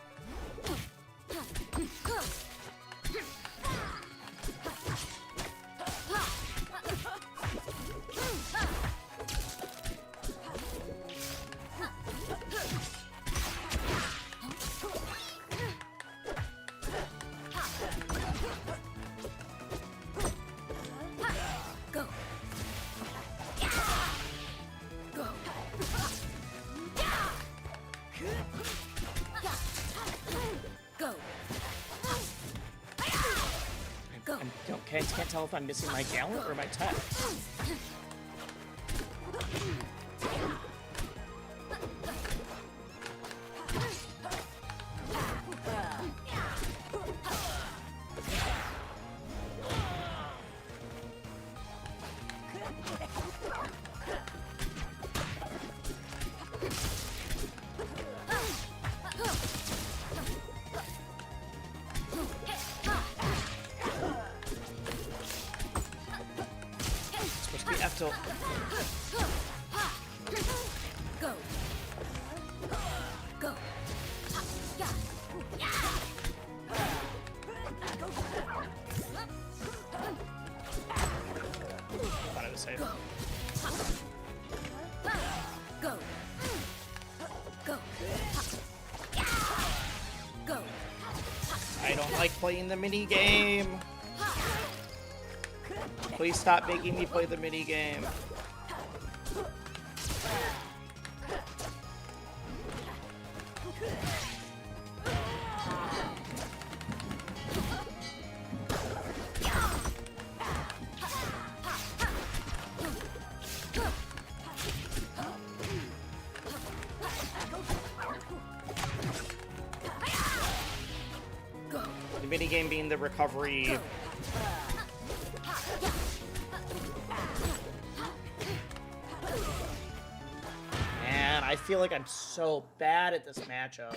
Can't tell if I'm missing my gallant or my tech. Go. Go. Thought I was safe. Go. Go. Go. I don't like playing the mini game. Please stop making me play the mini game. The mini game being the recovery. I feel like I'm so bad at this matchup.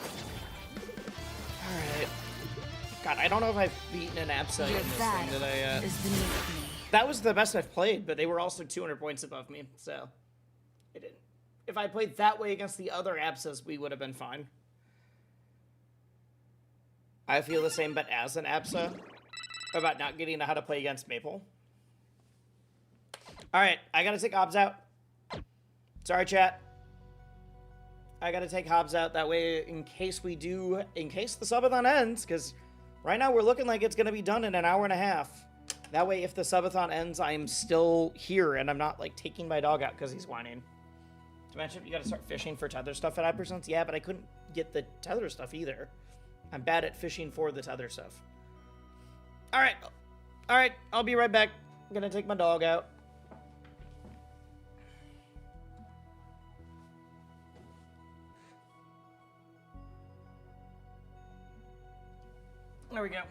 Alright. God, I don't know if I've beaten an ABSA in this thing that I, That was the best I've played, but they were also 200 points above me, so... I didn't. If I played that way against the other ABSAs, we would have been fine. I feel the same, but as an ABSA, about not getting to how to play against Maple. Alright, I gotta take Hobbs out. Sorry, chat. I gotta take Hobbs out, that way in case the Subathon ends, because Right now, we're looking like it's going to be done in an hour and a half. That way, if the subathon ends, I'm still here and I'm not, like, taking my dog out because he's whining. To mention, you got to start fishing for tether stuff at Hypersense. Yeah, but I couldn't get the tether stuff either. I'm bad at fishing for the tether stuff. All right, I'll be right back. I'm going to take my dog out. There we go.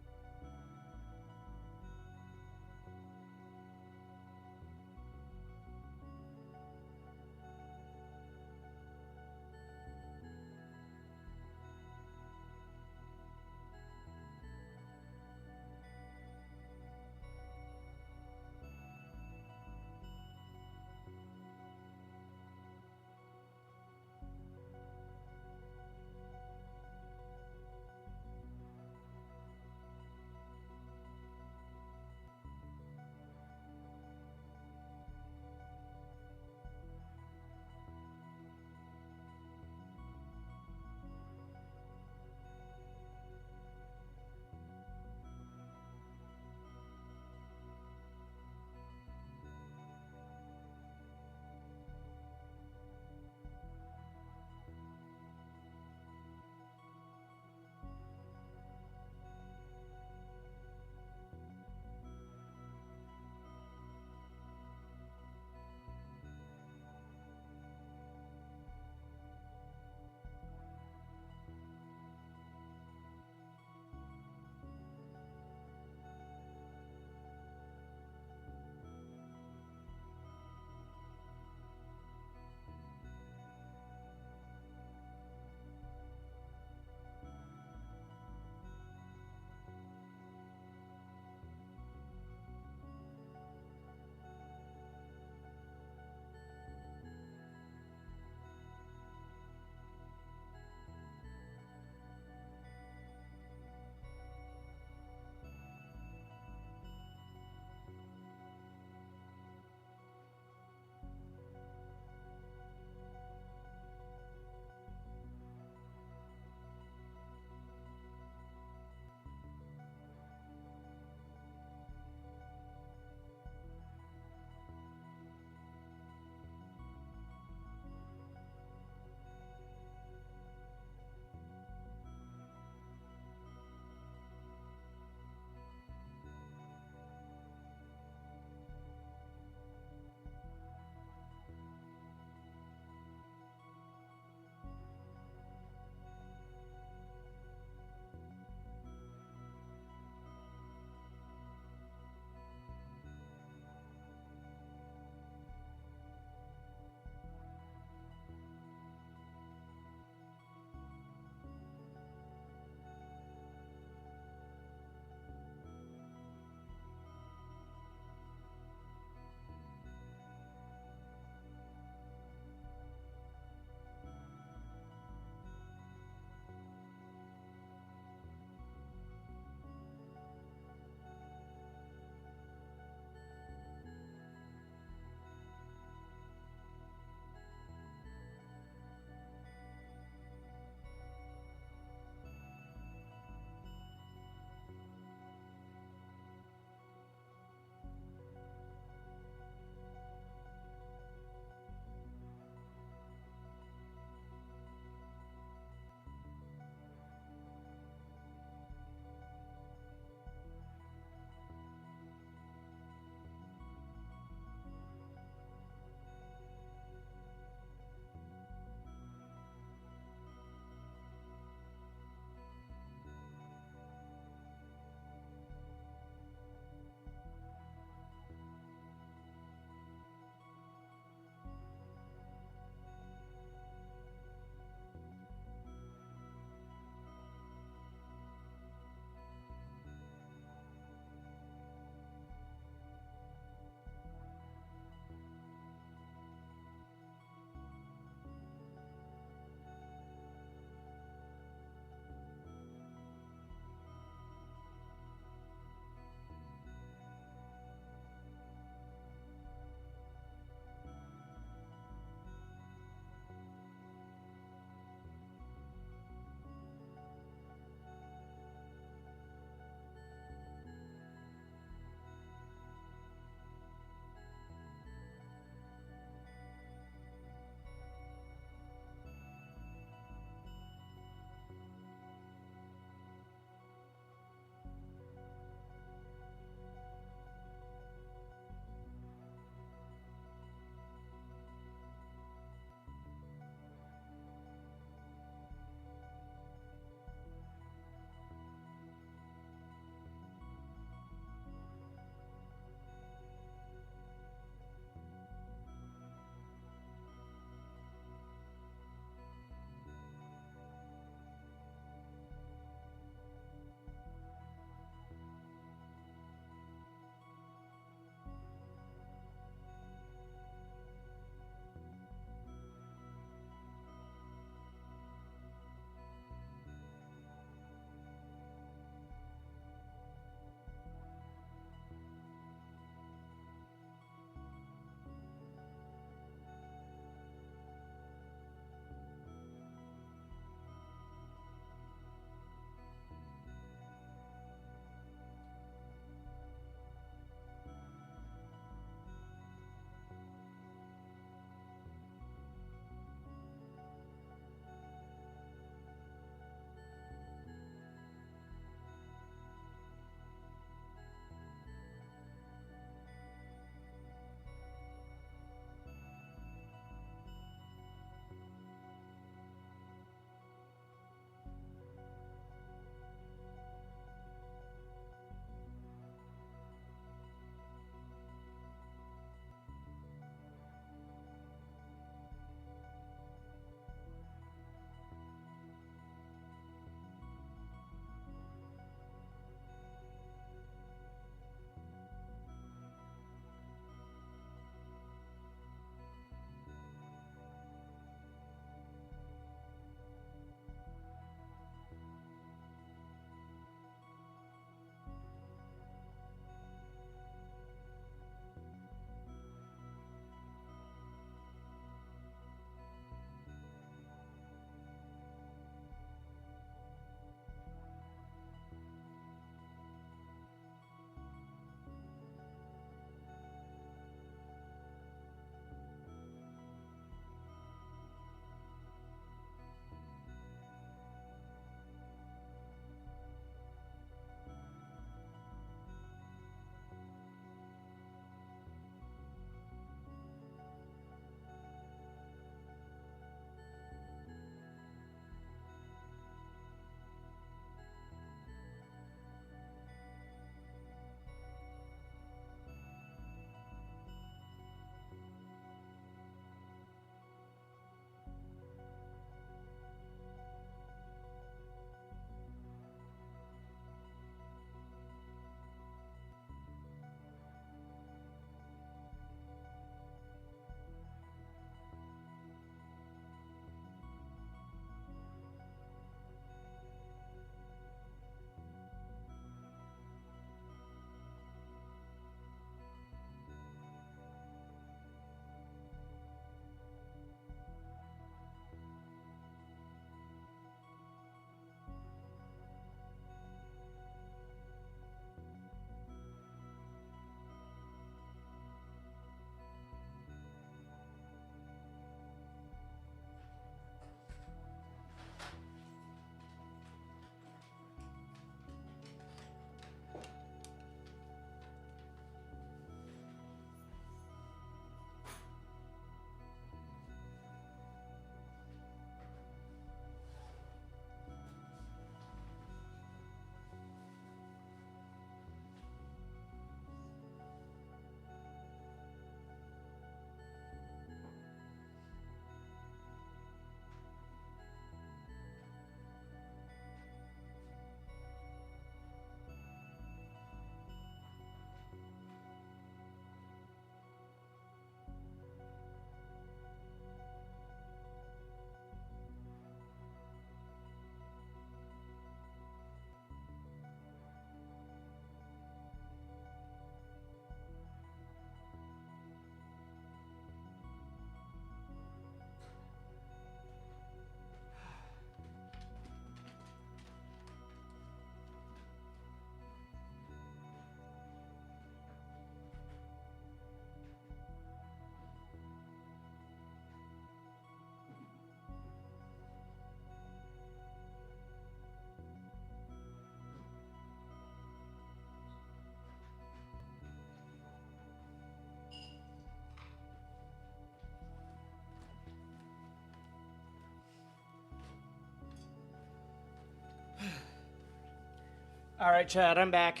All right, Chad, I'm back.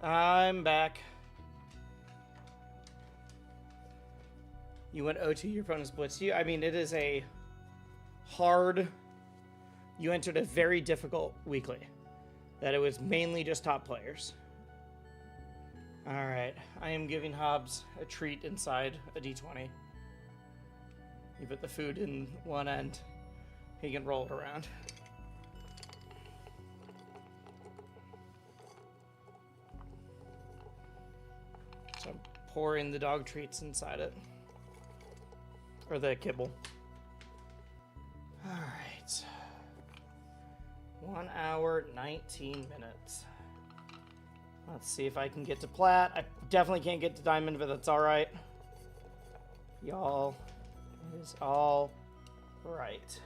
I'm back. You went OT, your opponent's blitzed you. I mean, it is a hard... You entered a very difficult weekly. That it was mainly just top players. Alright, I am giving Hobbs a treat inside a D20. You put the food in one end, he can roll it around. So I'm pouring the dog treats inside it. Or the kibble. Alright. 1 hour, 19 minutes. Let's see if I can get to plat. I definitely can't get to diamond, but that's alright. Y'all, it is all right.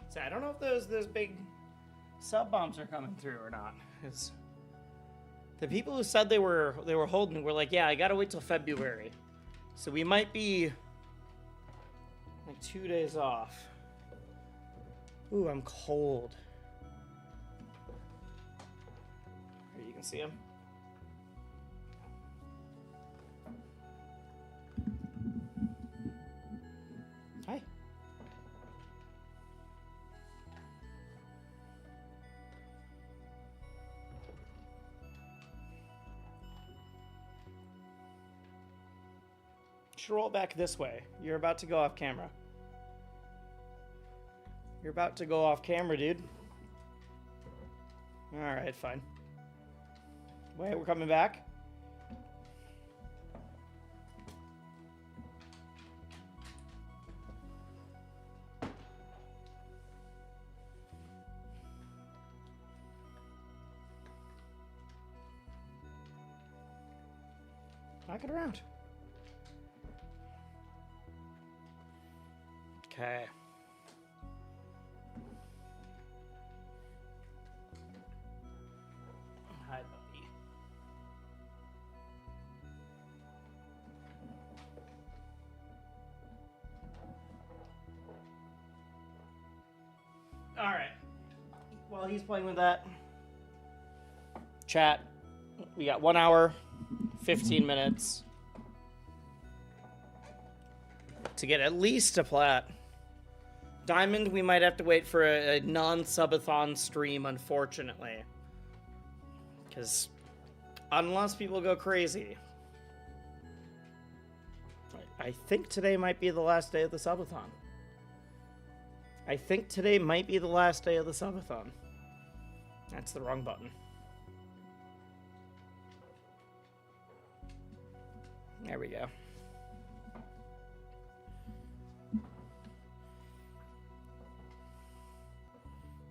So I don't know if those big sub bombs are coming through or not. It's the people who said they were holding were like, yeah, I gotta wait till February. So we might be like 2 days off. Ooh, I'm cold. Here, you can see him. Hi. Should roll back this way. You're about to go off camera. You're about to go off camera, dude. Alright, fine. Wait, we're coming back? Knock it around. Okay. Hi, puppy. All right. While he's playing with that, chat, we got 1 hour, 15 minutes to get at least a plat. Diamond, we might have to wait for a non-subathon stream, unfortunately. Because unless people go crazy. I think today might be the last day of the subathon. I think today might be the last day of the subathon. That's the wrong button. There we go.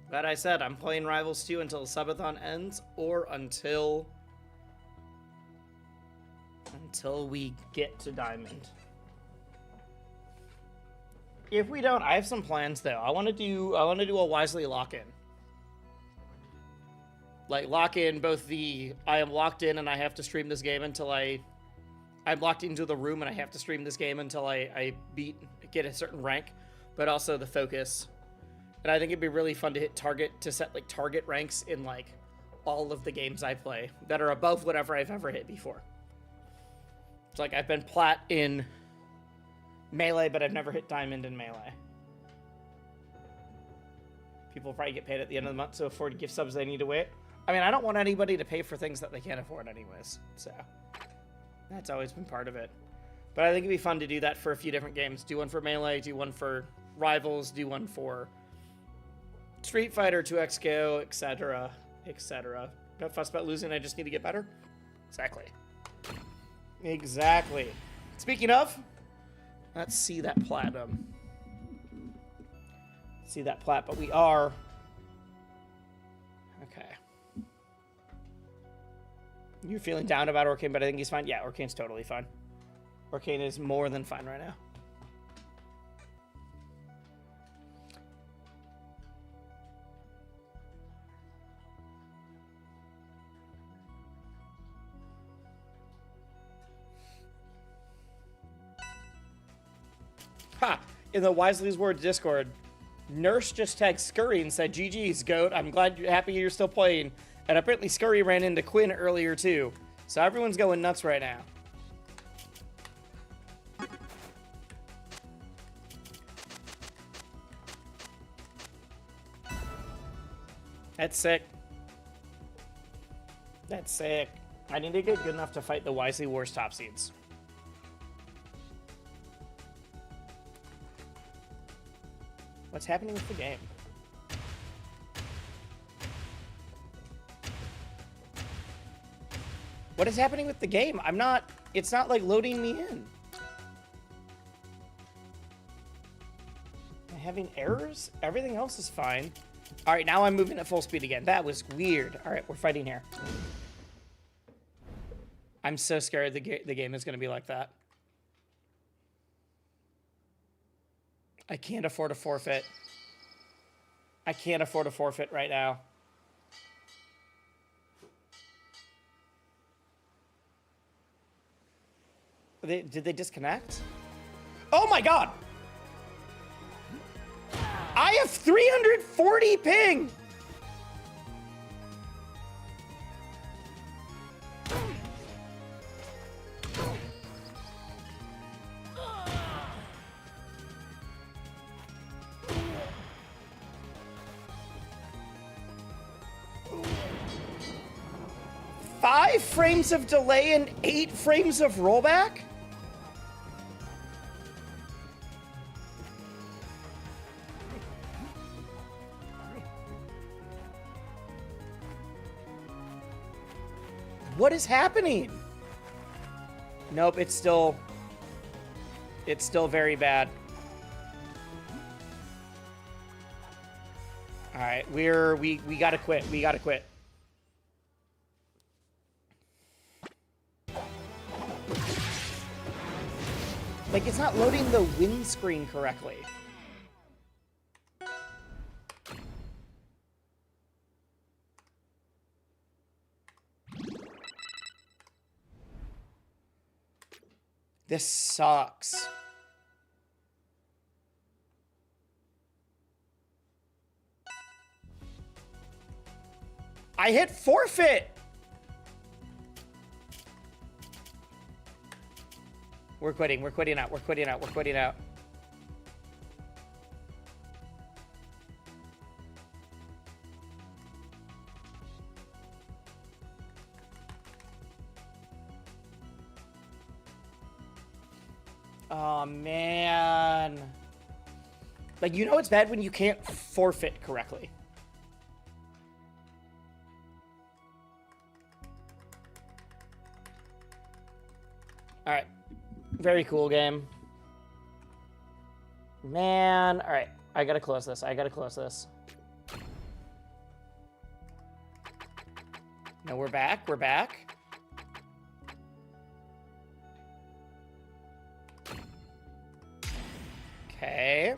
But I said, I'm playing Rivals 2 until the subathon ends, or until we get to Diamond. If we don't, I have some plans though. I want to do a Wisely lock-in. Like lock in both the I am locked in and I have to stream this game until I'm locked into the room and I have to stream this game until I get a certain rank, but also the focus. And I think it'd be really fun to set like target ranks in like all of the games I play that are above whatever I've ever hit before. It's like I've been plat in Melee, but I've never hit Diamond in Melee. People probably get paid at the end of the month, so afford gift subs they need to wait. I mean, I don't want anybody to pay for things that they can't afford anyways, so that's always been part of it. But I think it'd be fun to do that for a few different games. Do one for Melee, do one for Rivals, do one for Street Fighter, 2XKO, etc., etc. Don't fuss about losing, I just need to get better. Exactly. Speaking of, let's see that platinum. See that plat, but we are... Okay. You're feeling down about Orcane, but I think he's fine. Yeah, Orcane's totally fine. Orcane is more than fine right now. in the Wisely's Word Discord, Nurse just tagged Scurry and said, GG's, GOAT. I'm glad you're happy you're still playing. And apparently Scurry ran into Quinn earlier too. So everyone's going nuts right now. That's sick. That's sick. I need to get good enough to fight the Wisely Wars top seeds. What's happening with the game? What is happening with the game? It's not like loading me in. Am I having errors? Everything else is fine. All right, now I'm moving at full speed again. That was weird. All right, we're fighting here. I'm so scared the game is going to be like that. I can't afford a forfeit. I can't afford a forfeit right now. Did they disconnect? Oh my god! I have 340 ping! Five frames of delay and 8 frames of rollback? What is happening? Nope, it's still very bad. All right, we gotta quit. We gotta quit. Like, it's not loading the windscreen correctly. This sucks. I hit forfeit. We're quitting. We're quitting out. We're quitting out. We're quitting out. Oh, man. Like, you know it's bad when you can't forfeit correctly. All right. Very cool game. Man. All right. I gotta close this. I gotta close this. No, we're back. We're back. Okay.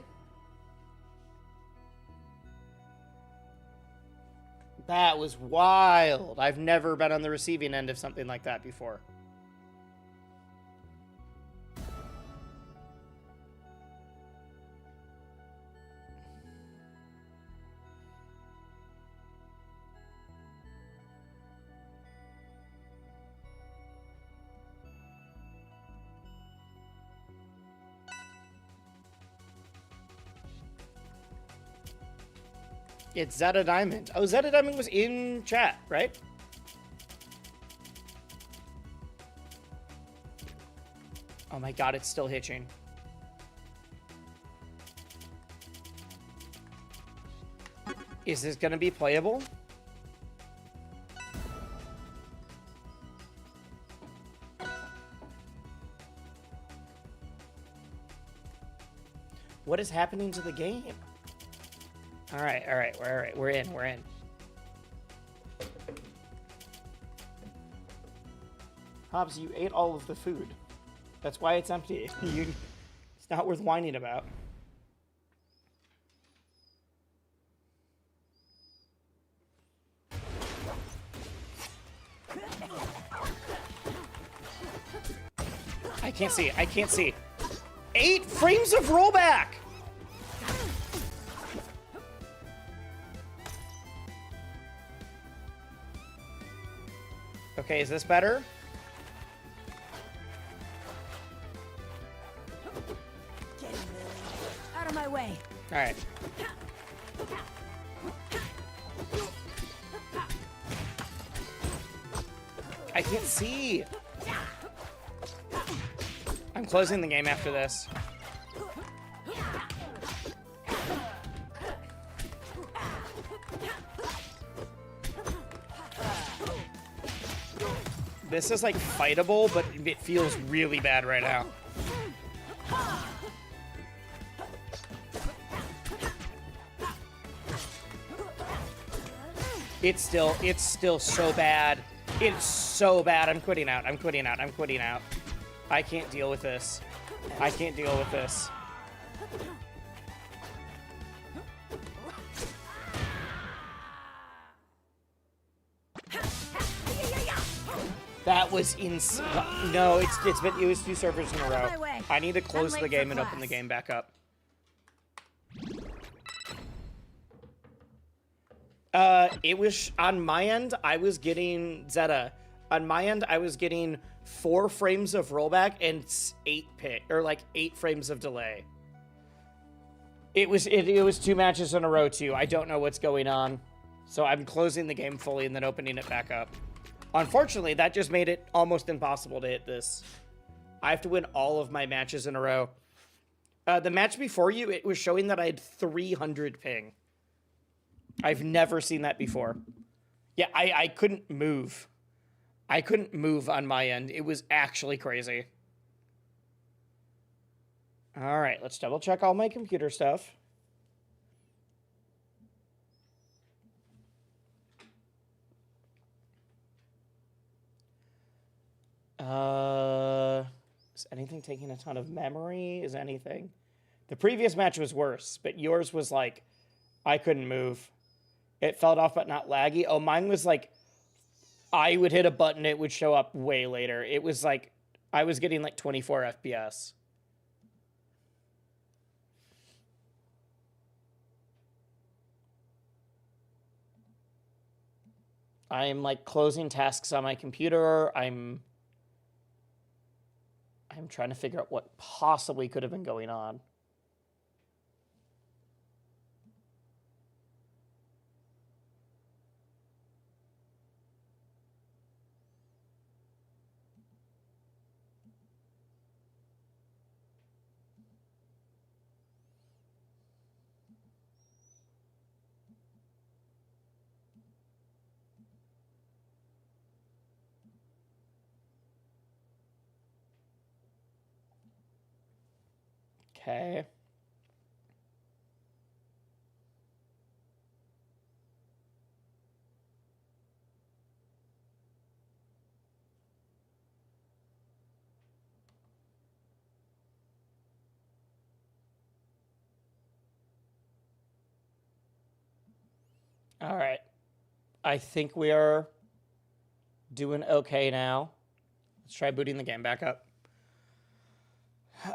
That was wild. I've never been on the receiving end of something like that before. It's Zeta Diamond. Oh, Zeta Diamond was in chat, right? Oh my god, it's still hitching. Is this gonna be playable? What is happening to the game? All right, we're in. Hobbs, you ate all of the food. That's why it's empty. It's not worth whining about. I can't see. 8 frames of rollback! Okay, is this better? Get him, Lily. Out of my way. All right. I can't see. I'm closing the game after this. This is like fightable, but it feels really bad right now. It's still so bad. It's so bad. I'm quitting out. I'm quitting out. I'm quitting out. I can't deal with this. I can't deal with this. That was insane. No, it was 2 servers in a row. I need to close the game and open the game back up. It was on my end. I was getting Zeta. On my end, I was getting 4 frames of rollback and 8 frames of delay. It was 2 matches in a row too. I don't know what's going on, so I'm closing the game fully and then opening it back up. Unfortunately, that just made it almost impossible to hit this. I have to win all of my matches in a row. The match before you, it was showing that I had 300 ping. I've never seen that before. Yeah, I couldn't move. I couldn't move on my end. It was actually crazy. All right, let's double check all my computer stuff. Is anything taking a ton of memory? Is anything? The previous match was worse, but yours was like, I couldn't move. It felt off, but not laggy. Oh, mine was like, I would hit a button, it would show up way later. It was like, I was getting like 24 FPS. I'm like closing tasks on my computer. I'm trying to figure out what possibly could have been going on. Okay. All right. I think we are doing okay now. Let's try booting the game back up.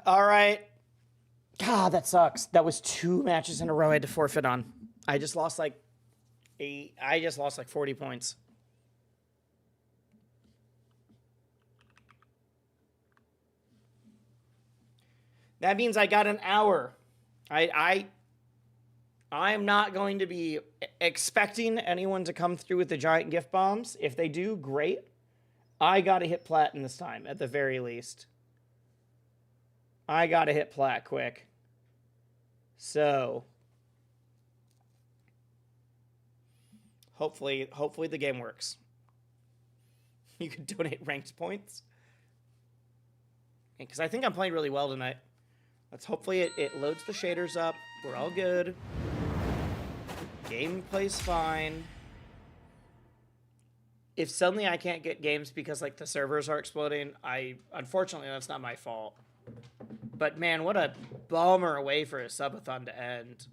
All right. God, that sucks. That was 2 matches in a row I had to forfeit on. I just lost like 40 points. That means I got an hour. I'm not going to be expecting anyone to come through with the giant gift bombs. If they do, great. I got to hit plat in this time, at the very least. I got to hit plat quick. So, hopefully the game works. You can donate ranked points. Because I think I'm playing really well tonight. Hopefully it loads the shaders up. We're all good. Gameplay's fine. If suddenly I can't get games because like the servers are exploding, unfortunately that's not my fault. But man, what a bummer way for a subathon to end.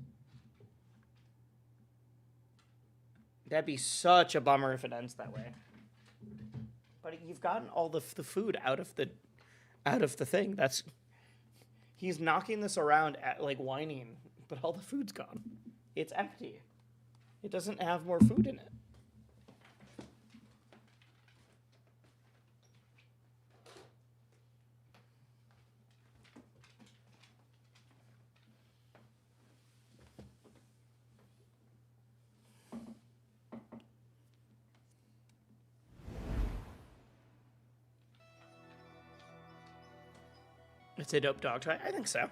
That'd be such a bummer if it ends that way. But you've gotten all the food out of the thing. He's knocking this around like whining, but all the food's gone. It's empty. It doesn't have more food in it. It's a dope dog toy. I think so.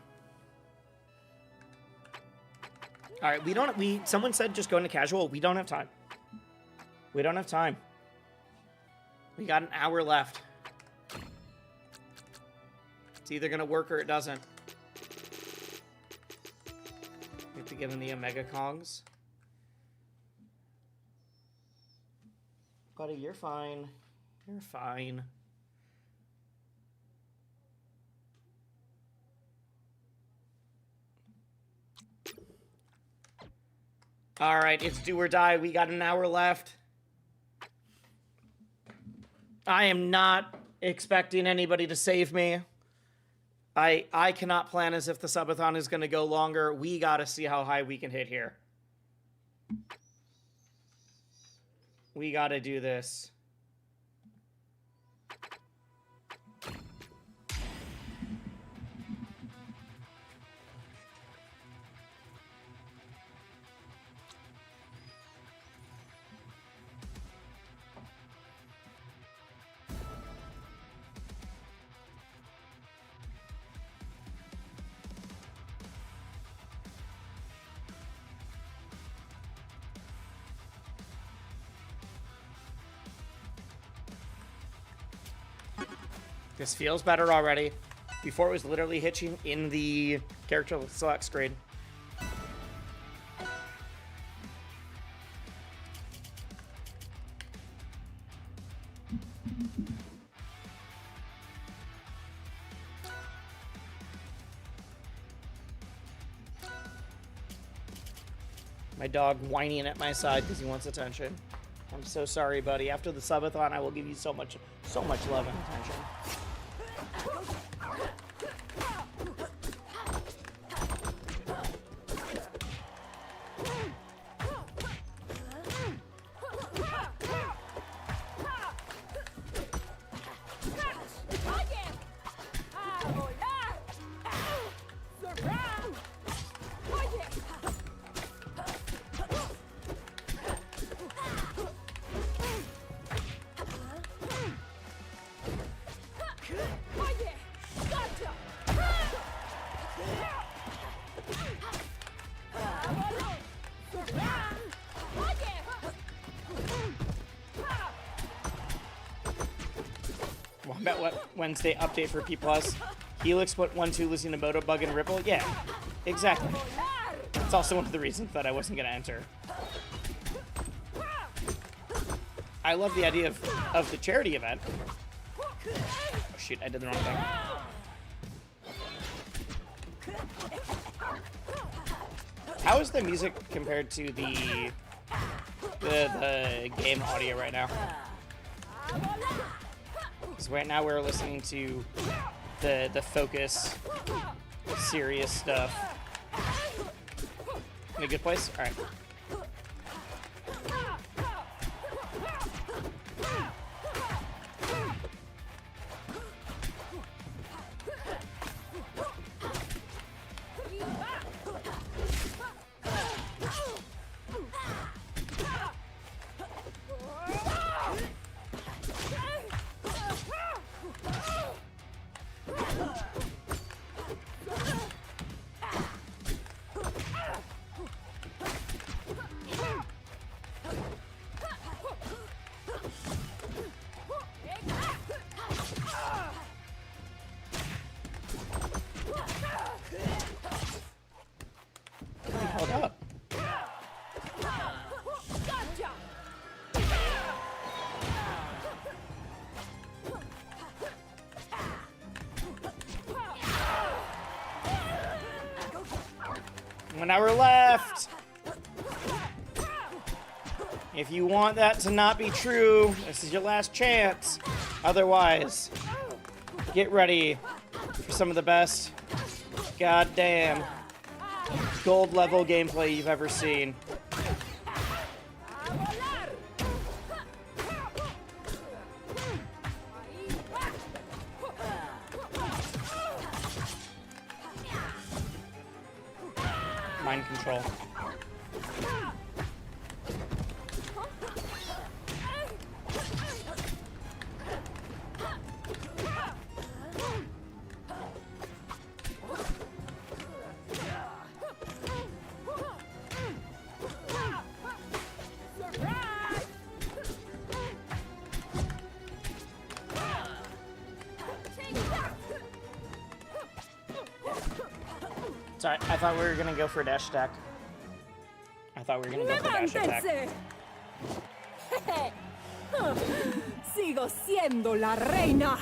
All right, someone said just go into casual. We don't have time. We don't have time. We got an hour left. It's either going to work or it doesn't. We have to give him the Omega Kongs. Buddy, you're fine. You're fine. All right, it's do or die. We got an hour left. I am not expecting anybody to save me. I cannot plan as if the subathon is going to go longer. We got to see how high we can hit here. We got to do this. This feels better already. Before it was literally hitching in the character select screen. My dog whining at my side because he wants attention. I'm so sorry, buddy. After the subathon, I will give you so much love and attention. Wednesday update for P+. Helix put 1-2 listening to Moto Bug and Ripple. Yeah, exactly. It's also one of the reasons that I wasn't going to enter. I love the idea of the charity event. Oh shoot, I did the wrong thing. How is the music compared to the game audio right now? Because right now we're listening to the focus, serious stuff. In a good place? All right. Hold up. 1 hour left. If you want that to not be true, this is your last chance. Otherwise, get ready for some of the best goddamn gold level gameplay you've ever seen. Mind control. Sorry, I thought we were gonna go for dash attack. I thought we were gonna go for dash attack. ¡Levántense! Sigo siendo la reina.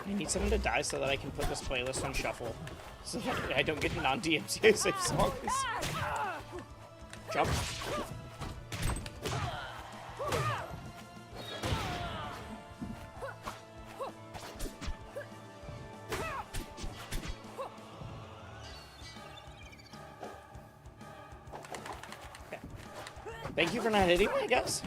I need someone to die so that I can put this playlist on shuffle. So that I don't get non-DMCA safe songs. Jump. Okay. Thank you for not hitting me, I guess.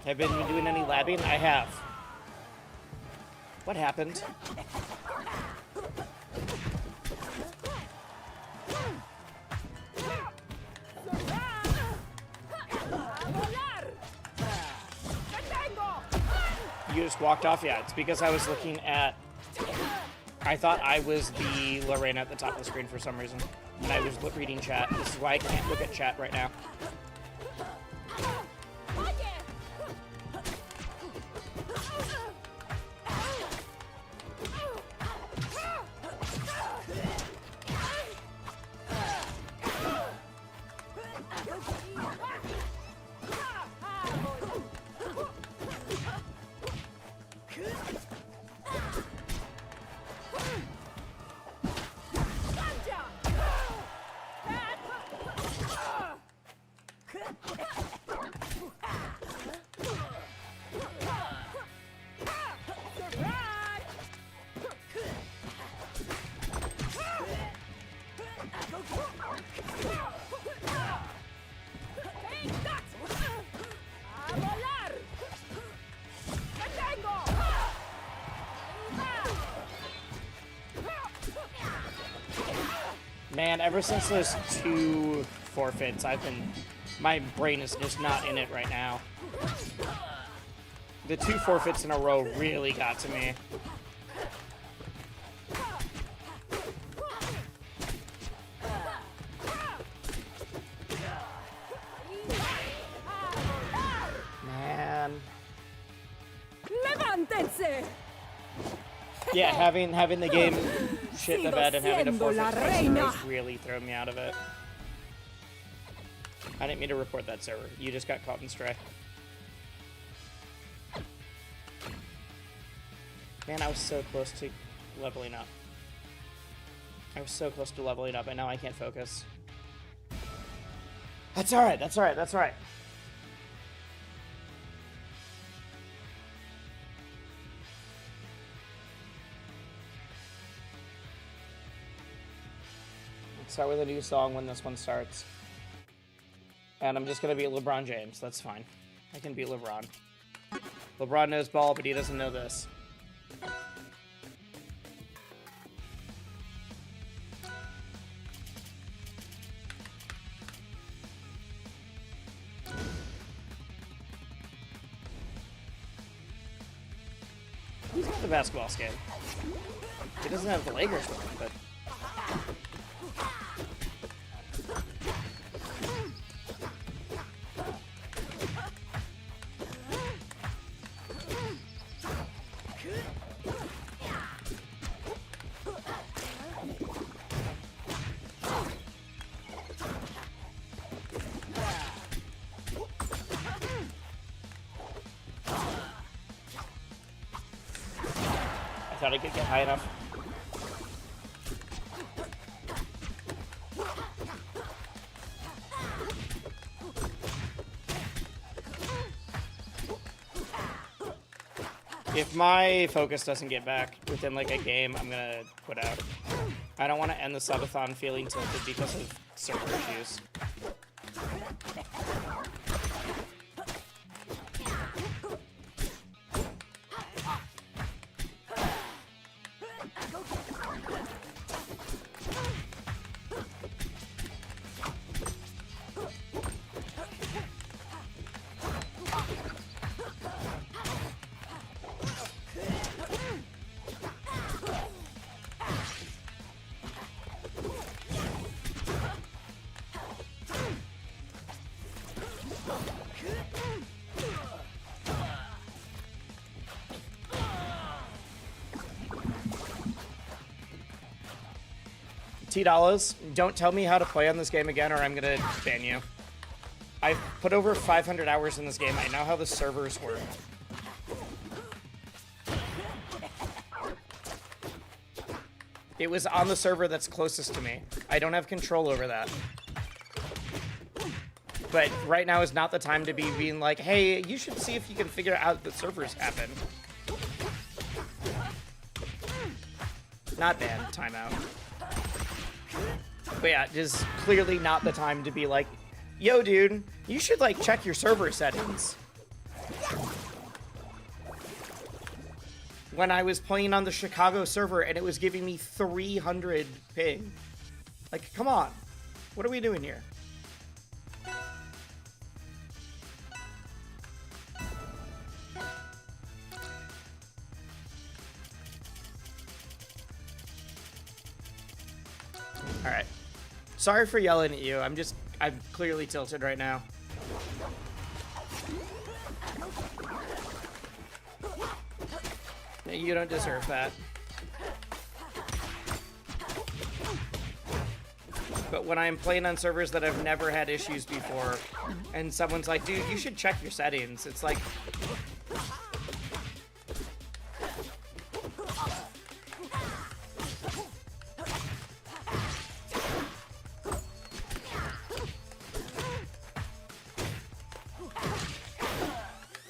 Have been doing any labbing? I have. What happened? You just walked off? Yeah, it's because I was looking at... I thought I was the Lorraine at the top of the screen for some reason. And I was reading chat. This is why I can't look at chat right now. Man, ever since those 2 forfeits, my brain is just not in it right now. The 2 forfeits in a row really got to me. Man. ¡Levántense! Yeah, having the game shit in the bed and having to forfeit twice in a row really throw me out of it. I didn't mean to report that server. You just got caught in stray. Man, I was so close to leveling up. I was so close to leveling up, and now I can't focus. That's alright, that's alright, that's alright. Start with a new song when this one starts. And I'm just gonna be LeBron James. That's fine. I can be LeBron. LeBron knows ball, but he doesn't know this. the basketball skin. He doesn't have the Lakers one, but... I thought I could get high enough. If my focus doesn't get back within like a game, I'm gonna quit out. I don't want to end the subathon feeling tilted because of server issues. $10. Don't tell me how to play on this game again or I'm gonna ban you. I've put over 500 hours in this game. I know how the servers work. It was on the server that's closest to me. I don't have control over that. But right now is not the time to be being like, hey, you should see if you can figure out the servers happen. Not bad. Timeout. But yeah, it is clearly not the time to be like, yo, dude, you should, like, check your server settings. When I was playing on the Chicago server and it was giving me 300 ping. Like, come on. What are we doing here? All right. Sorry for yelling at you. I'm clearly tilted right now. You don't deserve that. But when I'm playing on servers that have never had issues before, and someone's like, dude, you should check your settings, it's like...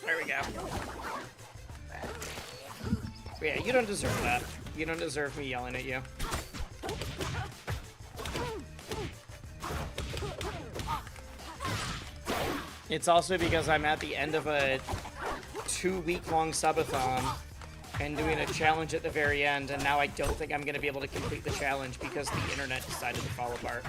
There we go. Yeah, you don't deserve that. You don't deserve me yelling at you. It's also because I'm at the end of a 2-week-long subathon and doing a challenge at the very end, and now I don't think I'm going to be able to complete the challenge because the internet decided to fall apart.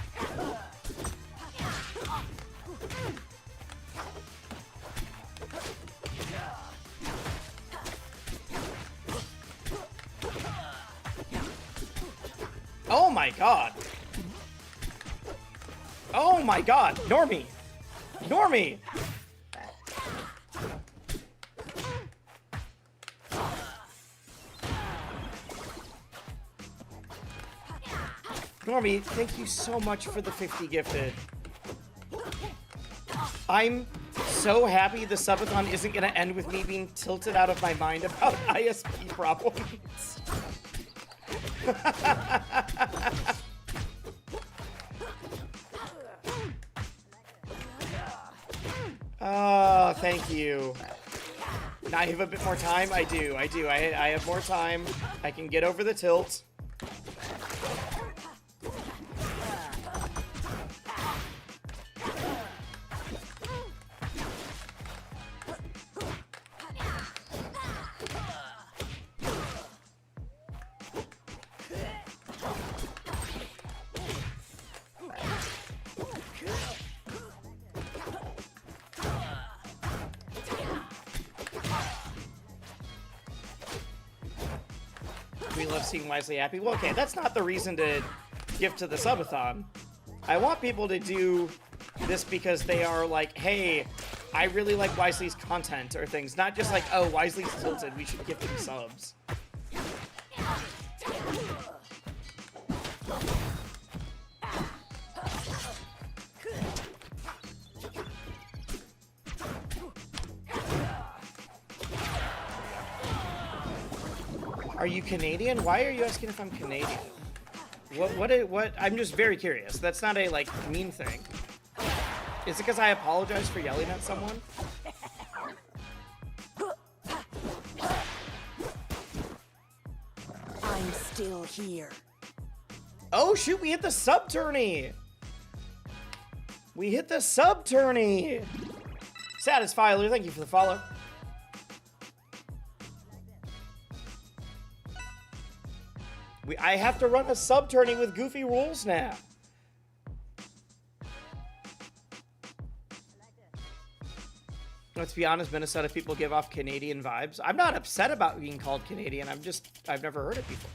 Oh my god! Oh my god! Normie! Normie! Normie, thank you so much for the 50 gifted. I'm so happy the subathon isn't gonna end with me being tilted out of my mind about ISP problems. Oh, thank you. Now I have a bit more time? I do. I have more time. I can get over the tilt. We love seeing Wisely happy. Well, okay, that's not the reason to gift to the subathon. I want people to do this because they are like, hey, I really like Wisely's content or things. Not just like, oh, Wisely's tilted, we should gift him subs. Are you Canadian? Why are you asking if I'm Canadian? What? I'm just very curious. That's not a, like, mean thing. Is it because I apologize for yelling at someone? I'm still here. Oh, shoot, we hit the sub tourney! We hit the sub tourney! Satisfiler, thank you for the follow. I have to run a sub tourney with goofy rules now. Let's be honest, Minnesota people give off Canadian vibes. I'm not upset about being called Canadian. I've never heard it before.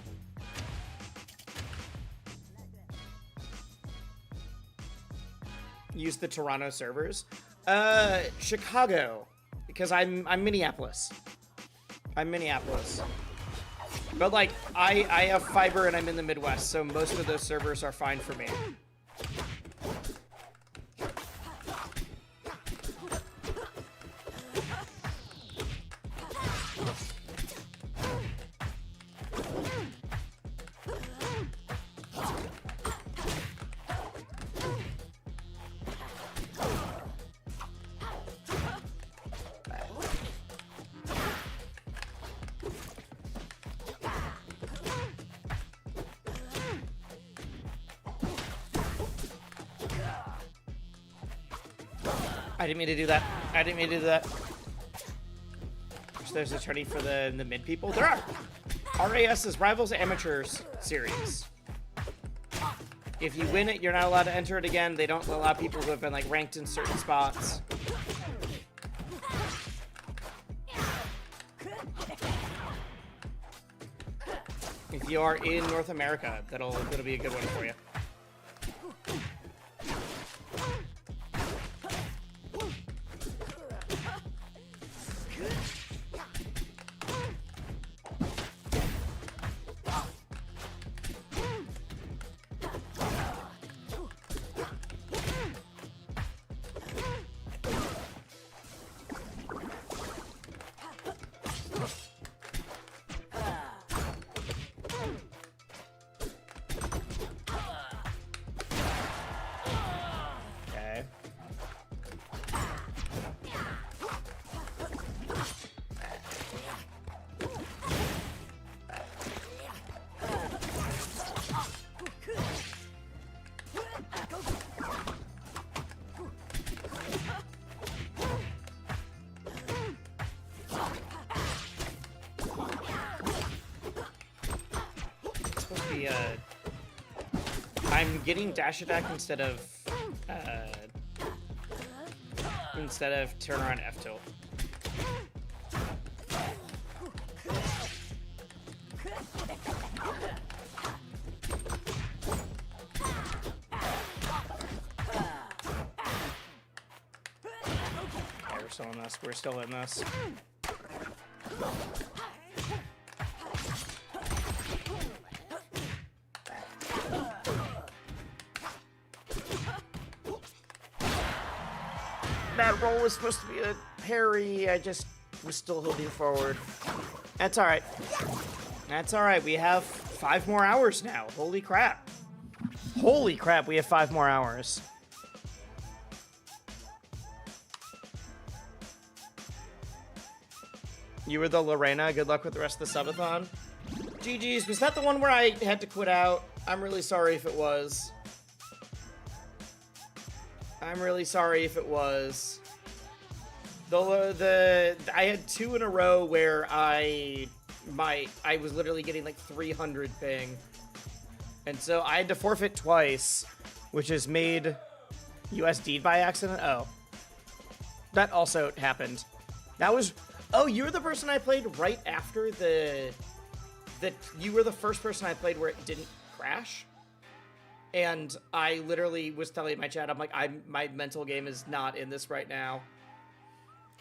Use the Toronto servers. Chicago, because I'm Minneapolis. I'm Minneapolis. But, like, I have fiber and I'm in the Midwest, so most of those servers are fine for me. I didn't mean to do that. I didn't mean to do that. There's a tourney for the mid people. There are. RAS is Rivals Amateurs series. If you win it, you're not allowed to enter it again. They don't allow people who have been like ranked in certain spots. If you are in North America, that'll be a good one for you. I'm getting dash attack instead of turn around F tilt. Yeah, we're still in this. We're still in this. That roll was supposed to be a parry. I just was still holding forward. That's all right. That's all right. We have 5 more hours now. Holy crap. Holy crap, we have 5 more hours. You were the Lorena. Good luck with the rest of the subathon. GG's. Was that the one where I had to quit out? I'm really sorry if it was. I'm really sorry if it was. I had 2 in a row where I was literally getting like 300 ping. And so I had to forfeit twice, which has made USD'd by accident. Oh. That also happened. That was... Oh, you're the person I played right after the that you were the first person I played where it didn't crash. And I literally was telling my chat, I'm like, my mental game is not in this right now.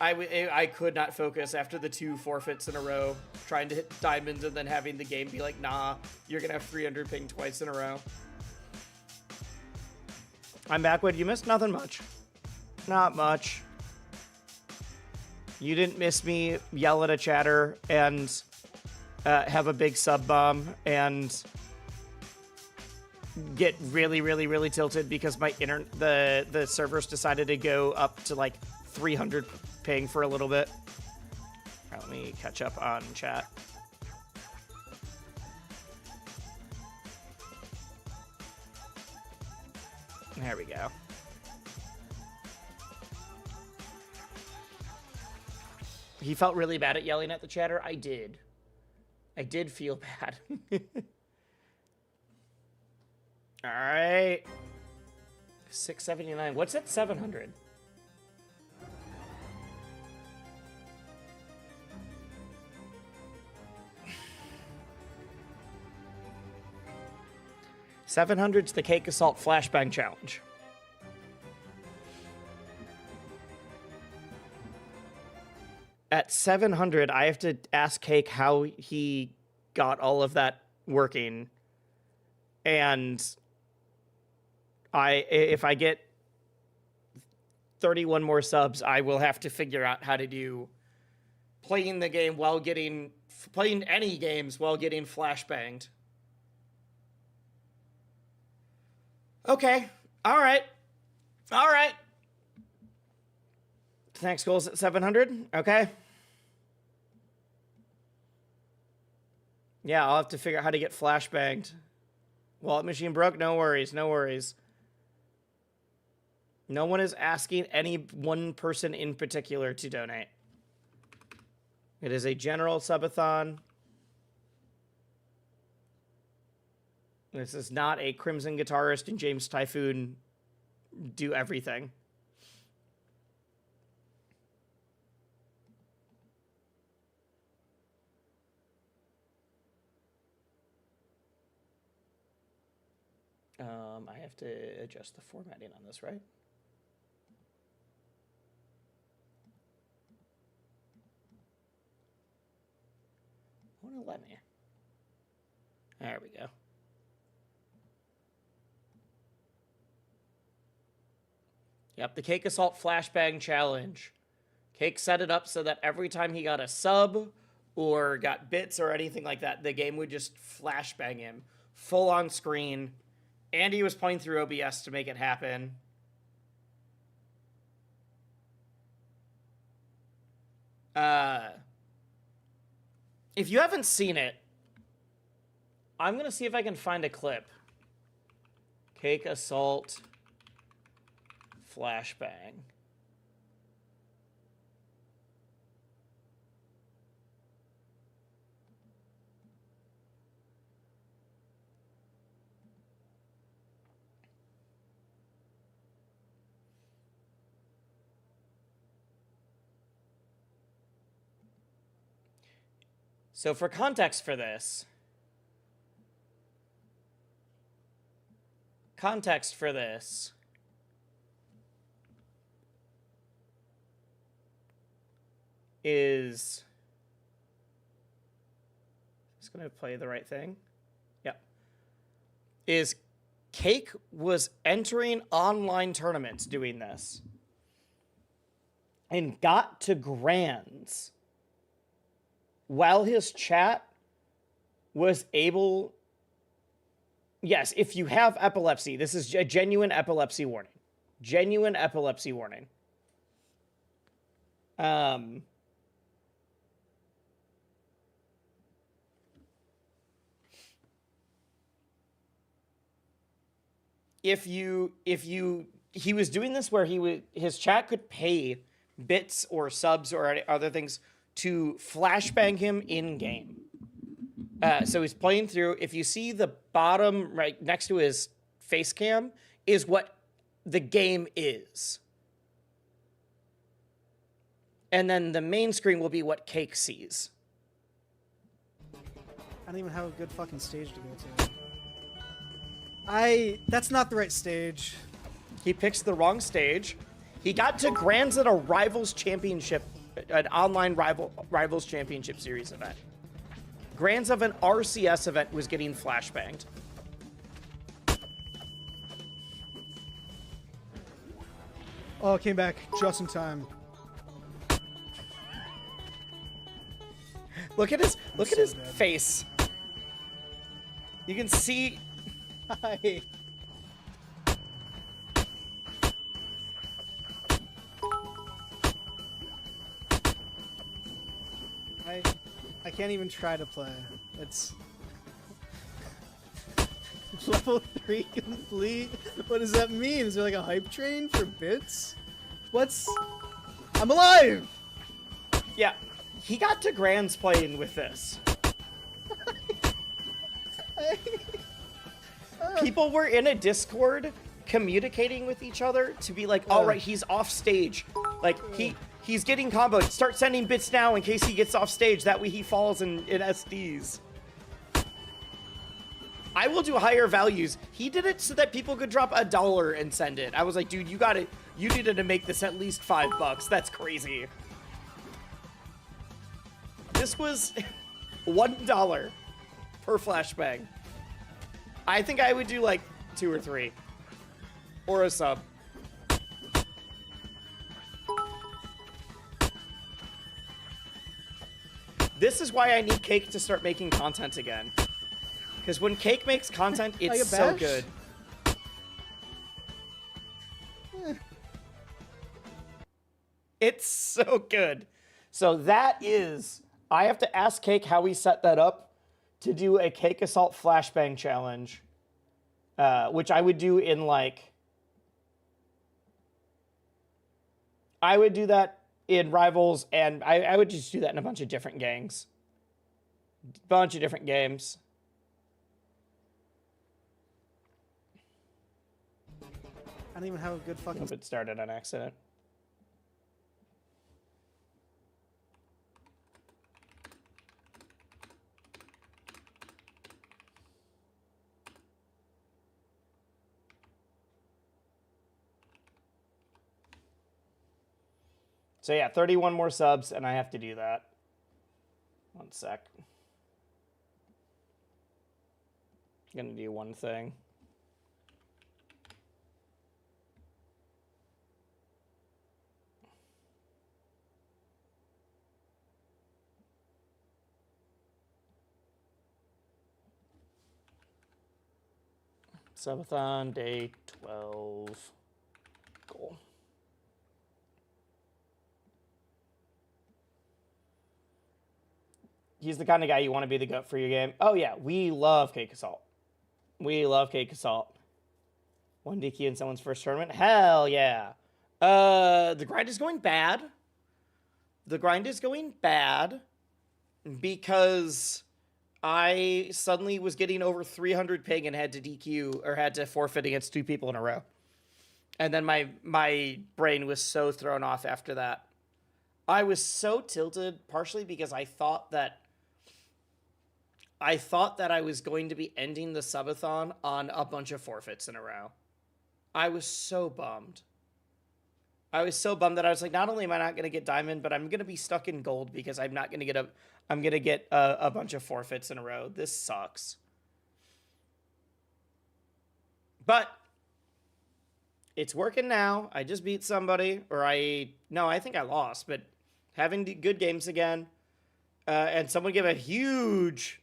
I could not focus after the 2 forfeits in a row, trying to hit diamonds and then having the game be like, nah, you're gonna have 300 ping twice in a row. I'm back. What you missed? Nothing much. Not much. You didn't miss me yell at a chatter and have a big sub bomb and get really tilted because my the servers decided to go up to like 300 ping for a little bit. All right, let me catch up on chat. There we go. He felt really bad at yelling at the chatter. I did feel bad. All right. 679. What's at 700? $700's the Cake Assault Flashbang Challenge. At 700, I have to ask Cake how he got all of that working. And if I get 31 more subs, I will have to figure out how to do playing the game while playing any games while getting flashbanged. Okay. All right. Thanks, goals at 700. Okay. Yeah, I'll have to figure out how to get flashbanged. Wallet machine broke? No worries. No one is asking any one person in particular to donate. It is a general subathon. This is not a Crimson Guitarist and James Typhoon do everything. I have to adjust the formatting on this, right? Won't it let me? There we go. Yep, the Cake Assault Flashbang Challenge. Cake set it up so that every time he got a sub or got bits or anything like that, the game would just flashbang him full on screen. Andy was playing through OBS to make it happen. If you haven't seen it, I'm going to see if I can find a clip. Cake Assault Flashbang. So for context for this, is just going to play the right thing. Yep. Is Cake was entering online tournaments doing this and got to grands while his chat was able. Yes, if you have epilepsy, this is a genuine epilepsy warning. Genuine epilepsy warning. He was doing this where his chat could pay bits or subs or other things to flashbang him in game. So he's playing through. If you see the bottom right next to his face cam is what the game is. And then the main screen will be what Cake sees. don't even have a good fucking stage to go to. That's not the right stage. He picks the wrong stage. He got to Grands at a Rivals Championship, an online Rivals Championship Series event. Grands of an RCS event was getting flashbanged. Oh, it came back just in time. Look at his dead. face. You can see. Hi. I can't even try to play. It's level 3 complete. What does that mean? Is there like a hype train for bits? I'm alive! Yeah, he got to Grands playing with this. People were in a Discord communicating with each other to be like, all right, he's off stage. Like, he's getting comboed. Start sending bits now in case he gets off stage. That way he falls in SDs. I will do higher values. He did it so that people could drop $1 and send it. I was like, dude, you got it. You needed to make this at least $5. That's crazy. This was $1 per flashbang. I think I would do like 2 or 3. Or a sub. This is why I need Cake to start making content again. Because when Cake makes content, it's so good. It's so good. So that is... I have to ask Cake how we set that up to do a Cake Assault Flashbang Challenge. Which I would do in like... I would do that in Rivals, and I would just do that in a bunch of different gangs. Bunch of different games. I don't even have a good fucking... Hope it started on accident. So yeah, 31 more subs, and I have to do that. One sec. I'm gonna do one thing. Subathon, day 12. Cool. He's the kind of guy you want to be the GOAT for your game. Oh, yeah. We love Cake Assault. We love Cake Assault. 1 DQ in someone's first tournament? Hell yeah. The grind is going bad. The grind is going bad because I suddenly was getting over 300 ping and had to DQ or had to forfeit against 2 people in a row. And then my brain was so thrown off after that. I was so tilted, partially because I thought that I was going to be ending the subathon on a bunch of forfeits in a row. I was so bummed. I was so bummed that I was like, not only am I not going to get diamond, but I'm going to be stuck in gold because I'm not going to get I'm going to get a bunch of forfeits in a row. This sucks. But it's working now. I just beat somebody, or I think I lost, but having good games again. And someone gave a huge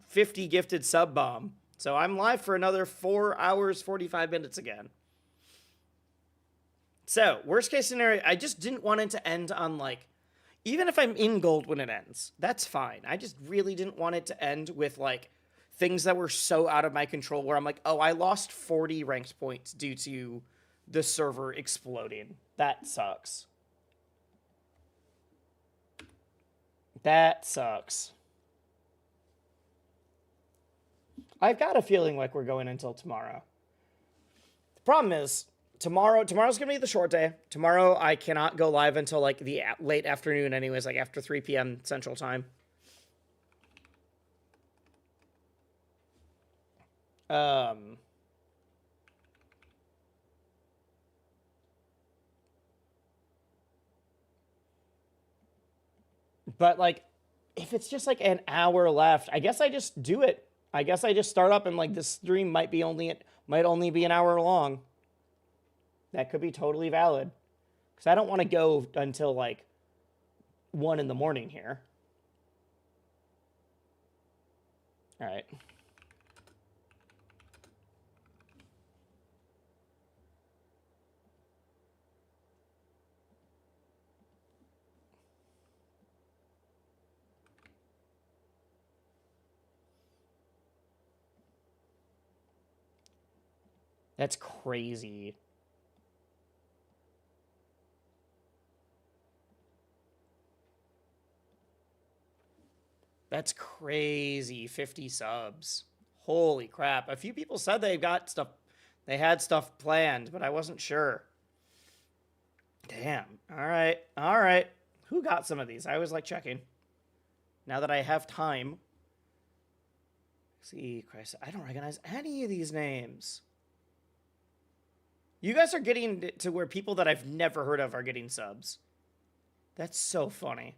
50 gifted sub bomb. So I'm live for another 4 hours, 45 minutes again. So, worst case scenario, I just didn't want it to end on like, even if I'm in gold when it ends, that's fine. I just really didn't want it to end with like things that were so out of my control where I'm like, oh, I lost 40 ranked points due to the server exploding. That sucks. That sucks. I've got a feeling like we're going until tomorrow. The problem is, tomorrow's going to be the short day. Tomorrow I cannot go live until like the late afternoon anyways, like after 3 p.m. Central Time. Um, but like, if it's just like an hour left, I guess I just do it. I guess I just start up and like this stream might only be an hour long. That could be totally valid. Because I don't want to go until like 1 in the morning here. All right. That's crazy. That's crazy. 50 subs. Holy crap. A few people said they had stuff planned, but I wasn't sure. Damn. All right. All right. Who got some of these? I always like checking. Now that I have time. See, Christ, I don't recognize any of these names. You guys are getting to where people that I've never heard of are getting subs. That's so funny.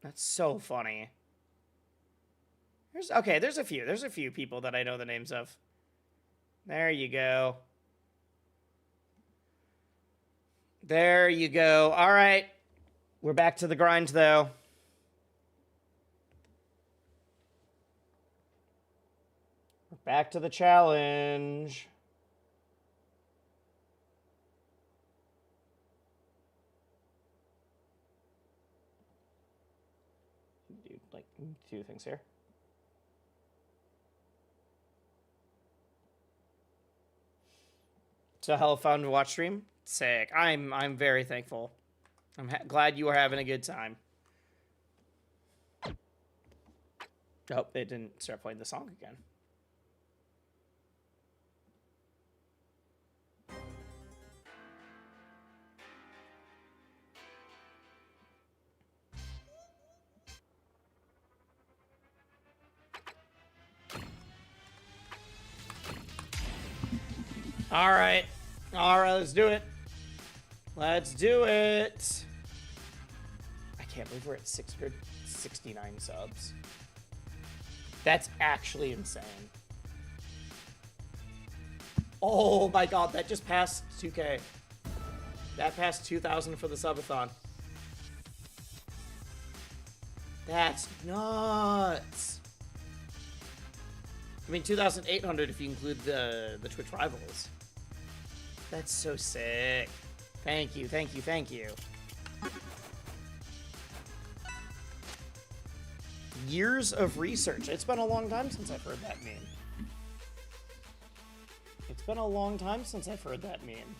That's so funny. There's a few people that I know the names of. There you go. There you go. All right. We're back to the grind, though. We're back to the challenge. Do like 2 things here. So, hello, fun to watch stream. Sick. I'm very thankful. I'm glad you are having a good time. Oh, it didn't start playing the song again. All right, let's do it. Let's do it. I can't believe we're at 669 subs. That's actually insane. Oh my god, that just passed 2K. That passed 2,000 for the subathon. That's nuts. I mean, 2,800 if you include the Twitch rivals. That's so sick. Thank you, thank you, thank you. Years of research. It's been a long time since I've heard that meme. It's been a long time since I've heard that meme.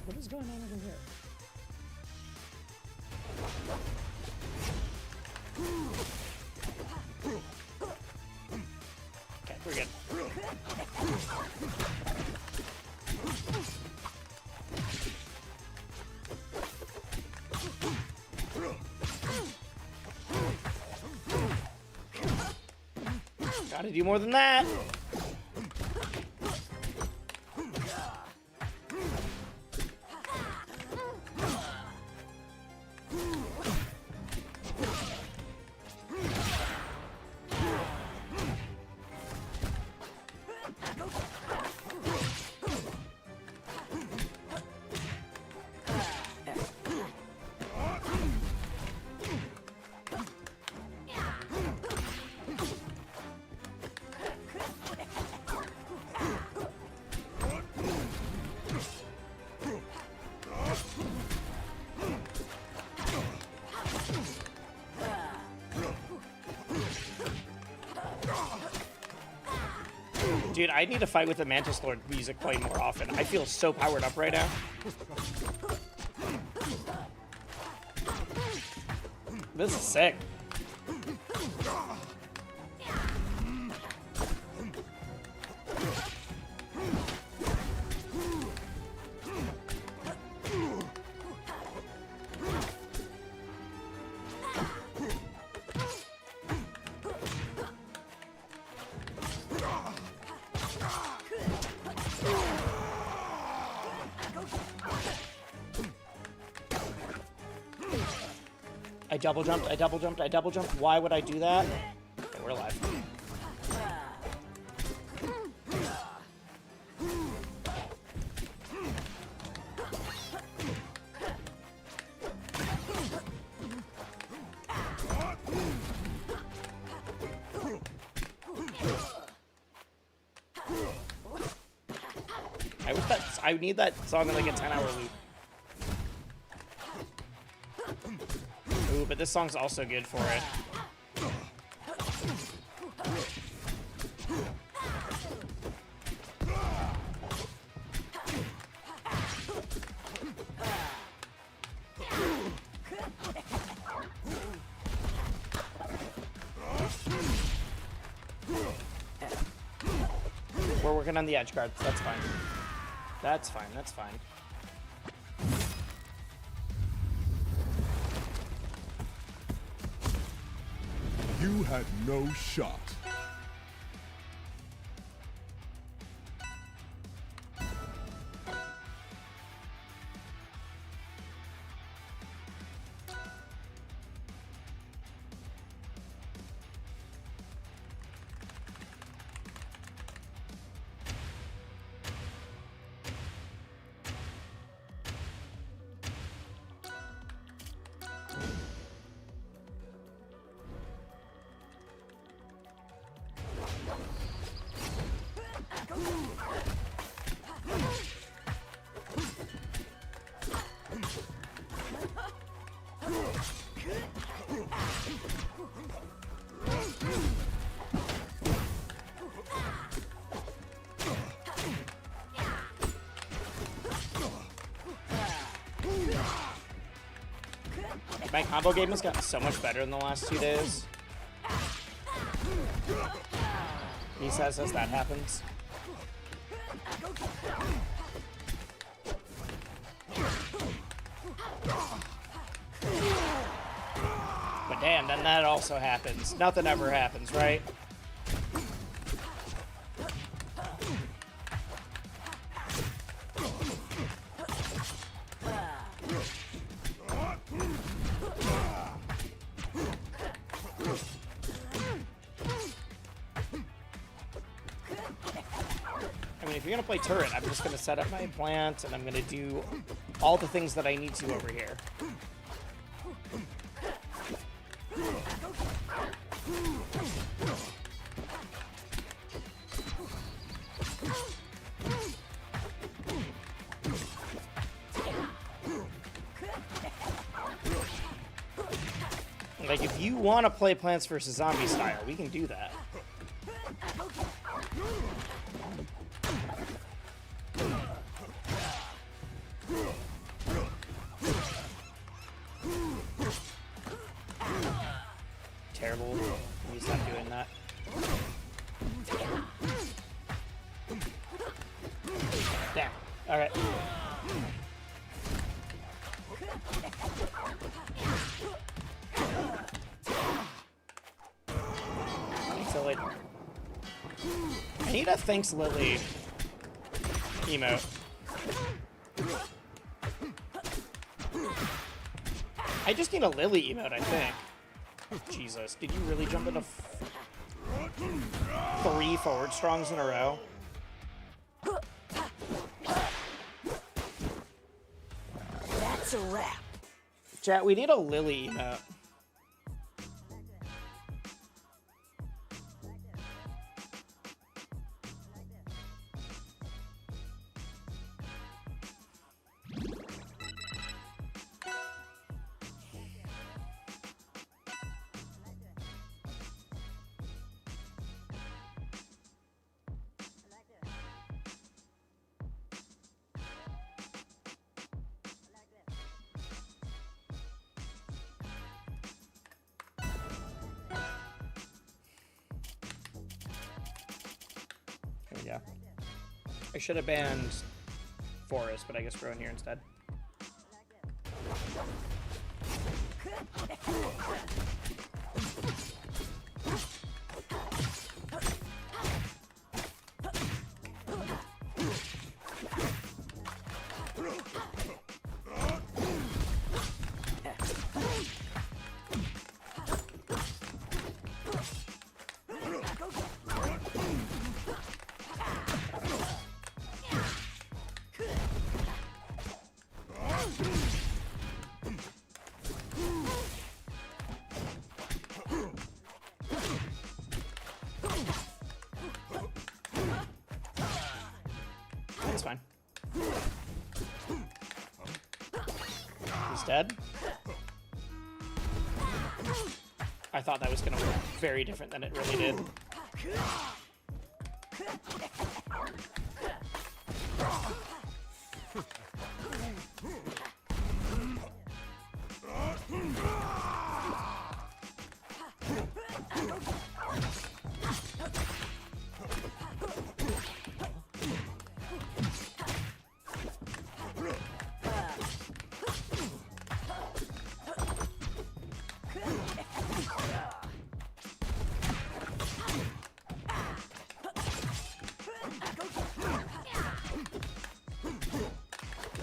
What is going on over here? Okay, we're good. Gotta do more than that. Dude, I need to fight with the Mantis Lord music playing more often. I feel so powered up right now. This is sick. I double jumped, I double jumped, I double jumped. Why would I do that? Okay, we're alive. I need that song in like a 10-hour loop. Ooh, but this song's also good for it. We're working on the edge guards. That's fine. That's fine. That's fine. You had no shot. My combo game has gotten so much better in the last 2 days. He says as that happens. But damn, then that also happens. Nothing ever happens, right? If you're gonna play turret, I'm just gonna set up my plant and I'm gonna do all the things that I need to over here. Like, if you want to play Plants vs. Zombie style, we can do that. Terrible. Please stop doing that. Damn. Alright. So like, I need a thanks Lily emote. I just need a Lily emote, I think. Jesus, did you really jump into 3 forward strongs in a row? That's a wrap. Chat, we need a Lily emote. I should have banned Forest, but I guess we're in here instead. That's fine. He's dead. I thought that was going to work very different than it really did.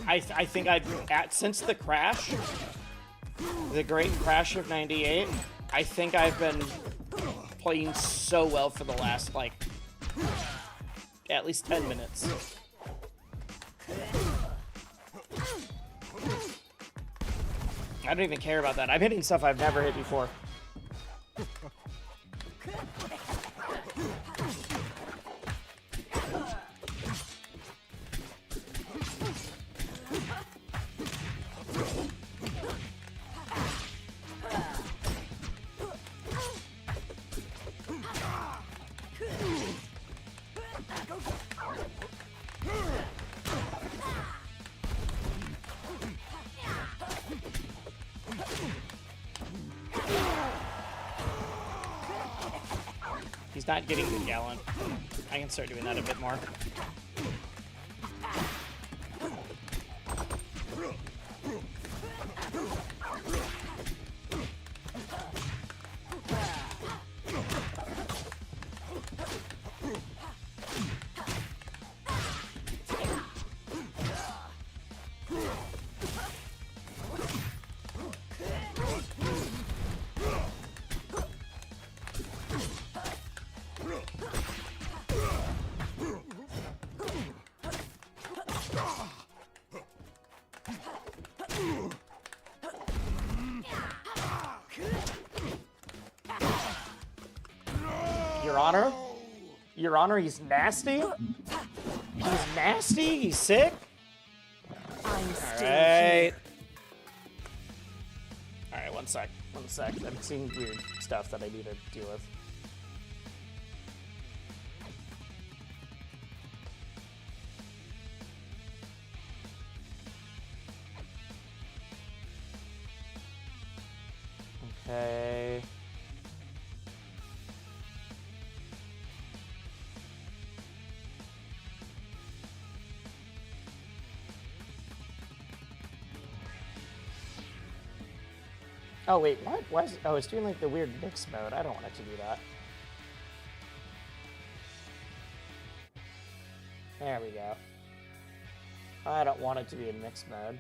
I think since the crash, the great crash of '98, I think I've been playing so well for the last, like, at least 10 minutes. I don't even care about that. I'm hitting stuff I've never hit before. He's not getting the gallon. I can start doing that a bit more. Your Honor, he's nasty. He's nasty. He's sick. I'm still Alright. Alright, one sec. One sec. I'm seeing weird stuff that I need to deal with. Okay. Oh wait, what? Why is oh, it's doing like the weird mix mode. I don't want it to do that. There we go. I don't want it to be in mix mode.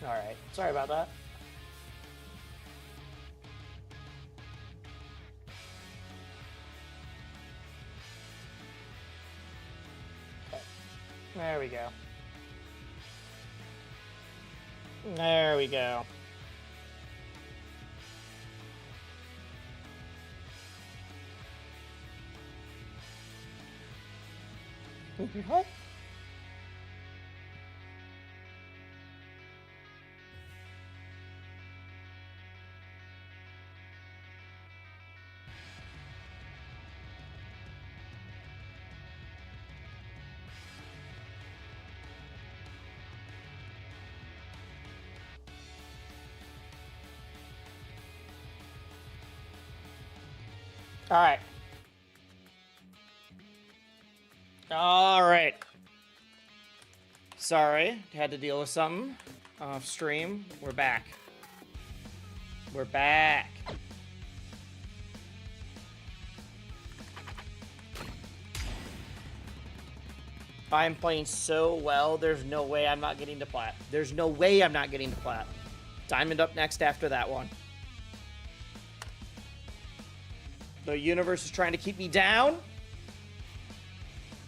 All right. Sorry about that. Okay. There we go. There we go. What? All right. All right. Sorry, had to deal with something off stream. We're back. We're back. I'm playing so well, there's no way I'm not getting to plat. There's no way I'm not getting to plat. Diamond up next after that one. The universe is trying to keep me down.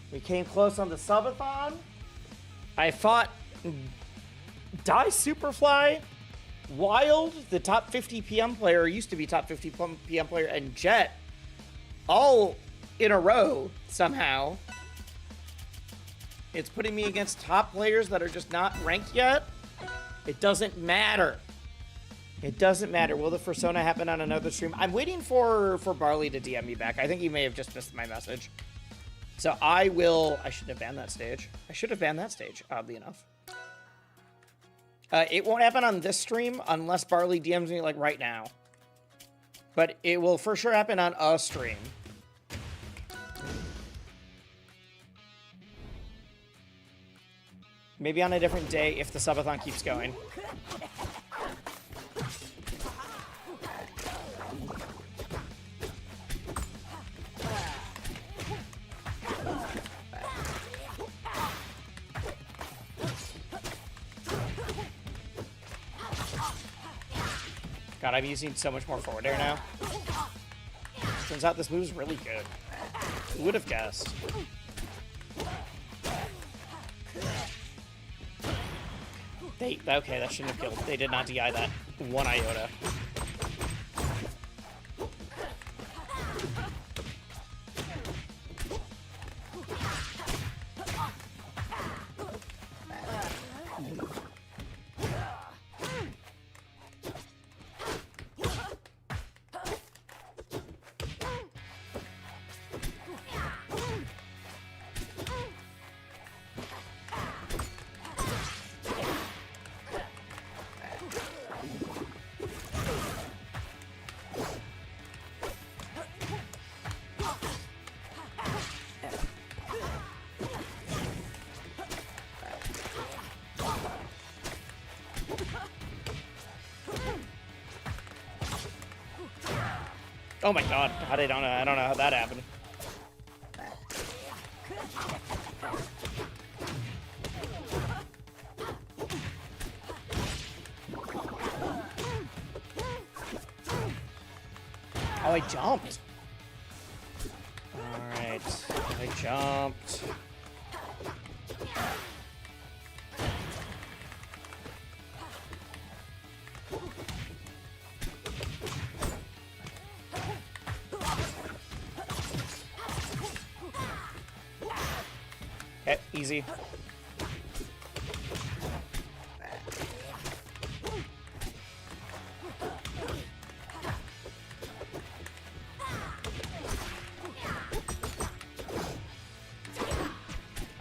We came close on the Subathon. I fought Die Superfly, Wild, the top 50 PM player, used to be top 50 PM player, and Jet, all in a row somehow. It's putting me against top players that are just not ranked yet. It doesn't matter. It doesn't matter. Will the Persona happen on another stream? I'm waiting for Barley to DM me back. I think he may have just missed my message. So I shouldn't have banned that stage. I should have banned that stage, oddly enough. It won't happen on this stream unless Barley DMs me like right now. But it will for sure happen on a stream. Maybe on a different day if the Subathon keeps going. God, I'm using so much more forward air now. Turns out this move's really good. Who would have guessed? Okay, that shouldn't have killed. They did not DI that one iota. Oh my god, I don't know how that happened. Oh, I jumped. Alright, I jumped. Okay, easy.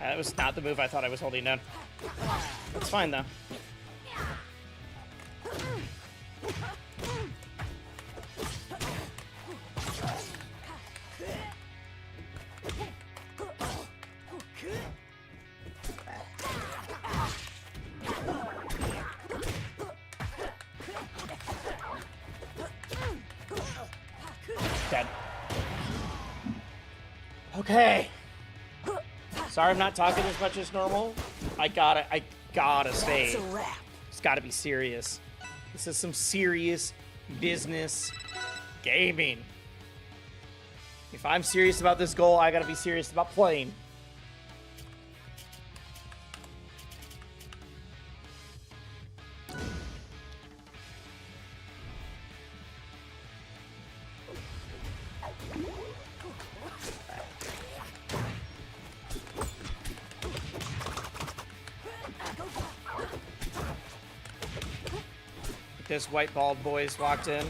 That was not the move I thought I was holding down. That's fine, though. Dead. Okay. Sorry I'm not talking as much as normal. I gotta save. It's got to be serious. This is some serious business gaming. If I'm serious about this goal, I got to be serious about playing. This white bald boy's walked in.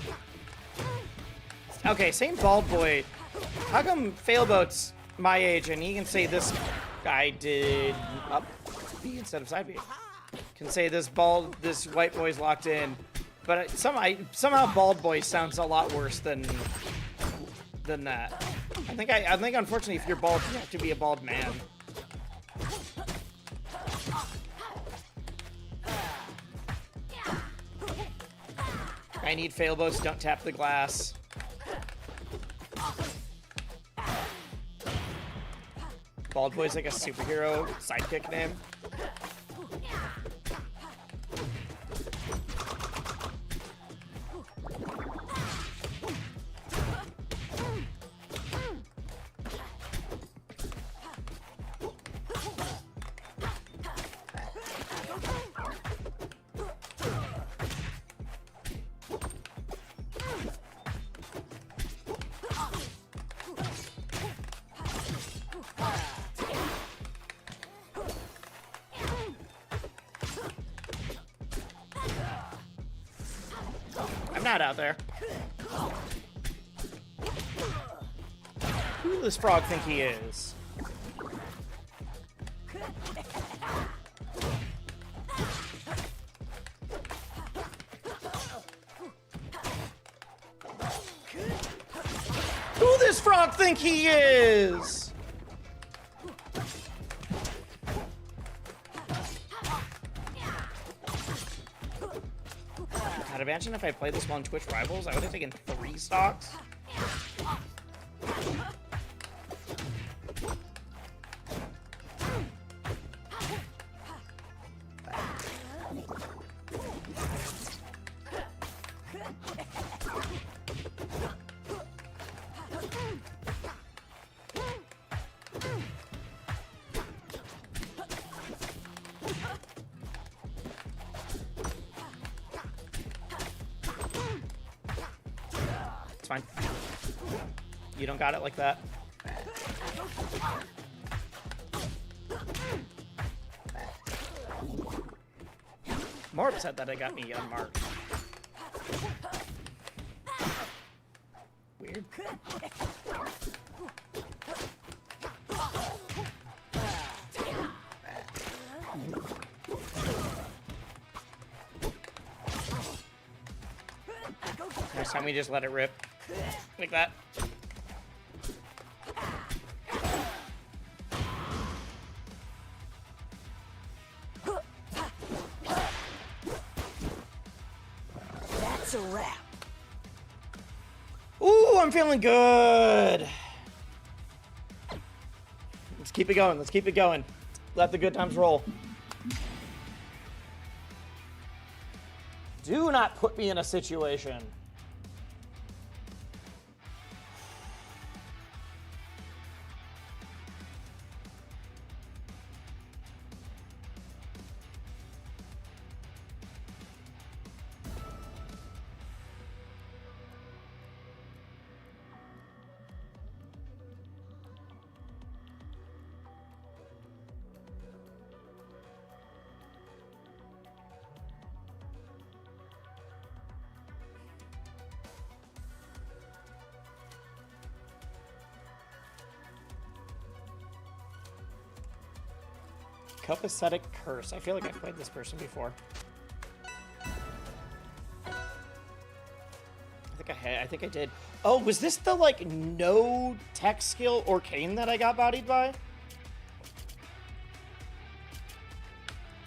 Okay, same bald boy. How come Failboat's my age and he can say this guy did up B instead of side B? Can say this white boy's locked in, but somehow bald boy sounds a lot worse than that. I think unfortunately if you're bald, you have to be a bald man. I need Failboats, don't tap the glass. Bald Boy's like a superhero sidekick name. I'm not out there. Who does this frog think he is? Who this frog think he is? God, imagine if I played this one on Twitch Rivals, I would have taken 3 stocks. It's fine. You don't got it like that. More upset that it got me unmarked. Weird. Next time we just let it rip. Like that. That's a wrap. Ooh, I'm feeling good. Let's keep it going. Let's keep it going. Let the good times roll. Do not put me in a situation. Copacetic Curse. I feel like I've played this person before. I think I did. Oh, was this the like no tech skill Arcane that I got bodied by?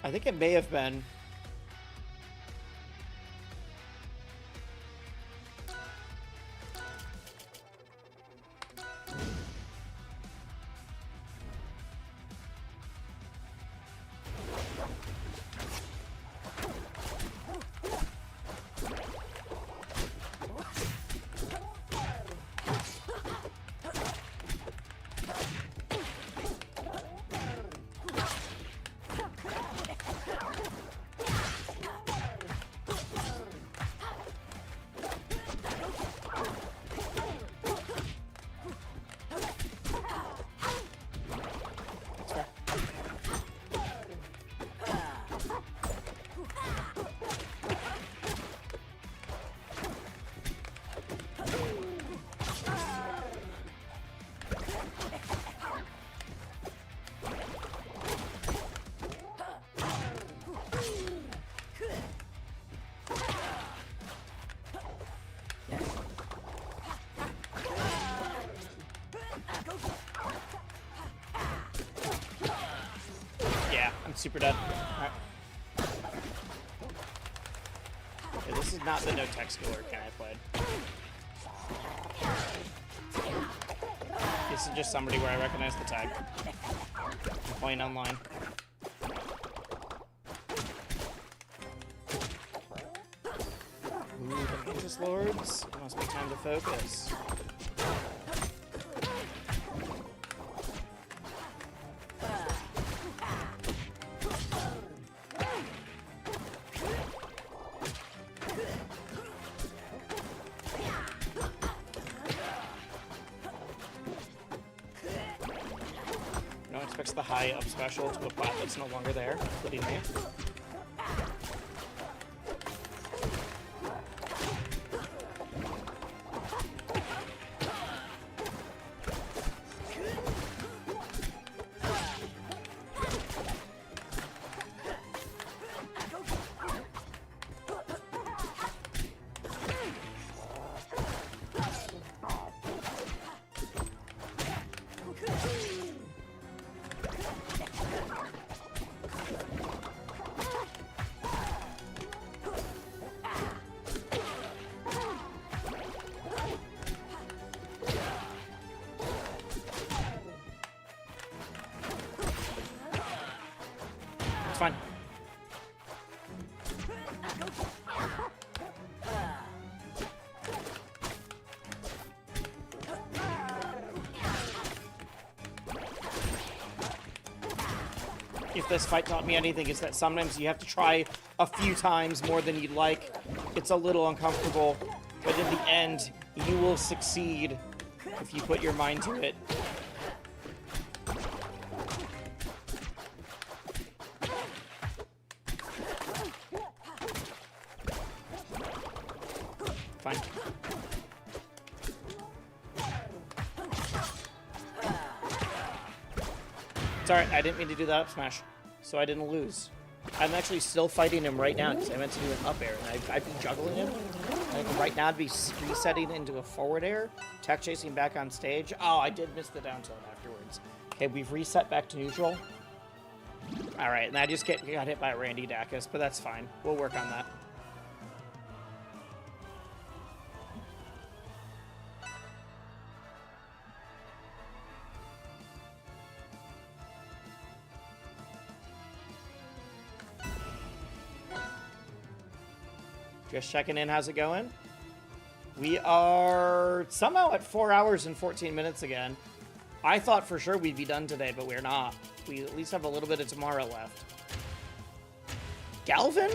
I think it may have been. super dead. Alright. Yeah, this is not the no tech skill work I played. This is just somebody where I recognize the tag. I'm playing online. Ooh, the Mantis Lords. It must be time to focus. No one expects the high up special to a plat that's no longer there, including me. It's fine. If this fight taught me anything, it's that sometimes you have to try a few times more than you'd like. It's a little uncomfortable, but in the end, you will succeed if you put your mind to it. Fine. It's alright, I didn't mean to do that up smash, so I didn't lose. I'm actually still fighting him right now because I meant to do an up air, and I'd be juggling him. Like right now, I'd be resetting into a forward air, tech chasing back on stage. Oh, I did miss the down tilt afterwards. Okay, we've reset back to neutral. Alright, and I just got hit by a Randy Dacus, but that's fine. We'll work on that. Just checking in, how's it going? We are somehow at 4 hours and 14 minutes again. I thought for sure we'd be done today, but we're not. We at least have a little bit of tomorrow left. Galvin?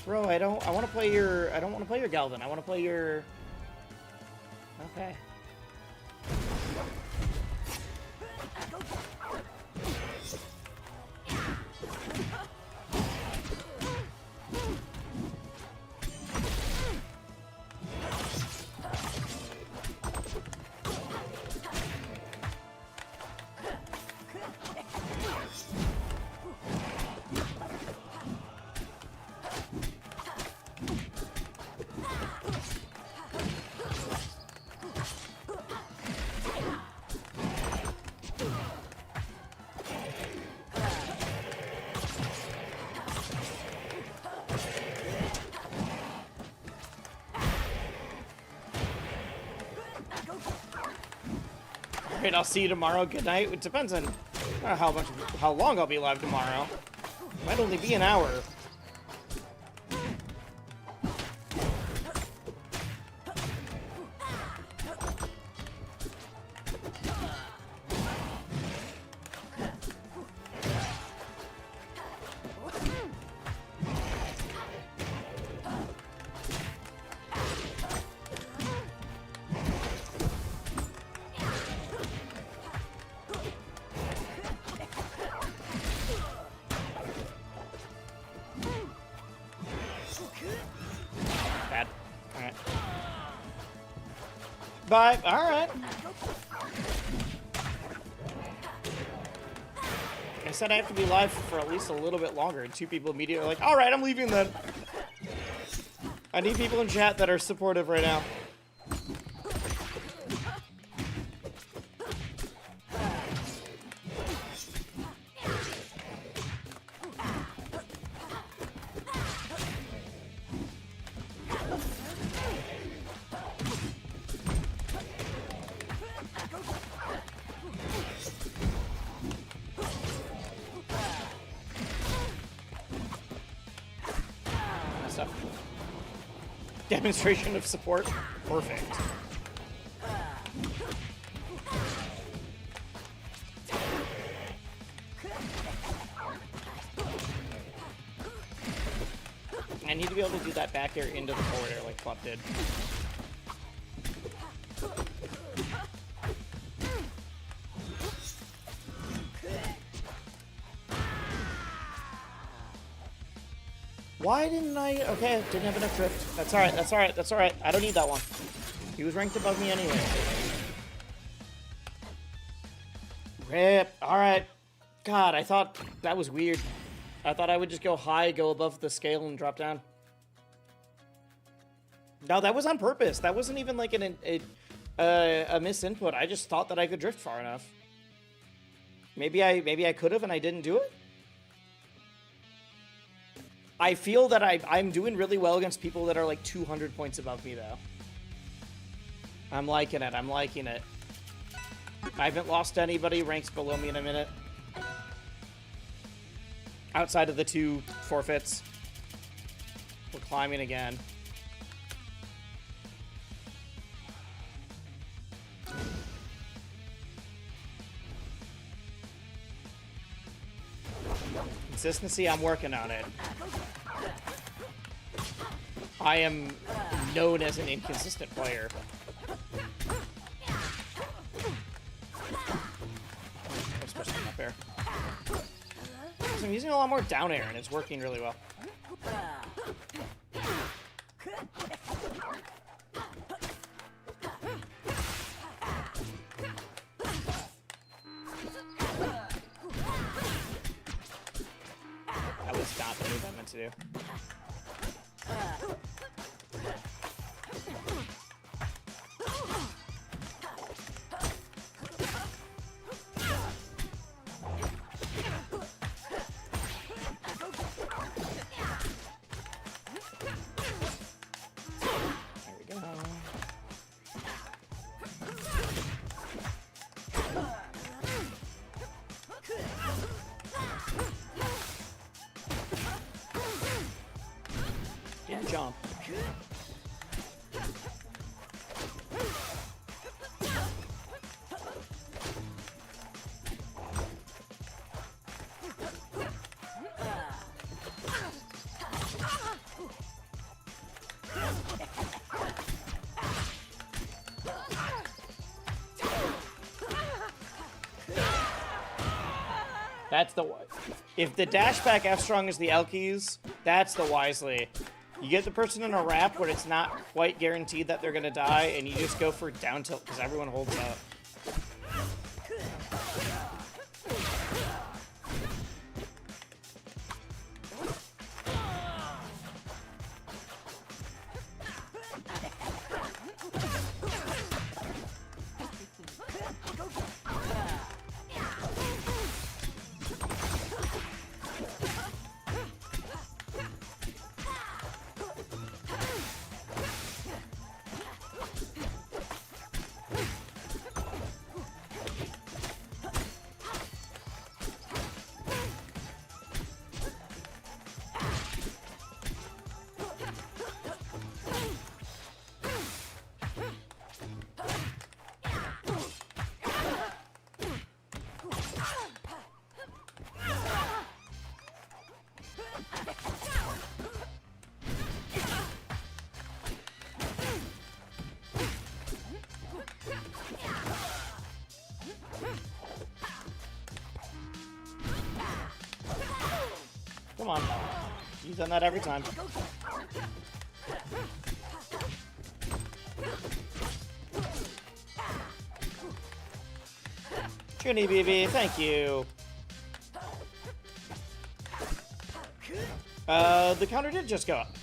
Bro, I don't want to play your Galvin. I want to play your... Okay. Alright, I'll see you tomorrow. Good night. It depends on how long I'll be live tomorrow. Might only be an hour. Bad. Alright. Bye. Alright. I said I have to be live for at least a little bit longer, and two people immediately are like, alright, I'm leaving then. I need people in chat that are supportive right now. stuff. Demonstration of support. Perfect. I need to be able to do that back air into the forward air like Flop did. Why didn't I? Okay, didn't have enough drift. That's alright, that's alright, that's alright. I don't need that one. He was ranked above me anyway. Rip. Alright. God, I thought that was weird. I thought I would just go high, go above the scale, and drop down. No, that was on purpose. That wasn't even like a misinput. I just thought that I could drift far enough. Maybe I could have and I didn't do it. I feel that I'm doing really well against people that are like 200 points above me, though. I'm liking it. I'm liking it. I haven't lost to anybody ranks below me in a minute. Outside of the 2 forfeits. We're climbing again. Consistency, I'm working on it. I am known as an inconsistent player. Especially up air. So I'm using a lot more down air, and it's working really well. That was not the move I meant to do. There we go. Didn't jump. That's the one. If the dash back F strong is the L keys, that's the wisely. You get the person in a wrap where it's not quite guaranteed that they're gonna die, and you just go for down tilt because everyone holds up. Come on. You've done that every time. Junie BB, thank you. The counter did just go up.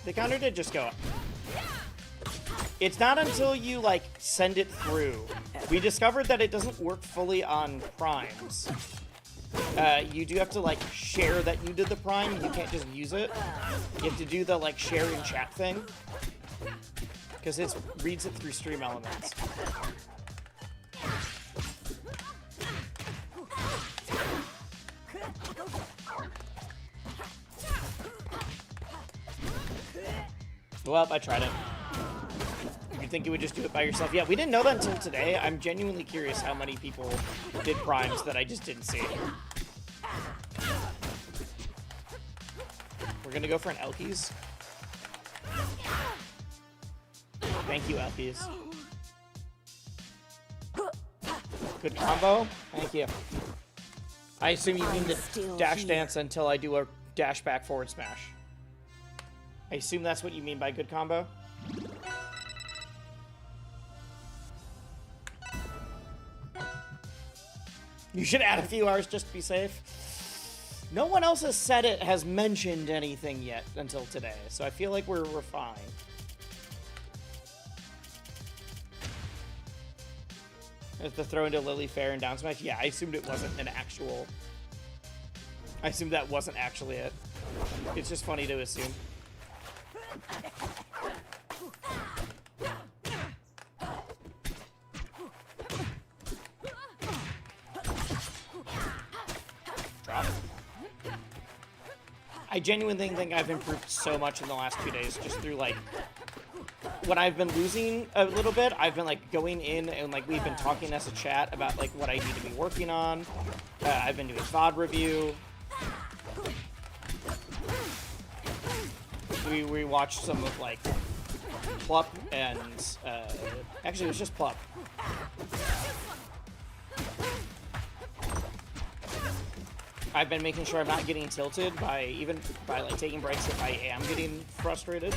The counter did just go up. It's not until you, like, send it through. We discovered that it doesn't work fully on primes. You do have to, like, share that you did the prime. You can't just use it. You have to do the, like, share in chat thing. Because it reads it through stream elements. Well, I tried it. You'd think you would just do it by yourself. Yeah, we didn't know that until today. I'm genuinely curious how many people did primes that I just didn't see. We're gonna go for an Elkies. Thank you, Elkies. Good combo. Thank you. I assume you mean the dash dance until I do a dash back forward smash. I assume that's what you mean by good combo. You should add a few hours just to be safe. No one else has said it, has mentioned anything yet until today, so I feel like we're fine. The throw into Lily Fair and down smash? Yeah, I assumed it wasn't an actual... I assumed that wasn't actually it. It's just funny to assume. Drop. I genuinely think I've improved so much in the last 2 days just through, like, when I've been losing a little bit, I've been, like, going in and, like, we've been talking as a chat about, like, what I need to be working on. I've been doing VOD review. We watched some of, like, Plup and, actually, it was just Plup. I've been making sure I'm not getting tilted by like, taking breaks if I am getting frustrated.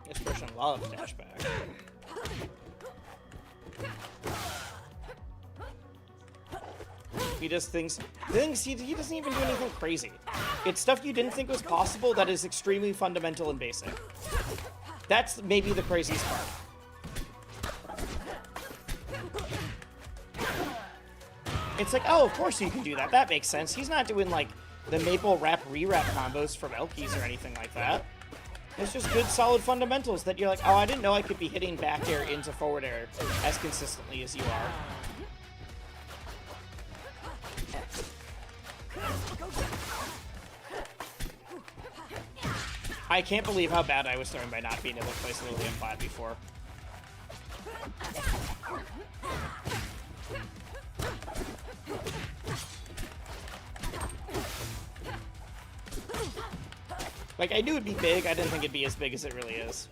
This person loves dash back. He does things. He doesn't even do anything crazy. It's stuff you didn't think was possible that is extremely fundamental and basic. That's maybe the craziest part. It's like, oh, of course you can do that. That makes sense. He's not doing, like, the maple wrap re-wrap combos from Elkies or anything like that. It's just good, solid fundamentals that you're like, oh, I didn't know I could be hitting back air into forward air as consistently as you are. I can't believe how bad I was throwing by not being able to place a Lilium flat before. Like, I knew it'd be big, I didn't think it'd be as big as it really is.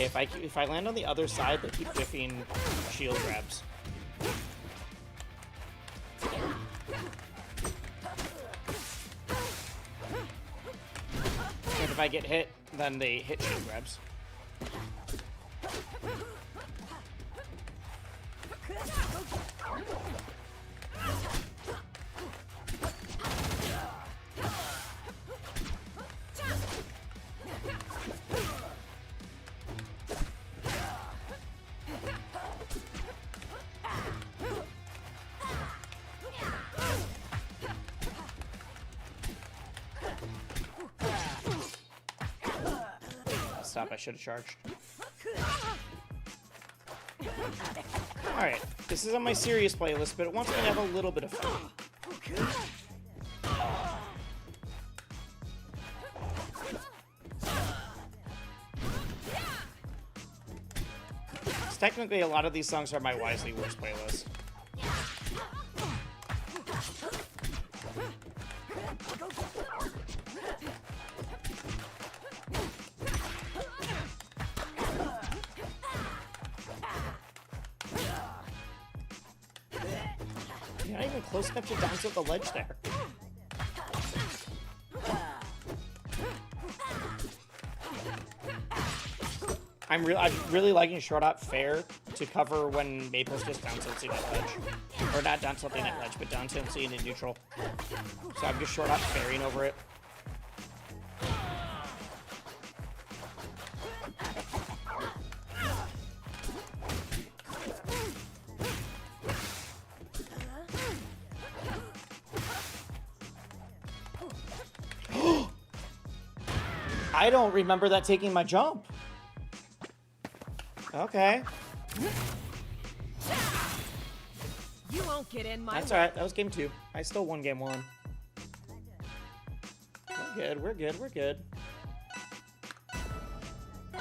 Okay, if I land on the other side, they keep whiffing shield grabs. And if I get hit, then they hit shield grabs. Stop, I should have charged. Alright, this is on my serious playlist, but it wants me to have a little bit of fun. Technically, a lot of these songs are my wisely worst playlist. You're not even close enough to bounce at the ledge there. I'm really liking short up fair to cover when Maple's just down tilting at ledge. Or not down tilting at ledge, but down tilting in neutral. So I'm just short up fairing over it. I don't remember that taking my jump. Okay. You won't get in my That's way. alright. That was game 2. I still won game 1. We're good. We're good. We're good. I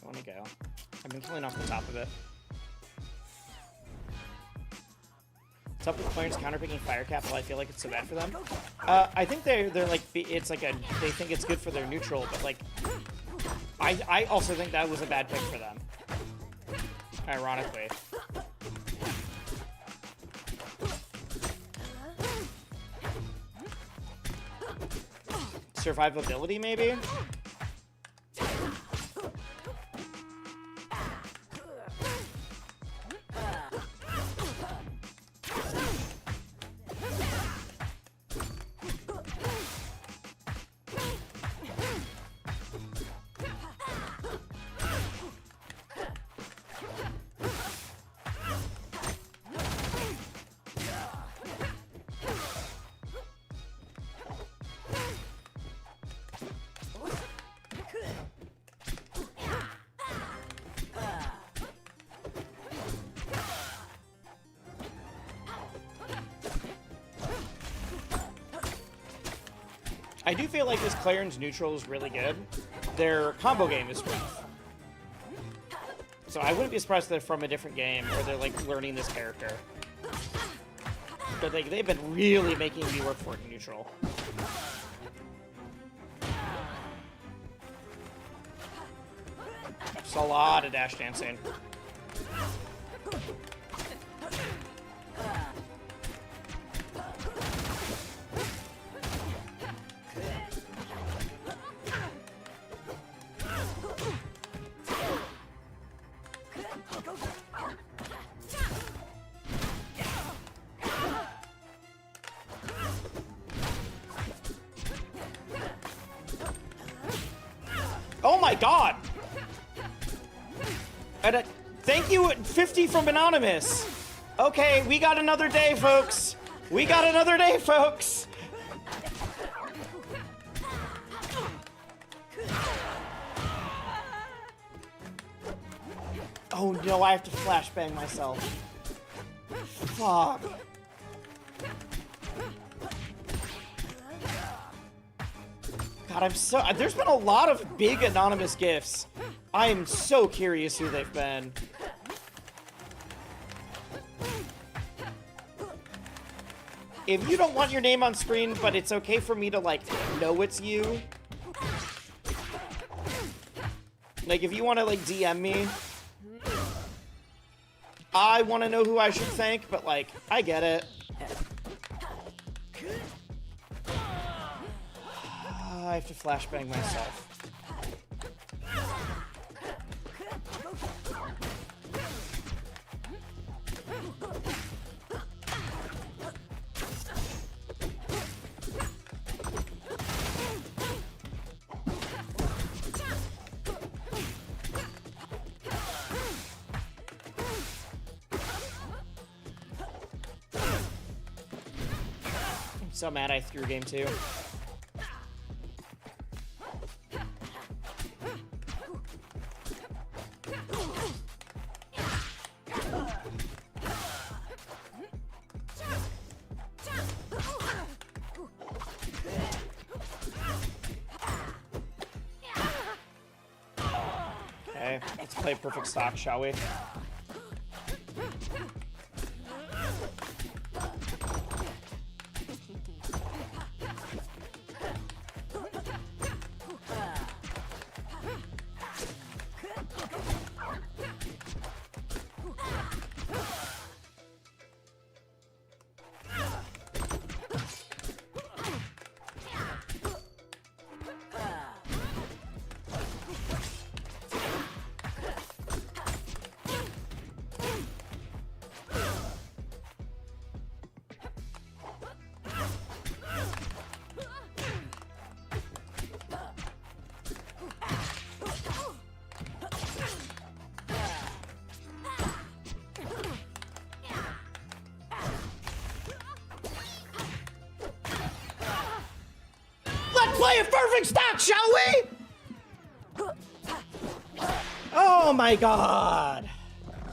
want to go. I've been killing off the top of it. What's up with Clarence counterpicking fire cap? Well, I feel like it's so bad for them. I think they're like, it's like they think it's good for their neutral, but like I also think that was a bad pick for them, ironically. Survivability, maybe? I do feel like this Clarence neutral is really good. Their combo game is rough. So I wouldn't be surprised if they're from a different game or they're like learning this character. But they've been really making me work for it in neutral. Just a lot of dash dancing. Oh my god! And thank you, 50 from Anonymous. Okay, we got another day, folks. We got another day, folks. Oh no, I have to flashbang myself. Fuck. God, I'm so... There's been a lot of big anonymous gifts. I am so curious who they've been. If you don't want your name on screen, but it's okay for me to, like, know it's you. Like, if you want to, like, DM me. I want to know who I should thank, but, like, I get it. I have to flashbang myself. I'm so mad I threw game 2. Okay, let's play perfect stock, shall we? play a perfect stock, shall we? Oh my god.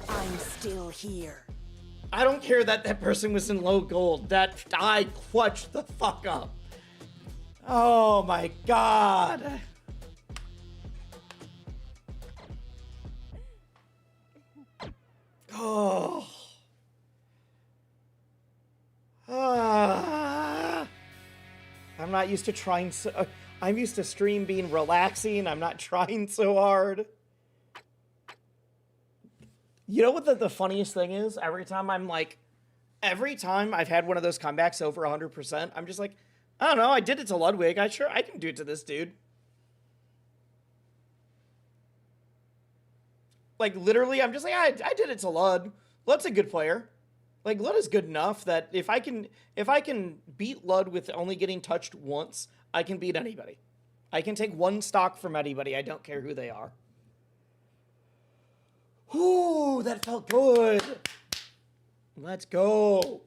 I'm still here. I don't care that that person was in low gold. That I clutched the fuck up. Oh my god. Oh. Ah. I'm not used to trying so. I'm used to stream being relaxing. I'm not trying so hard. You know what the funniest thing is? Every time I've had one of those comebacks over 100%, I'm just like, I don't know, I did it to Ludwig. I can do it to this dude. Like, literally, I'm just like, I did it to Lud. Lud's a good player. Like, Lud is good enough that if I can beat Lud with only getting touched once, I can beat anybody. I can take one stock from anybody. I don't care who they are. Ooh, that felt good. Let's go.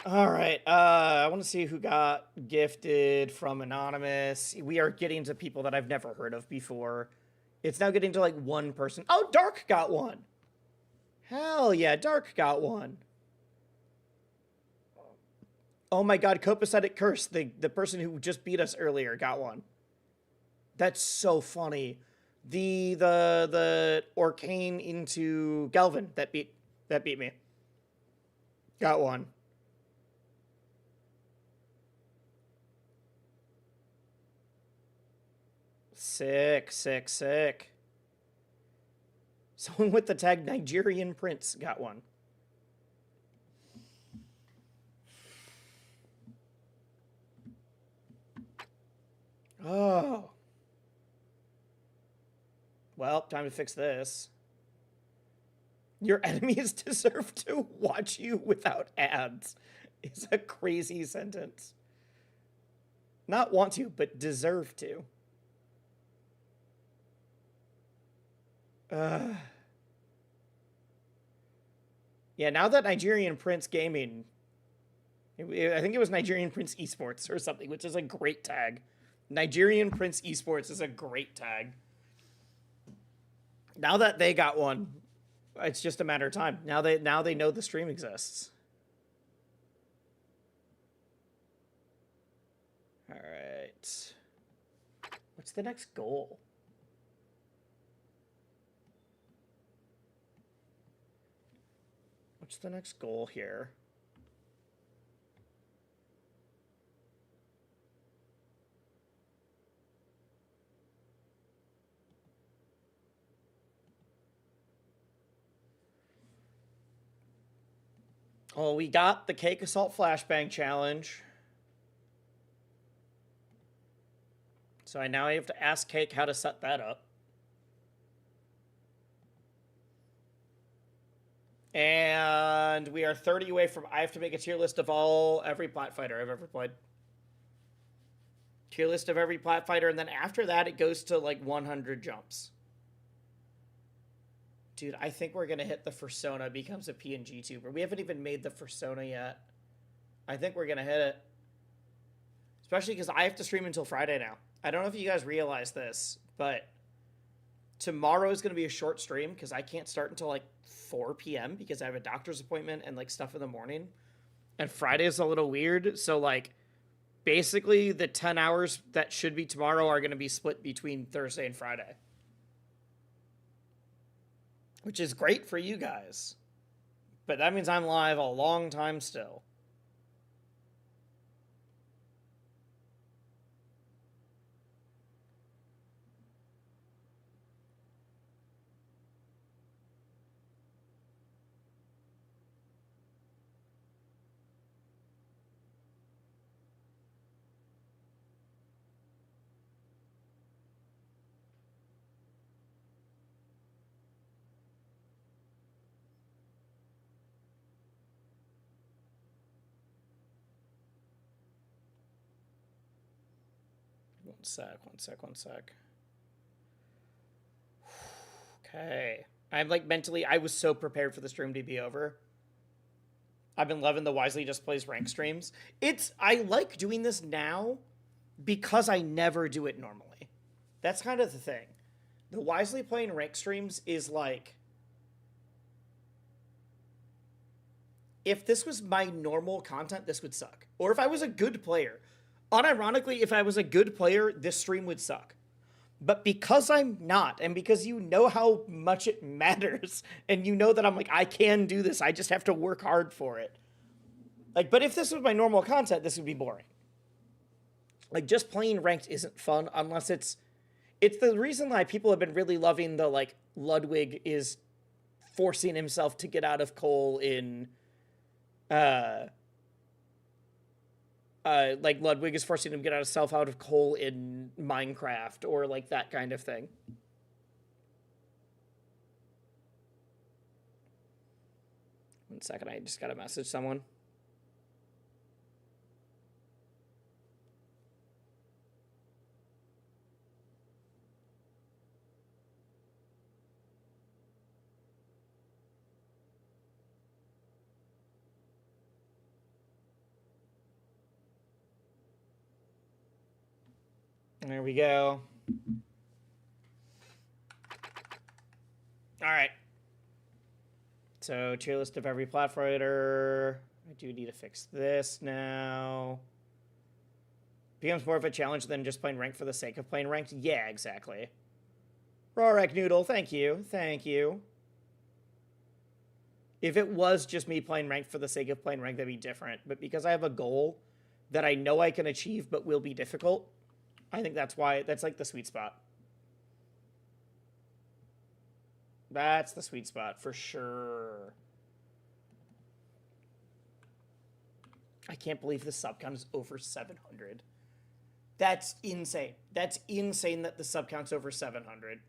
All right. I want to see who got gifted from Anonymous. We are getting to people that I've never heard of before. It's now getting to like one person. Oh, Dark got one. Hell yeah, Dark got one. Oh my god, Copacetic Curse, the person who just beat us earlier, got one. That's so funny. The Arcane into Galvin that beat me. Got one. Sick. Someone with the tag Nigerian Prince got one. Oh. Well, time to fix this. Your enemies deserve to watch you without ads. Is a crazy sentence. Not want to, but deserve to. Yeah, now that Nigerian Prince Gaming, I think it was Nigerian Prince Esports or something, which is a great tag. Nigerian Prince Esports is a great tag. Now that they got one, it's just a matter of time. Now they know the stream exists. All right. What's the next goal? What's the next goal here? Oh, we got the Cake Assault Flashbang Challenge. So I now have to ask Cake how to set that up. And we are 30 away from... I have to make a tier list of every plat fighter I've ever played. Tier list of every plat fighter, and then after that, it goes to like 100 jumps. Dude, I think we're going to hit the Fursona becomes a PNG tuber. We haven't even made the Fursona yet. I think we're going to hit it. Especially because I have to stream until Friday now. I don't know if you guys realize this, but tomorrow is going to be a short stream because I can't start until like 4 p.m. because I have a doctor's appointment and like stuff in the morning. And Friday is a little weird. So like basically the 10 hours that should be tomorrow are going to be split between Thursday and Friday. Which is great for you guys. But that means I'm live a long time still. One sec. Okay. I'm like mentally, I was so prepared for the stream to be over. I've been loving the Wisely Just Plays rank streams. I like doing this now because I never do it normally. That's kind of the thing. The Wisely Playing rank streams is like, if this was my normal content, this would suck. Or if I was a good player. Unironically, if I was a good player, this stream would suck. But because I'm not, and because you know how much it matters, and you know that I'm like, I can do this, I just have to work hard for it. Like, but if this was my normal content, this would be boring. Like, just playing ranked isn't fun unless it's the reason why people have been really loving the, like, Ludwig is forcing himself to get out of coal in, like Ludwig is forcing him to get out of coal in Minecraft, or like that kind of thing. One second, I just gotta message someone. There we go. All right. So, tier list of every platformer. I do need to fix this now. Becomes more of a challenge than just playing ranked for the sake of playing ranked. Yeah, exactly. Rorak Noodle, thank you. Thank you. If it was just me playing ranked for the sake of playing ranked, that'd be different. But because I have a goal that I know I can achieve but will be difficult, I think that's why, that's like the sweet spot. That's the sweet spot for sure. I can't believe the sub count is over 700. That's insane. That's insane that the sub count's over 700.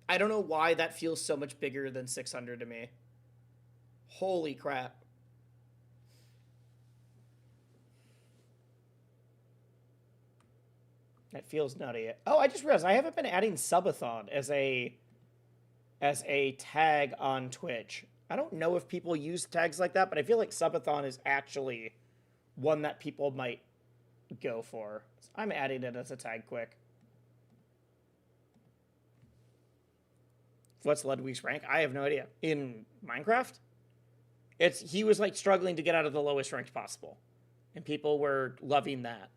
I don't know why that feels so much bigger than 600 to me. Holy crap. That feels nutty. Oh, I just realized I haven't been adding Subathon as a tag on Twitch. I don't know if people use tags like that, but I feel like Subathon is actually one that people might go for. So I'm adding it as a tag quick. What's Ludwig's rank? I have no idea. In Minecraft? He was like struggling to get out of the lowest rank possible. And people were loving that.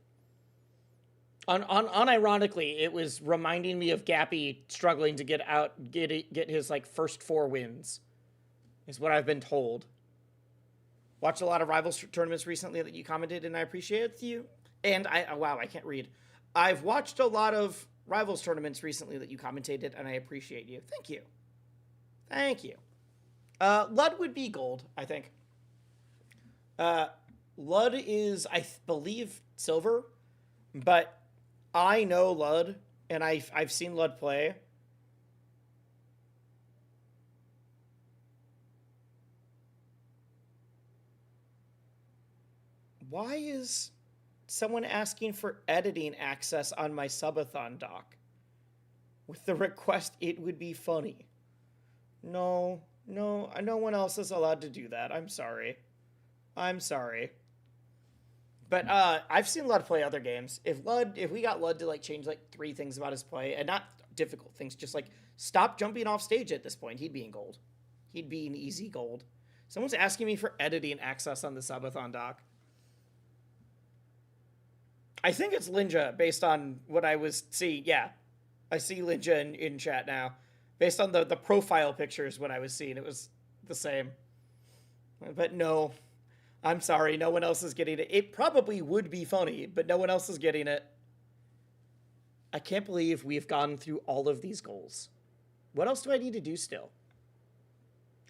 Unironically, it was reminding me of Gappy struggling to get his like first 4 wins, is what I've been told. Watched a lot of Rivals tournaments recently that you commented, and I appreciate you. And wow, I can't read. I've watched a lot of Rivals tournaments recently that you commentated, and I appreciate you. Thank you. Thank you. Lud would be gold, I think. Lud is, I believe, silver, but I know Lud, and I've seen Lud play. Why is someone asking for editing access on my Subathon doc? With the request, it would be funny. No one else is allowed to do that. I'm sorry. I'm sorry. But I've seen Lud play other games. If we got Lud to like change like 3 things about his play, and not difficult things, just like stop jumping off stage at this point, he'd be in gold. He'd be an easy gold. Someone's asking me for editing access on the Subathon doc. I think it's Linja, based on what I was seeing. Yeah, I see Linja in chat now. Based on the profile pictures, what I was seeing, it was the same. But no. I'm sorry, no one else is getting it. It probably would be funny, but no one else is getting it. I can't believe we've gone through all of these goals. What else do I need to do still?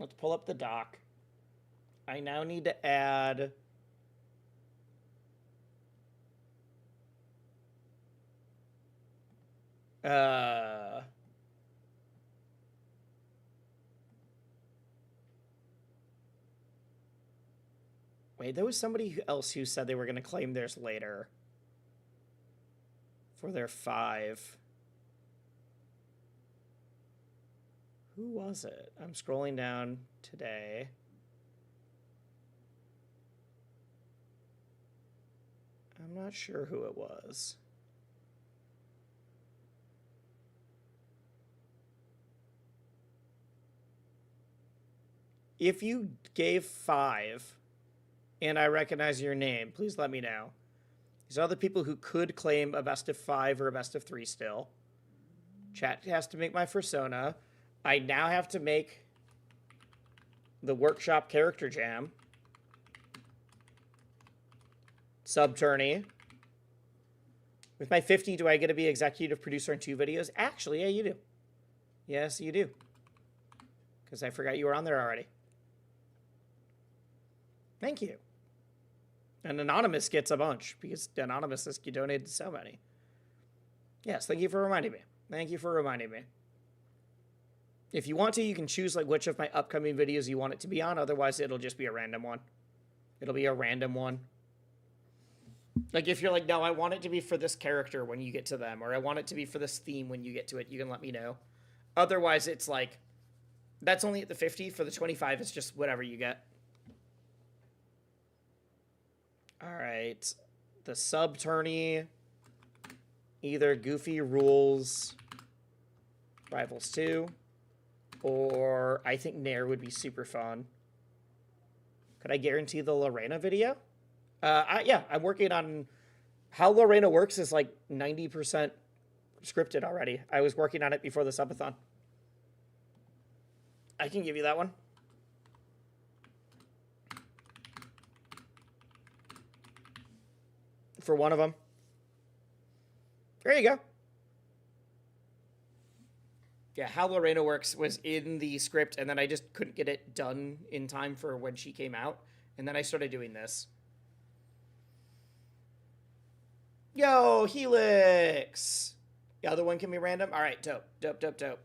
Let's pull up the doc. I now need to add... Wait, there was somebody else who said they were going to claim theirs later. For their 5. Who was it? I'm scrolling down today. I'm not sure who it was. If you gave 5 and I recognize your name, please let me know. These are the people who could claim a best of 5 or a best of 3 still. Chat has to make my persona. I now have to make the workshop character jam. Subtourney. With my 50, do I get to be executive producer in 2 videos? Actually, yeah, you do. Yes, you do. Because I forgot you were on there already. Thank you. And Anonymous gets a bunch, because Anonymous has donated so many. Yes, thank you for reminding me. Thank you for reminding me. If you want to, you can choose like which of my upcoming videos you want it to be on. Otherwise, it'll just be a random one. It'll be a random one. Like if you're like, no, I want it to be for this character when you get to them, or I want it to be for this theme when you get to it, you can let me know. Otherwise, it's like, that's only at the 50. For the 25, it's just whatever you get. All right. The sub-tourney, either Goofy Rules Rivals 2, or I think Nair would be super fun. Could I guarantee the Lorena video? Yeah, I'm working on how Lorena works is like 90% scripted already. I was working on it before the subathon. I can give you that one. For one of them. There you go. Yeah, how Lorena works was in the script, and then I just couldn't get it done in time for when she came out. And then I started doing this. Yo, Helix! The other one can be random? All right, dope, dope, dope, dope.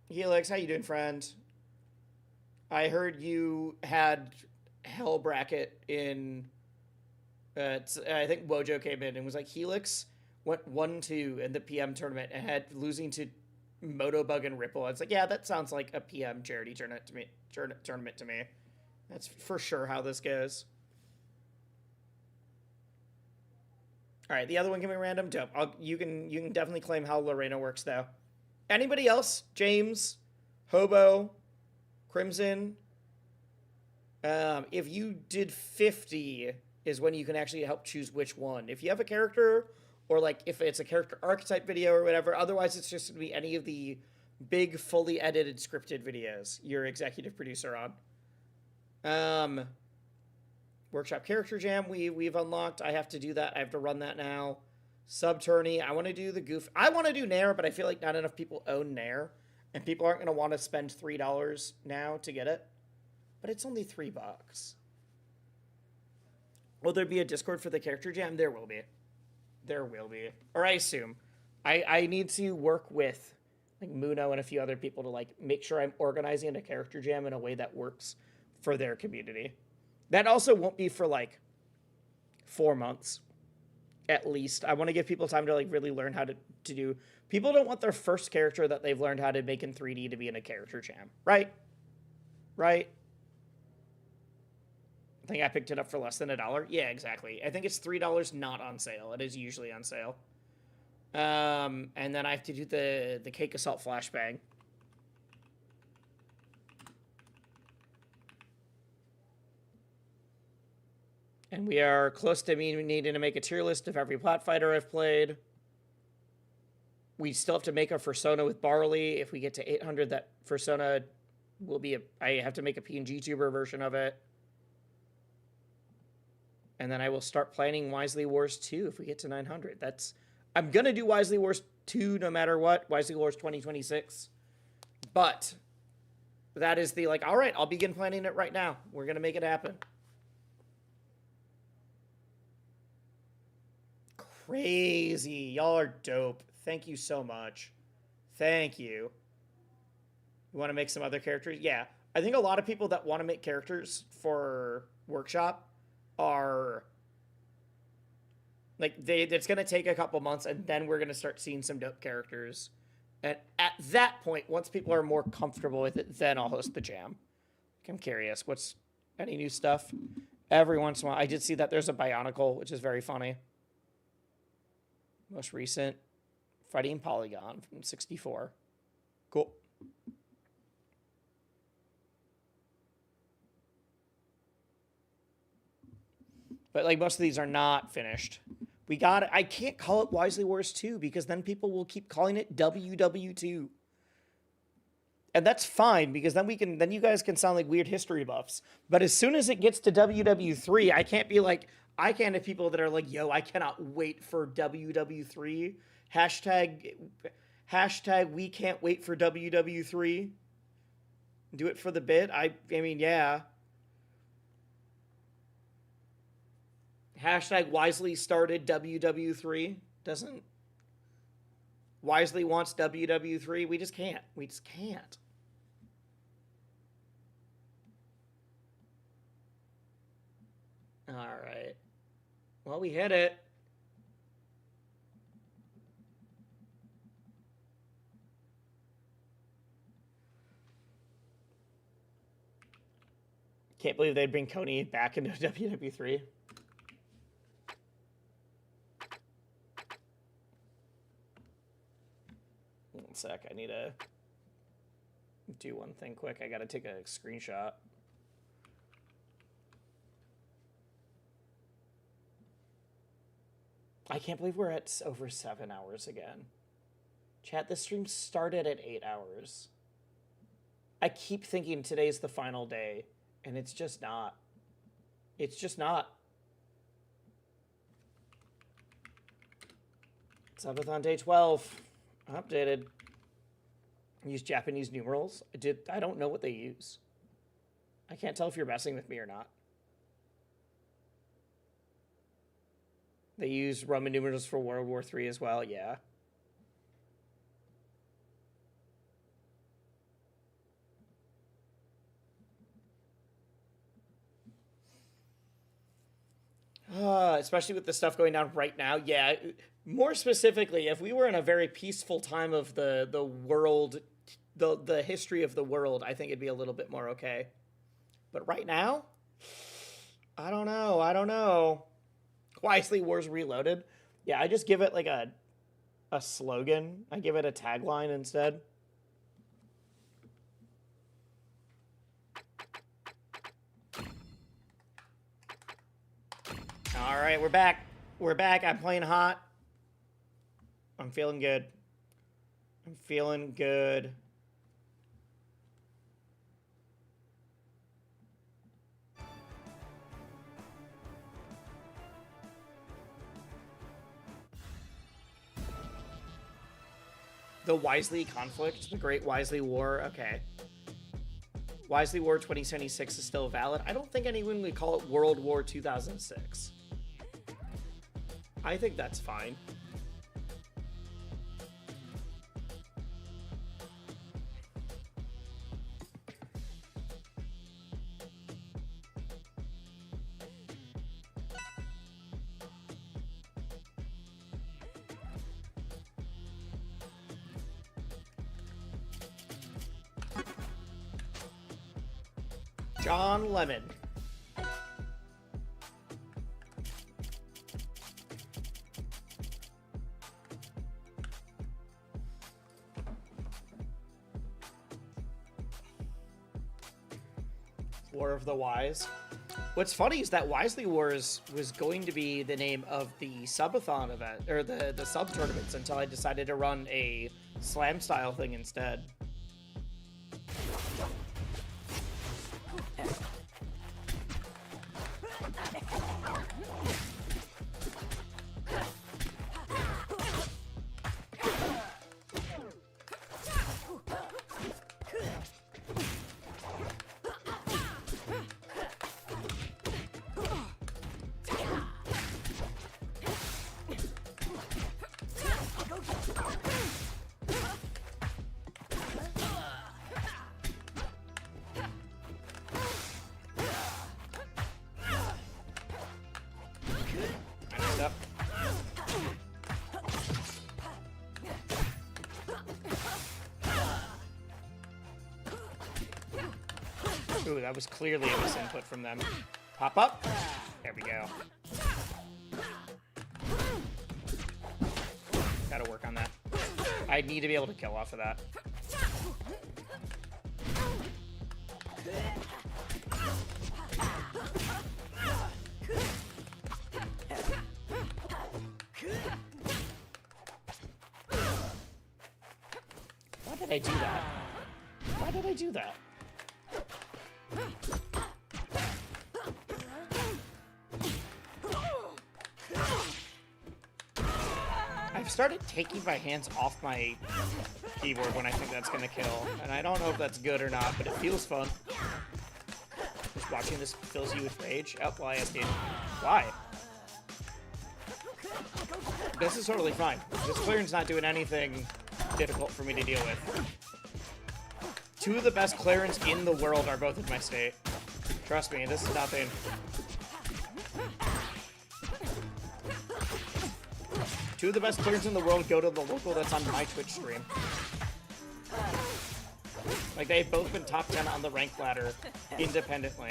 Helix, how you doing, friend? I heard you had Hell Bracket in... I think Wojo came in and was like, Helix went 1-2 in the PM tournament and had losing to Motobug and Ripple. I was like, yeah, that sounds like a PM charity tournament to me. That's for sure how this goes. All right, the other one can be random. Dope. You can definitely claim how Lorena works though. Anybody else? James, Hobo, Crimson. If you did 50 is when you can actually help choose which one. If you have a character, or like if it's a character archetype video or whatever, otherwise it's just gonna be any of the big fully edited scripted videos you're executive producer on. Workshop character jam we've unlocked. I have to do that. I have to run that now. Sub-tourney. I want to do the goof. I want to do Nair, but I feel like not enough people own Nair, and people aren't going to want to spend $3 now to get it. But it's only $3. Will there be a Discord for the character jam? There will be. There will be. Or I assume. I need to work with like Muno and a few other people to like make sure I'm organizing a character jam in a way that works for their community. That also won't be for like 4 months, at least. I want to give people time to like really learn how to do. People don't want their first character that they've learned how to make in 3D to be in a character jam, right? Right? I think I picked it up for less than $1. Yeah, exactly. I think it's $3 not on sale. It is usually on sale. And then I have to do the Cake Assault Flashbang. And we are close to me needing to make a tier list of every plat fighter I've played. We still have to make a Fursona with Barley. If we get to 800, that Fursona will be I have to make a PNG tuber version of it. And then I will start planning Wisely Wars 2 if we get to 900. I'm going to do Wisely Wars 2 no matter what. Wisely Wars 2026. But that is the like, all right, I'll begin planning it right now. We're going to make it happen. Crazy. Y'all are dope. Thank you so much. Thank you. You want to make some other characters? Yeah. I think a lot of people that want to make characters for Workshop are like it's going to take a couple months, and then we're going to start seeing some dope characters And at that point, once people are more comfortable with it, then I'll host the jam. I'm curious, what's any new stuff? Every once in a while, I did see that there's a Bionicle, which is very funny. Most recent, Fighting Polygon from 64. Cool. But like most of these are not finished. I can't call it Wisely Wars 2 because then people will keep calling it WW2. And that's fine because then you guys can sound like weird history buffs. But as soon as it gets to WW3, I can't have people that are like, yo, I cannot wait for WW3. Hashtag we can't wait for WW3. Do it for the bit. I mean, yeah. Hashtag Wisely started WW3. Doesn't Wisely wants WW3. We just can't. We just can't. All right. Well, we hit it. Can't believe they'd bring Coney back into WW3. One sec, I need to do one thing quick. I gotta take a screenshot. I can't believe we're at over 7 hours again. Chat, this stream started at 8 hours. I keep thinking today's the final day, and it's just not. It's just not. Subathon day 12. Updated. Use Japanese numerals. I don't know what they use. I can't tell if you're messing with me or not. They use Roman numerals for World War III as well, yeah. Especially with the stuff going down right now, yeah. More specifically, if we were in a very peaceful time of the world, the history of the world, I think it'd be a little bit more okay. But right now, I don't know. Wisely Wars Reloaded. Yeah, I just give it like a slogan. I give it a tagline instead. All right, we're back. We're back. I'm playing hot. I'm feeling good. I'm feeling good. The Wisely conflict, the Great Wisely War. Okay. Wisely War 2076 is still valid. I don't think anyone would call it World War 2006. I think that's fine. John Lemon. War of the Wise. What's funny is that Wisely Wars was going to be the name of the Subathon event, or the sub tournaments, until I decided to run a slam style thing instead. Ooh, that was clearly a misinput from them. Pop up. There we go. Gotta work on that. I need to be able to kill off of that. Why did I do that? Why did I do that? I've started taking my hands off my keyboard when I think that's gonna kill, and I don't know if that's good or not, but it feels fun. Just watching this fills you with rage. Oh, well, I SD'd. Why? This is totally fine. This clearance not doing anything difficult for me to deal with. Two of the best clearance in the world are both in my state. Trust me, this is nothing. Two of the best clearance in the world go to the local that's on my Twitch stream. Like, they've both been top 10 on the rank ladder independently.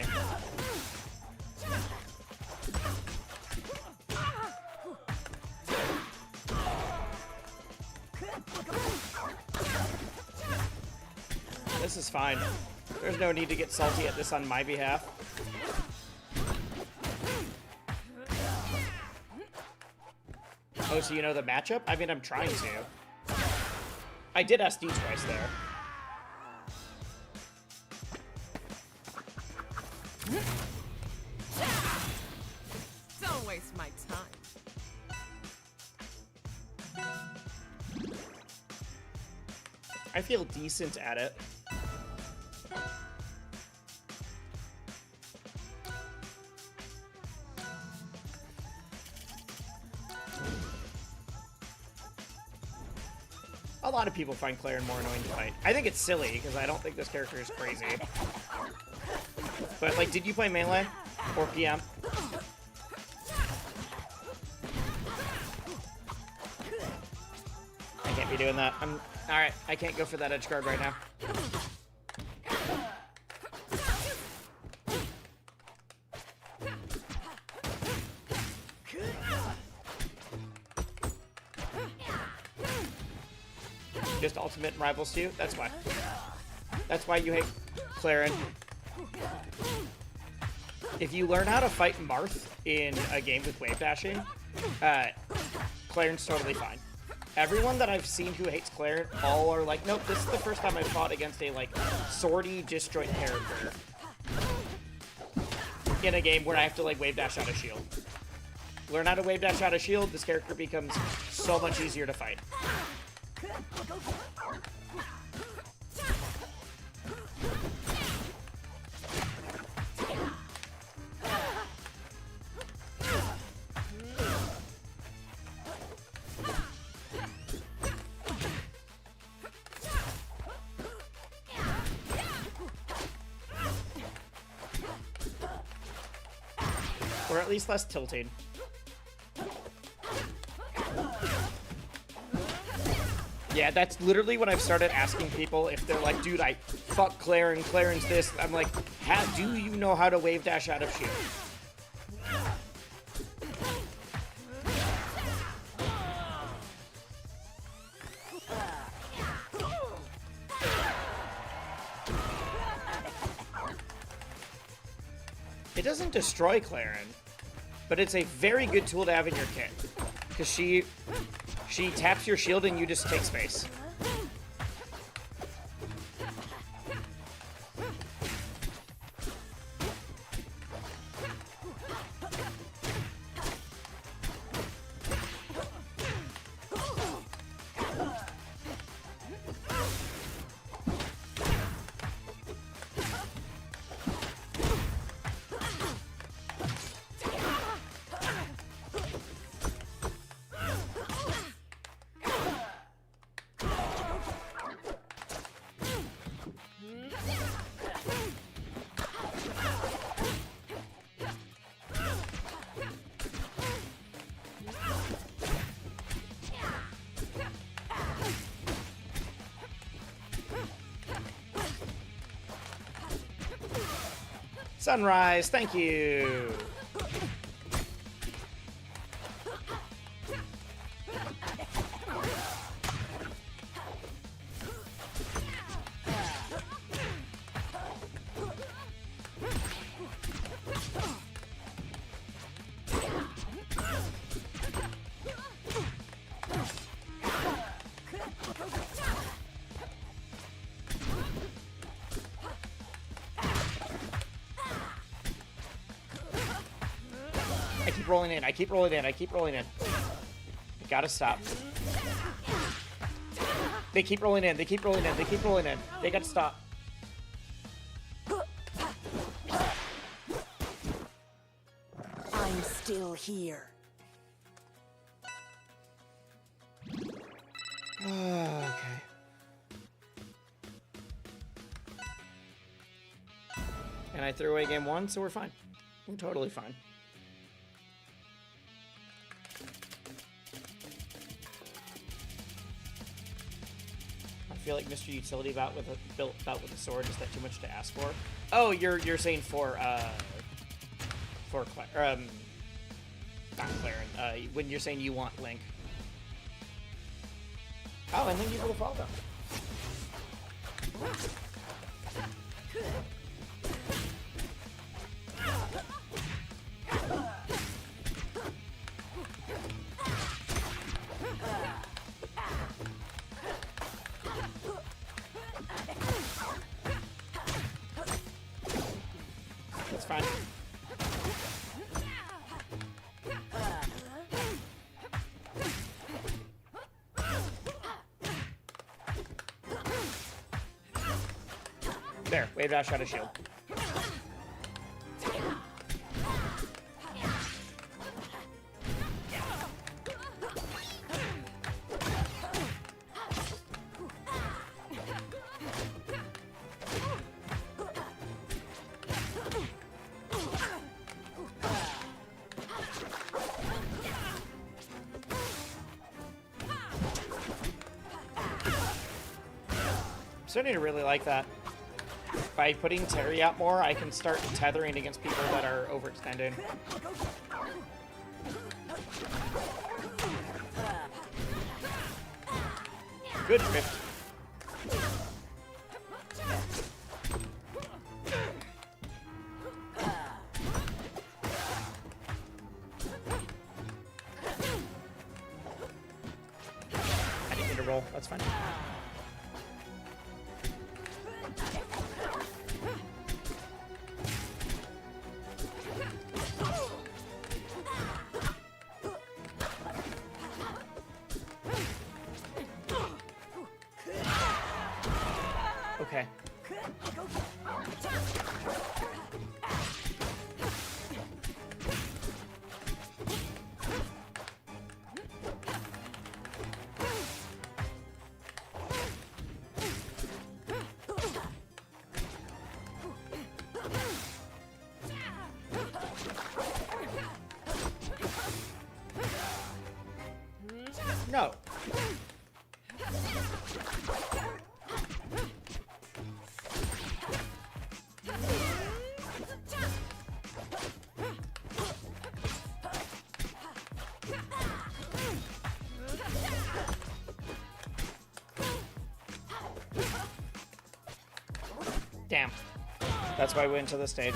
This is fine. There's no need to get salty at this on my behalf. Oh, so you know the matchup? I mean, I'm trying to. I did SD twice there. Don't waste my time. I feel decent at it. A lot of people find Claren more annoying to fight. I think it's silly, because I don't think this character is crazy. But, like, did you play Melee? Or PM? I can't be doing that. Alright, I can't go for that edge guard right now. Just ultimate and rivals too? That's why. That's why you hate Claren. If you learn how to fight Marth in a game with wave dashing, Claren's totally fine. Everyone that I've seen who hates Claren all are like, nope, this is the first time I've fought against a, like, swordy, disjoint character in a game where I have to, like, wave dash out a shield. Learn how to wave dash out a shield, this character becomes so much easier to fight. Or at least less tilting. Yeah, that's literally when I've started asking people if they're like, dude, I fuck Claren, Claren's this. I'm like, do you know how to wave dash out of shield? It doesn't destroy Claren, but it's a very good tool to have in your kit. Because she taps your shield and you just take space. Sunrise, thank you. I keep rolling in, I keep rolling in, I keep rolling in. I gotta stop. They keep rolling in, they keep rolling in, they keep rolling in. They gotta stop. I'm still here. Okay. And I threw away game one, so we're fine. We're totally fine. I feel like Mr. Utility Bout with a built bout with a sword. Is that too much to ask for? Oh, you're saying for not Claren. When you're saying you want Link. Oh, and thank you for the follow. That's fine. There, wave dash out of shield. I'm starting to really like that. By putting Terry out more, I can start tethering against people that are overextended. Good drift. I didn't need to roll. That's fine. Okay. No. Damn. That's why I went to the stage.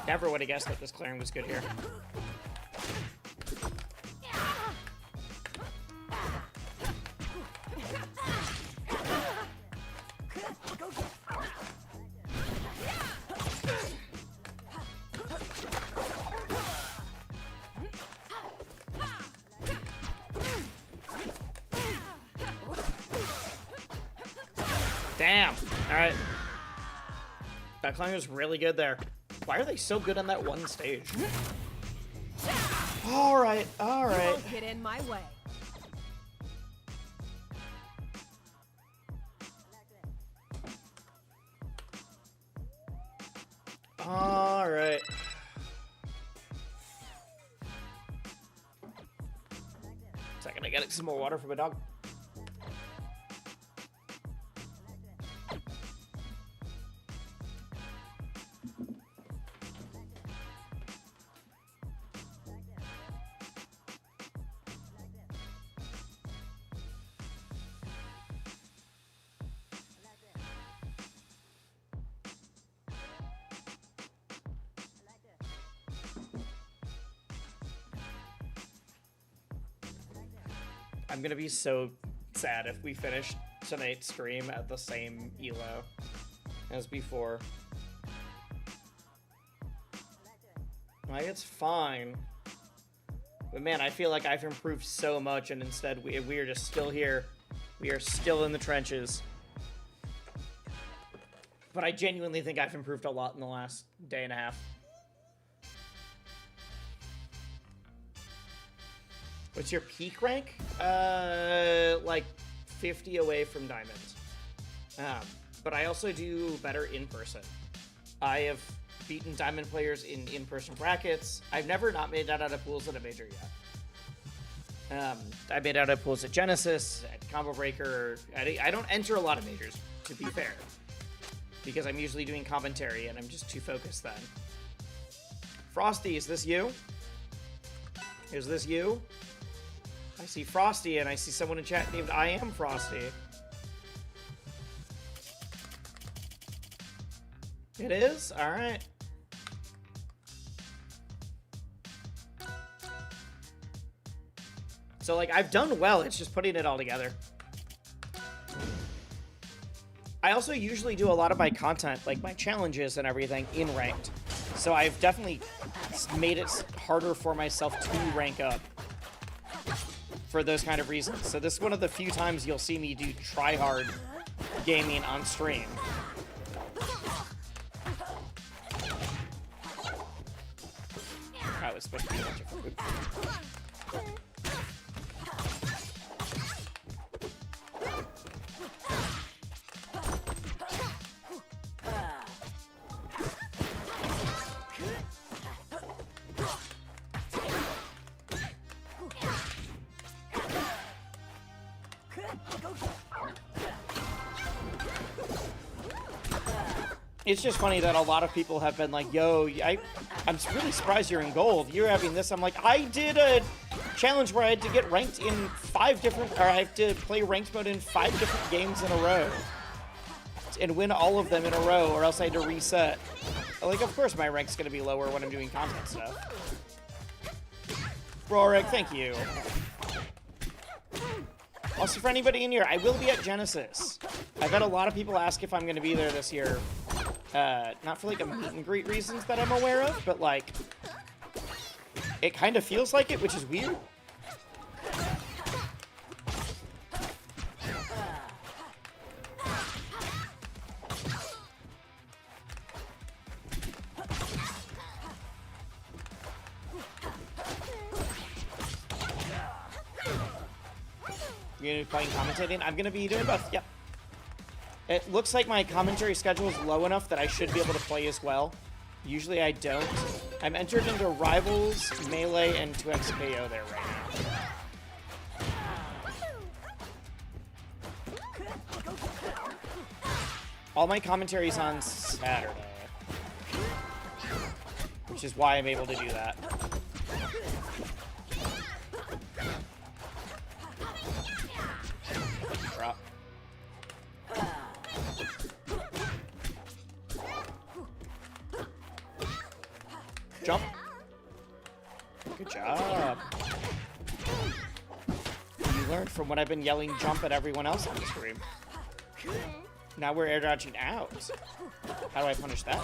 Never would have guessed that this clearing was good here. Damn. All right. That climbing was really good there. Why are they so good on that one stage? All right. All You right. won't get in my way. All right. Second, I gotta get some more water for my dog. I'm gonna be so sad if we finish tonight's stream at the same elo as before. Like, it's fine. But man, I feel like I've improved so much, and instead we are just still here. We are still in the trenches. But I genuinely think I've improved a lot in the last day and a half. What's your peak rank? Like 50 away from diamond. But I also do better in person. I have beaten diamond players in in-person brackets. I've never not made that out of pools at a major yet. I made out of pools at Genesis, at Combo Breaker. I don't enter a lot of majors, to be fair, because I'm usually doing commentary and I'm just too focused then. Frosty, is this you? Is this you? I see Frosty, and I see someone in chat named I Am Frosty. It is? Alright. So, like, I've done well, it's just putting it all together. I also usually do a lot of my content, like my challenges and everything, in ranked. So I've definitely made it harder for myself to rank up for those kind of reasons. So this is one of the few times you'll see me do try-hard gaming on stream. That was supposed to be a bunch of food. It's just funny that a lot of people have been like, yo, I'm really surprised you're in gold. You're having this. I'm like, I did a challenge where I had to get ranked in 5 different, or I have to play ranked mode in 5 different games in a row. And win all of them in a row, or else I had to reset. Like, of course my rank's gonna be lower when I'm doing content stuff. Rorik, thank you. Also, for anybody in here, I will be at Genesis. I've had a lot of people ask if I'm going to be there this year. Not for, like, a meet and greet reasons that I'm aware of, but, like, it kind of feels like it, which is weird. You're going to be playing commentating? I'm going to be doing both, yep. It looks like my commentary schedule is low enough that I should be able to play as well. Usually I don't. I'm entered into Rivals, Melee, and 2XKO there right now. All my commentary's on Saturday. Which is why I'm able to do that. Drop. Jump. Good job. You learned from when I've been yelling jump at everyone else on the stream. Now we're air dodging out. How do I punish that?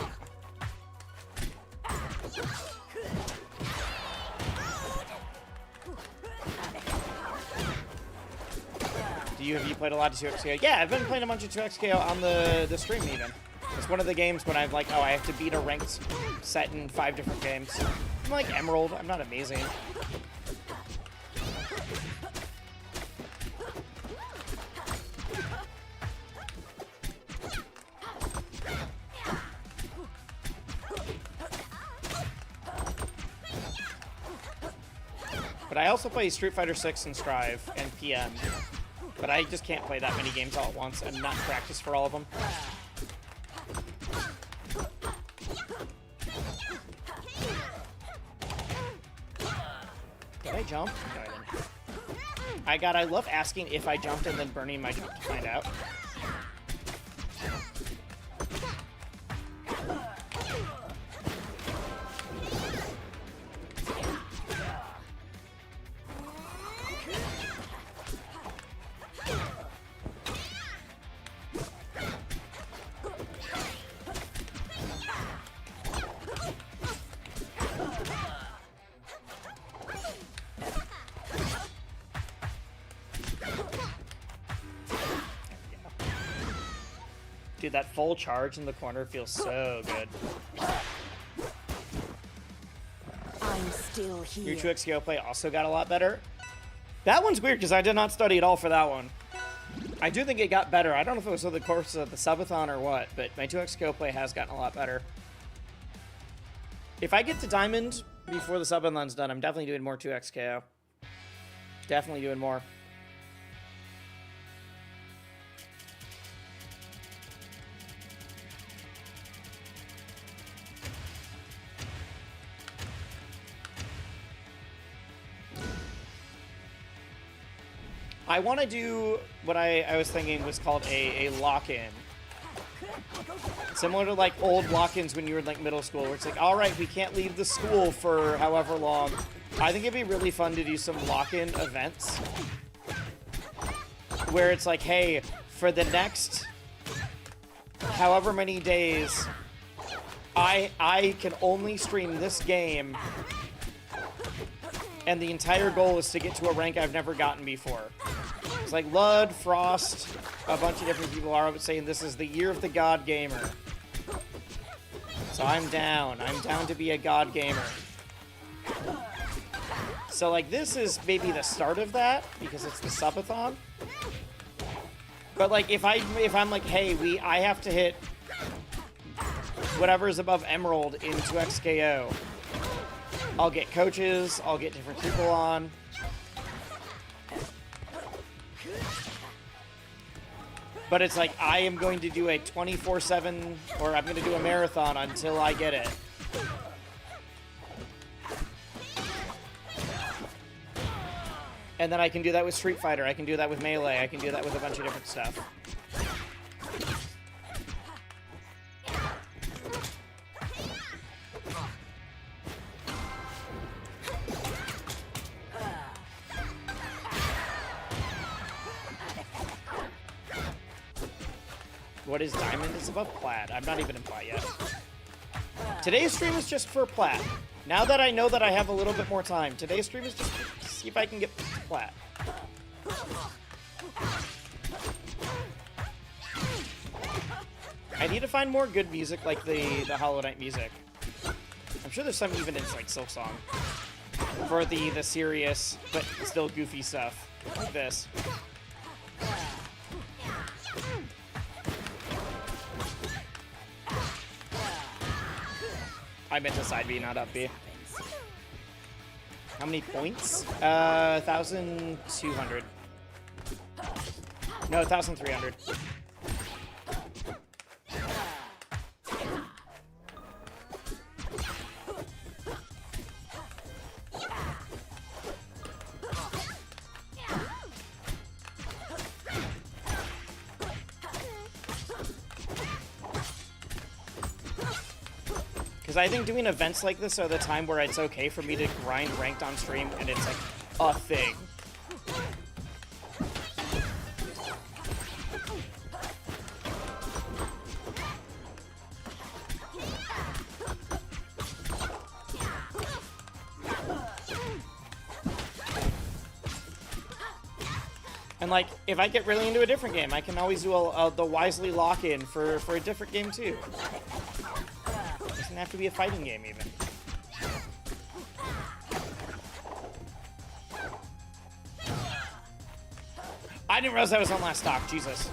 Have you played a lot of 2XKO? Yeah, I've been playing a bunch of 2XKO on the stream even. It's one of the games when I'm like, oh, I have to beat a ranked set in 5 different games. I'm like Emerald. I'm not amazing. But I also play Street Fighter 6 and Strive and PM. But I just can't play that many games all at once and not practice for all of them. Did I jump? No, I didn't. I love asking if I jumped and then burning my jump to find out. Dude, that full charge in the corner feels so good. I'm still here. Your 2XKO play also got a lot better. That one's weird because I did not study at all for that one. I do think it got better. I don't know if it was over the course of the Subathon or what, but my 2XKO play has gotten a lot better. If I get to Diamond before the Subathon's done, I'm definitely doing more 2XKO. Definitely doing more. I want to do what I was thinking was called a lock-in. Similar to like old lock-ins when you were in like middle school, where it's like, all right, we can't leave the school for however long. I think it'd be really fun to do some lock-in events where it's like, hey, for the next however many days, I can only stream this game, and the entire goal is to get to a rank I've never gotten before. It's like Lud, Frost, a bunch of different people are saying this is the year of the God Gamer. So I'm down. I'm down to be a God Gamer. So like this is maybe the start of that because it's the Subathon. But like if I'm like, hey, I have to hit whatever is above Emerald into XKO. I'll get coaches, I'll get different people on. But it's like, I am going to do a 24/7, or I'm going to do a marathon until I get it. And then I can do that with Street Fighter, I can do that with Melee, I can do that with a bunch of different stuff. What is Diamond? It's above Plat. I'm not even in Plat yet. Today's stream is just for Plat. Now that I know that I have a little bit more time, today's stream is just to see if I can get to Plat. I need to find more good music like the Hollow Knight music. I'm sure there's some even in like Silksong. For the serious, but still goofy stuff. Like this. I meant to side B, not up B. How many points? 1,200. No, 1,300. Because I think doing events like this are the time where it's okay for me to grind ranked on stream and it's like a thing. And like, if I get really into a different game, I can always do the wisely lock-in for a different game too. It doesn't have to be a fighting game even. I didn't realize that was on last stock, Jesus.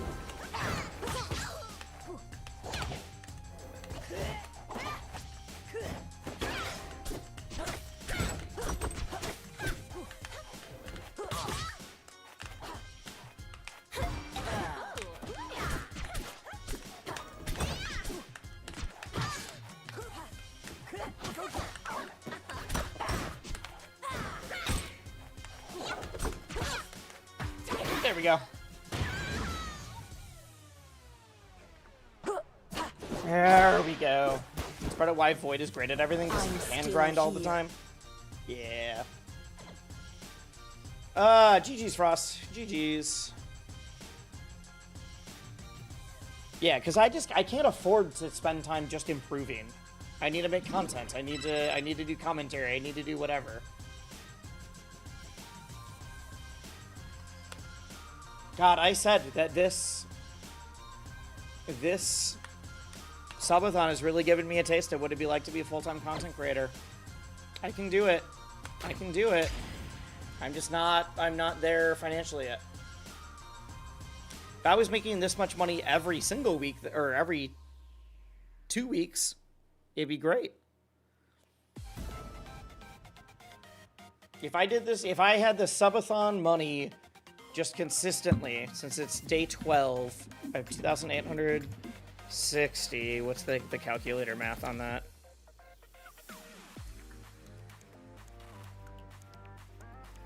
There we go. There we go. That's part of why Void is great at everything, because he can grind all the time. Yeah. GG's, Frost. GG's. Yeah, because I can't afford to spend time just improving. I need to make content. I need to do commentary. I need to do whatever. God, I said that this Subathon has really given me a taste of what it'd be like to be a full-time content creator. I can do it. I can do it. I'm not there financially yet. If I was making this much money every single week, or every 2 weeks, it'd be great. If I did this, if I had the Subathon money just consistently, since it's day 12, I have 2,860. What's the calculator math on that?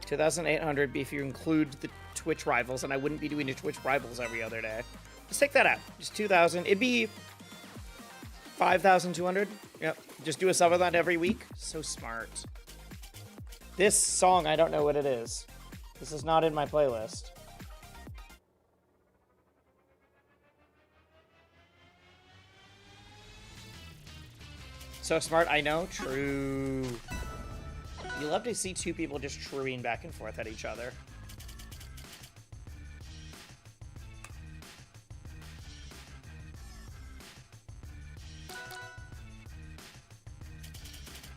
$2,800 if you include the Twitch rivals, and I wouldn't be doing the Twitch rivals every other day. Just take that out. Just 2,000. It'd be 5,200. Yep. Just do a Subathon every week. So smart. This song, I don't know what it is. This is not in my playlist. So smart, I know. True. You love to see two people just truing back and forth at each other.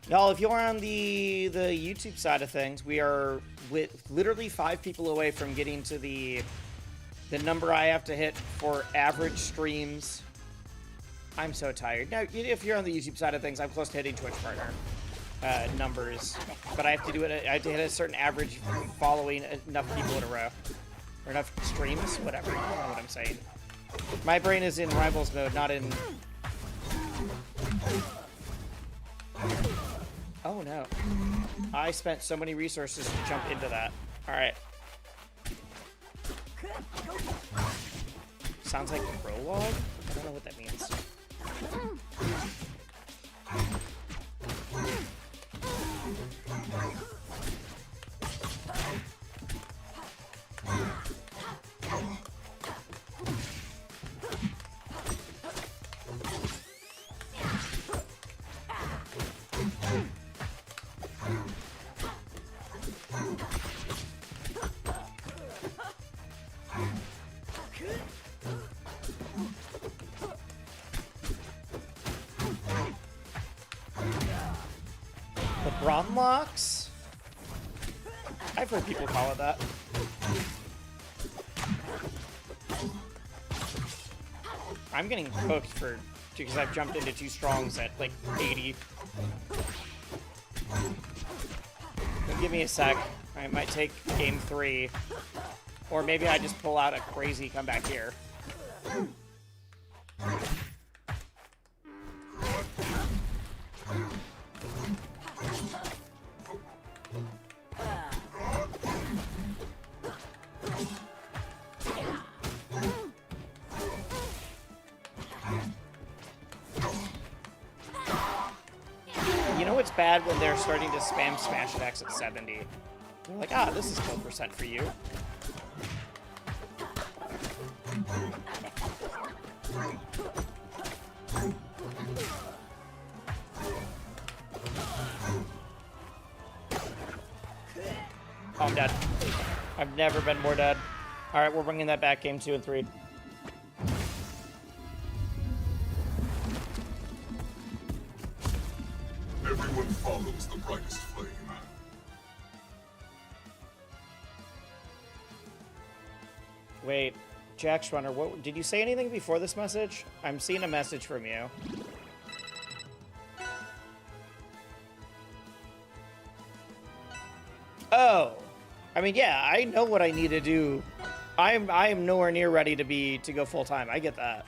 Y'all, if you're on the YouTube side of things, we are literally 5 people away from getting to the number I have to hit for average streams. I'm so tired. Now, if you're on the YouTube side of things, I'm close to hitting Twitch partner numbers, but I have to do it. I have to hit a certain average following enough people in a row, or enough streams, whatever. I don't know what I'm saying. My brain is in rivals mode, not in. Oh no. I spent so many resources to jump into that. Alright. Sounds like prologue? I don't know what that means. Bromlocks? I've heard people call it that. I'm getting cooked because I've jumped into 2 strongs at like 80. Give me a sec. I might take game 3. Or maybe I just pull out a crazy comeback here. Bad when they're starting to spam smash attacks at 70. They're like, ah, this is 12% for you. Oh, I'm dead. I've never been more dead. All right, we're bringing that back. Game 2 and 3. Everyone follows the brightest flame. Wait, Jax Runner, what did you say anything before this message? I'm seeing a message from you. Oh, I mean, yeah, I know what I need to do. I am nowhere near ready to go full time. I get that.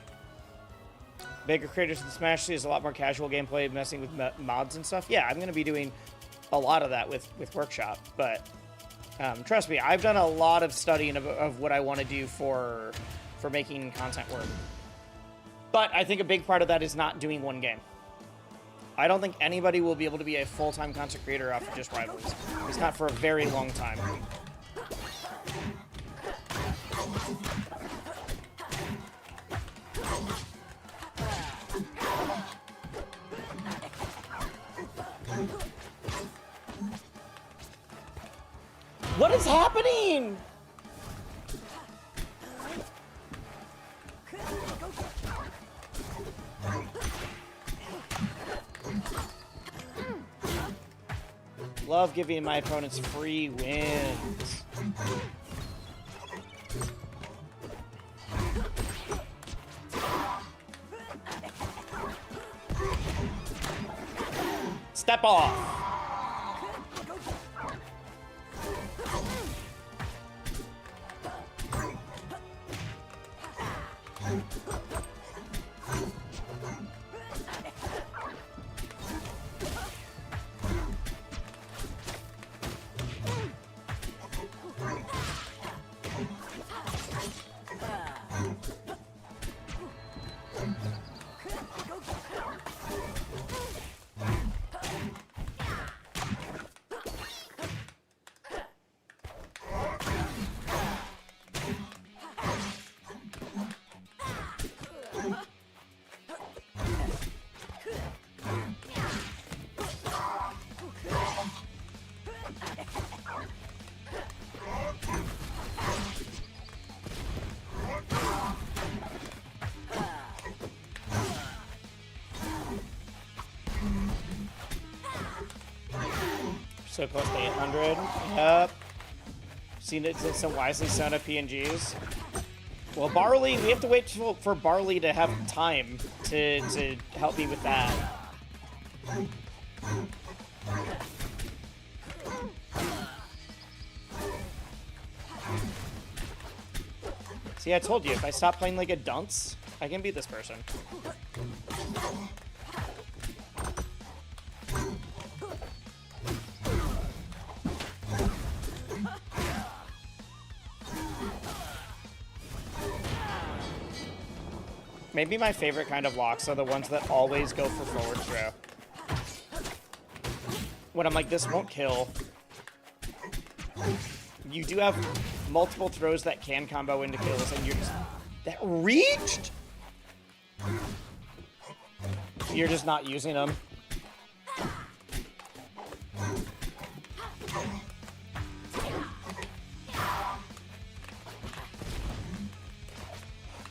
Bigger creators in Smash sees a lot more casual gameplay, messing with mods and stuff. Yeah, I'm gonna be doing a lot of that with Workshop, but trust me, I've done a lot of studying of what I want to do for making content work. But I think a big part of that is not doing one game. I don't think anybody will be able to be a full-time content creator off of just Rivals. It's not for a very long time. What is happening? Love giving my opponents free wins. Step off. So close to 800. Yep. Seen it since some wisely set up PNGs. Well, Barley, we have to wait for Barley to have time to help me with that. See, I told you, if I stop playing like a dunce, I can beat this person. Maybe my favorite kind of locks are the ones that always go for forward throw. When I'm like, this won't kill. You do have multiple throws that can combo into kills, and you're just... That reached? You're just not using them.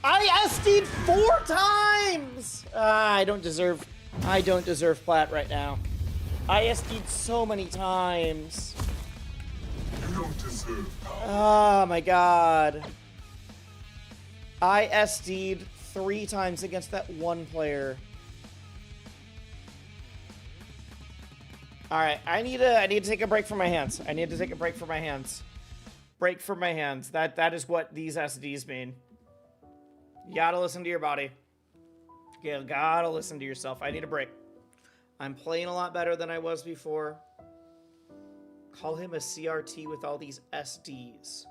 I SD'd 4 times! I don't deserve plat right now. I SD'd so many times. You don't deserve power. Oh my god. I SD'd 3 times against that one player. Alright, I need to take a break from my hands. I need to take a break from my hands. Break from my hands. That is what these SDs mean. You gotta listen to your body. You gotta listen to yourself. I need a break. I'm playing a lot better than I was before. Call him a CRT with all these SDs.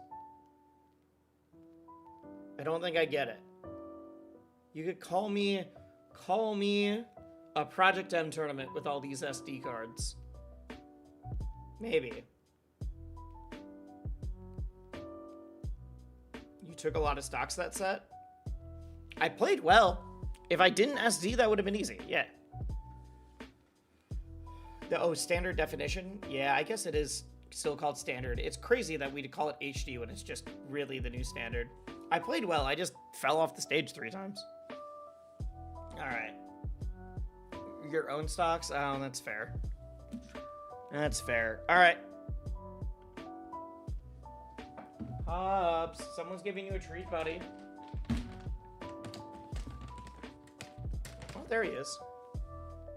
I don't think I get it. You could call me a Project M tournament with all these SD cards. Maybe. You took a lot of stocks that set? I played well. If I didn't SD, that would have been easy. Yeah. Oh, standard definition? Yeah, I guess it is still called standard. It's crazy that we call it HD when it's just really the new standard. I played well, I just fell off the stage 3 times. Alright. Your own stocks? Oh, that's fair. That's fair. Alright. Hobbs, someone's giving you a treat, buddy. Oh, there he is.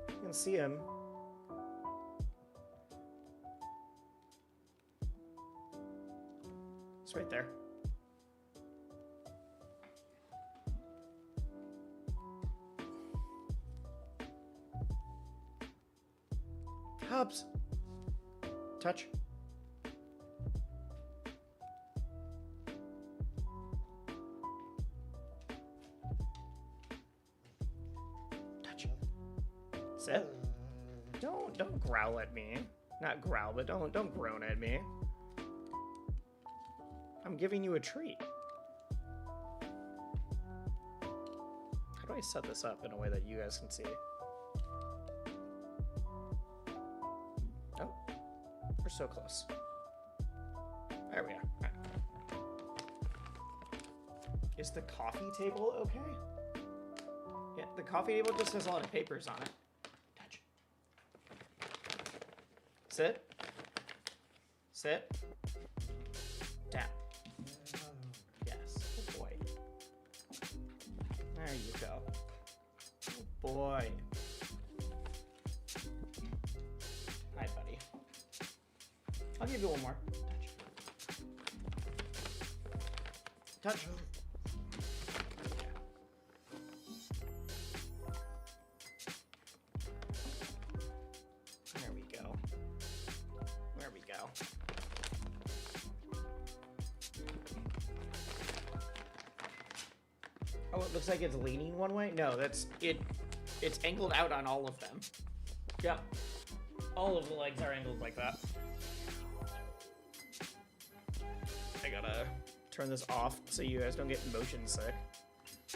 You can see him. It's right there. Hobbs. Touch. Touch. Sit. Don't growl at me. Not growl, but don't groan at me. I'm giving you a treat. How do I set this up in a way that you guys can see? Oh, we're so close. There we are. All right. Is the coffee table okay? Yeah, the coffee table just has a lot of papers on it. Touch. Sit. Sit. Down. Yes. Good boy. There you go. Good boy. Hi, buddy. I'll give you one more. Touch. Touch. There we go. There we go. Oh, it looks like it's leaning one way? No, that's it. It's angled out on all of them. Yep. All of the legs are angled like that. I gotta turn this off so you guys don't get motion sick.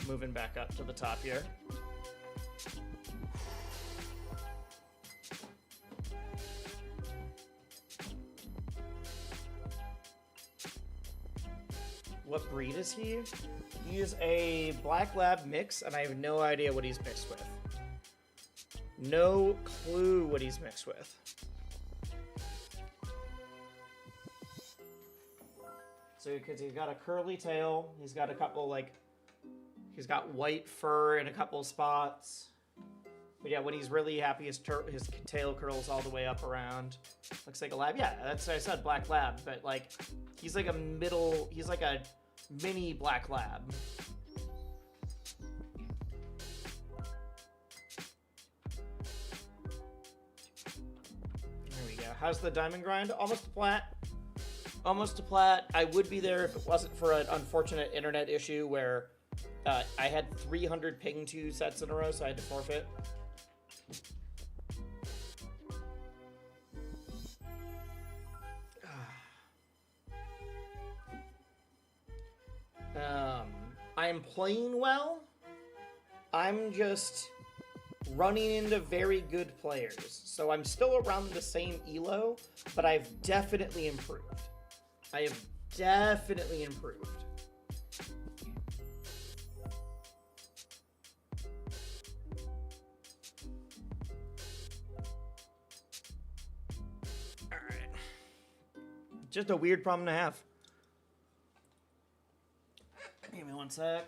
Moving back up to the top here. What breed is he? He is a black lab mix, and I have no idea what he's mixed with. No clue what he's mixed with. So, because he's got a curly tail, he's got a couple, like, he's got white fur in a couple spots. But yeah, when he's really happy, his tail curls all the way up around. Looks like a lab. Yeah, that's what I said, black lab. But, like, he's like he's like a mini black lab. There we go. How's the diamond grind? Almost a plat. Almost a plat. I would be there if it wasn't for an unfortunate internet issue where I had 300 ping 2 sets in a row, so I had to forfeit. I am playing well. I'm just running into very good players. So I'm still around the same elo, but I've definitely improved. I have definitely improved. All right. Just a weird problem to have. Give me one sec.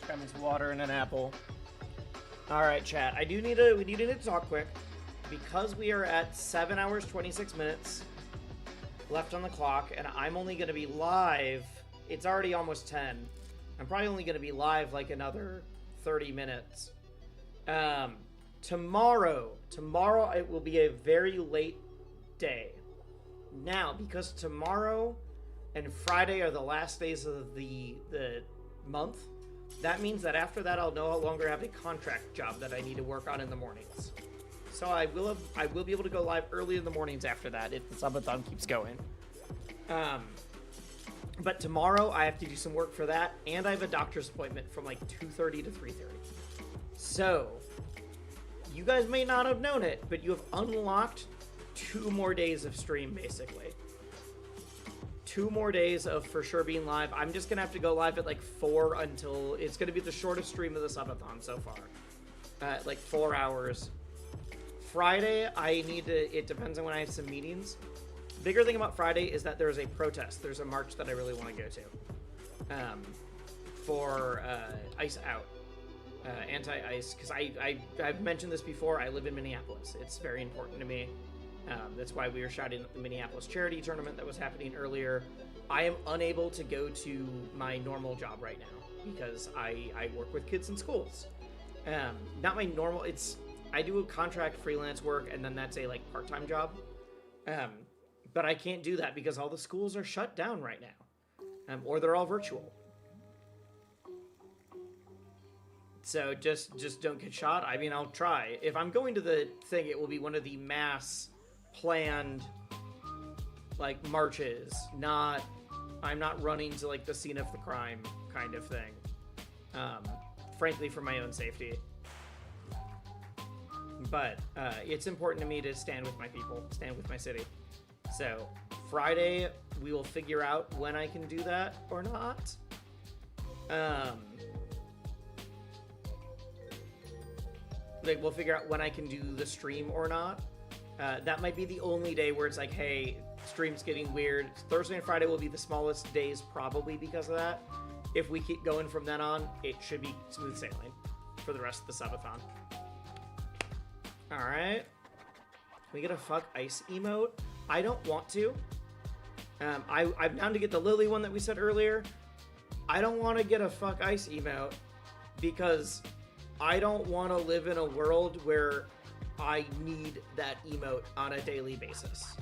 Grab me some water and an apple. All right, chat. We do need to talk quick because we are at 7 hours 26 minutes left on the clock, and I'm only going to be live. It's already almost 10. I'm probably only going to be live like another 30 minutes. Tomorrow it will be a very late day. Now, because tomorrow and Friday are the last days of the month, that means that after that I'll no longer have a contract job that I need to work on in the mornings. So I will be able to go live early in the mornings after that if the subathon keeps going. But tomorrow I have to do some work for that, and I have a doctor's appointment from like 2:30 to 3:30. So you guys may not have known it, but you have unlocked 2 more days of stream, basically. 2 more days of for sure being live. I'm just gonna have to go live at like 4 until it's gonna be the shortest stream of the subathon so far. Like 4 hours. Friday, it depends on when I have some meetings. Bigger thing about Friday is that there's a protest. There's a march that I really want to go to. For Ice Out. Anti-ice, because I've mentioned this before. I live in Minneapolis. It's very important to me. That's why we were shouting at the Minneapolis charity tournament that was happening earlier. I am unable to go to my normal job right now because I work with kids in schools. Not my normal. I do a contract freelance work, and then that's a like part-time job. But I can't do that because all the schools are shut down right now, or they're all virtual. So just don't get shot. I mean, I'll try. If I'm going to the thing, it will be one of the mass planned like marches. I'm not running to like the scene of the crime kind of thing. Frankly, for my own safety. But it's important to me to stand with my people, stand with my city. So Friday, we will figure out when I can do that or not. Like, we'll figure out when I can do the stream or not. That might be the only day where it's like, hey, stream's getting weird. Thursday and Friday will be the smallest days probably because of that. If we keep going from then on, it should be smooth sailing for the rest of the subathon. Alright. Can we get a fuck ice emote? I don't want to. I'm down to get the Lily one that we said earlier. I don't want to get a fuck ice emote because I don't want to live in a world where I need that emote on a daily basis.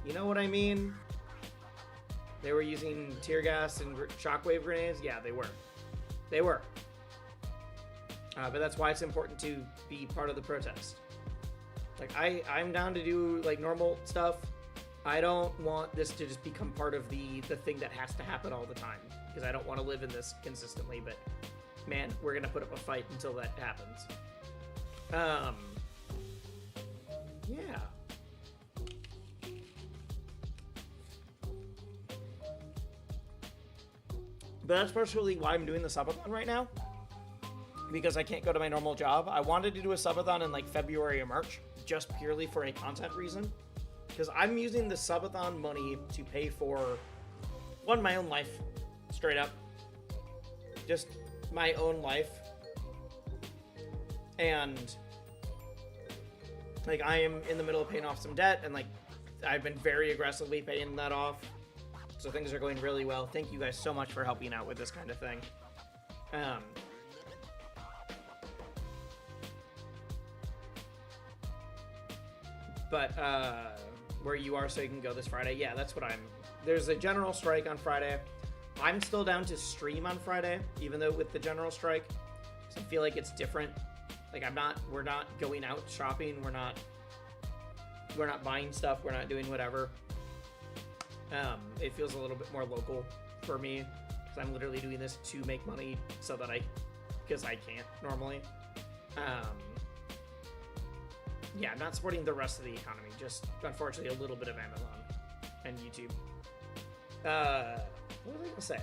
You know what I mean? They were using tear gas and shockwave grenades? Yeah, they were. They were. But that's why it's important to be part of the protest. Like, I'm down to do, like, normal stuff. I don't want this to just become part of the thing that has to happen all the time. Because I don't want to live in this consistently, but man, we're gonna put up a fight until that happens. Yeah. But that's partially why I'm doing the subathon right now. Because I can't go to my normal job. I wanted to do a subathon in like February or March, just purely for a content reason. Because I'm using the subathon money to pay for, one, my own life, straight up. Just my own life. And like, I am in the middle of paying off some debt, and like, I've been very aggressively paying that off. So things are going really well. Thank you guys so much for helping out with this kind of thing. But where you are, so you can go this Friday. Yeah, that's what there's a general strike on Friday. I'm still down to stream on Friday, even though with the general strike. So I feel like it's different. Like, we're not going out shopping. We're not buying stuff. We're not doing whatever. It feels a little bit more local for me, because I'm literally doing this to make money so that because I can't normally. Yeah, I'm not supporting the rest of the economy, just unfortunately a little bit of Amazon and YouTube. What was I gonna say?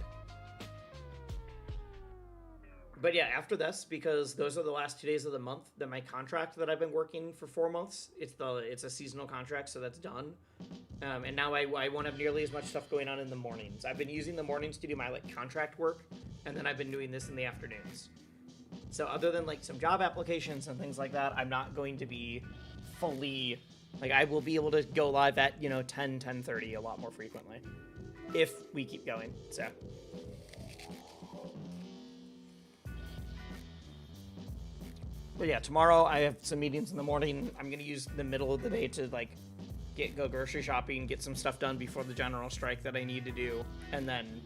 But yeah, after this, because those are the last 2 days of the month, then my contract that I've been working for 4 months, it's a seasonal contract, so that's done. And now I won't have nearly as much stuff going on in the mornings. I've been using the mornings to do my like contract work, and then I've been doing this in the afternoons. So other than like some job applications and things like that, I'm not going to be fully, like I will be able to go live at, 10:30 a lot more frequently if we keep going. So but yeah, tomorrow I have some meetings in the morning. I'm gonna use the middle of the day to like go grocery shopping, get some stuff done before the general strike that I need to do, and then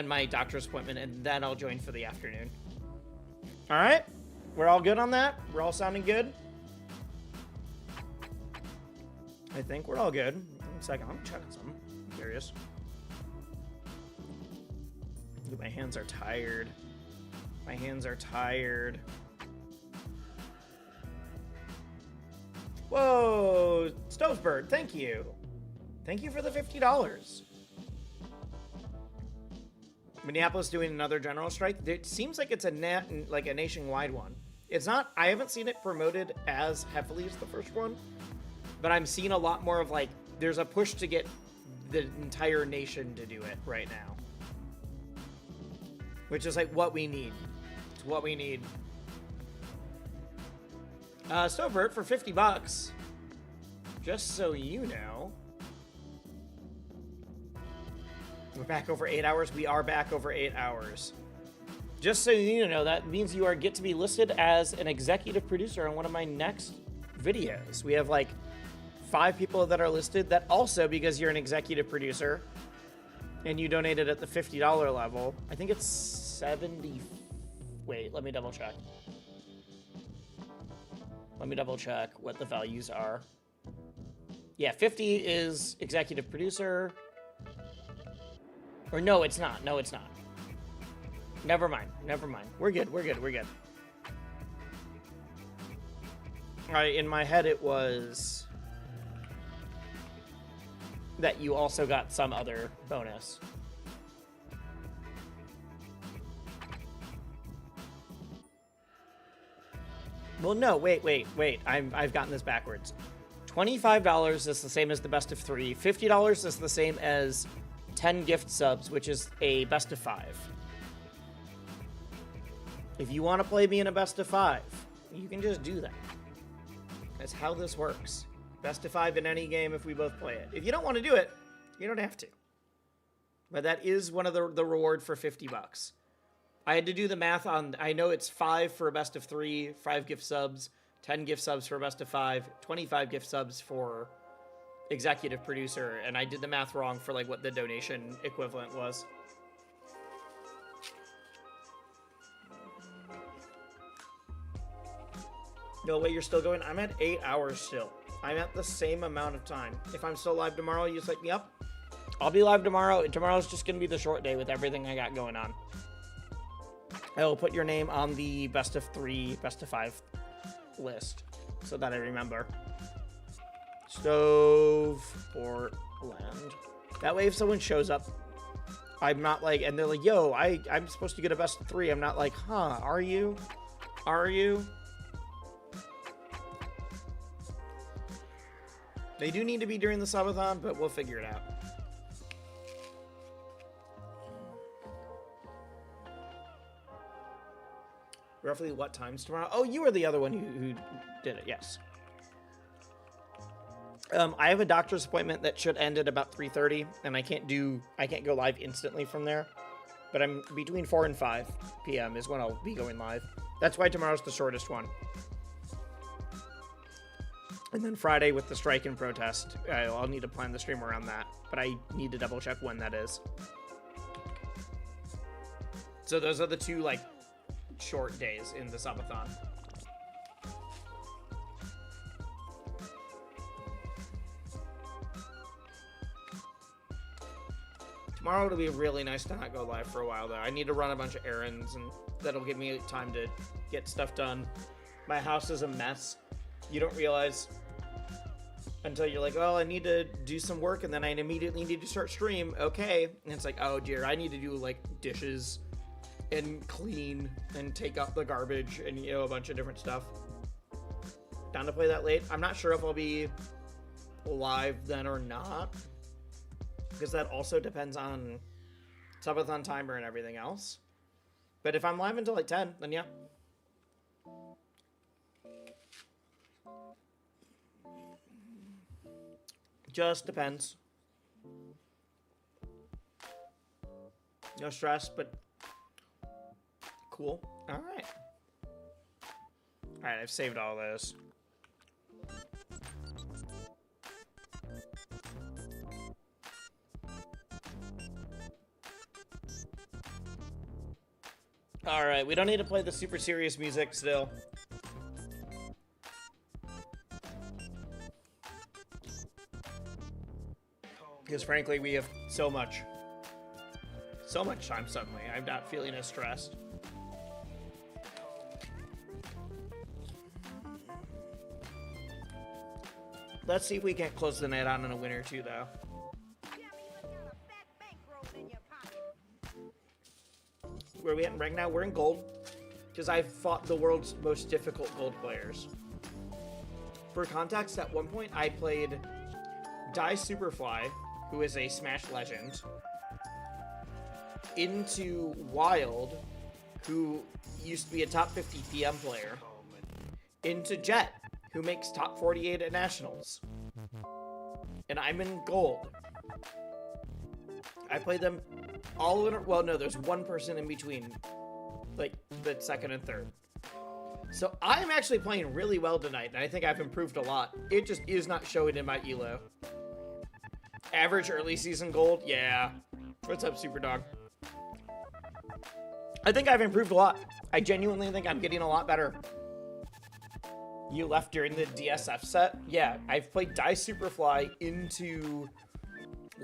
my doctor's appointment, and then I'll join for the afternoon. All right, we're all good on that. We're all sounding good. I think we're all good. One second, I'm checking something. I'm curious. Dude, my hands are tired. My hands are tired. Whoa, Stovebird, thank you. Thank you for the $50. Minneapolis doing another general strike. It seems like it's a nationwide one. It's not. I haven't seen it promoted as heavily as the first one, but I'm seeing a lot more of like there's a push to get the entire nation to do it right now, which is like what we need. It's what we need. Stovert for $50. Just so you know. We're back over 8 hours. We are back over 8 hours. Just so you know, that means you get to be listed as an executive producer on one of my next videos. We have like 5 people that are listed that also, because you're an executive producer and you donated at the $50 level, I think it's 70. Wait, let me double check. Let me double check what the values are. Yeah, 50 is executive producer. Or no, it's not. No, it's not. Never mind. Never mind. We're good. We're good. We're good. All right, in my head it was that you also got some other bonus. Well, no, wait. I've gotten this backwards. $25 is the same as the best of 3. $50 is the same as 10 gift subs, which is a best of 5. If you want to play me in a best of 5, you can just do that. That's how this works. Best of 5 in any game if we both play it. If you don't want to do it, you don't have to. But that is one of the reward for $50. I had to do the math on, I know it's 5 for a best of 3, 5 gift subs, 10 gift subs for a best of 5, 25 gift subs for executive producer, and I did the math wrong for like what the donation equivalent was. No way, you're still going? I'm at 8 hours still. I'm at the same amount of time. If I'm still live tomorrow, you just like me up? I'll be live tomorrow. Tomorrow's just going to be the short day with everything I got going on. I will put your name on the best of 3, best of 5 list so that I remember. Stove Portland. That way if someone shows up, I'm not like, and they're like, yo, I'm supposed to get a best of 3. I'm not like, huh, are you? Are you? They do need to be during the subathon, but we'll figure it out. Roughly what times tomorrow? Oh, you were the other one who did it, yes. I have a doctor's appointment that should end at about 3:30, and I can't go live instantly from there. But I'm between 4 and 5 p.m. is when I'll be going live. That's why tomorrow's the shortest one. And then Friday with the strike and protest, I'll need to plan the stream around that. But I need to double check when that is. So those are the two, like, short days in the subathon. Tomorrow it'll be really nice to not go live for a while, though. I need to run a bunch of errands, and that'll give me time to get stuff done. My house is a mess. You don't realize until you're like, well, I need to do some work, and then I immediately need to start stream. Okay. And it's like, oh, dear, I need to do, like, dishes and clean and take out the garbage and, a bunch of different stuff. down to play that late. I'm not sure if I'll be live then or not, because that also depends on subathon timer and everything else. But if I'm live until like 10, then yeah. Just depends. No stress, but cool. All right. All right, I've saved all those. All right, we don't need to play the super serious music still. Because frankly, we have so much time suddenly. I'm not feeling as stressed. Let's see if we can't close the night out on a win or two, though. Where are we at in rank now? We're in gold. Because I've fought the world's most difficult gold players. For context, at one point, I played Die Superfly, who is a Smash legend, into Wild, who used to be a top 50 PM player, into Jet, who makes top 48 at Nationals. And I'm in gold. I played them all in, well, no, there's one person in between, like, the second and third. So I'm actually playing really well tonight, and I think I've improved a lot. It just is not showing in my elo. Average early season gold, yeah. What's up, Superdog? I think I've improved a lot. I genuinely think I'm getting a lot better. You left during the DSF set? Yeah, I've played Die Superfly into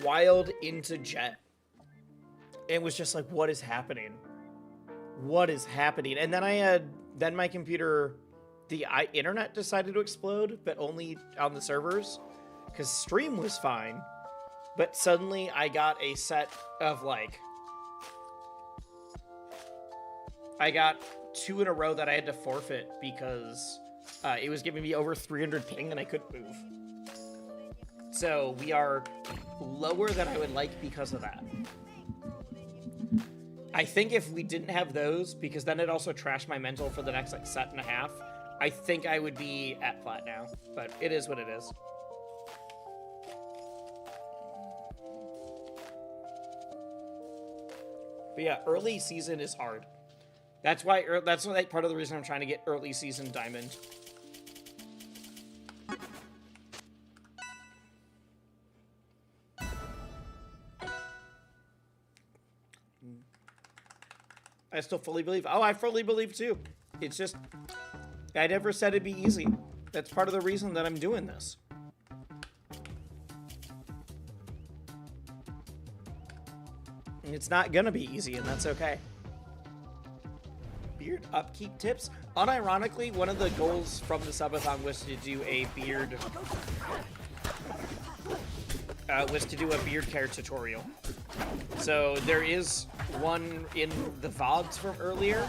Wild into Jet. It was just like, what is happening? What is happening? And then then my computer, the internet decided to explode, but only on the servers, because stream was fine. But suddenly I got a set of like, I got 2 in a row that I had to forfeit because it was giving me over 300 ping and I couldn't move. So we are lower than I would like because of that. I think if we didn't have those, because then it also trashed my mental for the next like set and a half, I think I would be at plat now. But it is what it is. But yeah, early season is hard. That's why that's like part of the reason I'm trying to get early season diamond. I still fully believe. Oh, I fully believe too. It's just, I never said it'd be easy. That's part of the reason that I'm doing this. And it's not gonna be easy, and that's okay. Beard upkeep tips. Unironically, one of the goals from the subathon was to do a beard care tutorial. So there is one in the VODs from earlier.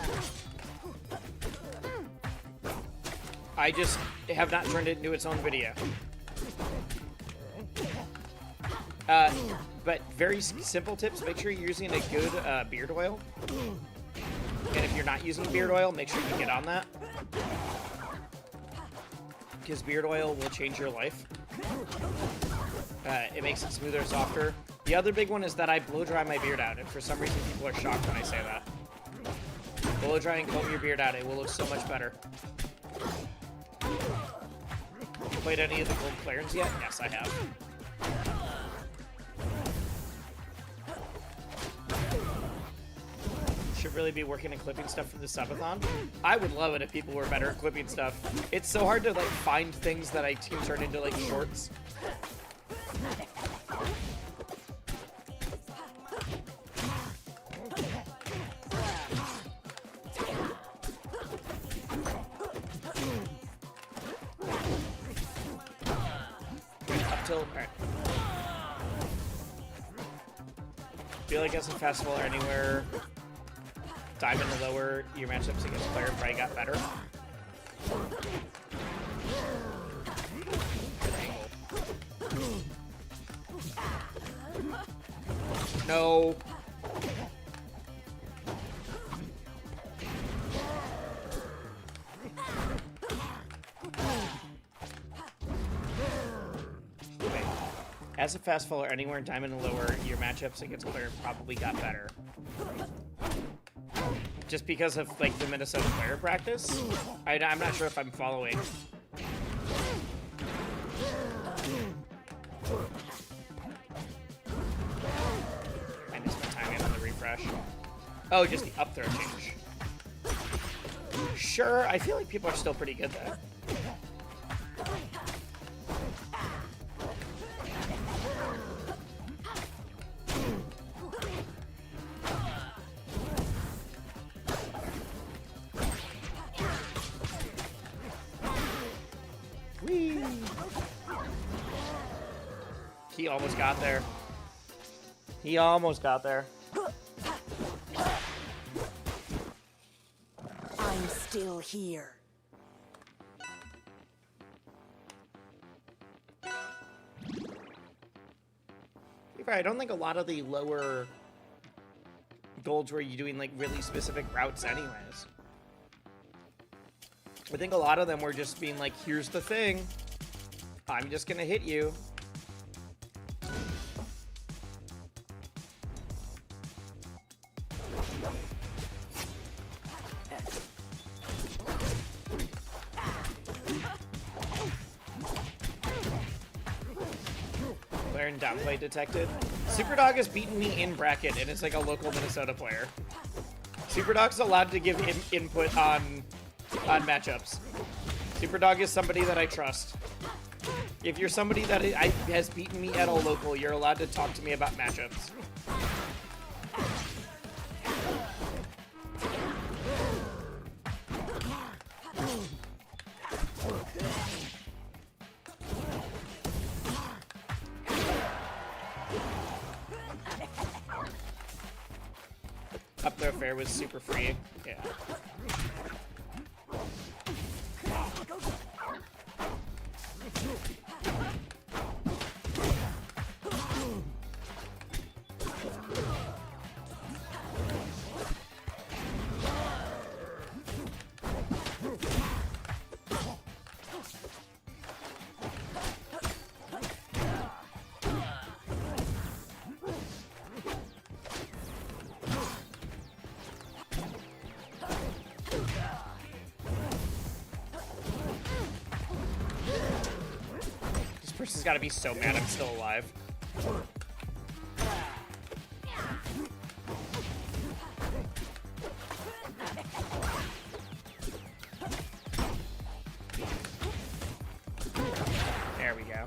I just have not turned it into its own video. But very simple tips. Make sure you're using a good beard oil. And if you're not using beard oil, make sure you get on that. Because beard oil will change your life. It makes it smoother, softer. The other big one is that I blow dry my beard out, and for some reason people are shocked when I say that. Blow dry and comb your beard out, it will look so much better. Played any of the gold clarins yet? Yes, I have. Should really be working on clipping stuff for the subathon. I would love it if people were better at clipping stuff. It's so hard to like find things that I can turn into like shorts. Up till, all right. Feel like as a festival or anywhere, diamond or lower, your matchups against player probably got better. No. Wait. As a fast faller anywhere in diamond and lower, your matchups against Claire probably got better. Just because of like the Minnesota player practice? I'm not sure if I'm following. I missed my timing on the refresh. Oh, just the up throw change. Sure, I feel like people are still pretty good though. Whee! He almost got there. He almost got there. I'm still here. I don't think a lot of the lower golds were you doing like really specific routes anyways. I think a lot of them were just being like, here's the thing. I'm just gonna hit you. Player and downplay detected. Superdog has beaten me in bracket, and it's like a local Minnesota player. Superdog's allowed to give input on matchups. Superdog is somebody that I trust. If you're somebody that has beaten me at a local, you're allowed to talk to me about matchups. Up there fair was super free. Yeah. This person's gotta be so mad I'm still alive. There we go.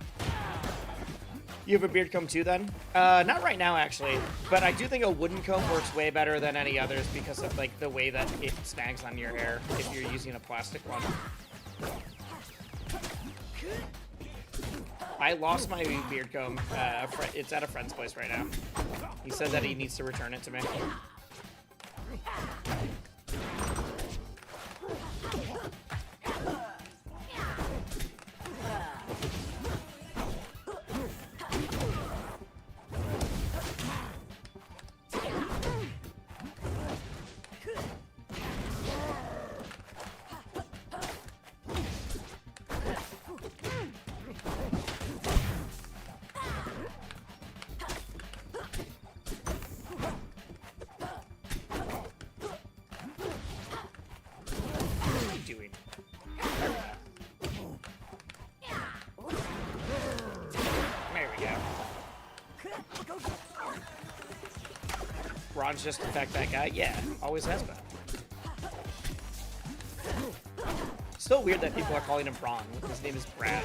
You have a beard comb too then? Not right now actually, but I do think a wooden comb works way better than any others because of like the way that it snags on your hair if you're using a plastic one. I lost my beard comb. It's at a friend's place right now. He said that he needs to return it to me. Doing. There we go. Ron's just attacked that guy? Yeah, always has been. Still weird that people are calling him Ron. His name is Brad.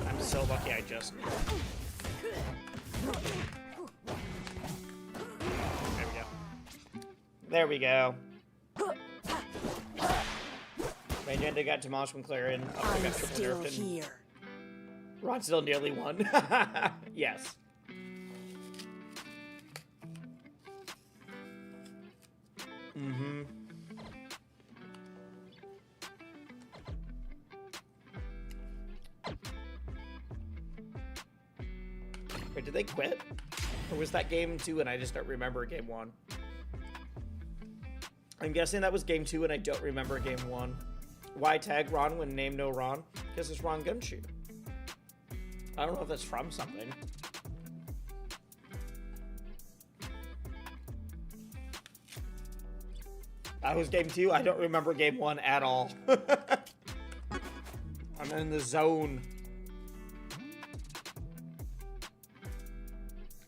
I'm so lucky I just... There we go. My agenda got demolished when Clarion I'm got triple still nerfed and here. Ron still nearly won. Yes. Mm-hmm. Wait, did they quit? Or was that game 2 and I just don't remember game 1? I'm guessing that was game 2 and I don't remember game 1. Why tag Ron when name no Ron? Because it's Ron Gumshoe. I don't know if that's from something. That was game 2. I don't remember game 1 at all. I'm in the zone.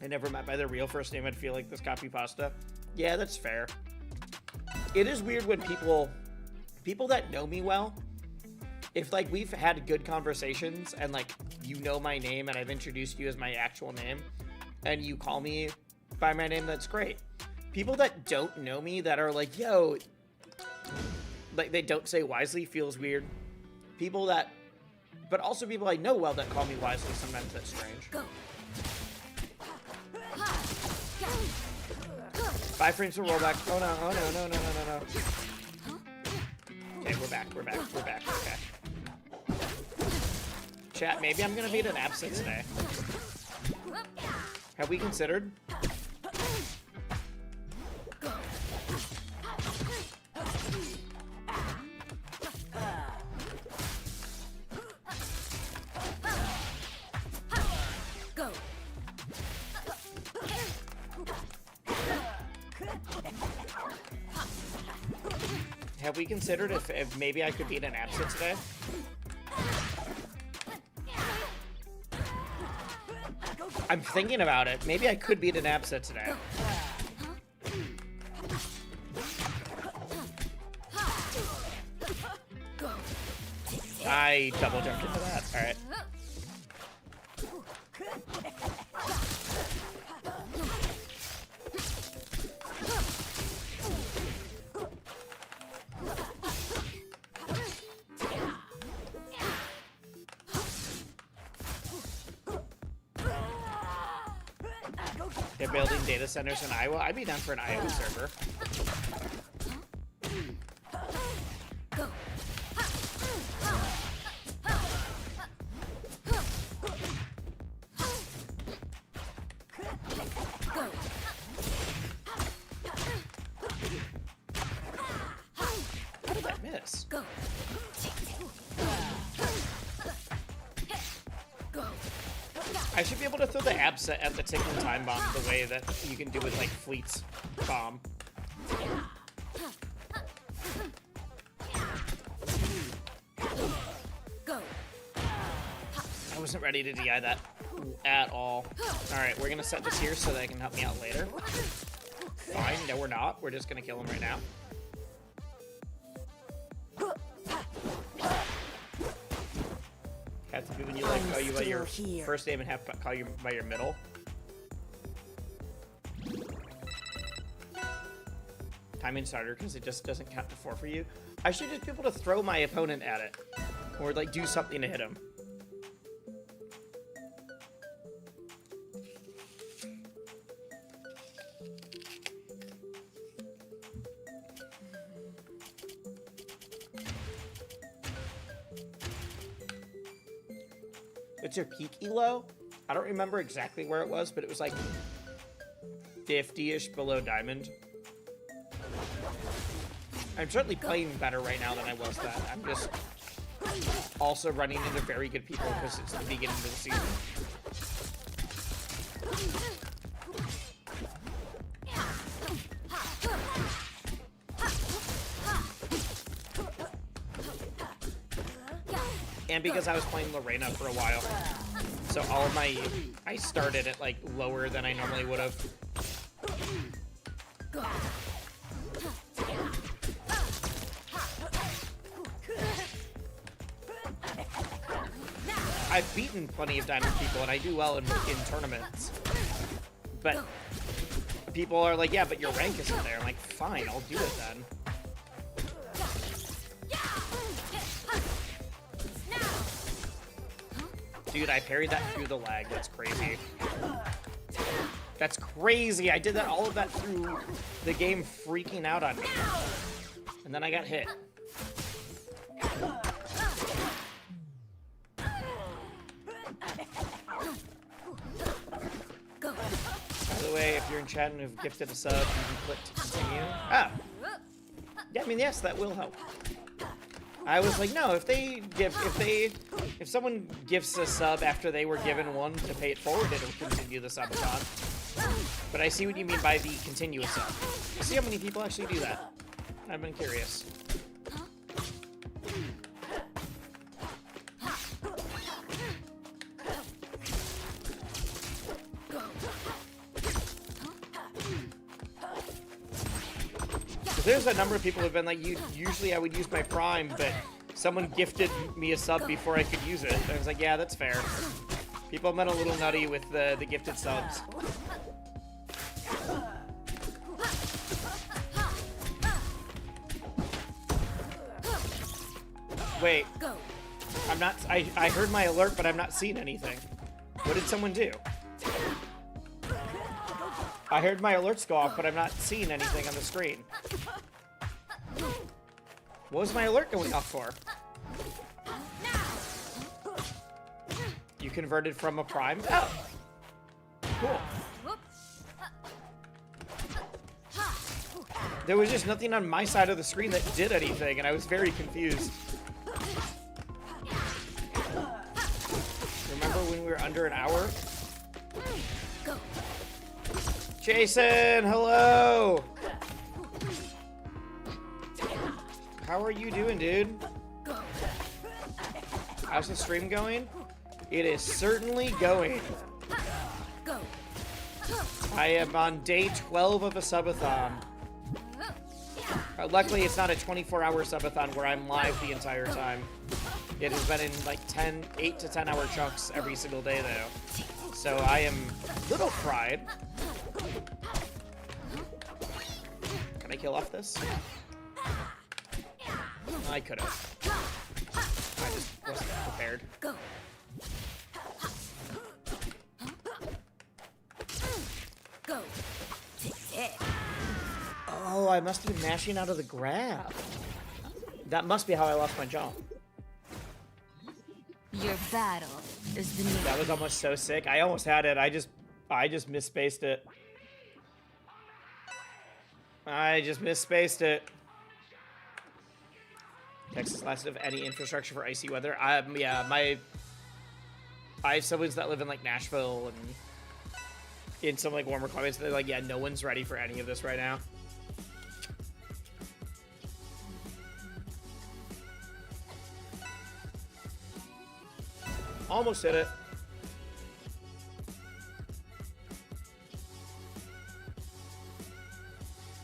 I never met by their real first name. I'd feel like this copy pasta. Yeah, that's fair. It is weird when people that know me well, if like we've had good conversations and like you know my name and I've introduced you as my actual name and you call me by my name, that's great. People that don't know me that are like, yo, like they don't say Wisely feels weird. People that, but also people I know well that call me Wisely, sometimes that's strange. Go. 5 frames for rollback. Oh no, oh no, no, no, no, no, no. Okay, we're back. Okay. Chat, maybe I'm gonna beat an absent today. Have we considered? Go. Have we considered if maybe I could beat an absent today? I'm thinking about it. Maybe I could beat an absent today. I double jumped into that. All right. They're building data centers in Iowa. I'd be down for an Iowa server. Go. Go. How did that miss? Go. Go. I should be able to throw the absent at the ticking time bomb the way that you can do with like Fleet's bomb. Go. I wasn't ready to DI that at all. Alright, we're gonna set this here so they can help me out later. Fine, no we're not. We're just gonna kill him right now. Have to be when you like call you by your first name and have to call you by your middle. Timing starter because it just doesn't count to 4 for you. I should just be able to throw my opponent at it. Or like do something to hit him. What's your peak elo? I don't remember exactly where it was, but it was like 50-ish below diamond. I'm certainly playing better right now than I was then. I'm just also running into very good people because it's the beginning of the season. And because I was playing Lorena for a while. So all of my... I started at like lower than I normally would have. I've beaten plenty of diamond people and I do well in tournaments. But people are like, yeah, but your rank isn't there. I'm like, fine, I'll do it then. Dude, I parried that through the lag. That's crazy. That's crazy. I did all of that through the game freaking out on me. And then I got hit. Go. By the way, if you're in chat and have gifted a sub, you can click to continue. Ah! Yeah, I mean, yes, that will help. I was like, no, if someone gifts a sub after they were given one to pay it forward, it'll continue the subathon. But I see what you mean by the continuous sub. I see how many people actually do that. I've been curious. There's a number of people who've been like, usually I would use my Prime, but someone gifted me a sub before I could use it. And I was like, yeah, that's fair. People have been a little nutty with the gifted subs. Wait, I'm not, I heard my alert, but I'm not seeing anything. What did someone do? I heard my alerts go off, but I'm not seeing anything on the screen. What was my alert going off for? You converted from a Prime? Oh! Cool. There was just nothing on my side of the screen that did anything, and I was very confused. Remember when we were under an hour? Jason, hello! How are you doing, dude? How's the stream going? It is certainly going. I am on day 12 of a subathon. Luckily, it's not a 24-hour subathon where I'm live the entire time. It has been in like 8 to 10 hour chunks every single day, though. So I am a little fried. Can I kill off this? I could have. I just wasn't prepared. Go. Go. Oh, I must have been mashing out of the grab. That must be how I lost my jump. Your battle is the new. That was almost so sick. I almost had it. I just misspaced it. I just misspaced it. Texas last of any infrastructure for icy weather. Yeah, I have siblings that live in like Nashville and in some like warmer climates. They're like, yeah, no one's ready for any of this right now. Almost hit it.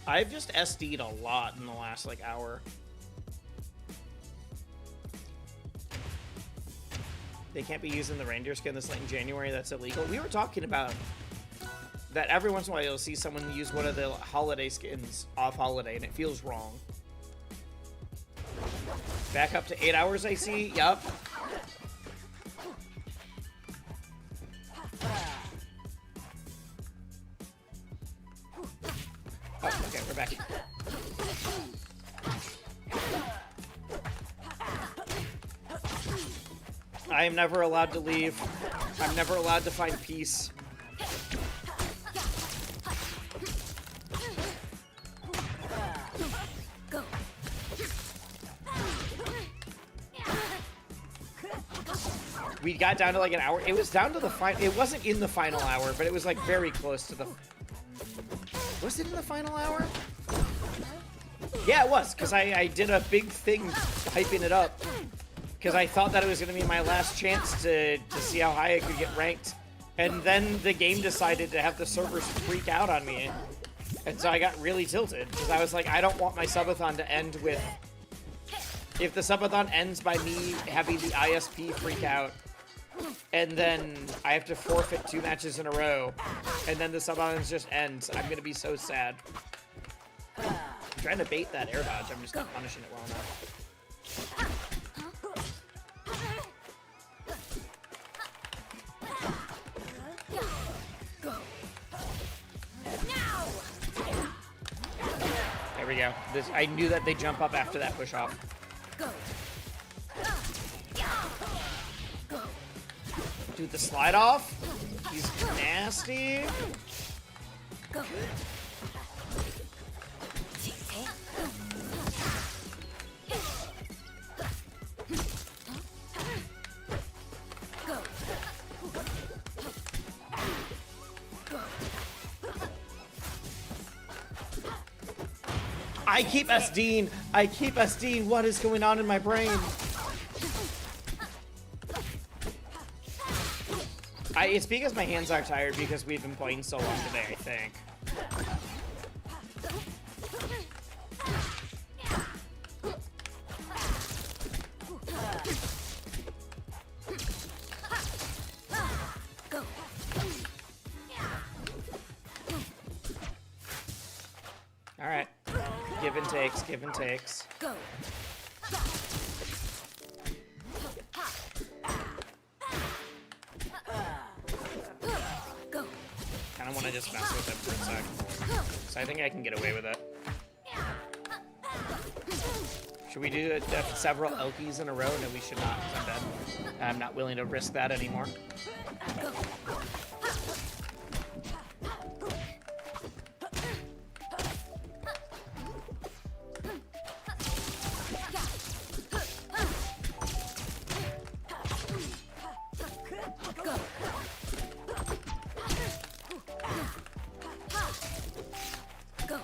I've just SD'd a lot in the last like hour. They can't be using the reindeer skin this late in January. That's illegal. We were talking about that every once in a while you'll see someone use one of the holiday skins off holiday and it feels wrong. Back up to 8 hours, I see. Yup. Oh, okay, we're back. I am never allowed to leave. I'm never allowed to find peace. Go. We got down to like an hour. It was down to the final. It wasn't in the final hour, but it was like very close to the. Was it in the final hour? Yeah, it was, because I did a big thing hyping it up. Because I thought that it was going to be my last chance to see how high I could get ranked. And then the game decided to have the servers freak out on me. And so I got really tilted. Because I was like, I don't want my subathon to end with... If the subathon ends by me having the ISP freak out, and then I have to forfeit 2 matches in a row, and then the subathon just ends, I'm going to be so sad. I'm trying to bait that air dodge. I'm just not punishing it well enough. we go. I knew that they jump up after that push off. Go. Dude, the slide off. He's nasty. Go. I keep SDing. I keep SDing. What is going on in my brain? It's because my hands are tired because we've been playing so long today, I think. All right. Give and takes, give and takes. Go. Go. Kind of want to just mess with him for a sec. So I think I can get away with it. Should we do several Elkies in a row? No, we should not, because I'm dead. I'm not willing to risk that anymore. Go.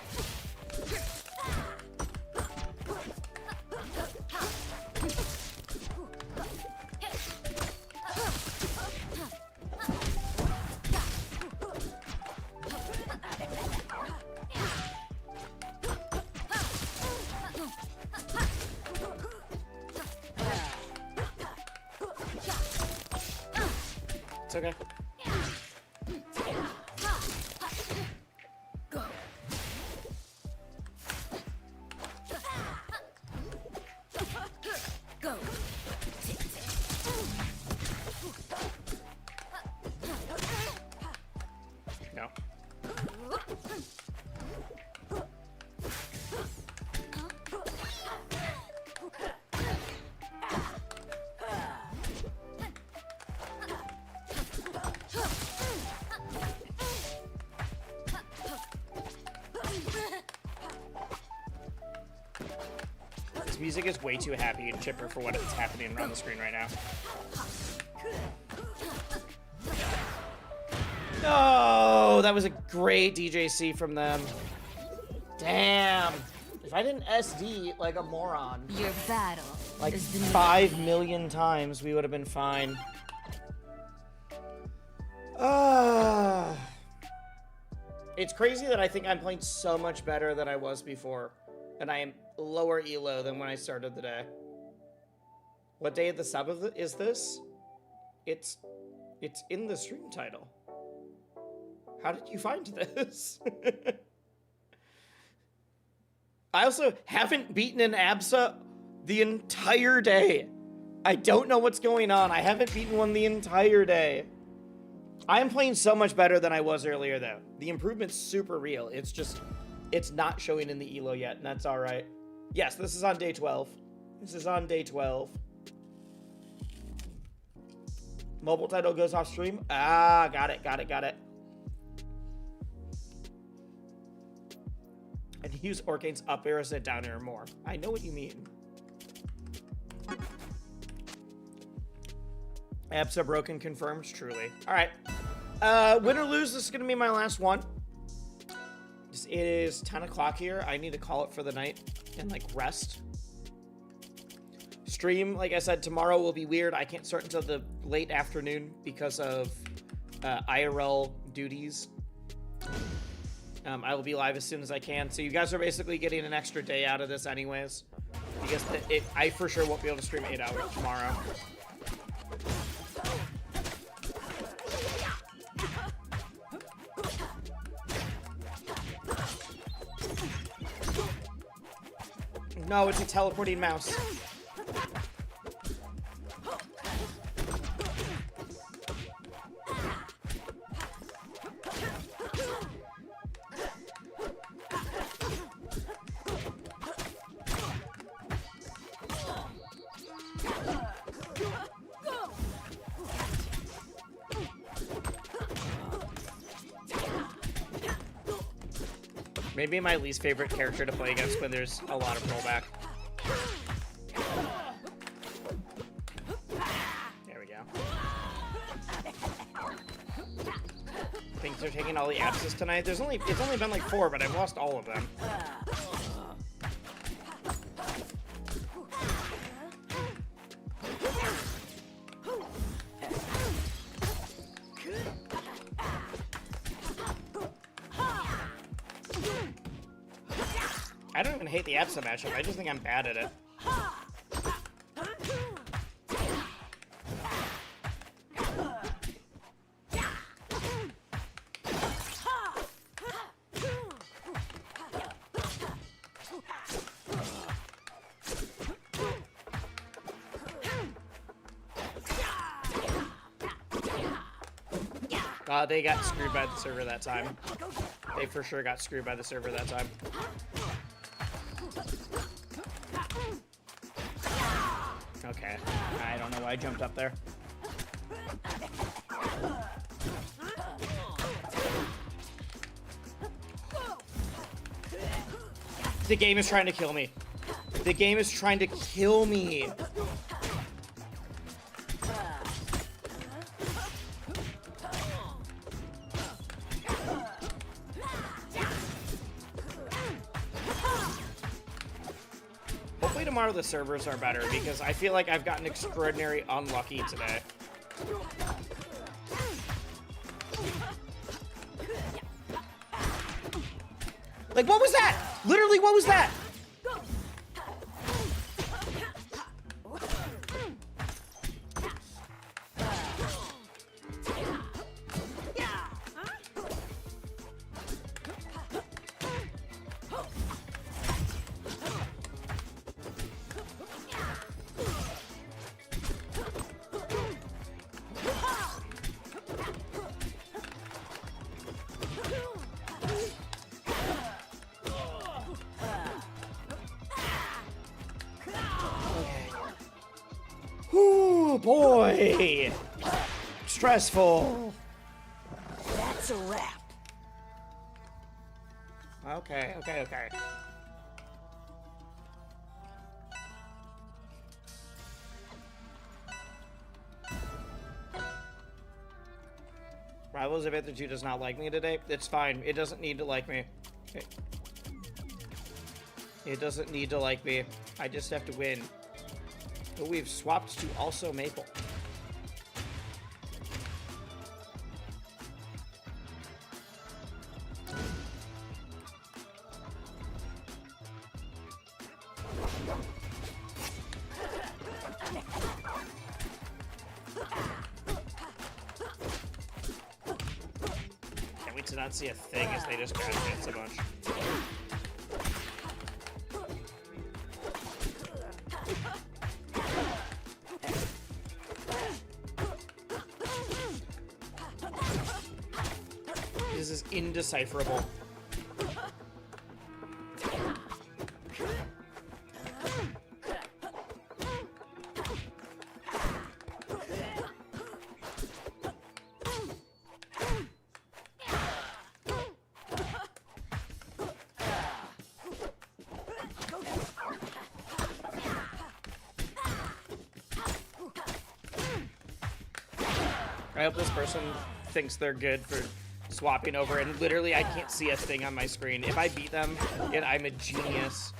It's okay. Go. Go. No. This music is way too happy and chipper for what is happening around the screen right now. No, that was a great DJC from them. Damn. If I didn't SD like a moron, Your battle like is the 5 million times, we would have been fine. It's crazy that I think I'm playing so much better than I was before. And I am lower elo than when I started the day. What day of the sub is this? It's in the stream title. How did you find this? I also haven't beaten an ABSA the entire day. I don't know what's going on. I haven't beaten one the entire day. I am playing so much better than I was earlier, though. The improvement's super real. It's just, it's not showing in the elo yet, and that's all right. Yes, this is on day 12. This is on day 12. Mobile title goes off stream. Ah, got it, got it, got it. And use Orcane's up arrow instead of down arrow more. I know what you mean. ABSA broken confirmed, truly. All right. Win or lose, this is going to be my last one. It is 10 o'clock here. I need to call it for the night and, like, rest. Stream, like I said, tomorrow will be weird. I can't start until the late afternoon because of IRL duties. I will be live as soon as I can. So you guys are basically getting an extra day out of this anyways. Because I for sure won't be able to stream 8 hours tomorrow. No, it's a teleporting mouse. Maybe my least favorite character to play against when there's a lot of rollback. There we go. Things are taking all the abscess tonight. It's only been like 4, but I've lost all of them. I don't even hate the abscess matchup. I just think I'm bad at it. They got screwed by the server that time. They for sure got screwed by the server that time. Okay. I don't know why I jumped up there. The game is trying to kill me. The game is trying to kill me. Hopefully tomorrow the servers are better because I feel like I've gotten extraordinarily unlucky today. Like, what was that? Literally, what was that? Ooh, boy! Stressful. That's a wrap. Okay. Rivals Advantage 2 does not like me today. It's fine. It doesn't need to like me. It doesn't need to like me. I just have to win. But we've swapped to also Maple. Can't wait to not see a thing as they just grab hits a bunch. This is indecipherable. I hope this person thinks they're good for swapping over, and literally I can't see a thing on my screen. If I beat them, then I'm a genius.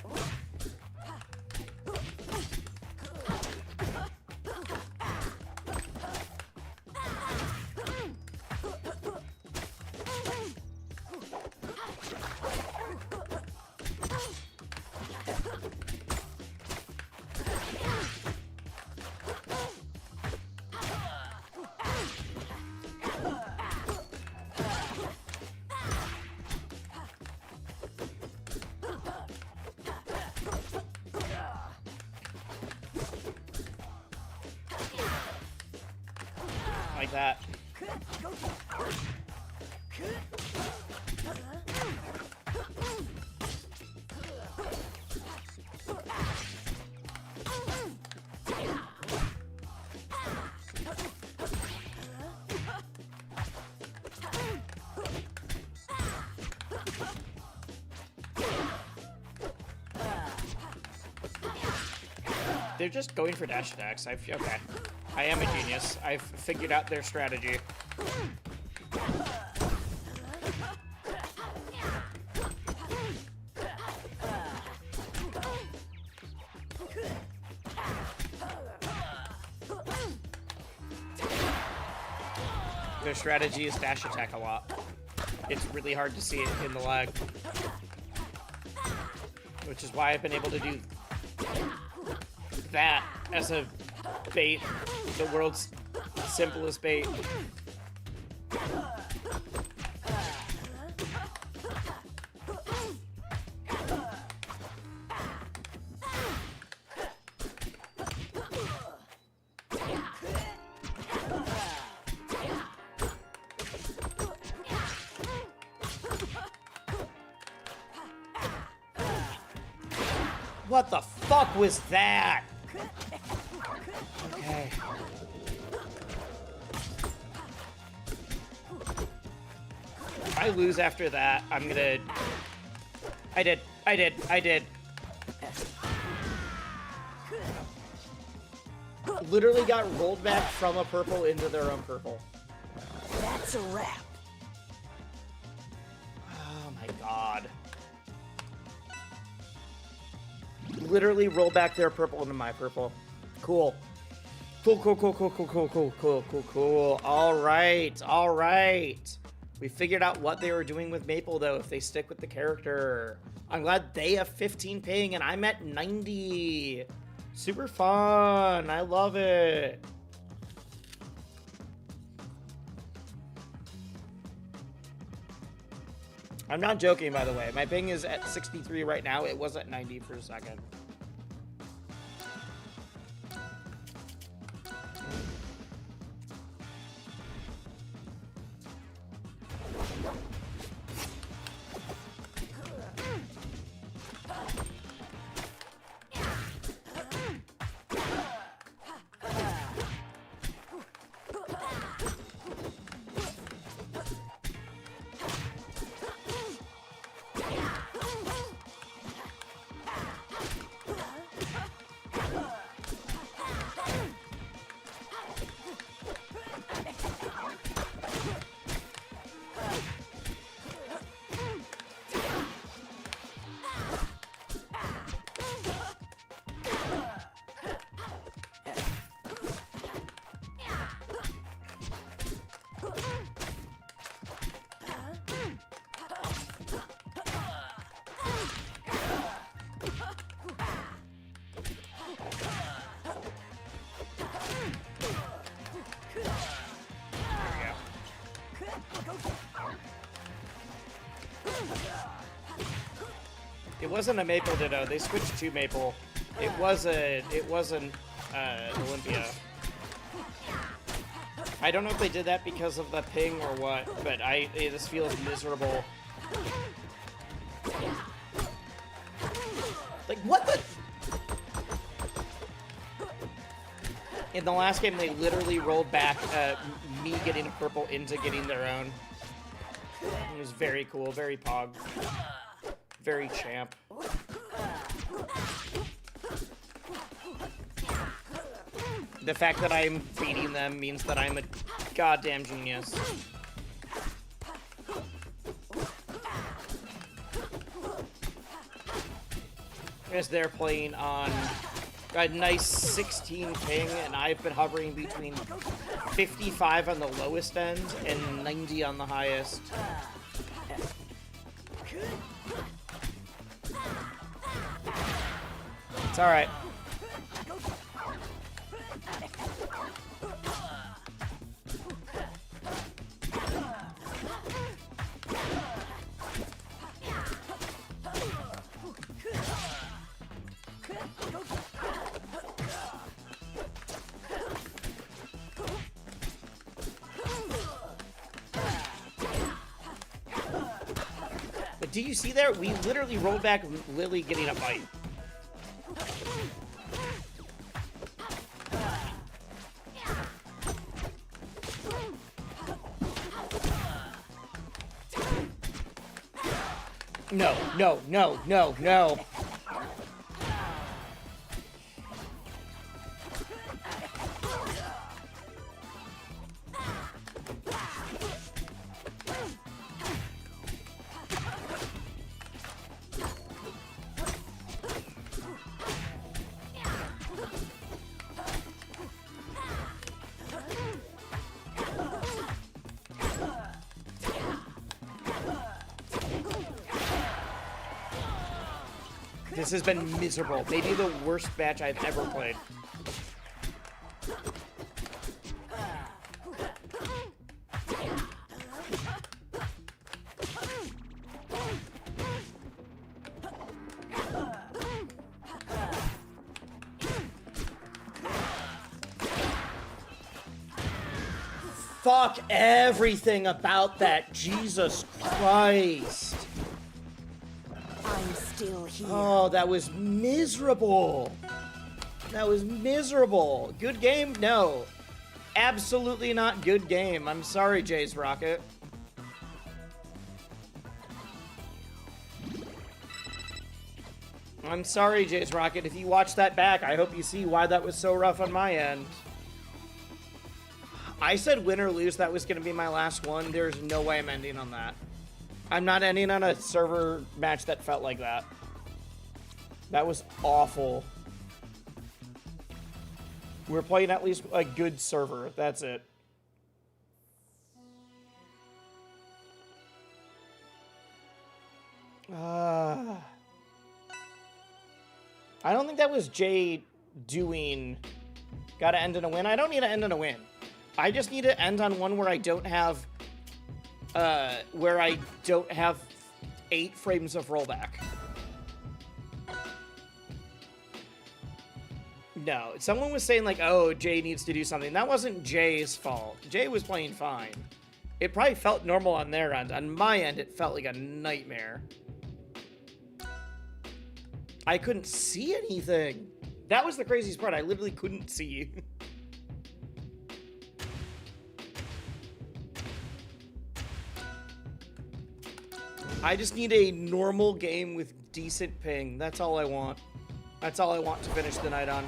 Like that. they're just going for dash attacks. Okay. I am a genius. I've figured out their strategy. Their strategy is dash attack a lot. It's really hard to see it in the lag. Which is why I've been able to do that as a bait. The world's simplest bait. What the fuck was that? Okay. If I lose after that, I'm gonna... I did. Literally got rolled back from a purple into their own purple. That's a wrap. Oh my god. Literally roll back their purple into my purple. Cool. Cool. All right. We figured out what they were doing with Maple, though, if they stick with the character. I'm glad they have 15 ping and I'm at 90. Super fun. I love it. I'm not joking, by the way. My ping is at 63 right now. It was at 90 for a second. It wasn't a Maple Ditto. They switched to Maple. It wasn't Olympia. I don't know if they did that because of the ping or what, but this feels miserable. Like, what the? In the last game, they literally rolled back me getting a purple into getting their own. It was very cool, very pog. Very champ. The fact that I'm beating them means that I'm a goddamn genius. As they're playing on a nice 16 ping, and I've been hovering between 55 on the lowest end and 90 on the highest. It's alright. But do you see there? We literally rolled back Lily getting a bite. No. This has been miserable. Maybe the worst match I've ever played. Fuck everything about that. Jesus Christ. I'm still here. Oh, that was miserable. That was miserable. Good game? No. Absolutely not good game. I'm sorry, Jay's Rocket. I'm sorry, Jay's Rocket. If you watch that back, I hope you see why that was so rough on my end. I said win or lose, that was going to be my last one. There's no way I'm ending on that. I'm not ending on a server match that felt like that. That was awful. We're playing at least a good server. That's it. I don't think that was Jay doing gotta end in a win. I don't need to end in a win. I just need to end on one where I don't have 8 frames of rollback. No, someone was saying like, oh, Jay needs to do something. That wasn't Jay's fault. Jay was playing fine. It probably felt normal on their end. On my end, it felt like a nightmare. I couldn't see anything. That was the craziest part. I literally couldn't see. I just need a normal game with decent ping. That's all I want. That's all I want to finish the night on.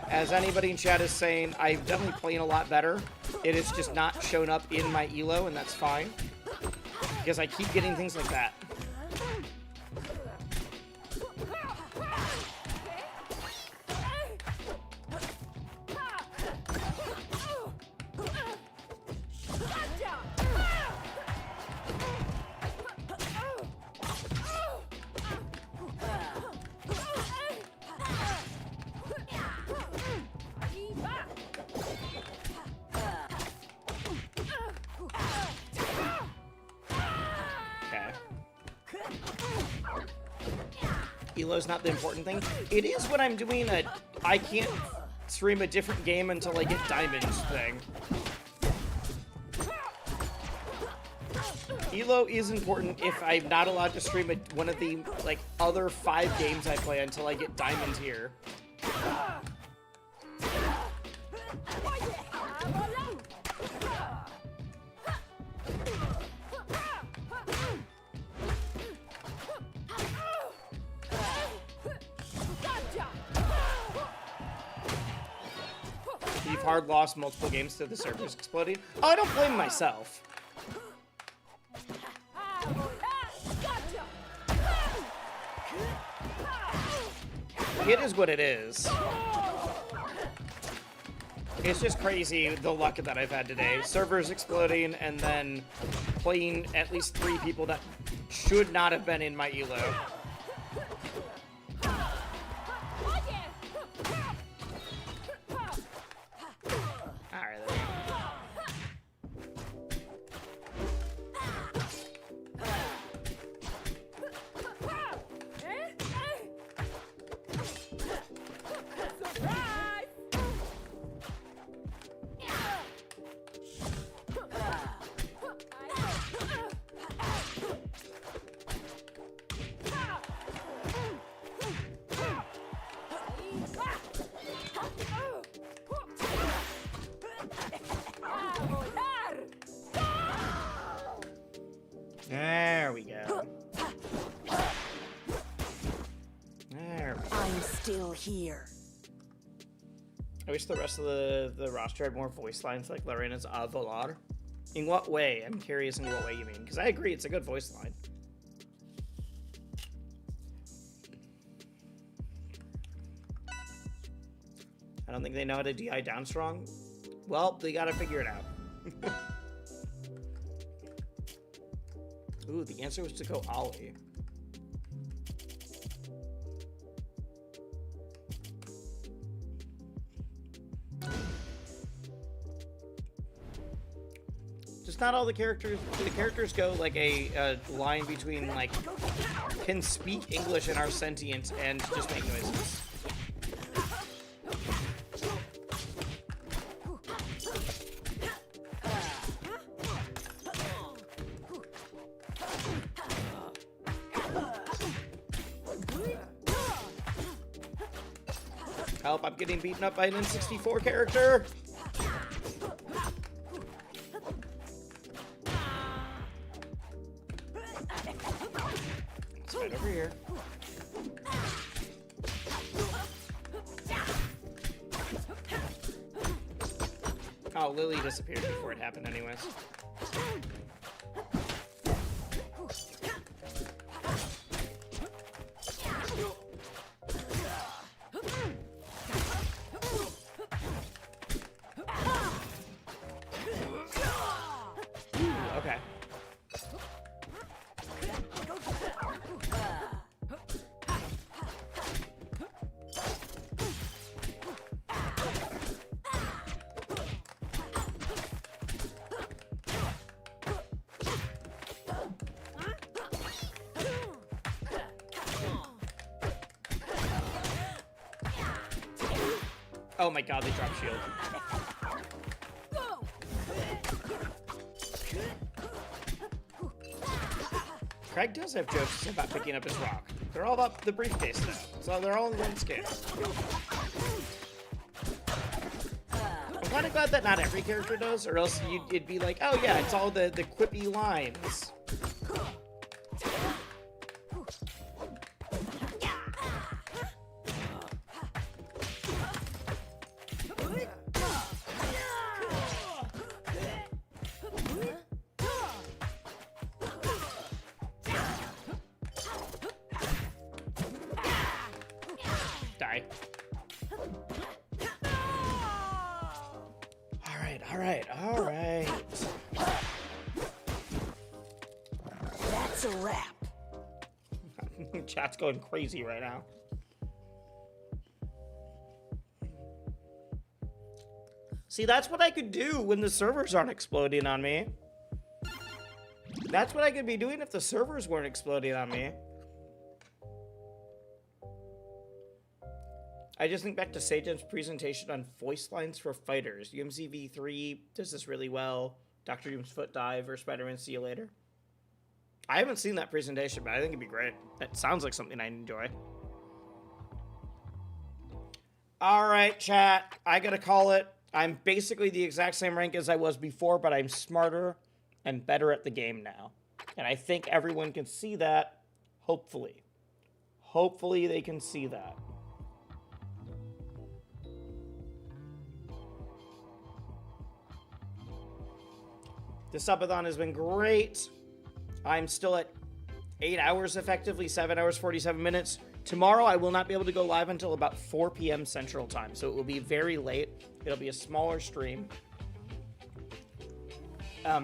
As anybody in chat is saying, I'm definitely playing a lot better. It is just not shown up in my elo, and that's fine. Because I keep getting things like that. Elo's not the important thing. It is when I'm doing a I can't stream a different game until I get diamonds thing. Elo is important if I'm not allowed to stream one of the like other 5 games I play until I get diamonds here. You've hard lost multiple games to the servers exploding. Oh, I don't blame myself. It is what it is. It's just crazy the luck that I've had today. Servers exploding and then playing at least 3 people that should not have been in my elo. There we go. There we go. I'm still here. I wish the rest of the roster had more voice lines like Lorena's Avalar. In what way? I'm curious in what way you mean. Because I agree, it's a good voice line. I don't think they know how to DI down strong. Well, they gotta figure it out. Ooh, the answer was to go Ollie. Just not all the characters. The characters go like a line between like can speak English and are sentient and just make noises. Help, I'm getting beaten up by an N64 character. It's right over here. Oh, Lily disappeared before it happened anyways. Okay. Oh my god, they dropped shield. Craig does have jokes about picking up his rock. They're all about the briefcase though, so they're all in one scale. I'm kind of glad that not every character does, or else it'd be like, oh yeah, it's all the quippy lines. Die. All right. That's a wrap. Chat's going crazy right now. See, that's what I could do when the servers aren't exploding on me. That's what I could be doing if the servers weren't exploding on me. I just think back to Satan's presentation on voice lines for fighters. UMC V3 does this really well. Dr. Doom's Foot Dive or Spider-Man See You Later. I haven't seen that presentation, but I think it'd be great. That sounds like something I'd enjoy. All right, chat. I gotta call it. I'm basically the exact same rank as I was before, but I'm smarter and better at the game now. And I think everyone can see that, hopefully. Hopefully they can see that. The subathon has been great. I'm still at 8 hours effectively, 7 hours, 47 minutes. Tomorrow I will not be able to go live until about 4 p.m. Central Time, so it will be very late. It'll be a smaller stream.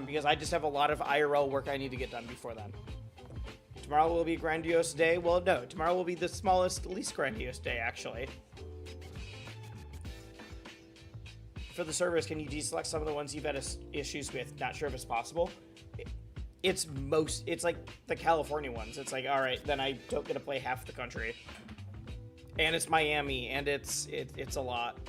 Because I just have a lot of IRL work I need to get done before then. Tomorrow will be a grandiose day. Well, no, tomorrow will be the smallest, least grandiose day, actually. For the servers, can you deselect some of the ones you've had issues with? Not sure if it's possible. It's like the California ones. It's like, all right, then I don't get to play half the country. And it's Miami, and it's a lot.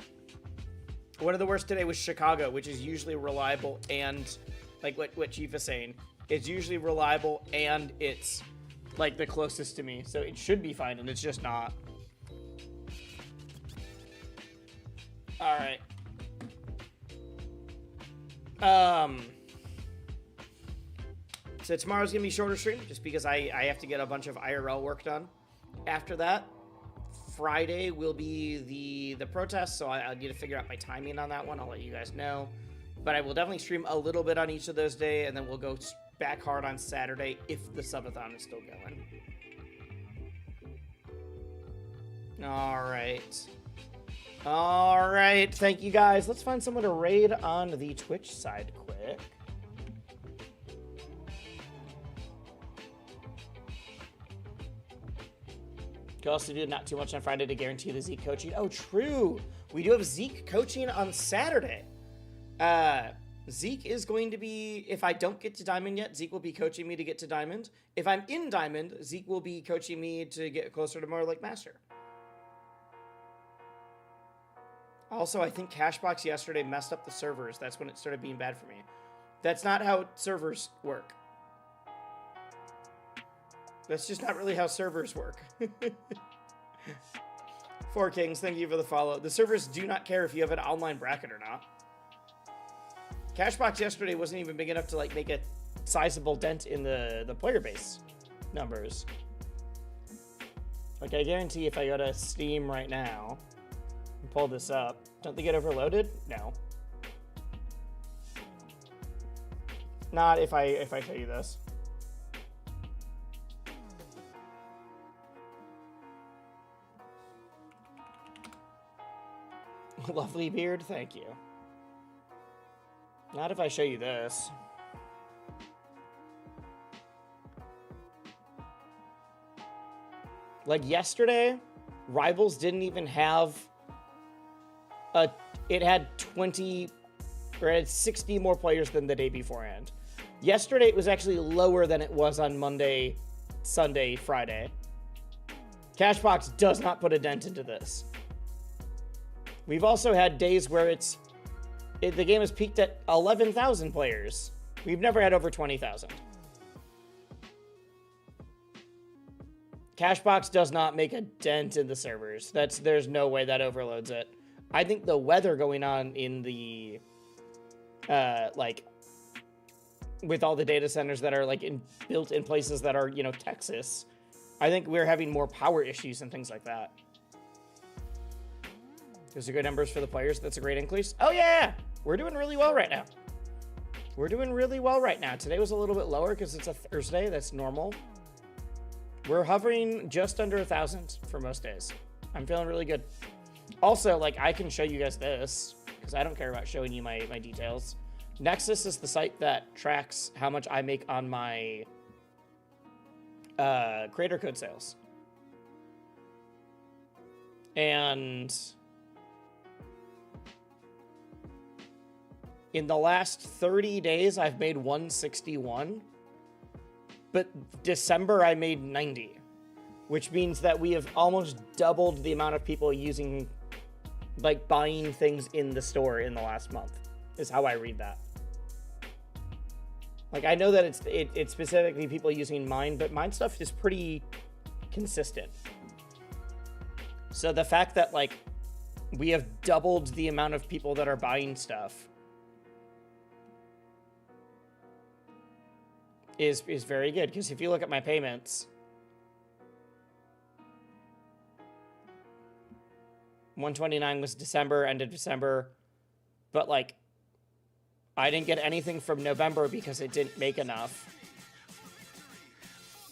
One of the worst today was Chicago, which is usually reliable and, like what Chief is saying, it's usually reliable and it's like the closest to me. So it should be fine, and it's just not. All right. So tomorrow's gonna be a shorter stream just because I have to get a bunch of IRL work done. After that, Friday will be the protest, so I need to figure out my timing on that one. I'll let you guys know. But I will definitely stream a little bit on each of those days, and then we'll go back hard on Saturday if the subathon is still going. All right, thank you guys. Let's find someone to raid on the Twitch side quick. Could also do not too much on Friday to guarantee the Zeke coaching. Oh, true. We do have Zeke coaching on Saturday. Zeke is going to be, if I don't get to Diamond yet, Zeke will be coaching me to get to Diamond. If I'm in Diamond, Zeke will be coaching me to get closer to more like Master. Also, I think Cashbox yesterday messed up the servers. That's when it started being bad for me. That's not how servers work. That's just not really how servers work. Four Kings, thank you for the follow. The servers do not care if you have an online bracket or not. Cashbox yesterday wasn't even big enough to like make a sizable dent in the player base numbers. Like I guarantee if I go to Steam right now and pull this up, don't they get overloaded? No. Not if I show you this. Lovely beard, thank you. Not if I show you this. Like yesterday, Rivals didn't even have it had 20 or it had 60 more players than the day beforehand. Yesterday it was actually lower than it was on Monday, Sunday, Friday. Cashbox does not put a dent into this. We've also had days where the game has peaked at 11,000 players. We've never had over 20,000. Cashbox does not make a dent in the servers. There's no way that overloads it. I think the weather going on in the with all the data centers that are built in places that are, Texas, I think we're having more power issues and things like that. Those are good numbers for the players. That's a great increase. Oh yeah, we're doing really well right now. We're doing really well right now. Today was a little bit lower because it's a Thursday. That's normal. We're hovering just under 1,000 for most days. I'm feeling really good. Also, I can show you guys this because I don't care about showing you my details. Nexus is the site that tracks how much I make on my creator code sales. And in the last 30 days, I've made 161. But December, I made 90. Which means that we have almost doubled the amount of people using, buying things in the store in the last month. Is how I read that. I know that it's specifically people using mine, but mine stuff is pretty consistent. So the fact that, we have doubled the amount of people that are buying stuff is very good, because if you look at my payments, 129 was December, end of December, but I didn't get anything from November because it didn't make enough.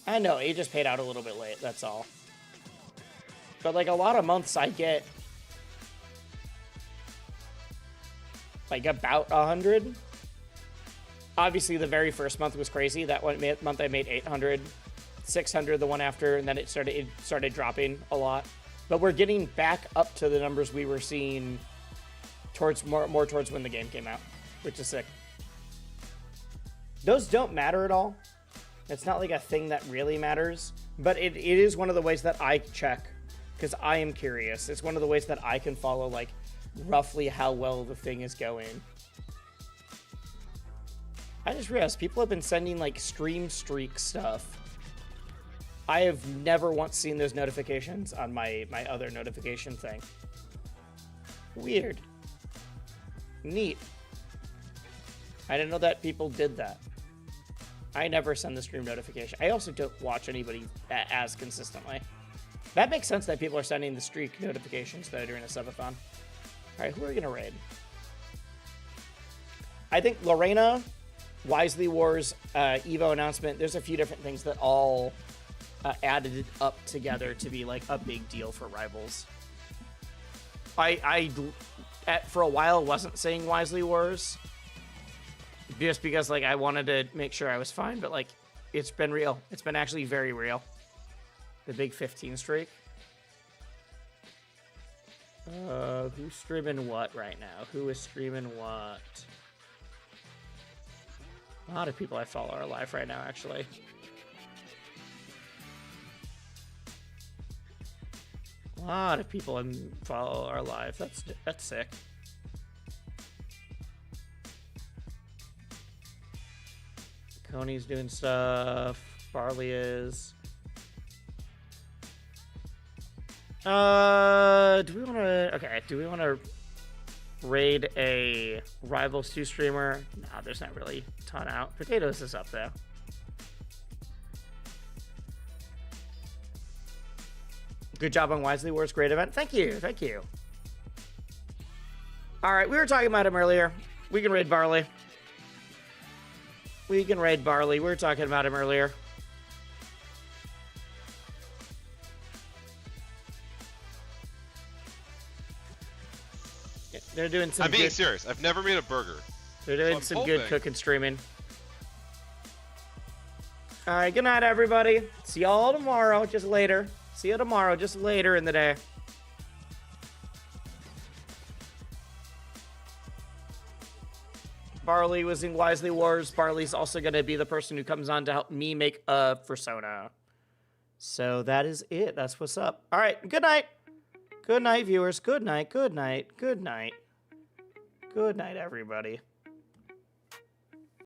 I know, it just paid out a little bit late, that's all. But a lot of months I get about 100. Obviously, the very first month was crazy. That one month I made 800, 600 the one after, and then it started dropping a lot. But we're getting back up to the numbers we were seeing towards more towards when the game came out, which is sick. Those don't matter at all. It's not a thing that really matters, but it is one of the ways that I check because I am curious. It's one of the ways that I can follow roughly how well the thing is going. I just realized people have been sending stream streak stuff. I have never once seen those notifications on my other notification thing. Weird. Neat. I didn't know that people did that. I never send the stream notification. I also don't watch anybody as consistently. That makes sense that people are sending the streak notifications though during a subathon. Alright, who are we gonna raid? I think Lorena, Wisely Wars, Evo announcement, there's a few different things that all added up together to be a big deal for Rivals. I for a while wasn't saying Wisely Wars just because I wanted to make sure I was fine, but it's been real. It's been actually very real. The big 15 streak. Who's streaming what right now? Who is streaming what? A lot of people I follow are live right now, actually. A lot of people I follow are live. That's sick. Coney's doing stuff. Barley is. Do we want to? Okay. Do we want to raid a rival stew streamer? No, there's not really a ton out. Potatoes is up though. Good job on Wisely Wars. Great event. Thank you. Thank you. All right, we were talking about him earlier. We can raid Barley. We can raid Barley. We were talking about him earlier. Yeah, they're doing some. I'm being serious. I've never made a burger. They're doing So some I'm good hoping- cooking streaming. All right, good night, everybody. See y'all tomorrow, just later. See you tomorrow, just later in the day. Barley was in Wisely Wars. Barley's also going to be the person who comes on to help me make a persona. So that is it. That's what's up. All right, good night. Good night, viewers. Good night, good night, good night. Good night, everybody.